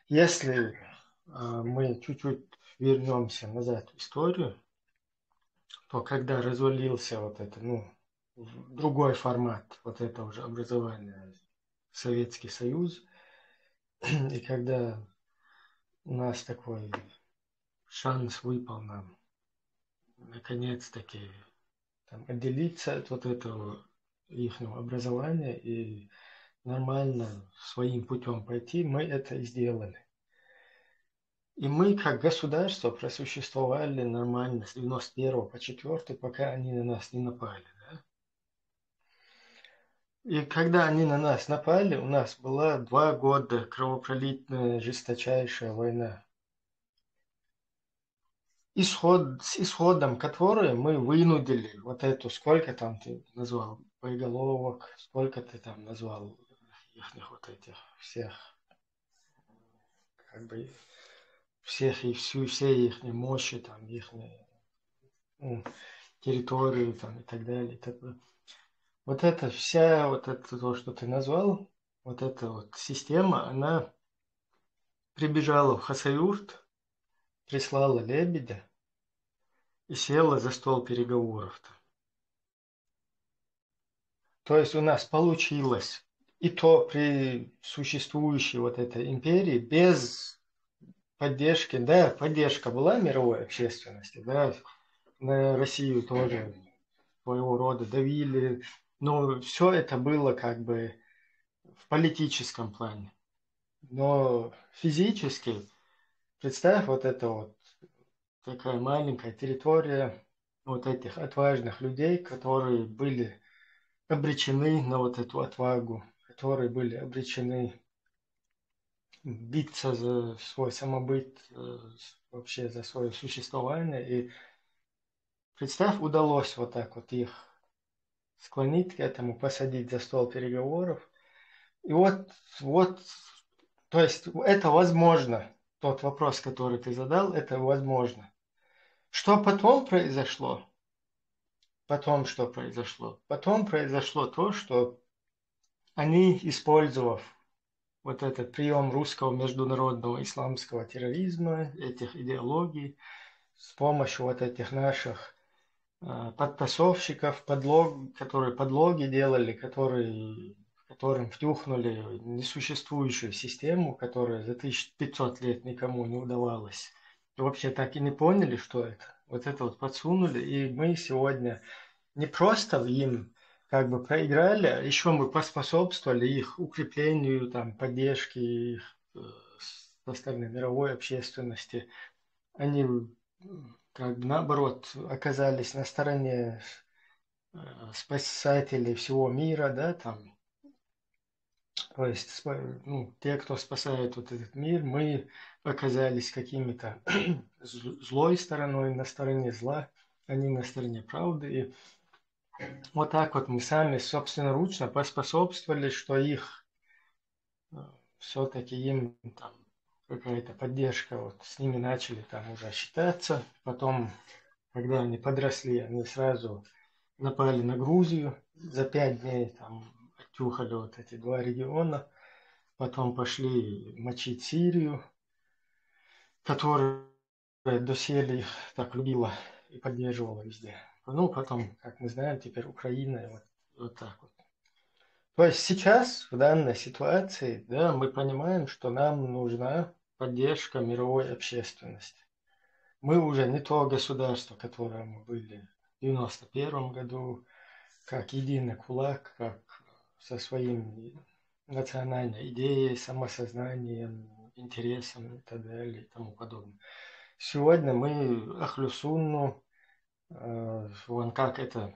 Если мы чуть-чуть вернемся назад в историю, то когда развалился вот это, другой формат вот это уже образования, Советский Союз, и когда у нас такой шанс выпал нам наконец-таки отделиться от вот этого их образования и нормально своим путем пойти, мы это и сделали. И мы как государство просуществовали нормально с 91 по 4, пока они на нас не напали. Да? И когда они на нас напали, у нас была 2 года кровопролитная, жесточайшая война. С исходом которой мы вынудили вот эту, сколько там ты назвал, боеголовок, сколько ты там назвал их вот этих всех, всех и все их мощи, там, их территорию там, и так далее. Вот это вся, вот это то, что ты назвал, вот эта вот система, она прибежала в Хасавюрт, прислала Лебедя и села за стол переговоров-то. То есть у нас получилось, и то при существующей вот этой империи, без поддержки, да, поддержка была мировой общественности, да, на Россию тоже своего рода давили, но все это было как бы в политическом плане. Но физически, представь, вот это вот такая маленькая территория вот этих отважных людей, которые были обречены на вот эту отвагу, которые были обречены биться за свой самобыт, вообще за свое существование. И представь, удалось вот так вот их склонить к этому, посадить за стол переговоров. И вот, то есть это возможно. Тот вопрос, который ты задал, это возможно. Что потом произошло? Потом что произошло? Потом произошло то, что они, использовав вот этот прием русского международного исламского терроризма, этих идеологий, с помощью вот этих наших подтасовщиков, которые подлоги делали, которым втюхнули несуществующую систему, которая за 1500 лет никому не удавалась. И вообще так и не поняли, что это. Вот это вот подсунули, и мы сегодня не просто им как бы проиграли, а еще мы поспособствовали их укреплению, там, поддержке их со стороны мировой общественности. Они как бы наоборот оказались на стороне спасателей всего мира, да, там, то есть, ну, те, кто спасает вот этот мир, мы оказались какими-то злой стороной, на стороне зла, они на стороне правды, и вот так вот мы сами собственноручно поспособствовали, что их все-таки им там какая-то поддержка, вот с ними начали там уже считаться, потом, когда они подросли, они сразу напали на Грузию, за 5 дней там оттюхали вот эти 2 региона, потом пошли мочить Сирию, которая доселе их так любила и поддерживала везде. Ну, потом, как мы знаем, теперь Украина, и вот так вот. То есть сейчас, в данной ситуации, да, мы понимаем, что нам нужна поддержка мировой общественности. Мы уже не то государство, которое мы были в 91 году, как единый кулак, как со своим национальной идеей, самосознанием, интересом и так далее и тому подобное. Сегодня мы Ахлю-Сунну, вон как это,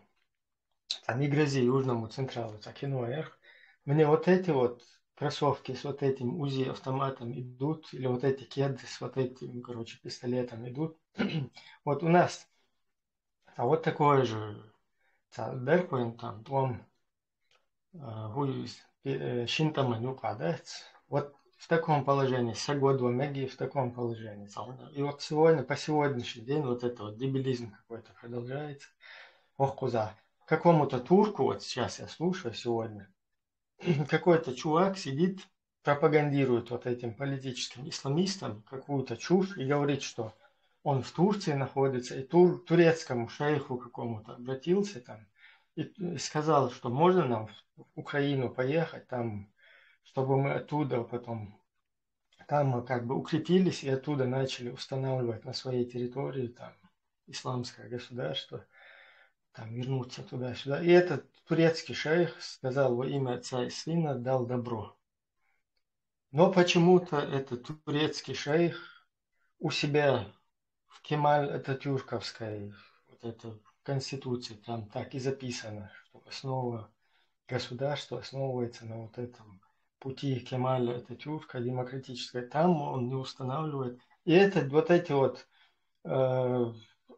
не грози Южному Централу, так и наверх. Мне вот эти вот кроссовки с вот этим УЗИ автоматом идут, или вот эти кеды с вот этим, короче, пистолетом идут. Вот у нас, а вот такое же, Деркуин там, он Шинтаманю падает. Вот в таком положении, Сагодва Меги в таком положении. И вот сегодня, по сегодняшний день, вот это вот дебилизм какой-то продолжается. Ох, куда. Какому-то турку, вот сейчас я слушаю сегодня, какой-то чувак сидит, пропагандирует вот этим политическим исламистам какую-то чушь и говорит, что он в Турции находится, и турецкому шейху какому-то обратился там и сказал, что можно нам в Украину поехать, там, чтобы мы оттуда потом, там мы как бы укрепились и оттуда начали устанавливать на своей территории там исламское государство, там вернуться туда-сюда. И этот турецкий шейх сказал во имя Отца и Сына, дал добро. Но почему-то этот турецкий шейх у себя в Кемаль-Ататюрковской вот это, конституции там так и записано, что основа государства основывается на вот этом пути Кемаля Ататюрка демократической. Там он не устанавливает. И это вот эти вот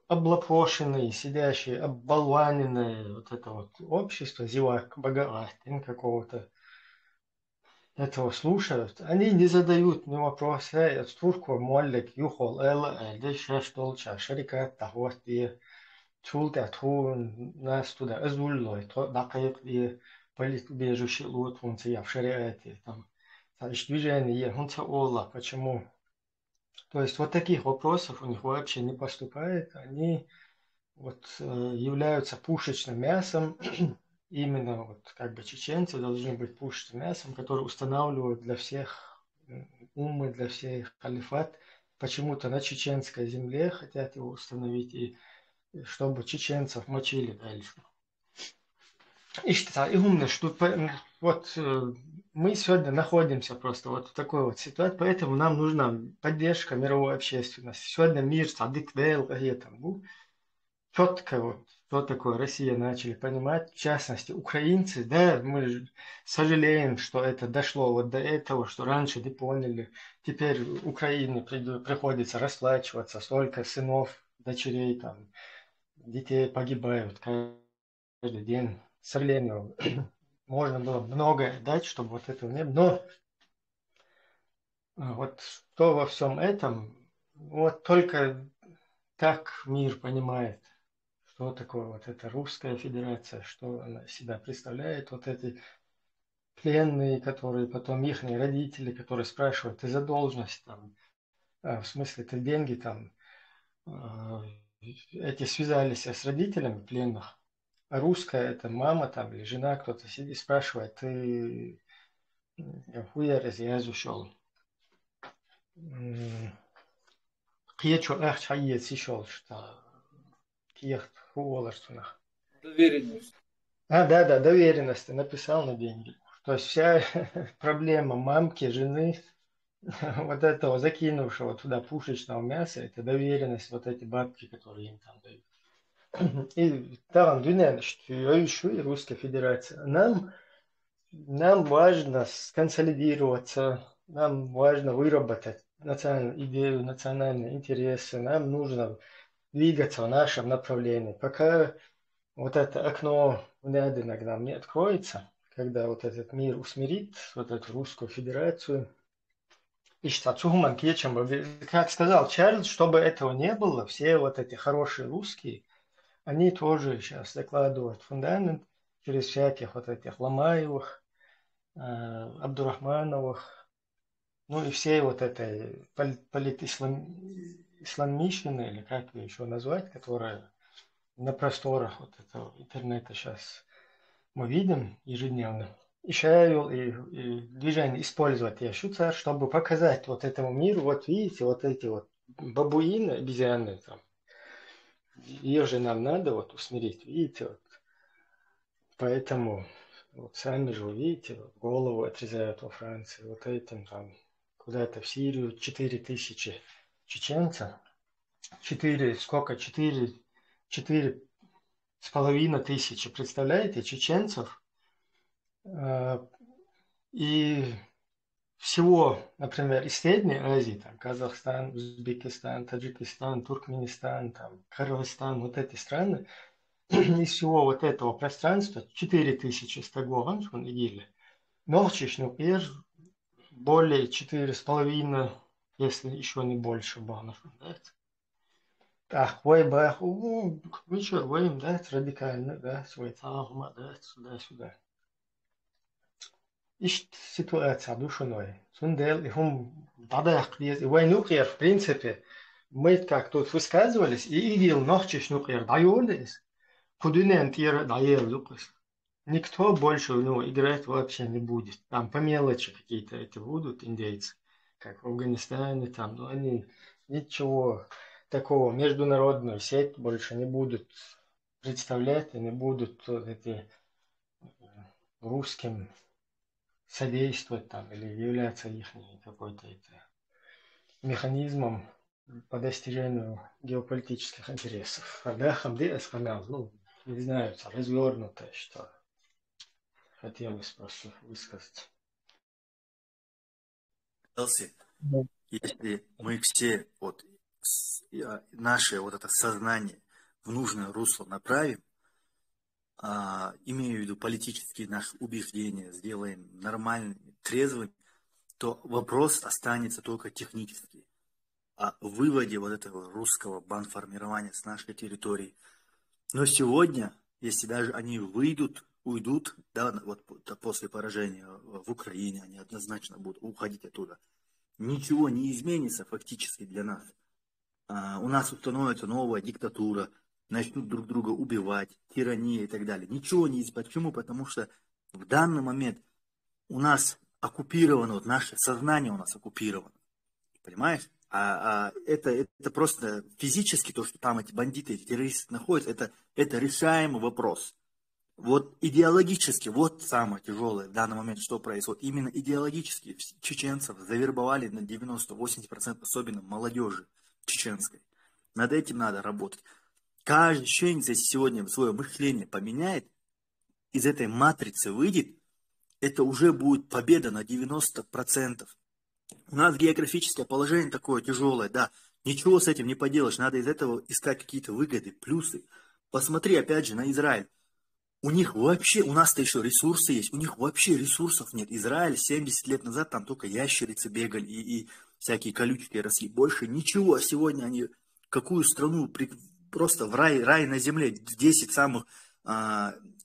облапошенные, сидящие, оббалваненные вот это вот общество, зевак, Багаатин какого-то, этого слушают, они не задают ни вопроса, турку моллик, юхол, эла, эльды, шештолча, шарикат, тахват, и чулта, ту, нас туда, азуллой, то дакайк, и политбежище лут, хунца, я в шариате, там, движение, хунца ола, почему? То есть вот таких вопросов у них вообще не поступает, они вот являются пушечным мясом, именно вот как бы чеченцы должны быть пушечным мясом, который устанавливают для всех уммы, для всех халифат. Почему-то на чеченской земле хотят его установить, и чтобы чеченцев мочили дальше. И что, и умно, что вот мы сегодня находимся просто вот в такой вот ситуации, поэтому нам нужна поддержка мировой общественности. Сегодня мир садик дел, там, четко вот, что такое Россия начали понимать, в частности, украинцы, да, мы сожалеем, что это дошло вот до этого, что раньше не поняли, теперь Украине приходится расплачиваться, столько сынов, дочерей, там, детей погибают каждый день, к сожалению, можно было многое дать, чтобы вот этого не было, но вот что во всем этом, вот только так мир понимает, что такое вот эта Русская Федерация, что она себя представляет, вот эти пленные, которые потом их родители, которые спрашивают, ты задолженность там, в смысле, ты деньги там, эти связались с родителями пленных, а русская это мама там или жена, кто-то сидит, спрашивает, ты хуя разъязу шел. Киечу эх чайец шел, что киех хуоларствунах.
Доверенность.
Да, доверенность, ты написал на деньги. То есть вся проблема мамки, жены, вот этого закинувшего туда пушечного мяса, это доверенность, вот эти бабки, которые им там дают. И там, что я ищу, и Русская Федерация. Нам важно сконсолидироваться, нам важно выработать национальную идею, национальные интересы, нам нужно двигаться в нашем направлении. Пока вот это окно Нядина к нам не откроется, когда вот этот мир усмирит вот эту Русскую Федерацию, и что Цугман Кечем, как сказал Чарльз, чтобы этого не было, все вот эти хорошие русские, они тоже сейчас закладывают фундамент через всяких вот этих Ломаевых, Абдурахмановых, ну и всей вот этой политисламищины, или как ее еще назвать, которая на просторах вот этого интернета сейчас мы видим ежедневно. И шею, и движение использовать Яшуца, чтобы показать вот этому миру, вот видите, вот эти вот бабуины, обезьяны там, ее же нам надо вот усмирить, видите, вот. Поэтому вот сами же увидите, вот, голову отрезают во Франции, вот этим там куда-то в Сирию 4000 чеченцев, 4,5 тысячи, представляете, чеченцев, и всего, например, из Средней Азии, там, Казахстан, Узбекистан, Таджикистан, Туркменистан, там, Кыргызстан, вот эти страны, из всего вот этого пространства 4000 стагов, он идили. Норчишну пер более 4,5, если еще не больше банов. Так, ой, бах, вечер, воим, да, радикально, да, свой тагма, да, сюда-сюда. Ищет ситуация душиной. Сундел, и хум, бадах, и войнукер, в принципе, мы как тут высказывались, и идил норчишнукер, даюлис, кудунен тир даел лукас. Никто больше в него играть вообще не будет. Там по мелочи какие-то эти будут индейцы, как в Афганистане, там, но они ничего такого, международную сеть больше не будут представлять, и не будут эти русским содействовать там или являться их какой-то механизмом по достижению геополитических интересов. Да, Хамди сказал, ну, не знаю, развернуто, что хотелось просто высказать.
Элси, если мы все вот наше вот это сознание в нужное русло направим, имею в виду политические наши убеждения, сделаем нормальными, трезвыми, то вопрос останется только технический. О выводе вот этого русского бандформирования с нашей территории. Но сегодня, если даже они уйдут, да, вот после поражения в Украине, они однозначно будут уходить оттуда, ничего не изменится фактически для нас. У нас установится новая диктатура, начнут друг друга убивать, тирания и так далее. Ничего не изменится. Почему? Потому что в данный момент у нас оккупировано, вот наше сознание у нас оккупировано. Понимаешь? Это просто физически то, что там эти бандиты, эти террористы находятся, это решаемый вопрос. Вот идеологически, вот самое тяжелое в данный момент, что происходит. Именно идеологически чеченцев завербовали на 90-80%, особенно молодежи чеченской. Над этим надо работать. Каждый чеченец, если сегодня свое мышление поменяет, из этой матрицы выйдет, это уже будет победа на 90%. У нас географическое положение такое тяжелое, да, ничего с этим не поделаешь, надо из этого искать какие-то выгоды, плюсы. Посмотри опять же на Израиль. У них вообще, у нас-то еще ресурсы есть, у них вообще ресурсов нет. Израиль 70 лет назад там только ящерицы бегали и всякие колючки росли. Больше ничего. А сегодня они какую страну, просто в рай на земле, 10 самых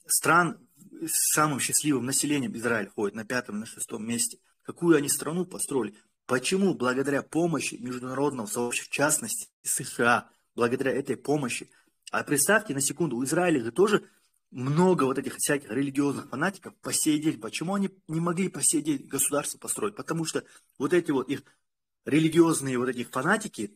стран с самым счастливым населением Израиль ходит на 5-м, на 6-м месте. Какую они страну построили? Почему? Благодаря помощи международного сообщества, в частности США, благодаря этой помощи. А представьте на секунду, у Израиля же тоже много вот этих всяких религиозных фанатиков по сей день. Почему они не могли по сей день государство построить? Потому что вот эти вот их религиозные вот эти фанатики,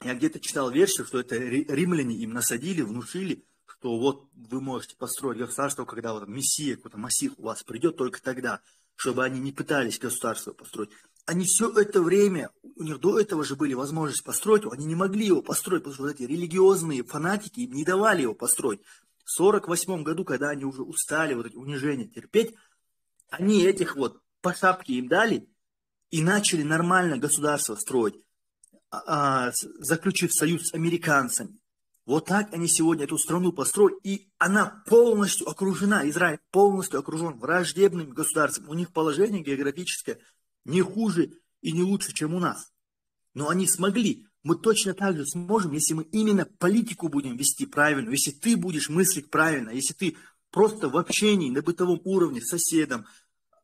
я где-то читал версию, что это римляне им насадили, внушили, что вот вы можете построить государство, когда вот Мессия, какой-то Масих у вас придет только тогда, чтобы они не пытались государство построить. Они все это время, у них до этого же были возможности построить, они не могли его построить, потому что вот эти религиозные фанатики им не давали его построить. В 1948 году, когда они уже устали вот эти унижения терпеть, они этих вот по шапке им дали и начали нормально государство строить, заключив союз с американцами. Вот так они сегодня эту страну построили, и она полностью окружена, Израиль полностью окружен враждебным государством. У них положение географическое не хуже и не лучше, чем у нас. Но они смогли. Мы точно так же сможем, если мы именно политику будем вести правильно, если ты будешь мыслить правильно, если ты просто в общении на бытовом уровне с соседом,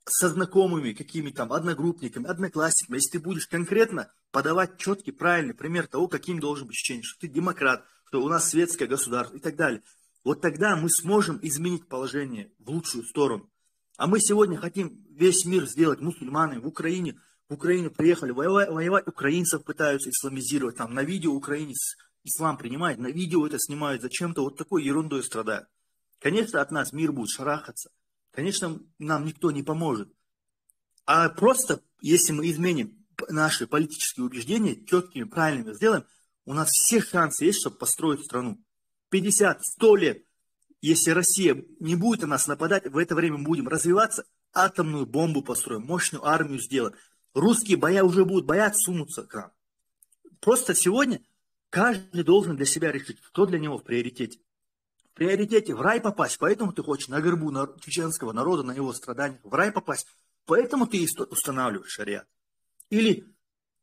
со знакомыми, какими-то там одногруппниками, одноклассниками, если ты будешь конкретно подавать четкий, правильный пример того, каким должен быть ощущение, что ты демократ, что у нас светское государство и так далее. Вот тогда мы сможем изменить положение в лучшую сторону. А мы сегодня хотим весь мир сделать мусульманами. В Украину приехали воевать, украинцев пытаются исламизировать. Там на видео украинец ислам принимает, на видео это снимают, зачем-то вот такой ерундой страдают. Конечно, от нас мир будет шарахаться. Конечно, нам никто не поможет. А просто, если мы изменим наши политические убеждения, четкими, правильными сделаем, у нас все шансы есть, чтобы построить страну. 50-100 лет, если Россия не будет на нас нападать, в это время мы будем развиваться, атомную бомбу построим, мощную армию сделаем. Русские уже будут бояться сунуться к нам. Просто сегодня каждый должен для себя решить, что для него в приоритете. В приоритете в рай попасть, поэтому ты хочешь на горбу чеченского народа, на его страданиях, в рай попасть, поэтому ты устанавливаешь шариат. Или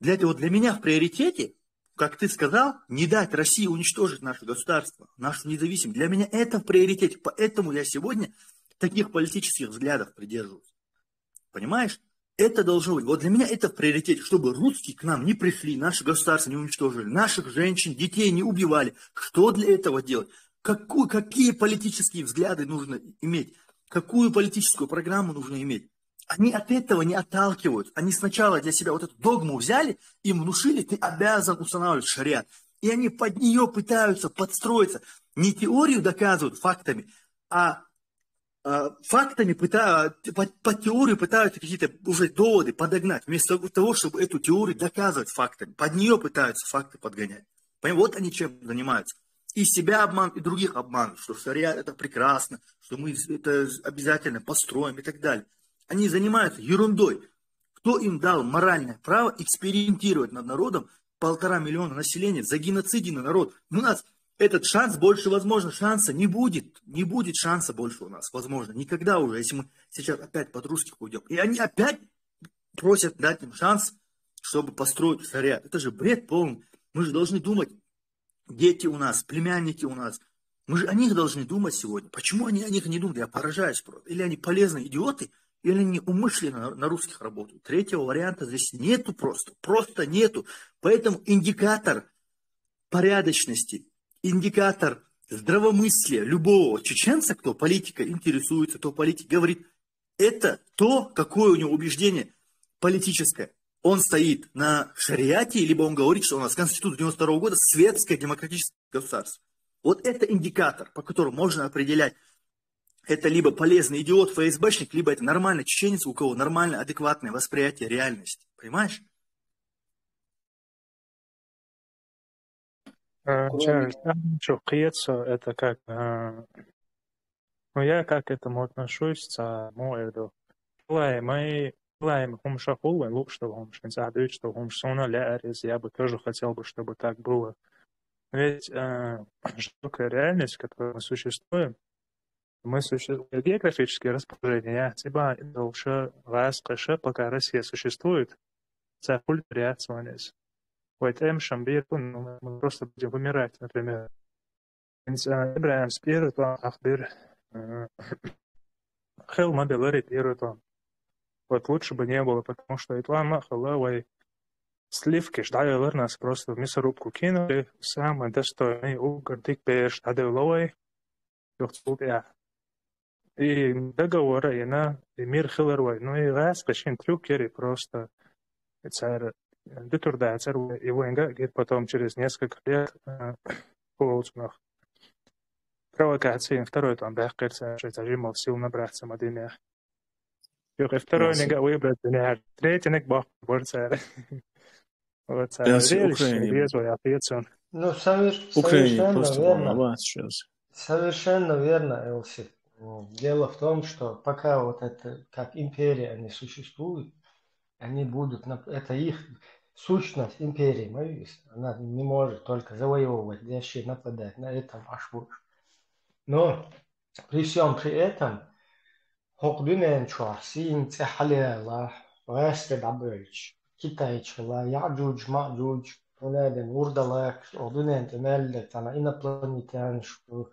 для меня в приоритете, как ты сказал, не дать России уничтожить наше государство, нашу независимость. Для меня это в приоритете, поэтому я сегодня таких политических взглядов придерживаюсь. Понимаешь? Это должно быть. Вот для меня это в приоритете, чтобы русские к нам не пришли, наше государство не уничтожили, наших женщин, детей не убивали. Что для этого делать? Какие политические взгляды нужно иметь? Какую политическую программу нужно иметь? Они от этого не отталкиваются. Они сначала для себя вот эту догму взяли, им внушили, ты обязан устанавливать шариат. И они под нее пытаются подстроиться. Не теорию доказывают фактами, а фактами под теорию пытаются какие-то уже доводы подогнать. Вместо того, чтобы эту теорию доказывать фактами. Под нее пытаются факты подгонять. Понимаете, вот они чем занимаются. И себя обманут, и других обманут, что шариат это прекрасно, что мы это обязательно построим и так далее. Они занимаются ерундой. Кто им дал моральное право экспериментировать над народом, 1,5 миллиона населения, загеноциденный народ? У нас этот шанс больше, возможно, шанса не будет. Не будет шанса больше у нас, возможно. Никогда уже, если мы сейчас опять под русских уйдем. И они опять просят дать им шанс, чтобы построить шариат. Это же бред полный. Мы же должны думать, дети у нас, племянники у нас. Мы же о них должны думать сегодня. Почему они о них не думают? Я поражаюсь просто. Или они полезные идиоты, или они умышленно на русских работают. Третьего варианта здесь нету просто. Просто нету. Поэтому индикатор порядочности, индикатор здравомыслия любого чеченца, кто политикой интересуется, кто политик говорит, это то, какое у него убеждение политическое. Он стоит на шариате, либо он говорит, что у нас Конституция 92 года светское демократическое государство. Вот это индикатор, по которому можно определять, это либо полезный идиот, ФСБшник, либо это нормальный чеченец, у кого нормальное, адекватное восприятие реальности. Понимаешь?
Чарльз, что қиетсо, это как... Ну, я как к этому отношусь, мы хумшахул, лук, что хумшин, задают, что хумшсона лярис, я бы тоже хотел бы, чтобы так было. Ведь жестокая реальность, в которой мы существуем, географические расположения, типа дольше раз, пока Россия существует, царь реакционность. Вот Шамбир, мы просто будем вымирать, например. Ибраим Спир, Ахбир, хел модель первый. Вот лучше бы не было, потому что Итлама халавай сливки ждали нас просто в мясорубку кинули, самый достойный угор тик пеш адевловой, я. И договоры, и на и мир хилервой. Ну и раз, кашин трюкери просто царь детурда, царь его инга, потом через несколько лет полученных провокаций, второй там бэхкерца, что зажимал сил набраться мадине. И второй нега выбрать, третий нег бах борца. Вот зрелище, резвый ответ.
Ну,
Украине
совершенно
просто
верно.
волноваться сейчас.
Совершенно верно, Элси. Дело в том, что пока вот это, как империя, они существуют, они будут, это их сущность империи, она не может только завоевывать, вообще нападать, на этом аж больше. Но при всем при этом, Хокдунен Чуарсин, Цехалиала, Вестед Абельч, Китайчела, Яджудж, Маджудж, Тунеден, Урдалак, Одунен, Темельдет, она инопланетян, что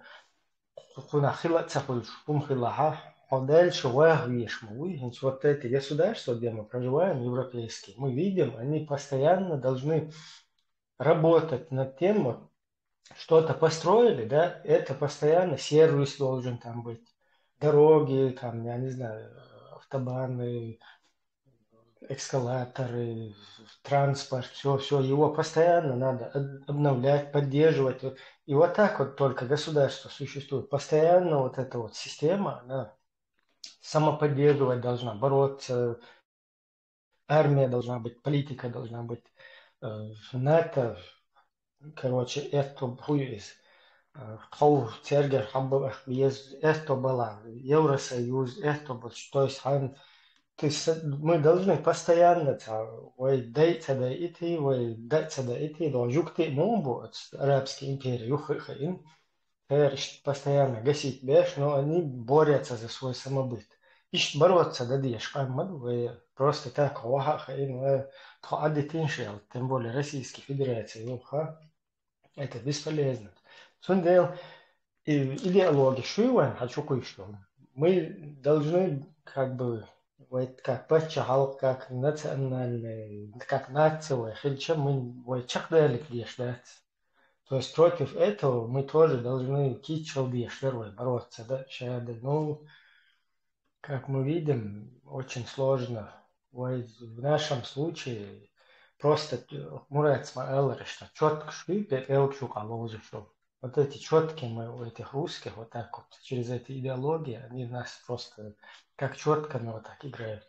Хуна Хила Цехульч, Пумхилаха, Одель, Шуах, Вишмуи, вот эти государства, где мы проживаем, европейские, мы видим, они постоянно должны работать над тем, вот, что-то построили, да, это постоянно сервис должен там быть, дороги, там, я не знаю, автобаны, эскалаторы, транспорт, все, его постоянно надо обновлять, поддерживать. И вот так вот только государство существует. Постоянно вот эта вот система, она самоподдерживать должна, бороться, армия должна быть, политика должна быть, НАТО, короче, это хуиз. Қол тергер хаббах без это было Евросоюз, это было, то есть мы должны постоянно жукты мумбу арабской империи постоянно гасить беш, но они борются за свой самобыт. Ищут бороться да деш, просто так тем более Российской Федерации, это бесполезно. Сундел идеология шуеван, хочу кое-что. Мы должны как бы вот как пачахал, как национальный, как нация, хельчем мы вот чахдали клешдать. То есть против этого мы тоже должны кичал бешерой бороться, да, шады. Ну, как мы видим, очень сложно. Вот в нашем случае просто Мурат Смаэлэр, что четко шли, элчу колозу, что вот эти четкие мы у этих русских вот так вот через эти идеологии, они нас просто как четко, но вот так играют.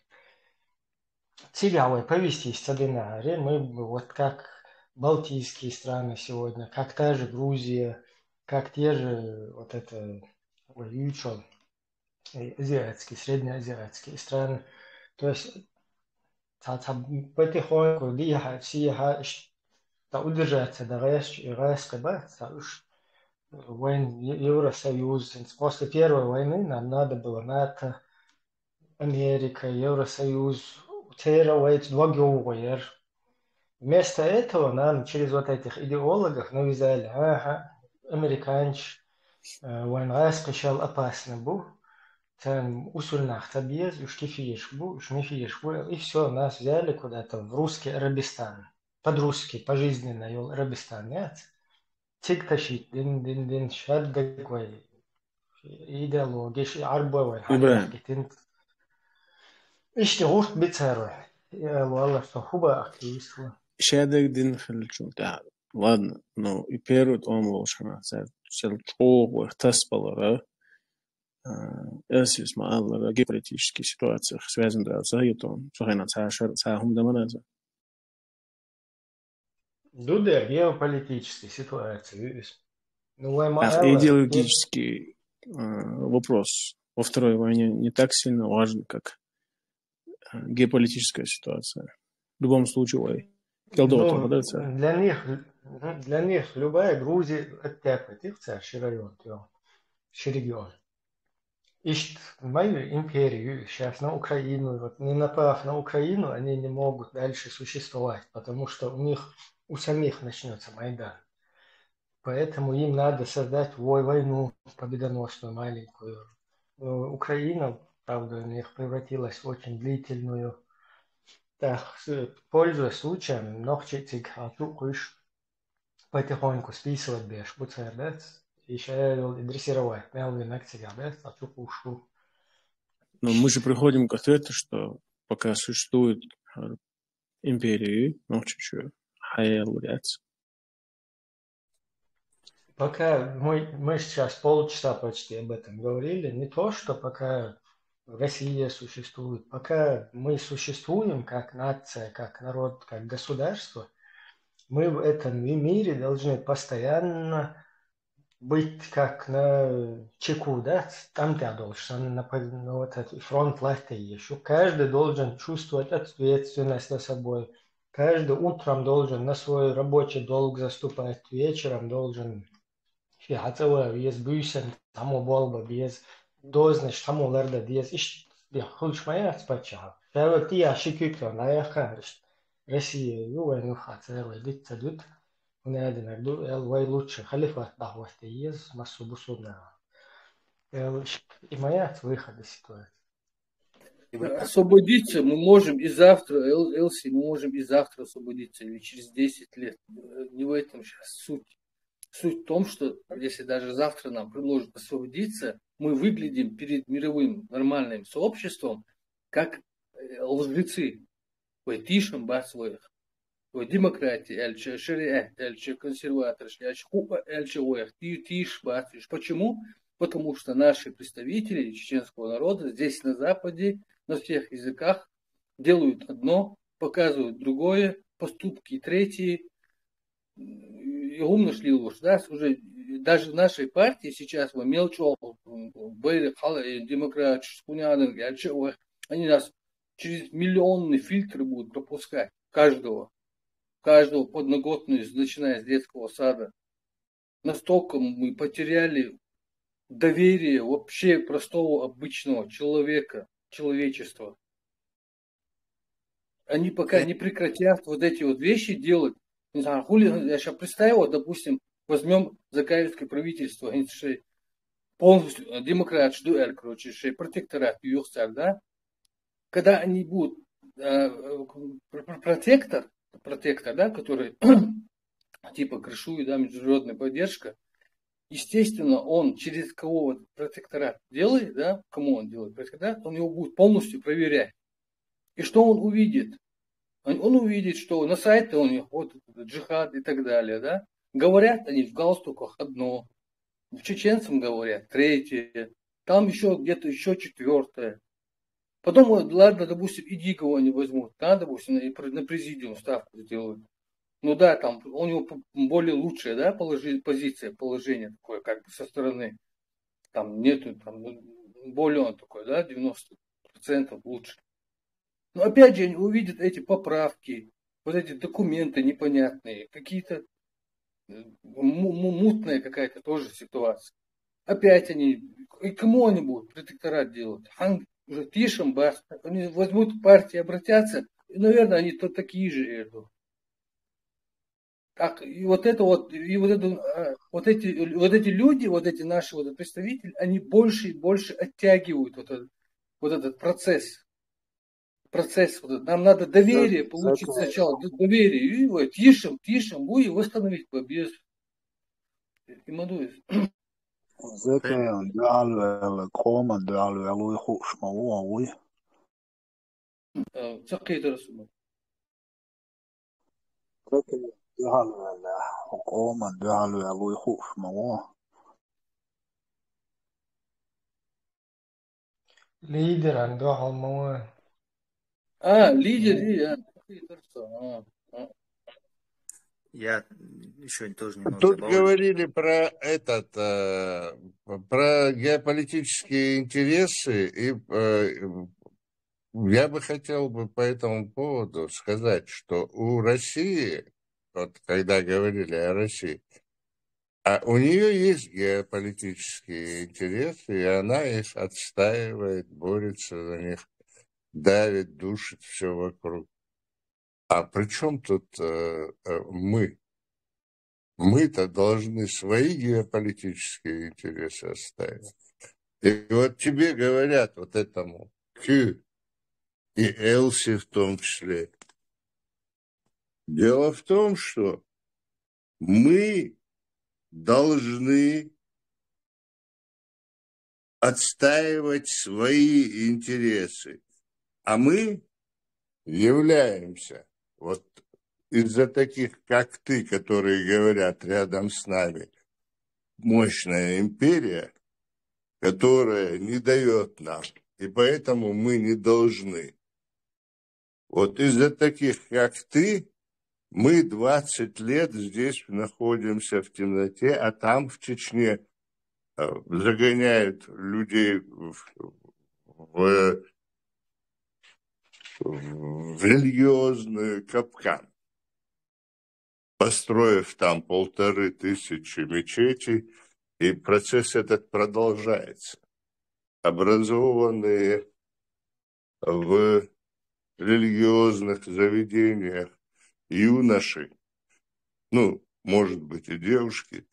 Цигавой повести из Цадынари, мы вот как балтийские страны сегодня, как та же Грузия, как те же вот это Ючон, азиатские, среднеазиатские страны. То есть потихоньку удержаться до войн Евросоюз. После Первой войны нам надо было НАТО, Америка, Евросоюз, вместо этого нам через вот этих идеологов навязали, американч, война скачал опасно был, там усульнах табьез, уж кефиеш был, уж мефиеш был, и все, нас взяли куда-то в русский Арабистан, под русский, пожизненно Арабистан, нет? Тик тащить, дин, шад такой, идеология, арбовый,
Ибраим,
إيش تغوش بتساروي يا والله صحوبة أكتيسوا
شادك دين خلشو تعال ладно, но и первый он волшебно селчок ихтаспалара элсис мааллара геополитические ситуации связанные с айтом сохранять сахум даманаза.
Дудер геополитические ситуации. Ну,
Идеологический вопрос во Второй войне не так сильно важен, как геополитическая ситуация. В любом случае,
для них любая Грузия оттепает их регион. Ищут мою империю сейчас на Украину. Вот не напав на Украину, они не могут дальше существовать, потому что у самих начнется Майдан. Поэтому им надо создать войну победоносную маленькую. Украина правда, у них превратилась в очень длительную. Так, пользуясь случаем, ногчицик отругуешь потихоньку списывать беш, буцердец, и еще и дрессировать, мелви ногтига беш, отругушу.
Но мы же приходим к ответу, что пока существует империя, ну, чуть-чуть, хаялурец.
Пока мы сейчас полчаса почти об этом говорили, не то, что пока Россия существует, пока мы существуем как нация, как народ, как государство, мы в этом мире должны постоянно быть как на чеку, да, там ты должен на вот этот фронт лайфа еще. Каждый должен чувствовать ответственность за собой. Каждый утром должен на свой рабочий долг заступать, вечером должен фиатова без бюсен, тому болба без дозныш, тому ларда без иш хулшмая спача. Фэвэ ти ашикюкто на яхарш. Россия ювен ухацэлэ дитцадут. ونادي лучше халифа дахвасти ез массу бусудна. Имаят выход из ситуации.
Освободиться мы можем и завтра, Элси, мы можем и завтра освободиться, или через 10 лет. Не в этом сейчас суть. Суть в том, что если даже завтра нам предложат освободиться, мы выглядим перед мировым нормальным сообществом как лжецы. Тишем басвоих. Демократия, эльче шариат, эльче консерваторшки, эльче оях, тиш басвиш. Почему? Потому что наши представители чеченского народа здесь на Западе, на всех языках делают одно, показывают другое, поступки третьи. И умно шли ложь, да, уже даже в нашей партии сейчас мы мелчо, демократ, они нас через миллионные фильтры будут пропускать, каждого подноготную, начиная с детского сада. Настолько мы потеряли доверие вообще простого обычного человека, человечества. Они пока не прекратят вот эти вот вещи делать. Не знаю, хули, я сейчас представил, допустим, возьмем закаевское правительство, полностью демократ, короче, протекторат, да? Когда они будут протектор, да, который типа крышует, да, международная поддержка, естественно, он через кого протекторат делает, да, кому он делает протекторат, он его будет полностью проверять. И что он увидит? Он увидит, что на сайте у них вот джихад и так далее, да. Говорят они в галстуках одно, в чеченцам говорят третье, там еще где-то еще четвертое. Потом, ладно, допустим, и Дикого они возьмут, да, допустим, на президиум ставку сделают. Ну да, там у него более лучшая, да, положение такое, как бы со стороны. Там нету, там более он такой, да, 90% лучше. Но опять же, они увидят эти поправки, вот эти документы непонятные, какие-то мутная какая-то тоже ситуация. Опять они, и кому они будут протекторат делать? Уже тишем, бас, они возьмут партии, обратятся, и, наверное, они то такие же. Так, и вот это вот, и вот эти люди, вот эти наши вот представители, они больше и больше оттягивают вот этот процесс. Нам надо доверие получить сначала, доверие, и вот тишем, будем восстановить победу.
Зэкэ дал кома дал луй хушма уй.
Цакейтерсу.
Зэкэ дал кома дал луй хушма уй.
Лидер андо алмау.
Лидер.
Я еще тоже немного
Тут
добавлю.
говорили про про геополитические интересы, и я бы хотел по этому поводу сказать, что у России, вот когда говорили о России, у нее есть геополитические интересы, и она их отстаивает, борется за них, давит, душит все вокруг. А при чем тут мы? Мы-то должны свои геополитические интересы отстаивать. И вот тебе говорят вот этому К и Элси в том числе. Дело в том, что мы должны отстаивать свои интересы, а мы являемся вот из-за таких, как ты, которые говорят рядом с нами, мощная империя, которая не дает нам, и поэтому мы не должны. Вот из-за таких, как ты, мы 20 лет здесь находимся в темноте, а там в Чечне загоняют людей в религиозный капкан, построив там 1500 мечетей, и процесс этот продолжается. Образованные в религиозных заведениях юноши, ну, может быть, и девушки,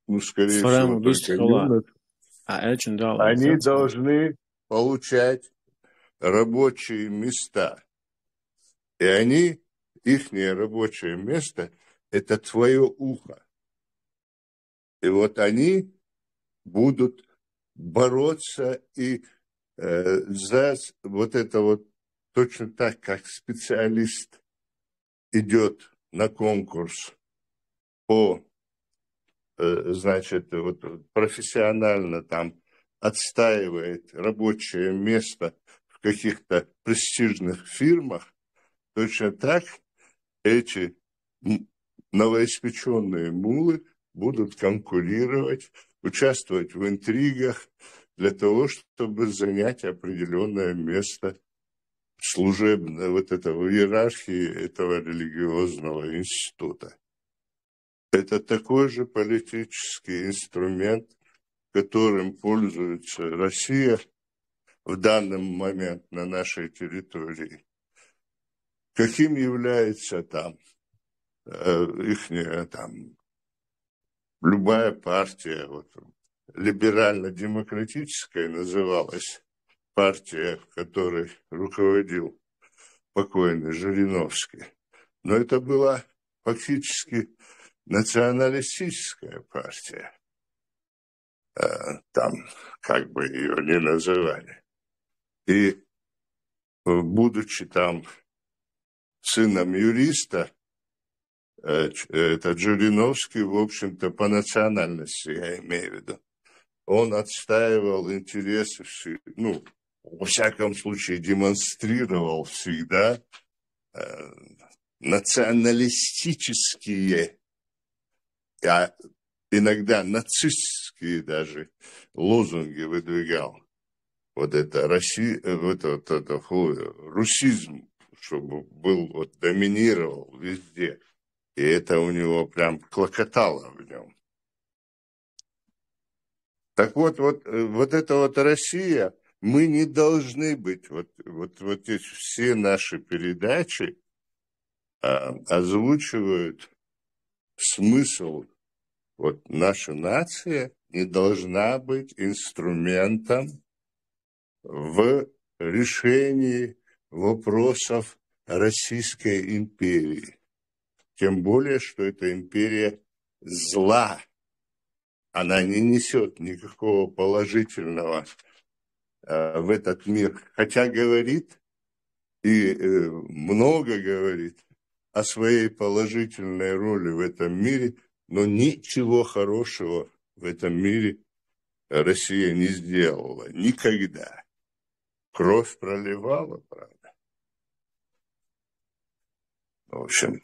ну, скорее всего, только юноши, они должны получать рабочие места. И они, ихнее рабочее место, это твое ухо. И вот они будут бороться и за вот это вот точно так, как специалист идет на конкурс по, значит, вот профессионально там отстаивает рабочее место в каких-то престижных фирмах, точно так эти новоиспеченные мулы будут конкурировать, участвовать в интригах для того, чтобы занять определенное место служебное, вот это в иерархии этого религиозного института. Это такой же политический инструмент, которым пользуется Россия в данный момент на нашей территории. Каким является там ихняя там любая партия, вот, либерально-демократическая называлась, партия, в которой руководил покойный Жириновский. Но это была фактически националистическая партия. Там, как бы ее ни называли. И, будучи там сыном юриста, этот Жириновский, в общем-то, по национальности, я имею в виду, он отстаивал интересы, ну, во всяком случае, демонстрировал всегда националистические, а иногда нацистские даже лозунги выдвигал. Вот это Россия, русизм, чтобы был, вот, доминировал везде. И это у него прям клокотало в нем. Так вот эта вот Россия, мы не должны быть, вот эти все наши передачи озвучивают смысл, вот наша нация не должна быть инструментом в решении вопросов Российской империи. Тем более, что эта империя зла. Она не несет никакого положительного в этот мир. Хотя говорит и много говорит о своей положительной роли в этом мире, но ничего хорошего в этом мире Россия не сделала. Никогда. Кровь проливала, правда. В общем,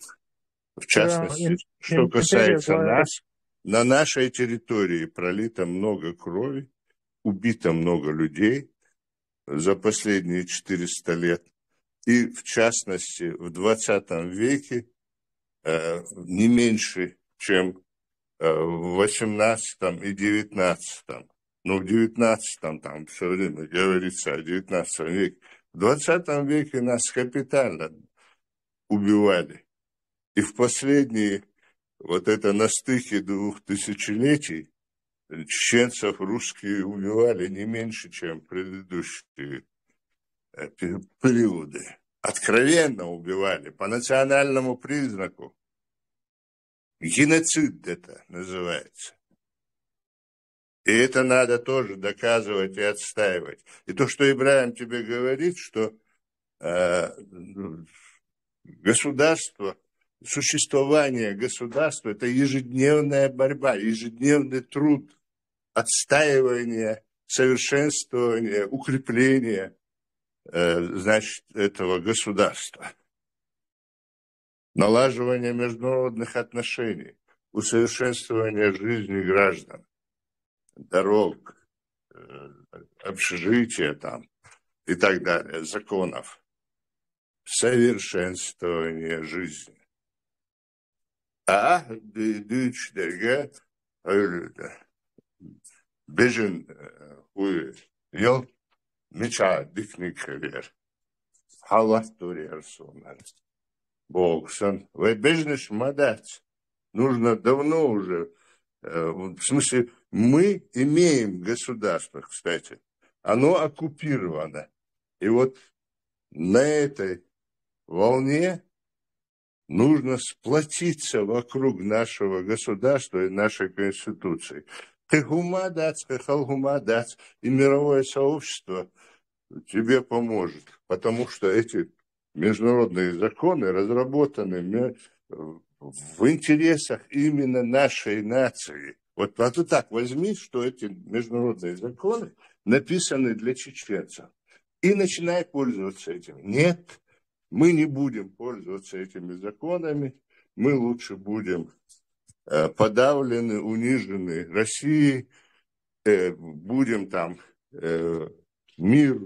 в частности, что касается нас, на нашей территории пролито много крови, убито много людей за последние 400 лет. И, в частности, в 20 веке не меньше, чем в 18 и 19. Ну, в 19 там все время говорится о 19 веке. В 20 веке нас капитально убивали. И в последние, вот это на стыке 2 тысячелетий, чеченцев русские убивали не меньше, чем предыдущие периоды. Откровенно убивали по национальному признаку. Геноцид это называется. И это надо тоже доказывать и отстаивать. И то, что Ибрагим тебе говорит, что государство, существование государства – это ежедневная борьба, ежедневный труд, отстаивание, совершенствование, укрепление, значит, этого государства. Налаживание международных отношений, усовершенствование жизни граждан, дорог, общежития там и так далее, законов. Совершенствование жизни. А büyüklerge öyle de. Bejin yol miça diknikler. Halat duruyor sonra. Богсон. Вы бежнешь мадать. Нужно давно уже. В смысле, мы имеем государство, кстати. Оно оккупировано. И вот на этой волне нужно сплотиться вокруг нашего государства и нашей Конституции. Хехумадац, хехалгумадац, и мировое сообщество тебе поможет, потому что эти международные законы разработаны в интересах именно нашей нации. Вот ты так возьми, что эти международные законы написаны для чеченцев, и начинай пользоваться этим. Нет, мы не будем пользоваться этими законами, мы лучше будем подавлены, унижены Россией, будем там мир,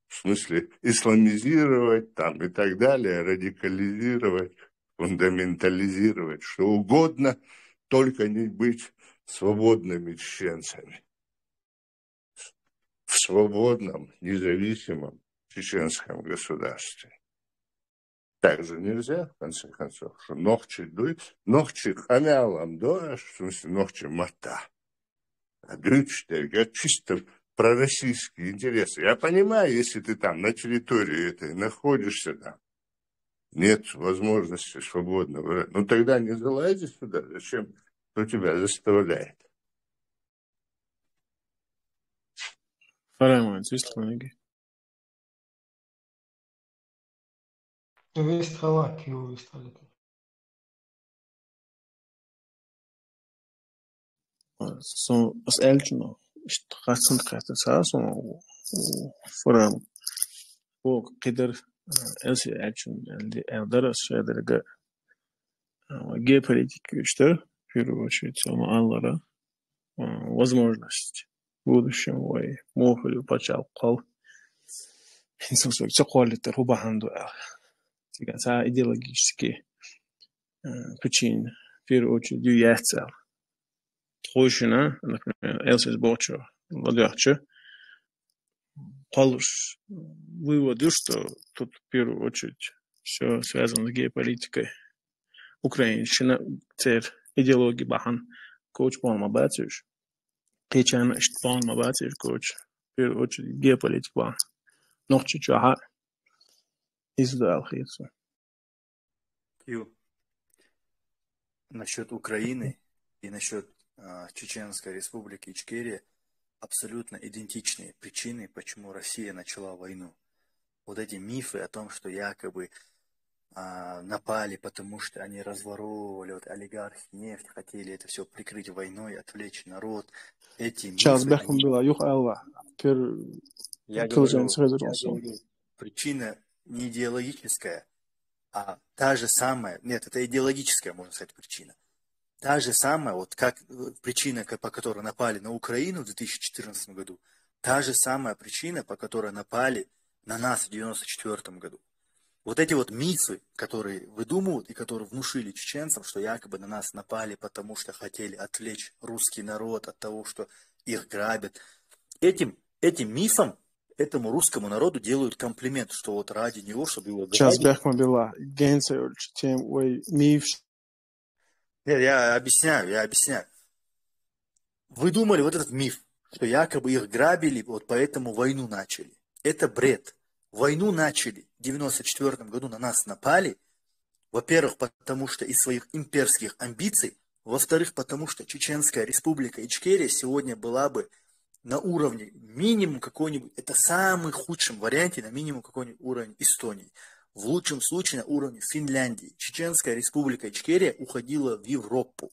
в смысле, исламизировать там и так далее, радикализировать, фундаментализировать, что угодно, только не быть свободными чеченцами. В свободном, независимом чеченском государстве. Так же нельзя, в конце концов, что ногчи дует, ногчи хамялам дуешь, в смысле, ногчи мата. А дует чисто пророссийские интересы. Я понимаю, если ты там на территории этой находишься, там нет возможности свободно выражать. Ну тогда не залази сюда, зачем? Кто тебя заставляет?
Фарамон, свистки.
Visst halak ju istället.
Så elçino işte kasın sağ sonra forum o kadar elsi elçin eldar şeylerge geopolitik güçler в первую очередь аллара возможность в будущем ой мохлю почал қол инсан сөксе қолитер хубаханду сега са идеологические причины в первую очередь яйца Тройшина, например, Элсис Бочо, Ладяхче, Палуш выводы, что тут в первую очередь все связано с геополитикой. Украинщина, цер идеология бахан, коуч полма бацюш, печана ишт полма бацюш, коуч в первую очередь геополитика бахан. Нохчи чаха издал хитсу.
Насчет Украины и насчет Чеченской республики Ичкерия абсолютно идентичные причины, почему Россия начала войну. Вот эти мифы о том, что якобы напали, потому что они разворовывали, вот олигархи нефть, хотели это все прикрыть войной, отвлечь народ. Эти мифы... Причина не идеологическая, а та же самая, нет, это идеологическая, можно сказать, причина. Та же самая, вот как причина, по которой напали на Украину в 2014 году, та же самая причина, по которой напали на нас в 1994 году. Вот эти вот мифы, которые выдумывают и которые внушили чеченцам, что якобы на нас напали, потому что хотели отвлечь русский народ от того, что их грабят. Этим мифом, этому русскому народу делают комплимент, что вот ради него, чтобы его грабить. Нет, я объясняю. Вы думали, вот этот миф, что якобы их грабили, вот поэтому войну начали. Это бред. Войну начали в 1994 году, на нас напали. Во-первых, потому что из своих имперских амбиций. Во-вторых, потому что Чеченская республика Ичкерия сегодня была бы на уровне минимум какой-нибудь, это самый худшем варианте, на минимум какой-нибудь уровень Эстонии. В лучшем случае на уровне Финляндии. Чеченская республика Ичкерия уходила в Европу.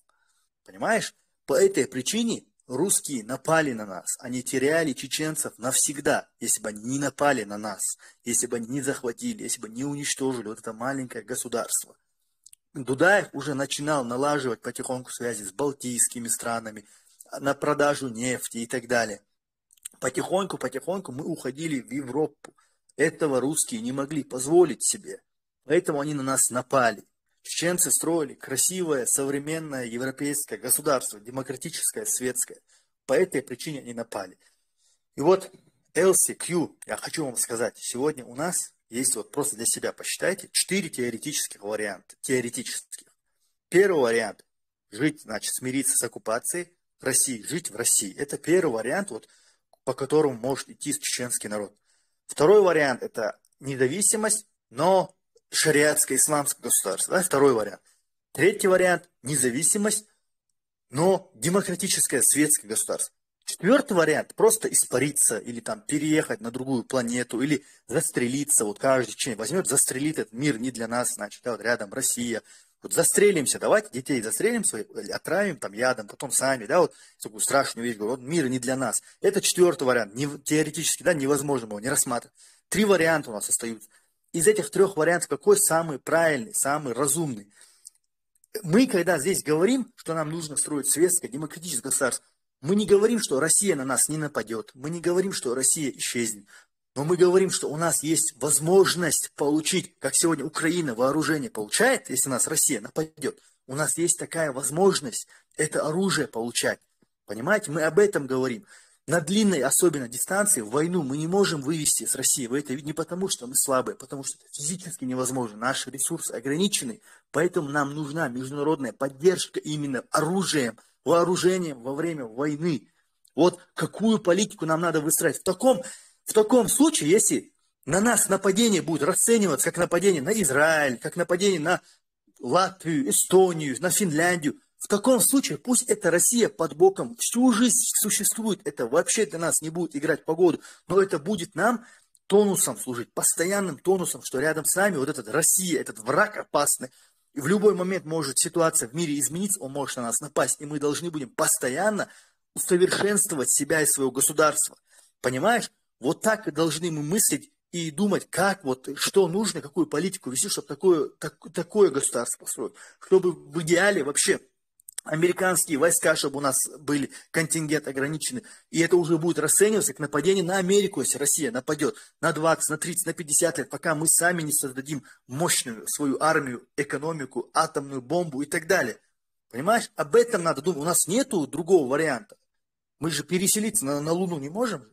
Понимаешь? По этой причине русские напали на нас. Они теряли чеченцев навсегда, если бы они не напали на нас, если бы они не захватили, если бы не уничтожили вот это маленькое государство. Дудаев уже начинал налаживать потихоньку связи с балтийскими странами, на продажу нефти и так далее. Потихоньку мы уходили в Европу. Этого русские не могли позволить себе. Поэтому они на нас напали. Чеченцы строили красивое, современное европейское государство, демократическое, светское. По этой причине они напали. И вот LCQ, я хочу вам сказать, сегодня у нас есть, вот просто для себя посчитайте, 4 теоретических варианта. Теоретических. Первый вариант – жить, значит, смириться с оккупацией России, жить в России. Это первый вариант, вот, по которому может идти чеченский народ. Второй вариант – это независимость, но шариатское исламское государство. Да? Второй вариант. Третий вариант – независимость, но демократическое светское государство. Четвертый вариант – просто испариться или там переехать на другую планету или застрелиться. Вот каждый чеченец возьмет, застрелит этот мир не для нас, значит, да, вот рядом Россия. Вот застрелимся, давайте детей застрелим, отравим там ядом, потом сами, да, вот такую страшную вещь, вот мир не для нас. Это четвертый вариант, теоретически, да, невозможно его не рассматривать. 3 варианта у нас остаются. Из этих 3 вариантов какой самый правильный, самый разумный? Мы, когда здесь говорим, что нам нужно строить светское, демократическое государство, мы не говорим, что Россия на нас не нападет, мы не говорим, что Россия исчезнет, но мы говорим, что у нас есть возможность получить, как сегодня Украина вооружение получает, если нас Россия нападет, у нас есть такая возможность это оружие получать. Понимаете, мы об этом говорим. На длинной, особенно дистанции, войну мы не можем вывести с России. Это не потому, что мы слабые, потому что это физически невозможно. Наши ресурсы ограничены, поэтому нам нужна международная поддержка именно оружием, вооружением во время войны. Вот какую политику нам надо выстраивать. В таком случае, если на нас нападение будет расцениваться как нападение на Израиль, как нападение на Латвию, Эстонию, на Финляндию, в таком случае пусть эта Россия под боком всю жизнь существует. Это вообще для нас не будет играть погоду, но это будет нам тонусом служить, постоянным тонусом, что рядом с нами вот эта Россия, этот враг опасный. И в любой момент может ситуация в мире измениться, он может на нас напасть. И мы должны будем постоянно усовершенствовать себя и своего государства. Понимаешь? Вот так и должны мы мыслить и думать, как вот, что нужно, какую политику вести, чтобы такое государство построить. Чтобы в идеале вообще американские войска, чтобы у нас были контингент ограничены. И это уже будет расцениваться как нападение на Америку, если Россия нападет на 20, на 30, на 50 лет, пока мы сами не создадим мощную свою армию, экономику, атомную бомбу и так далее. Понимаешь? Об этом надо думать. У нас нету другого варианта. Мы же переселиться на Луну не можем.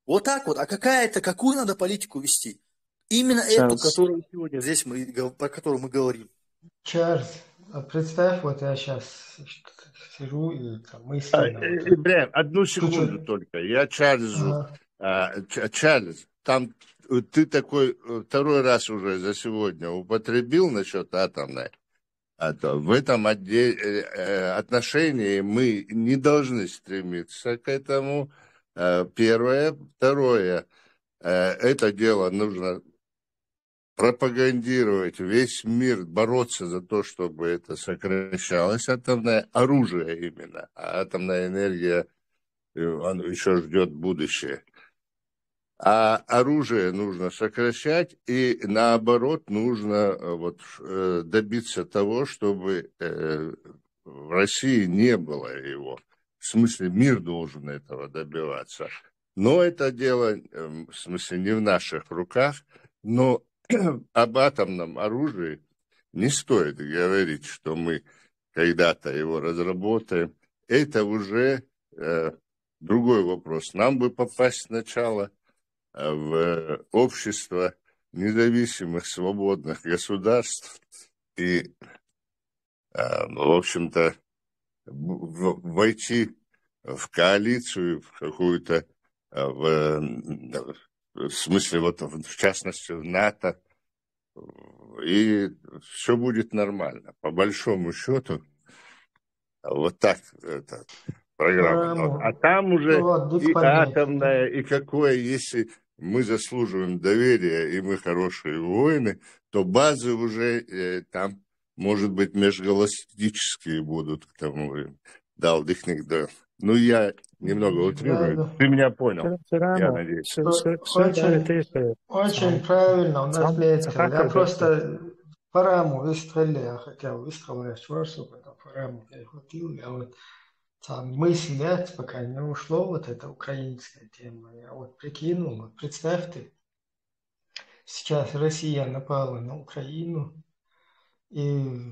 Вот так вот. А какую надо политику вести? Именно эту, которую сегодня здесь про которую мы говорим.
Чарльз, представь, вот я сейчас сижу и там мысленно...
Ибрахим, одну секунду только. Я Чарльзу. Чарльз, там ты такой 2-й раз уже за сегодня употребил насчет атомной. В этом отношении мы не должны стремиться к этому. Первое. Второе. Это дело нужно пропагандировать весь мир, бороться за то, чтобы это сокращалось, атомное оружие именно, а атомная энергия он еще ждет будущее. А оружие нужно сокращать, и наоборот нужно добиться того, чтобы в России не было его. В смысле, мир должен этого добиваться. Но это дело, в смысле, не в наших руках, но об атомном оружии не стоит говорить, что мы когда-то его разработаем. Это уже другой вопрос. Нам бы попасть сначала в общество независимых, свободных государств и, в общем-то, войти в коалицию, в какую-то, в смысле, вот в частности, в НАТО, и все будет нормально. По большому счету, вот так это, программа. А там уже и атомная, и какое, если мы заслуживаем доверия, и мы хорошие воины, то базы уже там, может быть, межгалактические будут к тому времени. Дал дыхник, да. Ну, я немного утрирую. Ты меня понял, я надеюсь.
Очень правильно, он отметил. Я просто Параму выстрелил, я хотел выстрелить в Чорсу, потом Параму перехватил. Я вот там мысль, пока не ушло вот эта украинская тема. Я вот прикинул, вот представь ты, сейчас Россия напала на Украину, и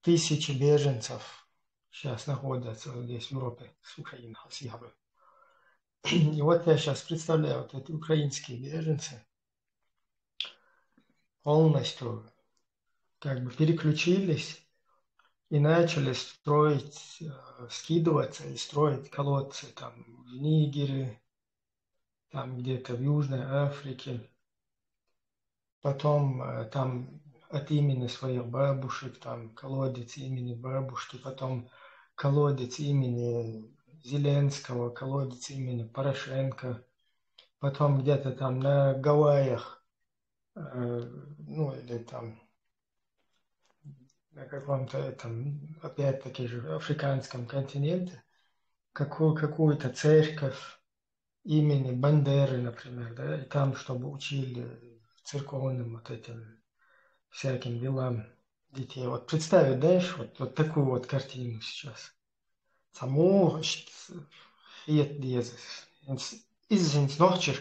тысячи беженцев сейчас находятся здесь, в Европе, с Украины, с Европы. И вот я сейчас представляю, вот эти украинские беженцы полностью как бы переключились и начали строить, скидываться и строить колодцы там в Нигере, там где-то в Южной Африке. Потом там от имени своих бабушек, там колодец имени бабушки, потом колодец имени Зеленского, колодец имени Порошенко, потом где-то там на Гавайях, ну или там на каком-то этом, опять-таки же, африканском континенте, какую-то церковь имени Бандеры, например, да, и там, чтобы учили церковным вот этим всяким делам детей. Вот представить, знаешь, вот такую вот картину сейчас. Само Фиет Дезес. Из ночи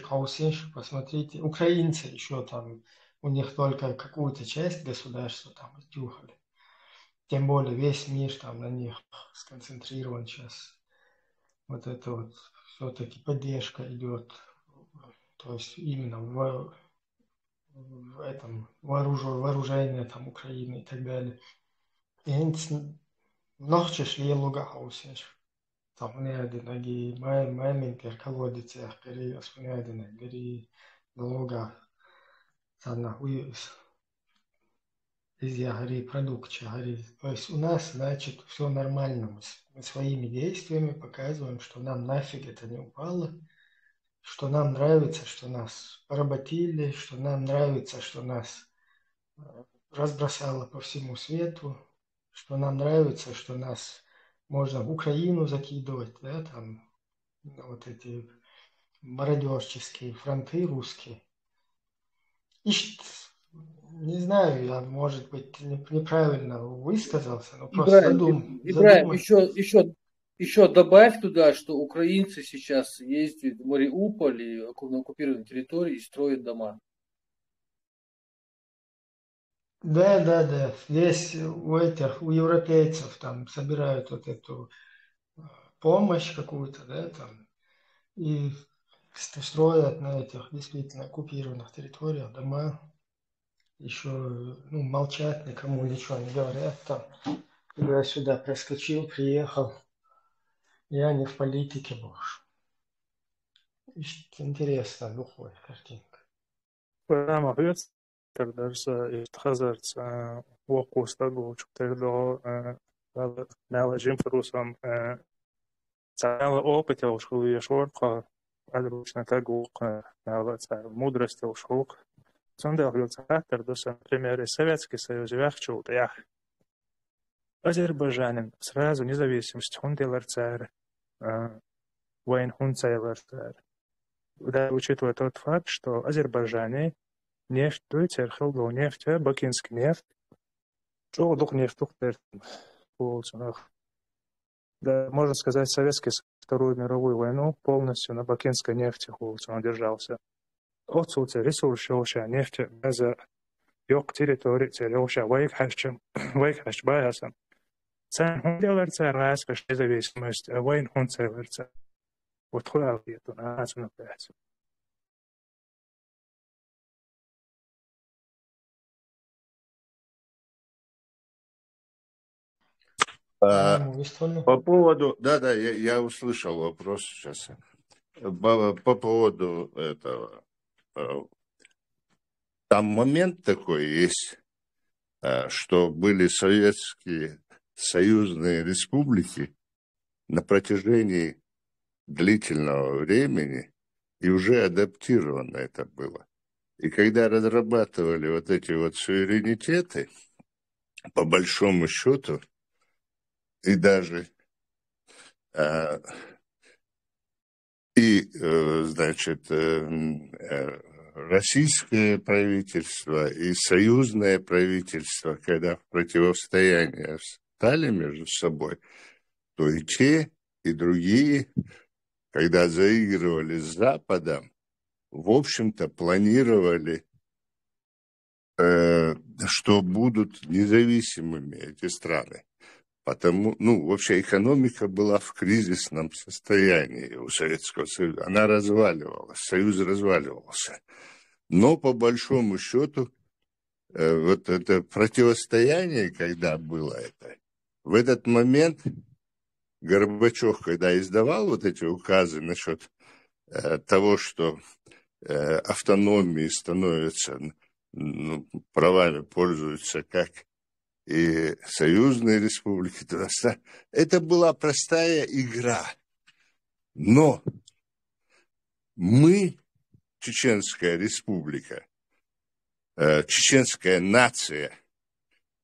посмотрите, украинцы еще там, у них только какую-то часть государства там отюхали. Тем более весь мир там на них сконцентрирован сейчас. Вот это вот все-таки поддержка идет, то есть именно в этом вооружение там Украины и так далее. И ночи шли лугаусиш. Там неадинаги маймин колодицах, гори оспунядина, гори луга. Sana из Ягари продукт Чагари. То есть у нас, значит, все нормально. Мы своими действиями показываем, что нам нафиг это не упало, что нам нравится, что нас поработили, что нам нравится, что нас разбросало по всему свету, что нам нравится, что нас можно в Украину закидывать, да, там вот эти мародерческие фронты русские. И не знаю, я, может быть, неправильно высказался, но просто
Ибраим, еще добавь туда, что украинцы сейчас ездят в Мариуполь и на оккупированной территории и строят дома.
Да. Здесь у европейцев там собирают вот эту помощь какую-то, да, там, и строят на этих действительно оккупированных территориях дома. Еще, ну, молчат, никому ничего не говорят там. Я сюда проскочил, приехал. Я не в политике больше. Интересно, духовая картинка.
Прямо говорится, когда же хазарца оқуста гуч тогда налажим фрусам цала опыт ушел и шорка адручно как ук налаца мудрость ушел. Сонда говорится тогда, например, Советский Союз вяхчул я Азербайджанин сразу независимость хунделар царь войн хунцайлар царь. Да, учитывая тот факт, что Азербайджане нефть, церхил нефть, бакинский нефть, что дух нефть, да, можно сказать, Советский Вторую мировую войну полностью на бакинской нефти он держался. Отсутствие ресурсов, нефти без yok территории, целевая вейк хашбаясам. Цен делается раз, независимость, войн он целится. Вот хуя это на пять.
По поводу... Да, я услышал вопрос сейчас. По поводу этого... Там момент такой есть, что были советские союзные республики на протяжении длительного времени, и уже адаптировано это было. И когда разрабатывали вот эти вот суверенитеты, по большому счету, и даже значит, российское правительство и союзное правительство, когда в противостояние стали между собой, то и те, и другие, когда заигрывали с Западом, в общем-то, планировали, что будут независимыми эти страны. Потому, вообще экономика была в кризисном состоянии у Советского Союза. Она разваливалась, Союз разваливался. Но по большому счету, вот это противостояние, когда было это, в этот момент Горбачев, когда издавал вот эти указы насчет того, что автономии становятся, правами пользуются как и союзные республики, это была простая игра. Но мы, Чеченская республика, чеченская нация,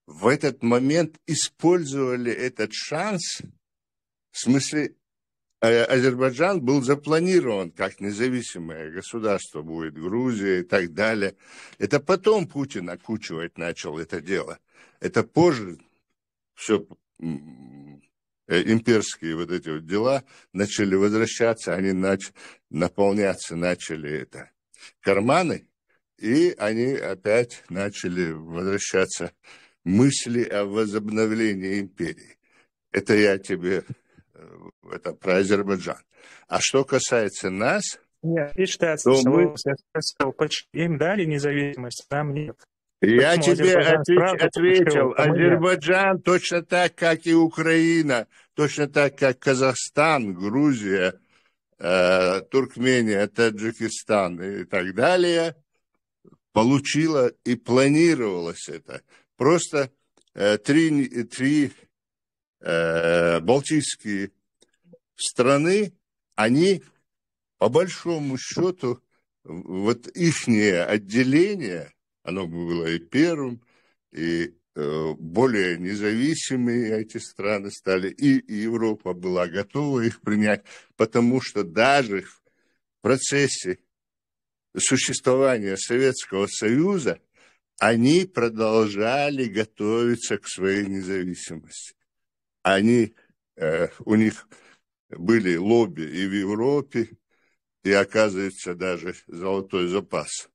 в этот момент использовали этот шанс, в смысле, Азербайджан был запланирован как независимое государство, будет Грузия и так далее. Это потом Путин окучивать начал это дело. Это позже все имперские вот эти вот дела начали возвращаться, они наполняться начали карманы, и они опять начали возвращаться мысли о возобновлении империи. Это я тебе... Это про Азербайджан. А что касается нас...
Нет, и считается,
то
что им дали независимость, нам нет.
Я
Почему
тебе ответил.
получил, а мы нет?
Азербайджан точно так, как и Украина, точно так, как Казахстан, Грузия, Туркмения, Таджикистан и так далее, получила и планировалось это. Просто три балтийские страны, они, по большому счету, вот ихнее отделение, оно было и первым, и более независимые эти страны стали, и Европа была готова их принять, потому что даже в процессе существования Советского Союза они продолжали готовиться к своей независимости. У них были лобби и в Европе, и, оказывается, даже золотой запас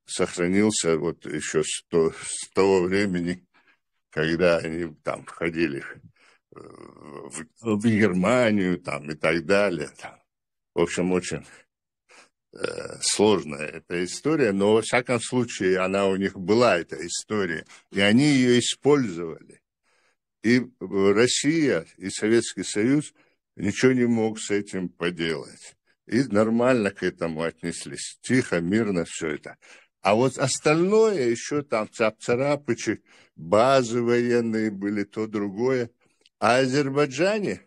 сохранился вот еще с того времени, когда они там входили в Германию там, и так далее. Там. В общем, очень сложная эта история, но, во всяком случае, она у них была, эта история, и они ее использовали. И Россия, и Советский Союз ничего не мог с этим поделать. И нормально к этому отнеслись. Тихо, мирно все это. А вот остальное еще там цап-царапычи, базы военные были, то другое. А Азербайджане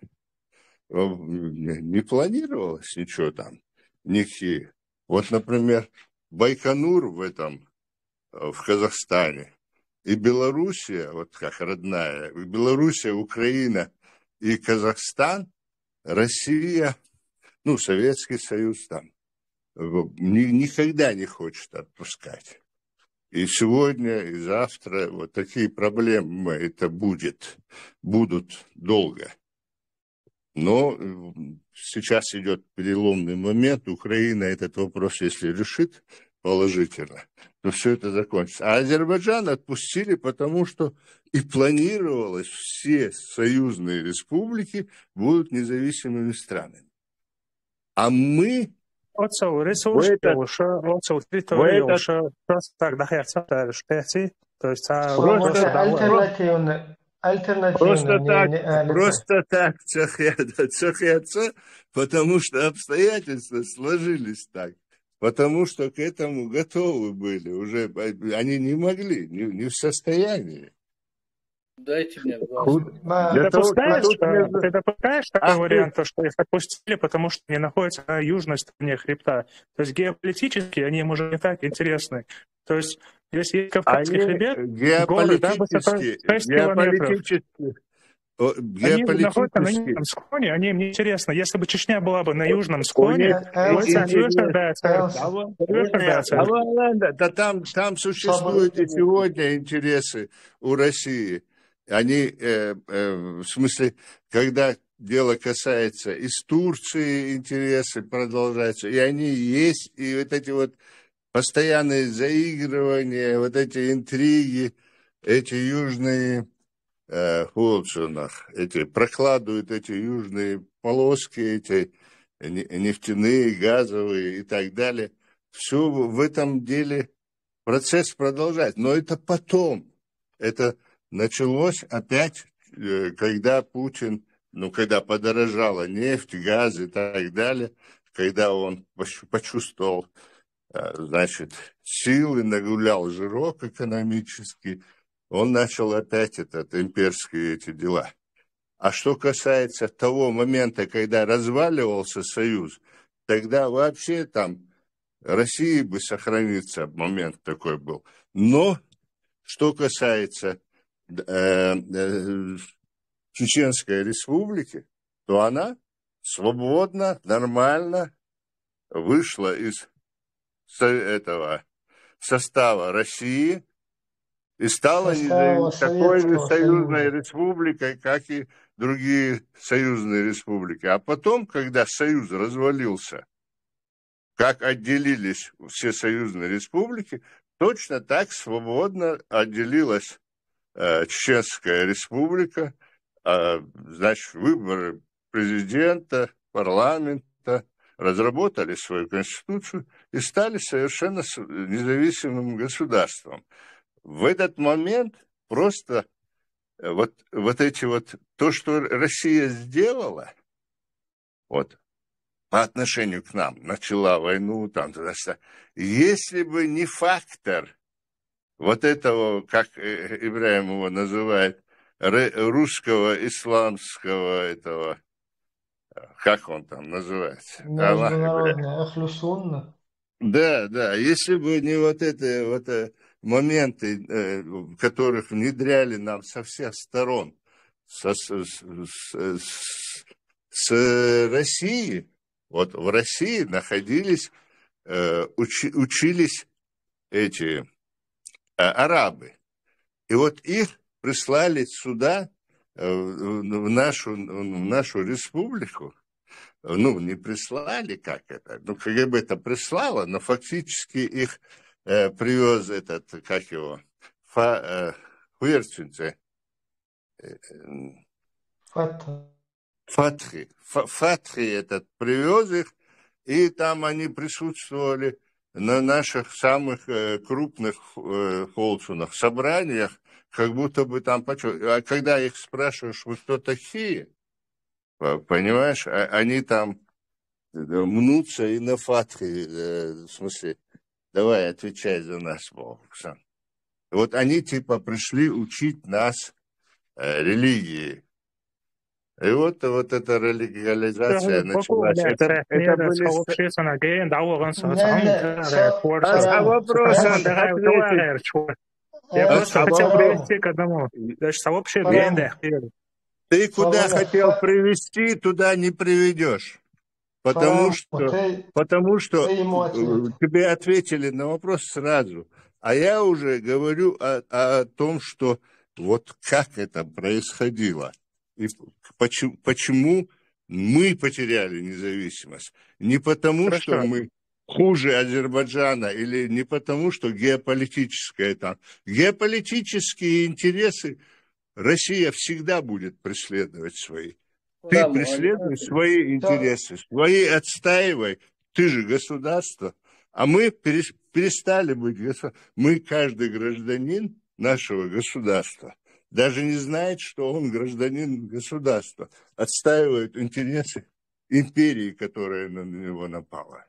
не планировалось ничего там, никакие. Вот, например, Байконур в Казахстане, и Белоруссия, вот как родная, Белоруссия, Украина и Казахстан, Россия, Советский Союз там, никогда не хочет отпускать. И сегодня, и завтра вот такие проблемы это будут долго. Но сейчас идет переломный момент. Украина этот вопрос, если решит положительно, то все это закончится. А Азербайджан отпустили, потому что и планировалось, все союзные республики будут независимыми странами. А мы...
Отцов ресурс, отцов территории, просто так, да, то есть
альтернативный альтернативно не алица.
Просто так цахятся, потому что обстоятельства сложились так. Потому что к этому готовы были уже. Они не могли, не в состоянии.
Дайте мне
Ты допускаешь такой вариант, что их отпустили, потому что они находятся на южной стороне хребта. То есть геополитически они им уже не так интересны. То есть если есть Кавказский хребет, горы, да, высотой 6 километров. Они находятся на южном склоне, они им не интересны. Если бы Чечня была бы на южном склоне,
да там существуют и сегодня интересы у России. Они, в смысле, когда дело касается из Турции, интересы продолжаются, и они есть, и вот эти вот постоянные заигрывания, вот эти интриги, эти южные эти прокладывают эти южные полоски, эти нефтяные, газовые и так далее. Все в этом деле процесс продолжается. Но это потом. Это началось опять, когда Путин, когда подорожала нефть, газ и так далее, когда он почувствовал, значит, силы, нагулял жирок экономический, он начал опять имперские эти дела. А что касается того момента, когда разваливался Союз, тогда вообще там России бы сохраниться, момент такой был. Но что касается Чеченской Республики, то она свободно, нормально вышла из этого состава России и стала такой же союзной республикой, как и другие союзные республики. А потом, когда Союз развалился, как отделились все союзные республики, точно так свободно отделилась Чеченская республика, значит, выборы президента, парламента, разработали свою конституцию и стали совершенно независимым государством. В этот момент просто вот эти вот, то, что Россия сделала, вот, по отношению к нам, начала войну, там, если бы не фактор вот этого, как Ибраим его называет, русского, исламского этого, как он там называется?
Международная Ахлюсунна.
Да, если бы не вот это моменты, которых внедряли нам со всех сторон, с России, вот в России находились, учились эти арабы. И вот их прислали сюда, в нашу республику. Не прислали, как это, КГБ это прислало, но фактически их привез этот, как его, Хуерцинце, Фатхи этот привез их, и там они присутствовали на наших самых крупных холцунах, собраниях, как будто бы там, а когда их спрашиваешь, вы кто такие, понимаешь, они там мнутся и на Фатхи, в смысле, давай, отвечай за нас, Оксан. Вот они типа пришли учить нас религии. И вот эта легализация началась. А вопрос ответить.
Я просто хотел привести к одному. Даже сообщее
Ты куда хотел привести, туда не приведешь. Потому что тебе ответили на вопрос сразу. А я уже говорю о том, что вот как это происходило. И почему мы потеряли независимость. Не потому, что мы хуже Азербайджана, или не потому, что геополитические геополитические интересы Россия всегда будет преследовать свои. Ты преследуй свои интересы, свои отстаивай. Ты же государство. А мы перестали быть государством. Мы каждый гражданин нашего государства. даже не знает, что он гражданин государства, отстаивает интересы империи, которая на него напала.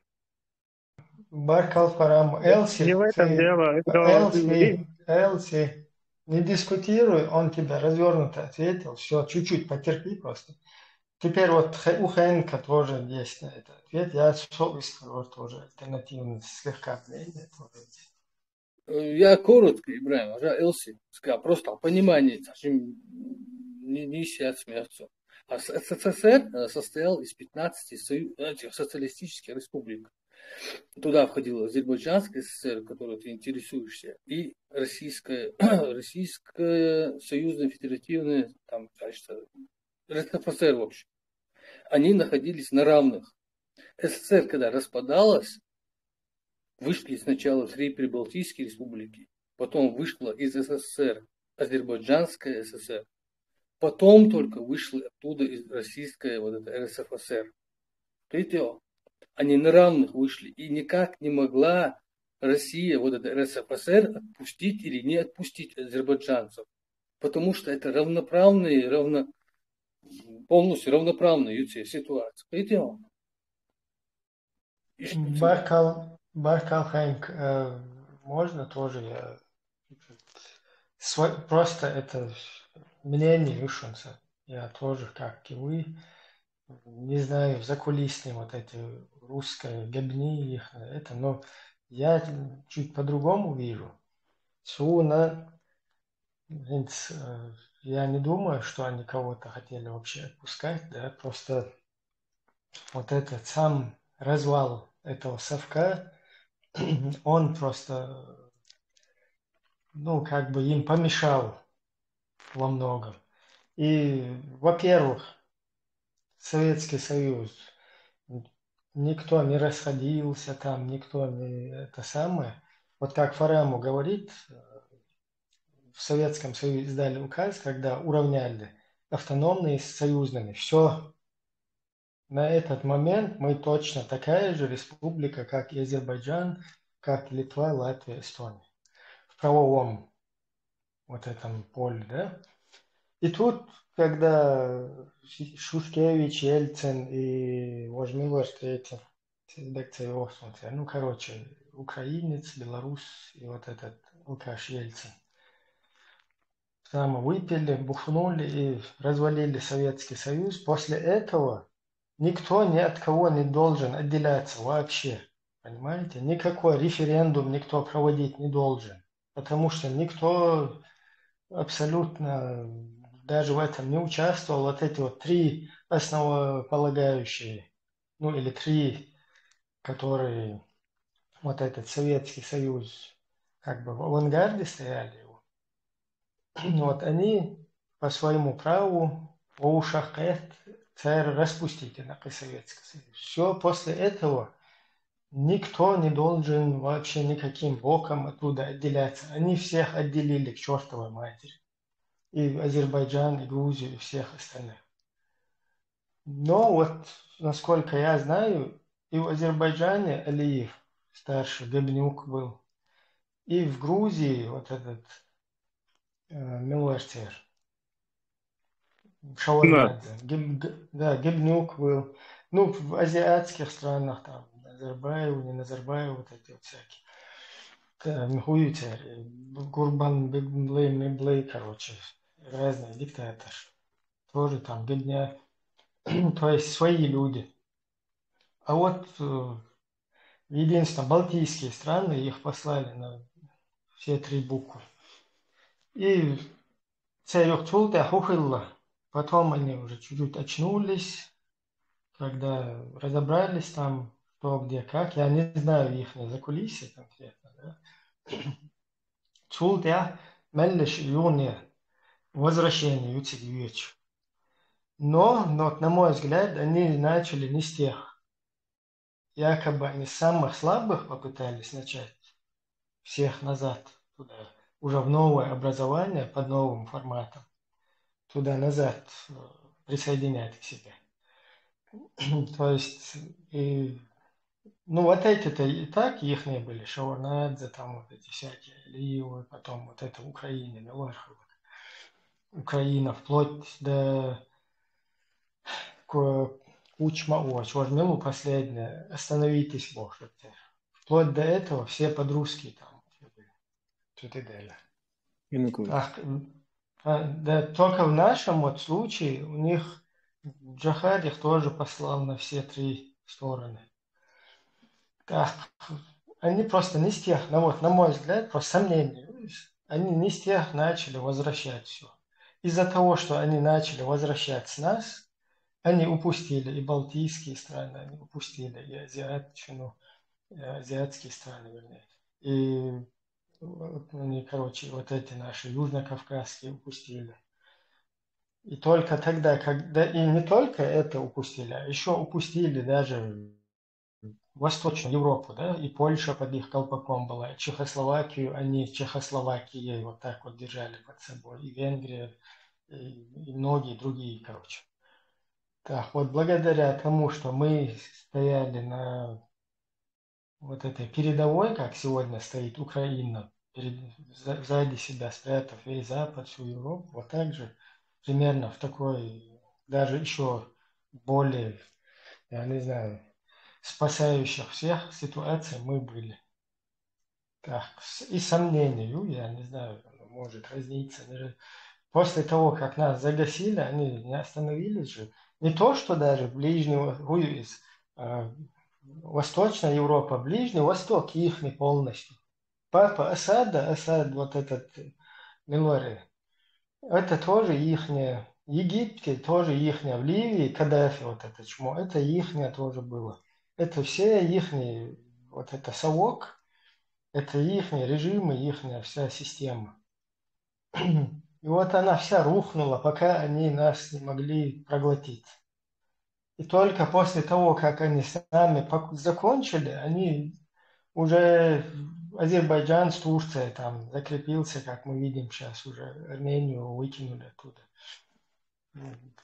Баркал Фарам,
Не в этом дело.
Элси, не дискутируй, он тебе развернуто ответил, все, чуть-чуть потерпи просто. Теперь вот у Хэнка тоже есть на этот ответ, я высказал тоже альтернативно слегка мнение.
Я коротко, Ибраим, Элси, сказал, просто понимание, не сядь смеяться. А СССР состоял из 15 социалистических республик. Туда входила Азербайджанская ССР, которой ты интересуешься, и Российская Союзная Федеративная, там, кажется, РСФСР, в общем. Они находились на равных. СССР, когда распадалась, вышли сначала 3 прибалтийские республики, потом вышла из СССР Азербайджанская ССР, потом только вышла оттуда из российская вот эта РСФСР. Видите, они на равных вышли, и никак не могла Россия, вот эта РСФСР, отпустить или не отпустить азербайджанцев, потому что это равноправные, полностью равноправная ситуация. Видите?
Баркал Хэнк, можно тоже я просто это мнение вышенца. Я тоже, как и вы, не знаю, закулисные вот эти русские гебни их, это, но я чуть по-другому вижу. Я не думаю, что они кого-то хотели вообще отпускать, да, просто вот этот сам развал этого совка, он просто, как бы им помешал во многом. И, во-первых, Советский Союз, никто не расходился там, никто не это самое. Вот как Фараму говорит, в Советском Союзе издали указ, когда уравняли автономные с союзными. Все, на этот момент мы точно такая же республика, как и Азербайджан, как и Литва, Латвия, Эстония. В правовом вот этом поле, да. И тут, когда Шушкевич, Ельцин и Вожмилов третий, украинец, белорус и вот этот Лукаш Ельцин. Там выпили, бухнули и развалили Советский Союз. После этого никто ни от кого не должен отделяться вообще. Понимаете? Никакой референдум никто проводить не должен. Потому что никто абсолютно даже в этом не участвовал. Вот эти вот 3 основополагающие, или 3, которые вот этот Советский Союз как бы в авангарде стояли. Вот они по своему праву о ушах царь распустите на Советский Союз. Все, после этого никто не должен вообще никаким боком оттуда отделяться. Они всех отделили к чертовой матери. И Азербайджан, и Грузию, и всех остальных. Но вот, насколько я знаю, и в Азербайджане Алиев, старший Габнюк был, и в Грузии вот этот Милвертер, Шауармадзе, Гибнюк был. В азиатских странах, там, Назарбаев, не Назарбаев, вот эти вот всякие. Мхуютер, Гурбан Меблей, короче, разные диктаторы. Тоже там Гибня, то есть свои люди. А вот единственное, балтийские страны, их послали на все 3 буквы. И Царюхтулта Хухилла. Потом они уже чуть-чуть очнулись, когда разобрались там, что, где, как. Я не знаю их закулисье конкретно. Да? Цултя Меллиш Юния. Возвращение Юцидевич. Но, на мой взгляд, они начали не с тех. Якобы они с самых слабых попытались начать всех назад туда, уже в новое образование под новым форматом, туда-назад присоединять к себе. То есть, вот эти-то и так ихние были, Шауарнадзе, там вот эти всякие Алиевы, потом вот это в Украине, Милархова. Украина, вплоть до Кучма, Чорнилу последнее, остановитесь, Бог. Вплоть до этого все под-русски там.
Янукович.
Да, только в нашем вот случае у них Джахад их тоже послал на все три стороны. Так, они просто не с тех, на мой взгляд, просто сомнения, они не с тех начали возвращать все. Из-за того, что они начали возвращать с нас, они упустили и балтийские страны, они упустили и азиатские страны, вернее. И они, вот эти наши южнокавказские упустили. И только тогда, когда и не только это упустили, а еще упустили даже Восточную Европу, да, и Польша под их колпаком была, и Чехословакию, они Чехословакией вот так вот держали под собой, и Венгрия, и многие другие, короче. Так, вот благодаря тому, что мы стояли на вот этой передовой, как сегодня стоит Украина, сзади себя спрятав весь Запад, всю Европу, вот так же примерно в такой, даже еще более, я не знаю, спасающих всех ситуаций мы были. Так, и сомнению, я не знаю, может разниться. После того, как нас загасили, они не остановились же. Не то, что даже Восточная Европа, Ближний Восток, их не полностью. Папа Асад, вот этот Милори, это тоже ихнее. В Египте тоже ихнее. В Ливии Каддафи, вот это чмо, это ихнее тоже было. Это все ихние, вот это совок, это ихние режимы, ихняя вся система. И вот она вся рухнула, пока они нас не могли проглотить. И только после того, как они сами закончили, они уже Азербайджан с Турцией там закрепился, как мы видим сейчас, уже Армению выкинули оттуда.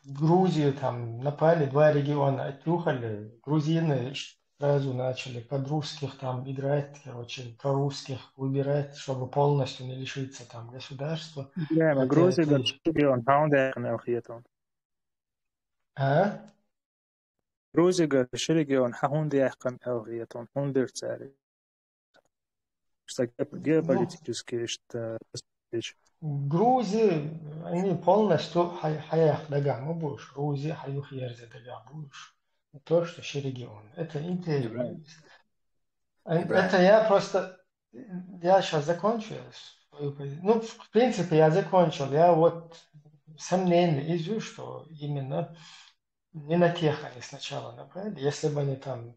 Грузию там напали, 2 региона отнюхали, грузины сразу начали под русских там играть, короче, прорусских выбирать, чтобы полностью не лишиться там государства.
Хотя Грузия регион, Грузия регион, что геополитические, что
Грузии, они полностью хаях дагам будешь, Грузия хаюх ерзе дагам будешь. То, что еще регион. Это империя. Это я просто, я сейчас закончу свою позицию. Ну, в принципе, я закончил. Я вот сомнения вижу, что именно не на тех они сначала напали. Если бы они там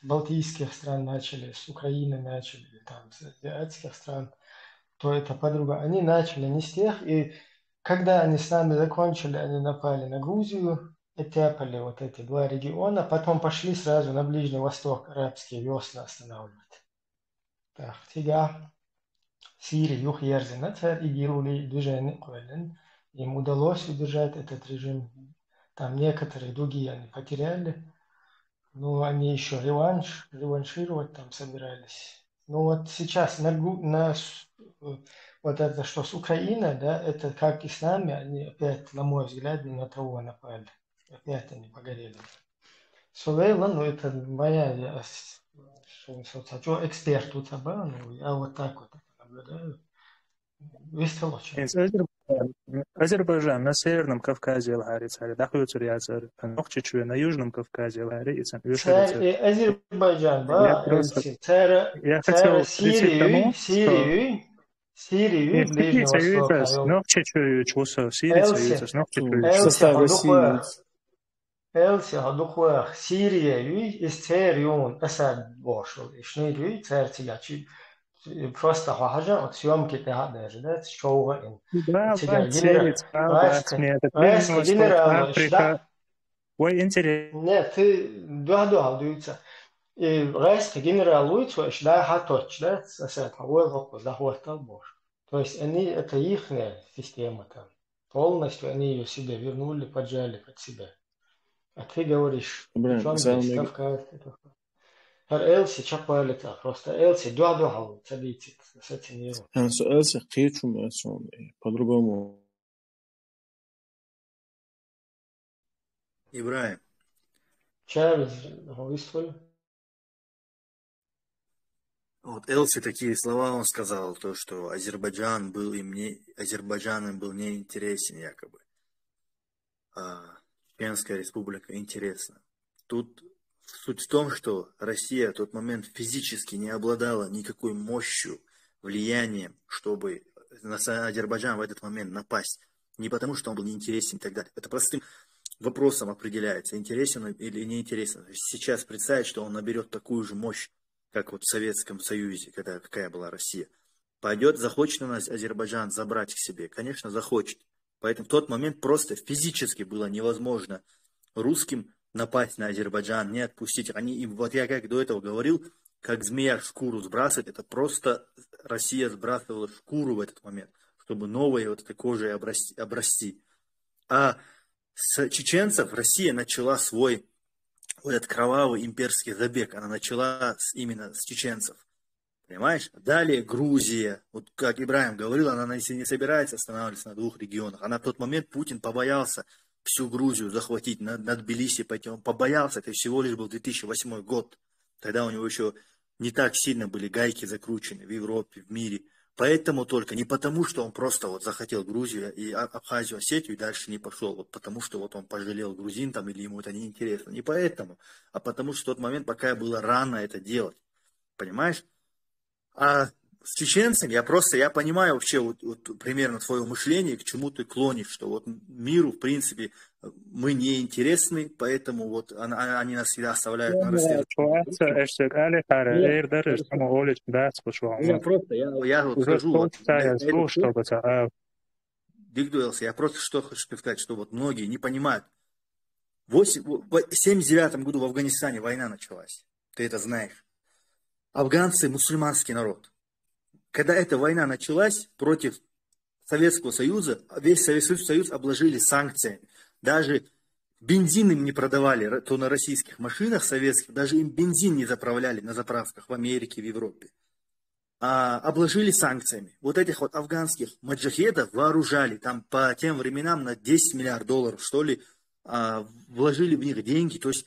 с балтийских стран начали, с Украины начали, там, с азиатских стран, то это подруга. Они начали не с тех, и когда они с нами закончили, они напали на Грузию, оттяпали вот эти 2 региона, потом пошли сразу на Ближний Восток, арабские весла останавливать. Так, сега Сирия, юг Ерзина, и Гирули движение Коэлен. Им удалось удержать этот режим. Там некоторые другие они потеряли, но они еще реваншировать там собирались. Ну вот сейчас вот это что с Украиной, да, это как и с нами, они опять, на мой взгляд, не на того напали. Опять они погорели. Сувейла, ну это моя, что эксперт тут был, ну я вот так вот наблюдаю. Весело очень.
Азербайджан на Северном Кавказе находится на Южном Кавказе.
Азербайджан,
я хотел
Сирию, Ближний Восток. Элси Hadухуах, Сирия, из Церион, Асад Бошел, и Шнейрюй, Церцигачи, просто хахажа, от съемки даже, да, шоуга им. Генерал,
ой, интересно.
Нет, ты дуйца. И райска генерал Луицу, да, хаточ, да, Асад, да, хватал Бош. То есть они, это ихняя система там. Полностью они ее себе вернули, поджали под себя. А ты говоришь, что здесь Кавказ? Элси чапали так, просто Элси дуа садитесь с этим.
Элси, по-другому
Ибраим.
Чавес выслали.
Вот Элси такие слова он сказал, то, что Азербайджан им был неинтересен якобы. А Чеченская республика интересна. Тут суть в том, что Россия в тот момент физически не обладала никакой мощью, влиянием, чтобы на Азербайджан в этот момент напасть. Не потому, что он был неинтересен и так далее. Это простым вопросом определяется, интересен он или не интересен. Сейчас представить, что он наберет такую же мощь, как вот в Советском Союзе, какая была Россия. Захочет у нас Азербайджан забрать к себе? Конечно, захочет. Поэтому в тот момент просто физически было невозможно русским напасть на Азербайджан, не отпустить. Вот я как до этого говорил, как змея шкуру сбрасывает, это просто Россия сбрасывала шкуру в этот момент, чтобы новой вот этой кожей обрасти. А с чеченцев Россия начала свой вот этот кровавый имперский забег. Она начала именно с чеченцев. Понимаешь? Далее Грузия. Вот как Ибраим говорил, она не собирается останавливаться на 2 регионах. Она в тот момент, Путин побоялся всю Грузию захватить, над Тбилиси пойти. Он побоялся, это всего лишь был 2008 год. Тогда у него еще не так сильно были гайки закручены в Европе, в мире. Поэтому только, не потому, что он просто вот захотел Грузию и Абхазию, Осетию и дальше не пошел, вот потому что вот он пожалел грузин там или ему это не интересно. Не поэтому, а потому что в тот момент, пока было рано это делать. Понимаешь? А с чеченцами я понимаю вообще вот примерно твое мышление, к чему ты клонишь, что вот миру, в принципе, мы не интересны, поэтому вот они нас всегда оставляют на растерянности. Я вот скажу, вот, я просто что хочу сказать, что вот многие не понимают. В 1979 году в Афганистане война началась, ты это знаешь. Афганцы мусульманский народ. Когда эта война началась против Советского Союза, весь Советский Союз обложили санкциями. Даже бензин им не продавали, то на российских машинах советских, даже им бензин не заправляли на заправках в Америке, в Европе. Обложили санкциями. Вот этих вот афганских маджахедов вооружали, там по тем временам на 10 миллиардов долларов, что ли, вложили в них деньги. То есть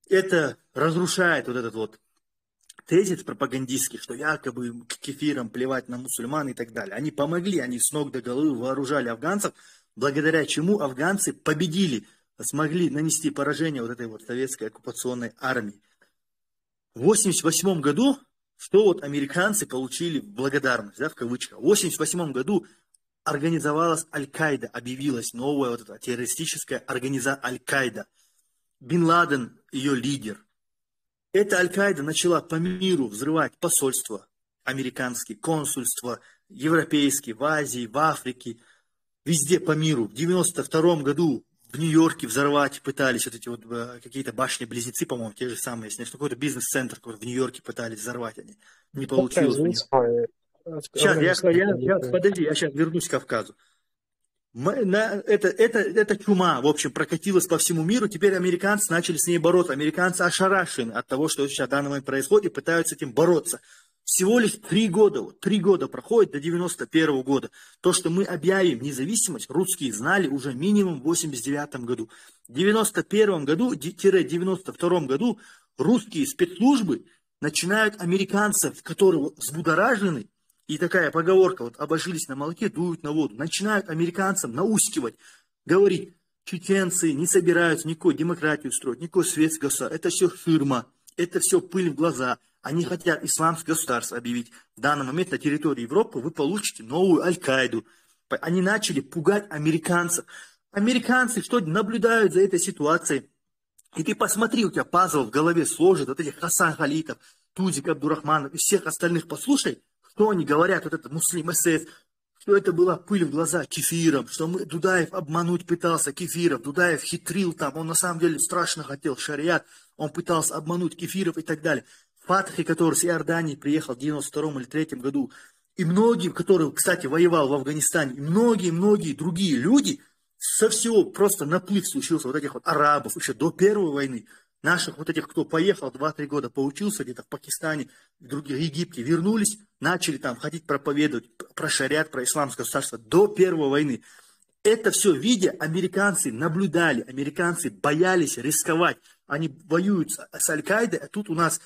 это разрушает вот этот вот тезис пропагандистский, что якобы к кефирам плевать на мусульман и так далее. Они помогли, они с ног до головы вооружали афганцев, благодаря чему афганцы победили, смогли нанести поражение вот этой вот советской оккупационной армии. В 1988 году, что вот американцы получили благодарность, да, в кавычках, в 1988 году организовалась Аль-Каида, объявилась новая вот эта террористическая организация Аль-Каида. Бин Ладен, ее лидер. Эта Аль-Каида начала по миру взрывать посольства американские, консульства, европейские, в Азии, в Африке, везде по миру. В 1992 году в Нью-Йорке взорвать пытались вот эти вот какие-то башни-близнецы, по-моему, те же самые, если какой-то бизнес-центр в Нью-Йорке пытались взорвать они. Не получилось у них. Сейчас, подожди, я сейчас вернусь к Кавказу. Эта чума, в общем, прокатилась по всему миру, теперь американцы начали с ней бороться. Американцы ошарашены от того, что сейчас в данный момент происходит, и пытаются с этим бороться. Всего лишь 3 года, 3 года проходит до 91 года. То, что мы объявим независимость, русские знали уже минимум в 89 году. В 91 году-92 году русские спецслужбы начинают американцев, которые взбудоражены, и такая поговорка, вот обожились на молоке, дуют на воду. Начинают американцам наускивать, говорить, чеченцы не собираются никакой демократию строить, никакой светский государство. Это все ширма, это все пыль в глаза. Они хотят исламское государство объявить. В данный момент на территории Европы вы получите новую Аль-Каиду. Они начали пугать американцев. Американцы что наблюдают за этой ситуацией. И ты посмотри, у тебя пазл в голове сложит, вот этих Хасан Халитов, Тузик Абдурахманов и всех остальных послушай. Что они говорят, вот этот Муслим СС, что это была пыль в глаза кефиром, что Дудаев обмануть пытался кефиров, Дудаев хитрил там, он на самом деле страшно хотел шариат, он пытался обмануть кефиров и так далее. Фатхи, который с Иордании приехал в 92 или 93 году, и многие, которые, кстати, воевал в Афганистане, и многие другие люди, со всего просто наплыв случился вот этих вот арабов еще до Первой войны. Наших вот этих, кто поехал 2-3 года, поучился где-то в Пакистане, в других Египте, вернулись, начали там ходить проповедовать про шариат, про исламское государство до Первой войны. Это все видя, американцы наблюдали, американцы боялись рисковать. Они воюют с Аль-Каидой, а тут у нас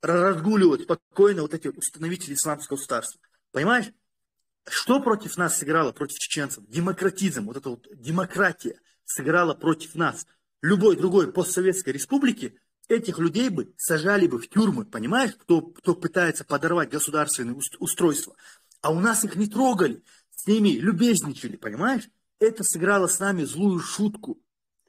разгуливают спокойно вот эти вот установители исламского государства. Понимаешь? Что против нас сыграло, против чеченцев? Демократизм, вот эта вот демократия сыграла против нас. Любой другой постсоветской республике этих людей бы сажали бы в тюрьмы, понимаешь, кто пытается подорвать государственное устройство. А у нас их не трогали, с ними любезничали, понимаешь? Это сыграло с нами злую шутку.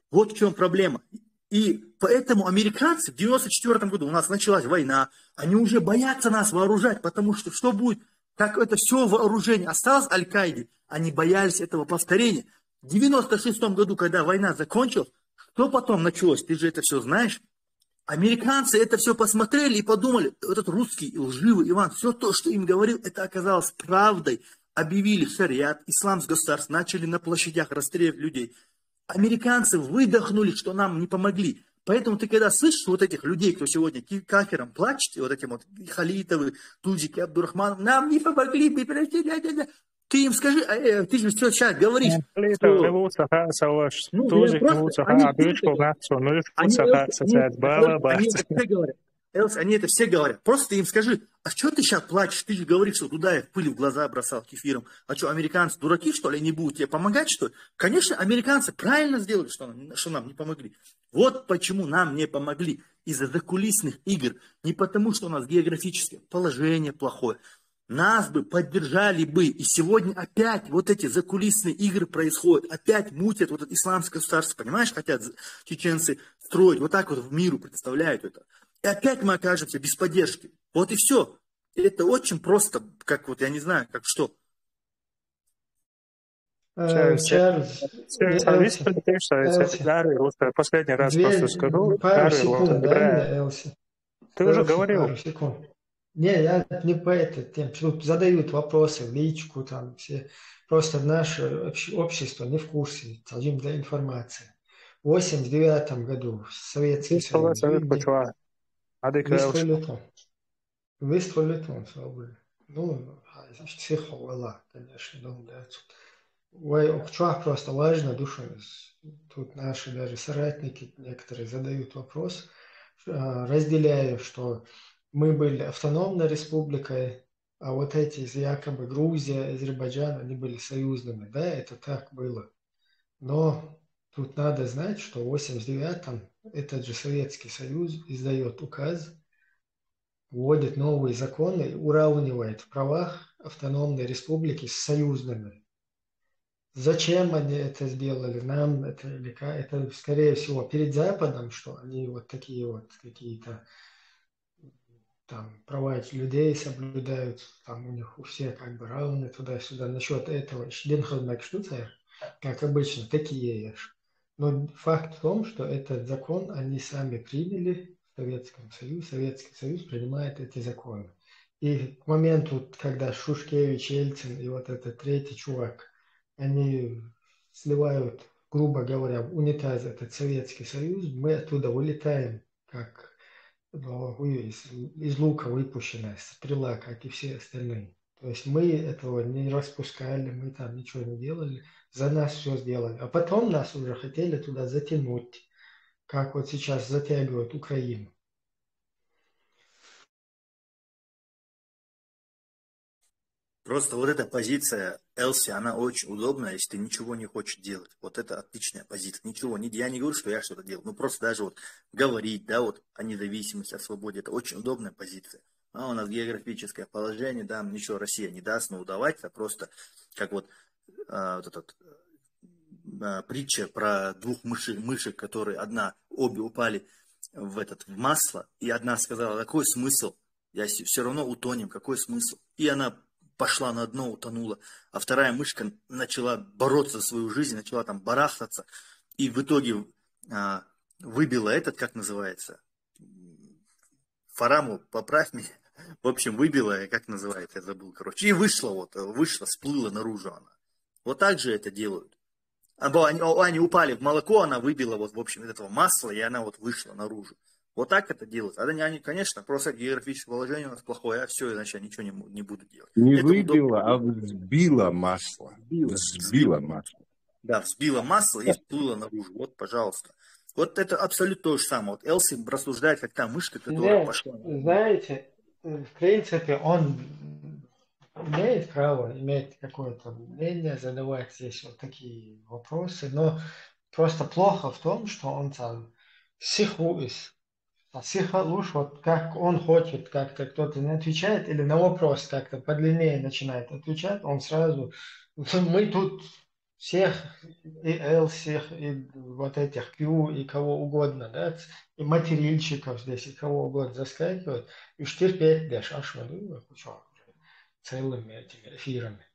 Вот в чем проблема. И поэтому американцы в 1994 году, у нас началась война, они уже боятся нас вооружать, потому что будет, как это все вооружение осталось Аль-Каиде, они боялись этого повторения. В 1996 году, когда война закончилась, что потом началось, ты же это все знаешь? Американцы это все посмотрели и подумали, этот русский лживый Иван, все то, что им говорил, это оказалось правдой. Объявили шариат, исламское государство, начали на площадях расстреливать людей. Американцы выдохнули, что нам не помогли. Поэтому ты когда слышишь вот этих людей, кто сегодня кафером плачет, вот этим вот Халитовы, Тузики, Абдурахманов, нам не помогли, ты им скажи, ты же все сейчас говоришь, они это все говорят. Просто ты им скажи, а что ты сейчас плачешь? Ты же говоришь, что Дудаев пыли в глаза бросал кефиром. А что, американцы дураки, что ли, не будут тебе помогать, что ли? Конечно, американцы правильно сделали, что нам не помогли. Вот почему нам не помогли. Из-за закулисных игр. Не потому, что у нас географическое положение плохое. Нас бы поддержали бы. И сегодня опять вот эти закулисные игры происходят. Опять мутят вот это исламское государство. Понимаешь, хотят чеченцы строить. Вот так вот в миру представляют это. И опять мы окажемся без поддержки. Вот и все. Это очень просто, как вот, я не знаю, как что.
Чарльз,
последний раз просто скажу.
Пару секунд, дай мне, Элси.
Ты уже говорил.
Пару секунд. Не, я не по этой теме. Тут задают вопросы в личку, там все. Просто наше общество не в курсе. Должим для информации. В 1989 году Советский Союз. Выстроили, ну, психолога, конечно, думаю, просто важно, душа. Тут наши даже соратники некоторые задают вопрос, разделяя, что мы были автономной республикой, а вот эти якобы Грузия, Азербайджан, они были союзными. Да, это так было. Но тут надо знать, что в 1989-м этот же Советский Союз издает указ, вводит новые законы, уравнивает в правах автономной республики с союзными. Зачем они это сделали? Нам это скорее всего перед Западом, что они вот такие вот какие-то там права людей соблюдают, там у них у всех как бы равны туда-сюда. Насчет этого, как обычно, такие. Но факт в том, что этот закон они сами приняли в Советском Союзе. Советский Союз принимает эти законы. И к моменту, когда Шушкевич, Ельцин и вот этот третий чувак, они сливают, грубо говоря, в унитаз этот Советский Союз, мы оттуда вылетаем, как из лука выпущенная стрела, как и все остальные. То есть мы этого не распускали, мы там ничего не делали, за нас все сделали. А потом нас уже хотели туда затянуть, как вот сейчас затягивают Украину.
Просто вот эта позиция Элси, она очень удобная, если ты ничего не хочешь делать. Вот это отличная позиция. Ничего, я не говорю, что я что-то делаю. Ну просто даже вот говорить, да, вот о независимости, о свободе, это очень удобная позиция. А у нас географическое положение, да, ничего Россия не даст, но удавать, это просто как вот притча про двух мышек, которые обе упали в масло, и одна сказала, какой смысл? Все равно утонем, какой смысл? И она пошла на дно, утонула. А вторая мышка начала бороться за свою жизнь, начала там барахтаться. И в итоге выбила как называется? Фараму, поправь меня. В общем, выбила, как называется, я забыл, короче. И вышла, всплыла наружу она. Вот так же это делают. Они упали в молоко, она выбила, в общем, из этого масла, и она вышла наружу. Вот так это делают. Они, конечно, просто географическое положение у нас плохое, а все, иначе я ничего не буду делать.
Не
это
выбила, а взбила масло. Взбила масло.
Да, взбила масло и всплыло наружу. Вот, пожалуйста. Вот это абсолютно то же самое. Вот Элси рассуждает, как та мышка, которая
Нет,
пошла.
знаете, в принципе, он имеет право иметь какое-то мнение, задавать здесь вот такие вопросы, но просто плохо в том, что он там сихуис. А лучше вот как он хочет, как-то кто-то не отвечает, или на вопрос как-то подлиннее начинает отвечать, он сразу, мы тут всех, и L, всех, и вот этих Q, и кого угодно, да, и материльщиков здесь, и кого угодно заскакивают, и уж терпеть дашь, аж целыми этими эфирами.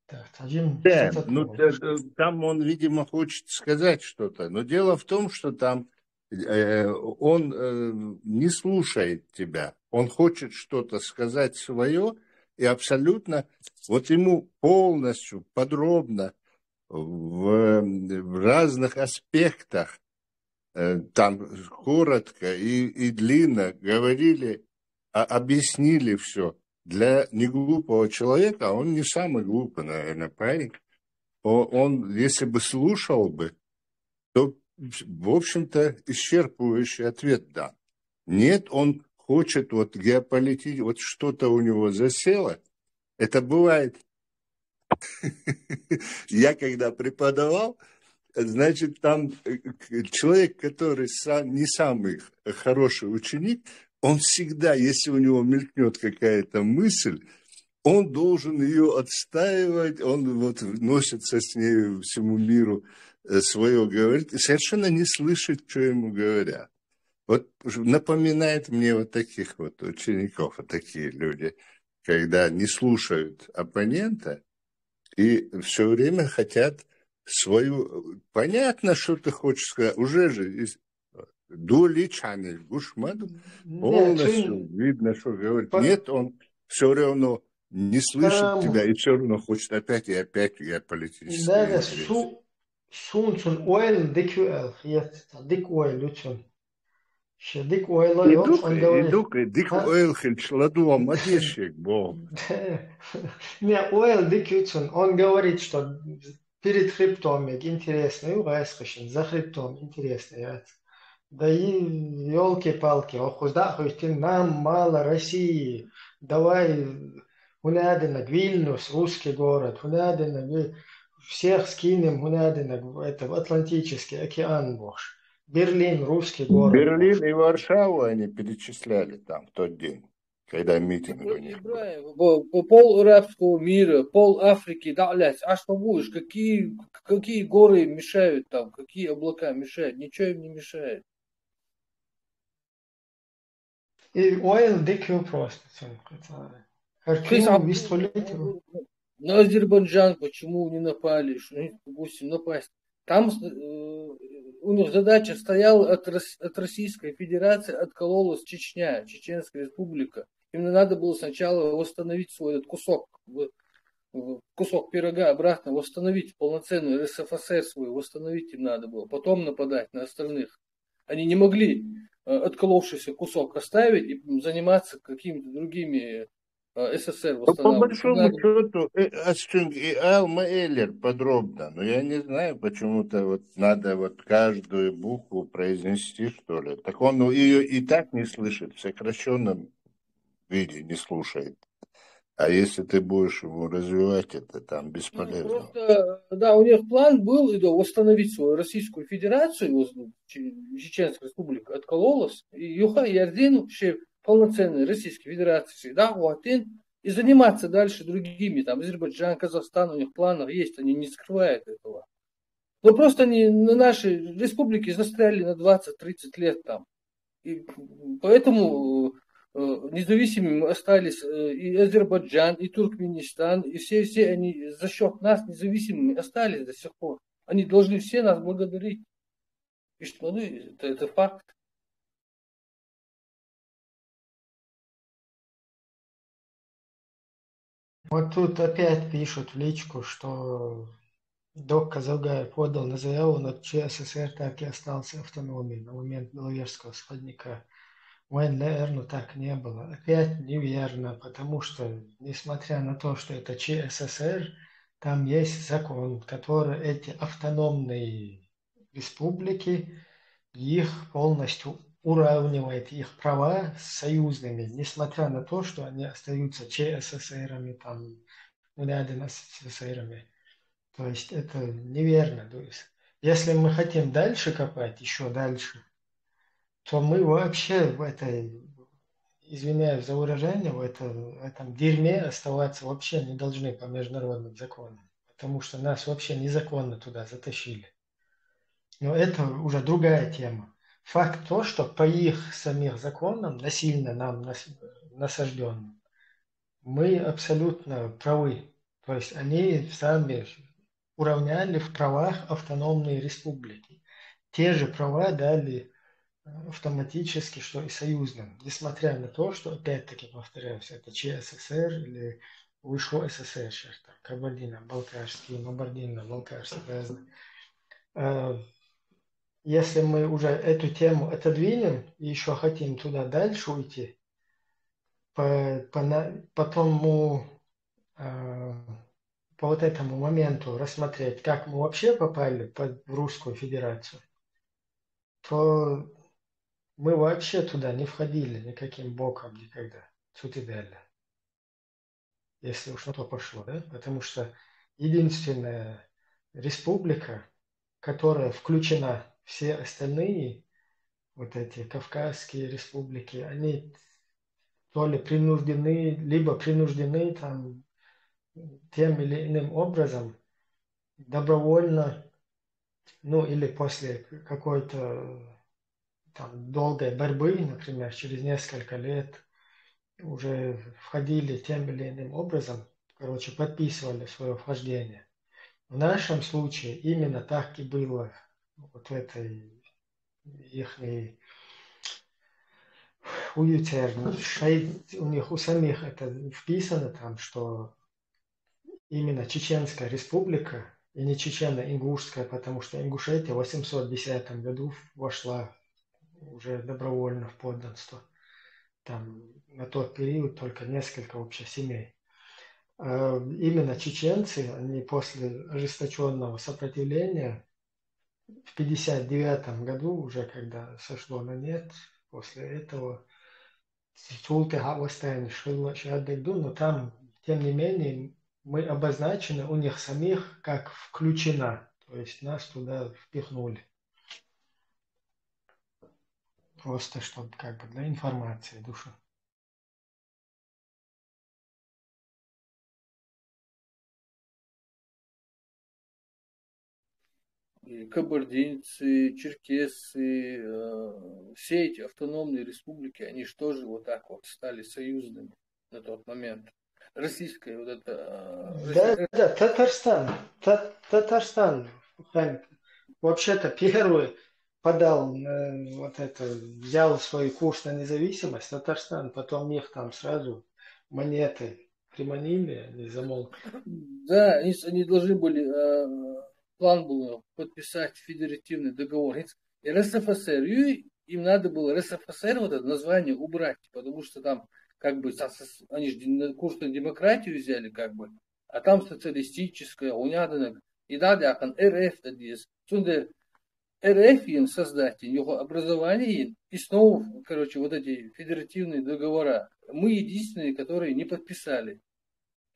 Так, один
Да,
что
ну
такое?
там он, видимо, хочет сказать что-то. Но дело в том, что там он не слушает тебя. Он хочет что-то сказать свое, и абсолютно вот ему полностью, подробно, в разных аспектах, там коротко и длинно говорили, объяснили все. Для неглупого человека, а он не самый глупый, наверное, парень, он, если бы слушал бы, то, в общем-то, исчерпывающий ответ да. Нет, он хочет вот геополитики, вот что-то у него засело. Это бывает. Я когда преподавал, значит, там человек, который не самый хороший ученик, он всегда, если у него мелькнет какая-то мысль, он должен ее отстаивать, он вот носится с ней всему миру, свое говорит, и совершенно не слышит, что ему говорят. Вот напоминает мне вот таких вот учеников, вот такие люди, когда не слушают оппонента и все время хотят свою... Понятно, что ты хочешь сказать, уже же Дуличаны, Гушмаду, полностью видно, что говорит. Нет, он все равно не слышит тебя и все равно хочет опять и опять политические
Да,
интересы.
сунцун ойл дикюэл, дик ойл лючун. Дик ойла йолш, он говорит.
Дик Уэлхель шладуам одешек, Бог.
Не, ойл дикючун, он говорит, что перед хребтом интересно, и вайсхашин, за хребтом интересно. Да и елки-палки, охузда, хоть нам мало России, давай Гунядина, Вильнюс, русский город, Гунядина, всех скинем Гунядина, это в Атлантический океан, бож. Берлин, русский город, бож.
Берлин и Варшаву они перечисляли там в тот день, когда митинг у них был.
Пол арабского мира, пол Африки, да, блядь, а что будешь? Какие горы мешают там, какие облака мешают? Ничего им не мешает.
И ойл дикью просто. Харкив, вистолетию.
На Азербайджан почему не напали? Что, допустим, напасть? Там у них задача стояла от Российской Федерации, откололась Чечня, Чеченская Республика. Им надо было сначала восстановить свой этот кусок пирога обратно, восстановить полноценную РСФСР свою, восстановить им надо было, потом нападать на остальных. Они не могли отколовшийся кусок оставить и заниматься какими-то другими СССР
По
восстанавливать.
большому счету, и Алма Эллер подробно, но я не знаю, почему-то вот надо вот каждую букву произнести, что ли. Так он ее и так не слышит, в сокращенном виде не слушает. А если ты будешь его развивать, это там бесполезно.
Просто, да, у них план был восстановить свою Российскую Федерацию, Чеченская Республика откололась, и Юха и Ярдин вообще полноценной Российской Федерации, да, Уатин, и заниматься дальше другими, там, Азербайджан, Казахстан, у них планов есть, они не скрывают этого. Но просто они на нашей республике застряли на 20-30 лет там. И поэтому независимыми остались и Азербайджан, и Туркменистан, и все они за счет нас независимыми остались до сих пор. Они должны все нас благодарить. И что, ну, это факт.
Вот тут опять пишут в личку, что Док Казалгай подал на заяву, но ЧССР так и остался автономией на момент Беловежского сходника. В НДР, так не было. Опять неверно, потому что, несмотря на то, что это ЧССР, там есть закон, который эти автономные республики, их полностью уравнивает их права с союзными, несмотря на то, что они остаются ЧССРами, там, рядом с СССРами. То есть это неверно. То есть, если мы хотим дальше копать, еще дальше, то мы вообще в этой, извиняюсь за выражение, в этом дерьме оставаться вообще не должны по международным законам, потому что нас вообще незаконно туда затащили. Но это уже другая тема. Факт то, что по их самих законам, насильно нам насажденным, мы абсолютно правы. То есть они сами уравняли в правах автономные республики. Те же права дали автоматически, что и союзным, несмотря на то, что, опять-таки, повторяюсь, это ЧССР или вышло СССР сейчас, там, Кабардино-Балкарский, Кабардино-Балкарский, разные. Если мы уже эту тему отодвинем и еще хотим туда дальше уйти, по вот этому моменту рассмотреть, как мы вообще попали в Русскую Федерацию, то мы вообще туда не входили никаким боком никогда, суть идеально. Если уж на то пошло, да? Потому что единственная республика, которая включена, все остальные, вот эти Кавказские республики, они то ли принуждены, либо принуждены там тем или иным образом добровольно, ну или после какой-то там долгой борьбы, например, через несколько лет уже входили тем или иным образом, короче, подписывали свое вхождение. В нашем случае именно так и было вот в этой ихней у них у самих это вписано там, что именно Чеченская республика и не Чечено-Ингушская, потому что Ингушетия в 810 году вошла уже добровольно в подданство. Там на тот период только несколько вообще семей. А именно чеченцы, они после ожесточенного сопротивления в 1959 году, уже когда сошло на нет, после этого восстание шло, но там, тем не менее, мы обозначены у них самих как включена, то есть нас туда впихнули. Просто чтобы как бы для информации души.
И кабардинцы, черкесы, все эти автономные республики, они же тоже вот так вот стали союзными на тот момент. Российская вот это...
Да, Татарстан, вообще-то первый подал вот это, взял свой курс на независимость, Татарстан, потом их там сразу монеты приманили, они замолкли.
Да, они должны были, план был подписать федеративный договор. И РСФСР, и им надо было РСФСР вот это название убрать, потому что там как бы они же курс на демократию взяли как бы, а там социалистическая, унядана, и надо акан РФ тадис. РФ им создать, его образование, и снова, короче, вот эти федеративные договора. Мы единственные, которые не подписали,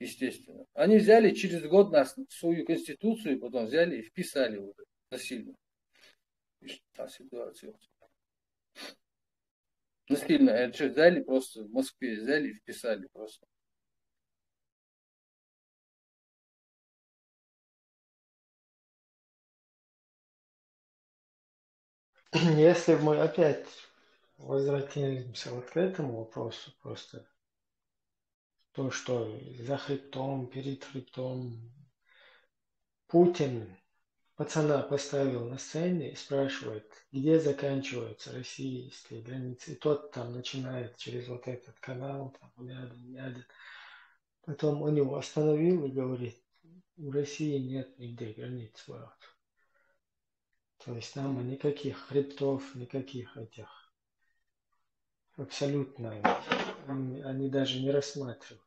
естественно. Они взяли через год нас свою конституцию, потом взяли и вписали вот это насильно. Та ситуация. Насильно. Это что, взяли просто в Москве, взяли и вписали просто.
Если мы опять возвратимся вот к этому вопросу, просто то, что за хребтом, перед хребтом Путин пацана поставил на сцене и спрашивает, где заканчиваются российские границы. И тот там начинает через вот этот канал, там, рядом. Потом он его остановил и говорит, у России нет нигде границ. Вот. То есть там никаких хребтов, никаких этих. Абсолютно. Они даже не рассматривают.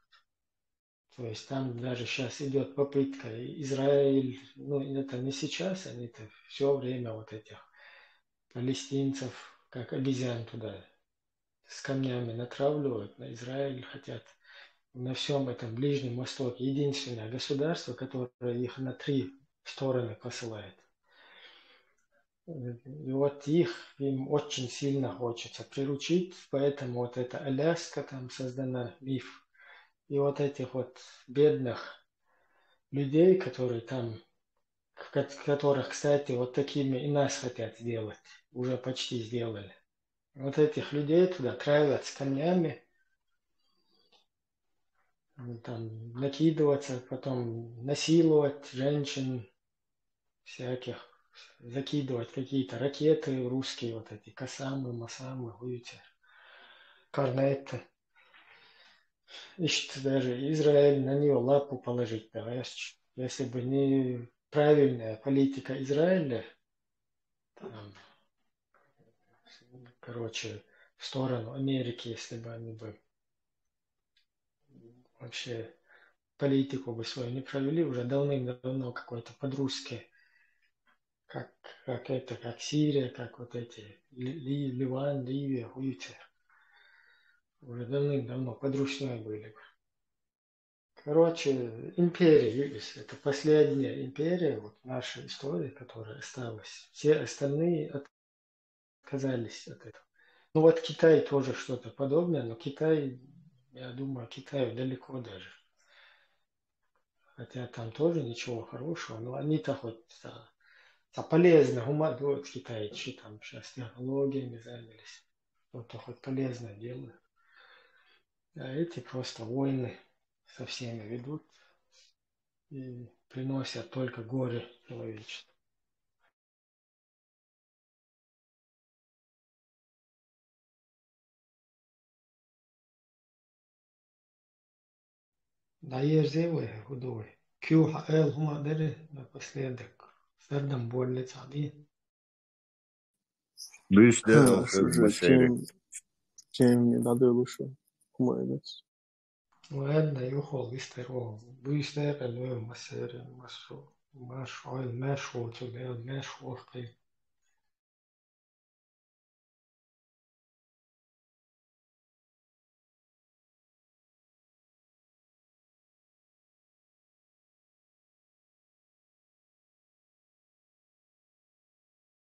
То есть там даже сейчас идет попытка, Израиль, ну это не сейчас, они-то все время вот этих палестинцев, как обезьян туда с камнями натравливают, на Израиль хотят. На всем этом Ближнем Востоке единственное государство, которое их на 3 стороны посылает. И вот им очень сильно хочется приручить, поэтому вот эта Аляска там создана, миф. И вот этих вот бедных людей, которые там, которых, кстати, вот такими и нас хотят сделать, уже почти сделали. Вот этих людей туда травят с камнями, там накидываться, потом насиловать женщин всяких, закидывать какие-то ракеты русские, вот эти касамы, масамы, хуйте, корнеты. Ищет даже Израиль на нее лапу положить. Да, если бы не правильная политика Израиля, там, короче, в сторону Америки, если бы они бы вообще политику бы свою не провели, уже давным-давно какой-то подрусский, как как Сирия, как вот эти Ливан, Ливия, хуйте, уже давным-давно подручные были бы. Короче, империя, это последняя империя вот в нашей истории, которая осталась. Все остальные отказались от этого. Ну вот Китай тоже что-то подобное, но Китай, я думаю, Китаю далеко даже. Хотя там тоже ничего хорошего, но они-то хоть полезно, вот китайцы там сейчас технологиями занялись, что-то хоть полезное делают. А эти просто войны со всеми ведут и приносят только горе человечеству. Да езжай, худой. Кью хаэл хумадere напоследок. Сардам более цади.
Büyükler
Слушай,
başarı.
чем не надо лучше. Молодец.
Ладно, юхол истерол. Быстро, алё, масер, масо, маш, ой, маш, вот, мәш,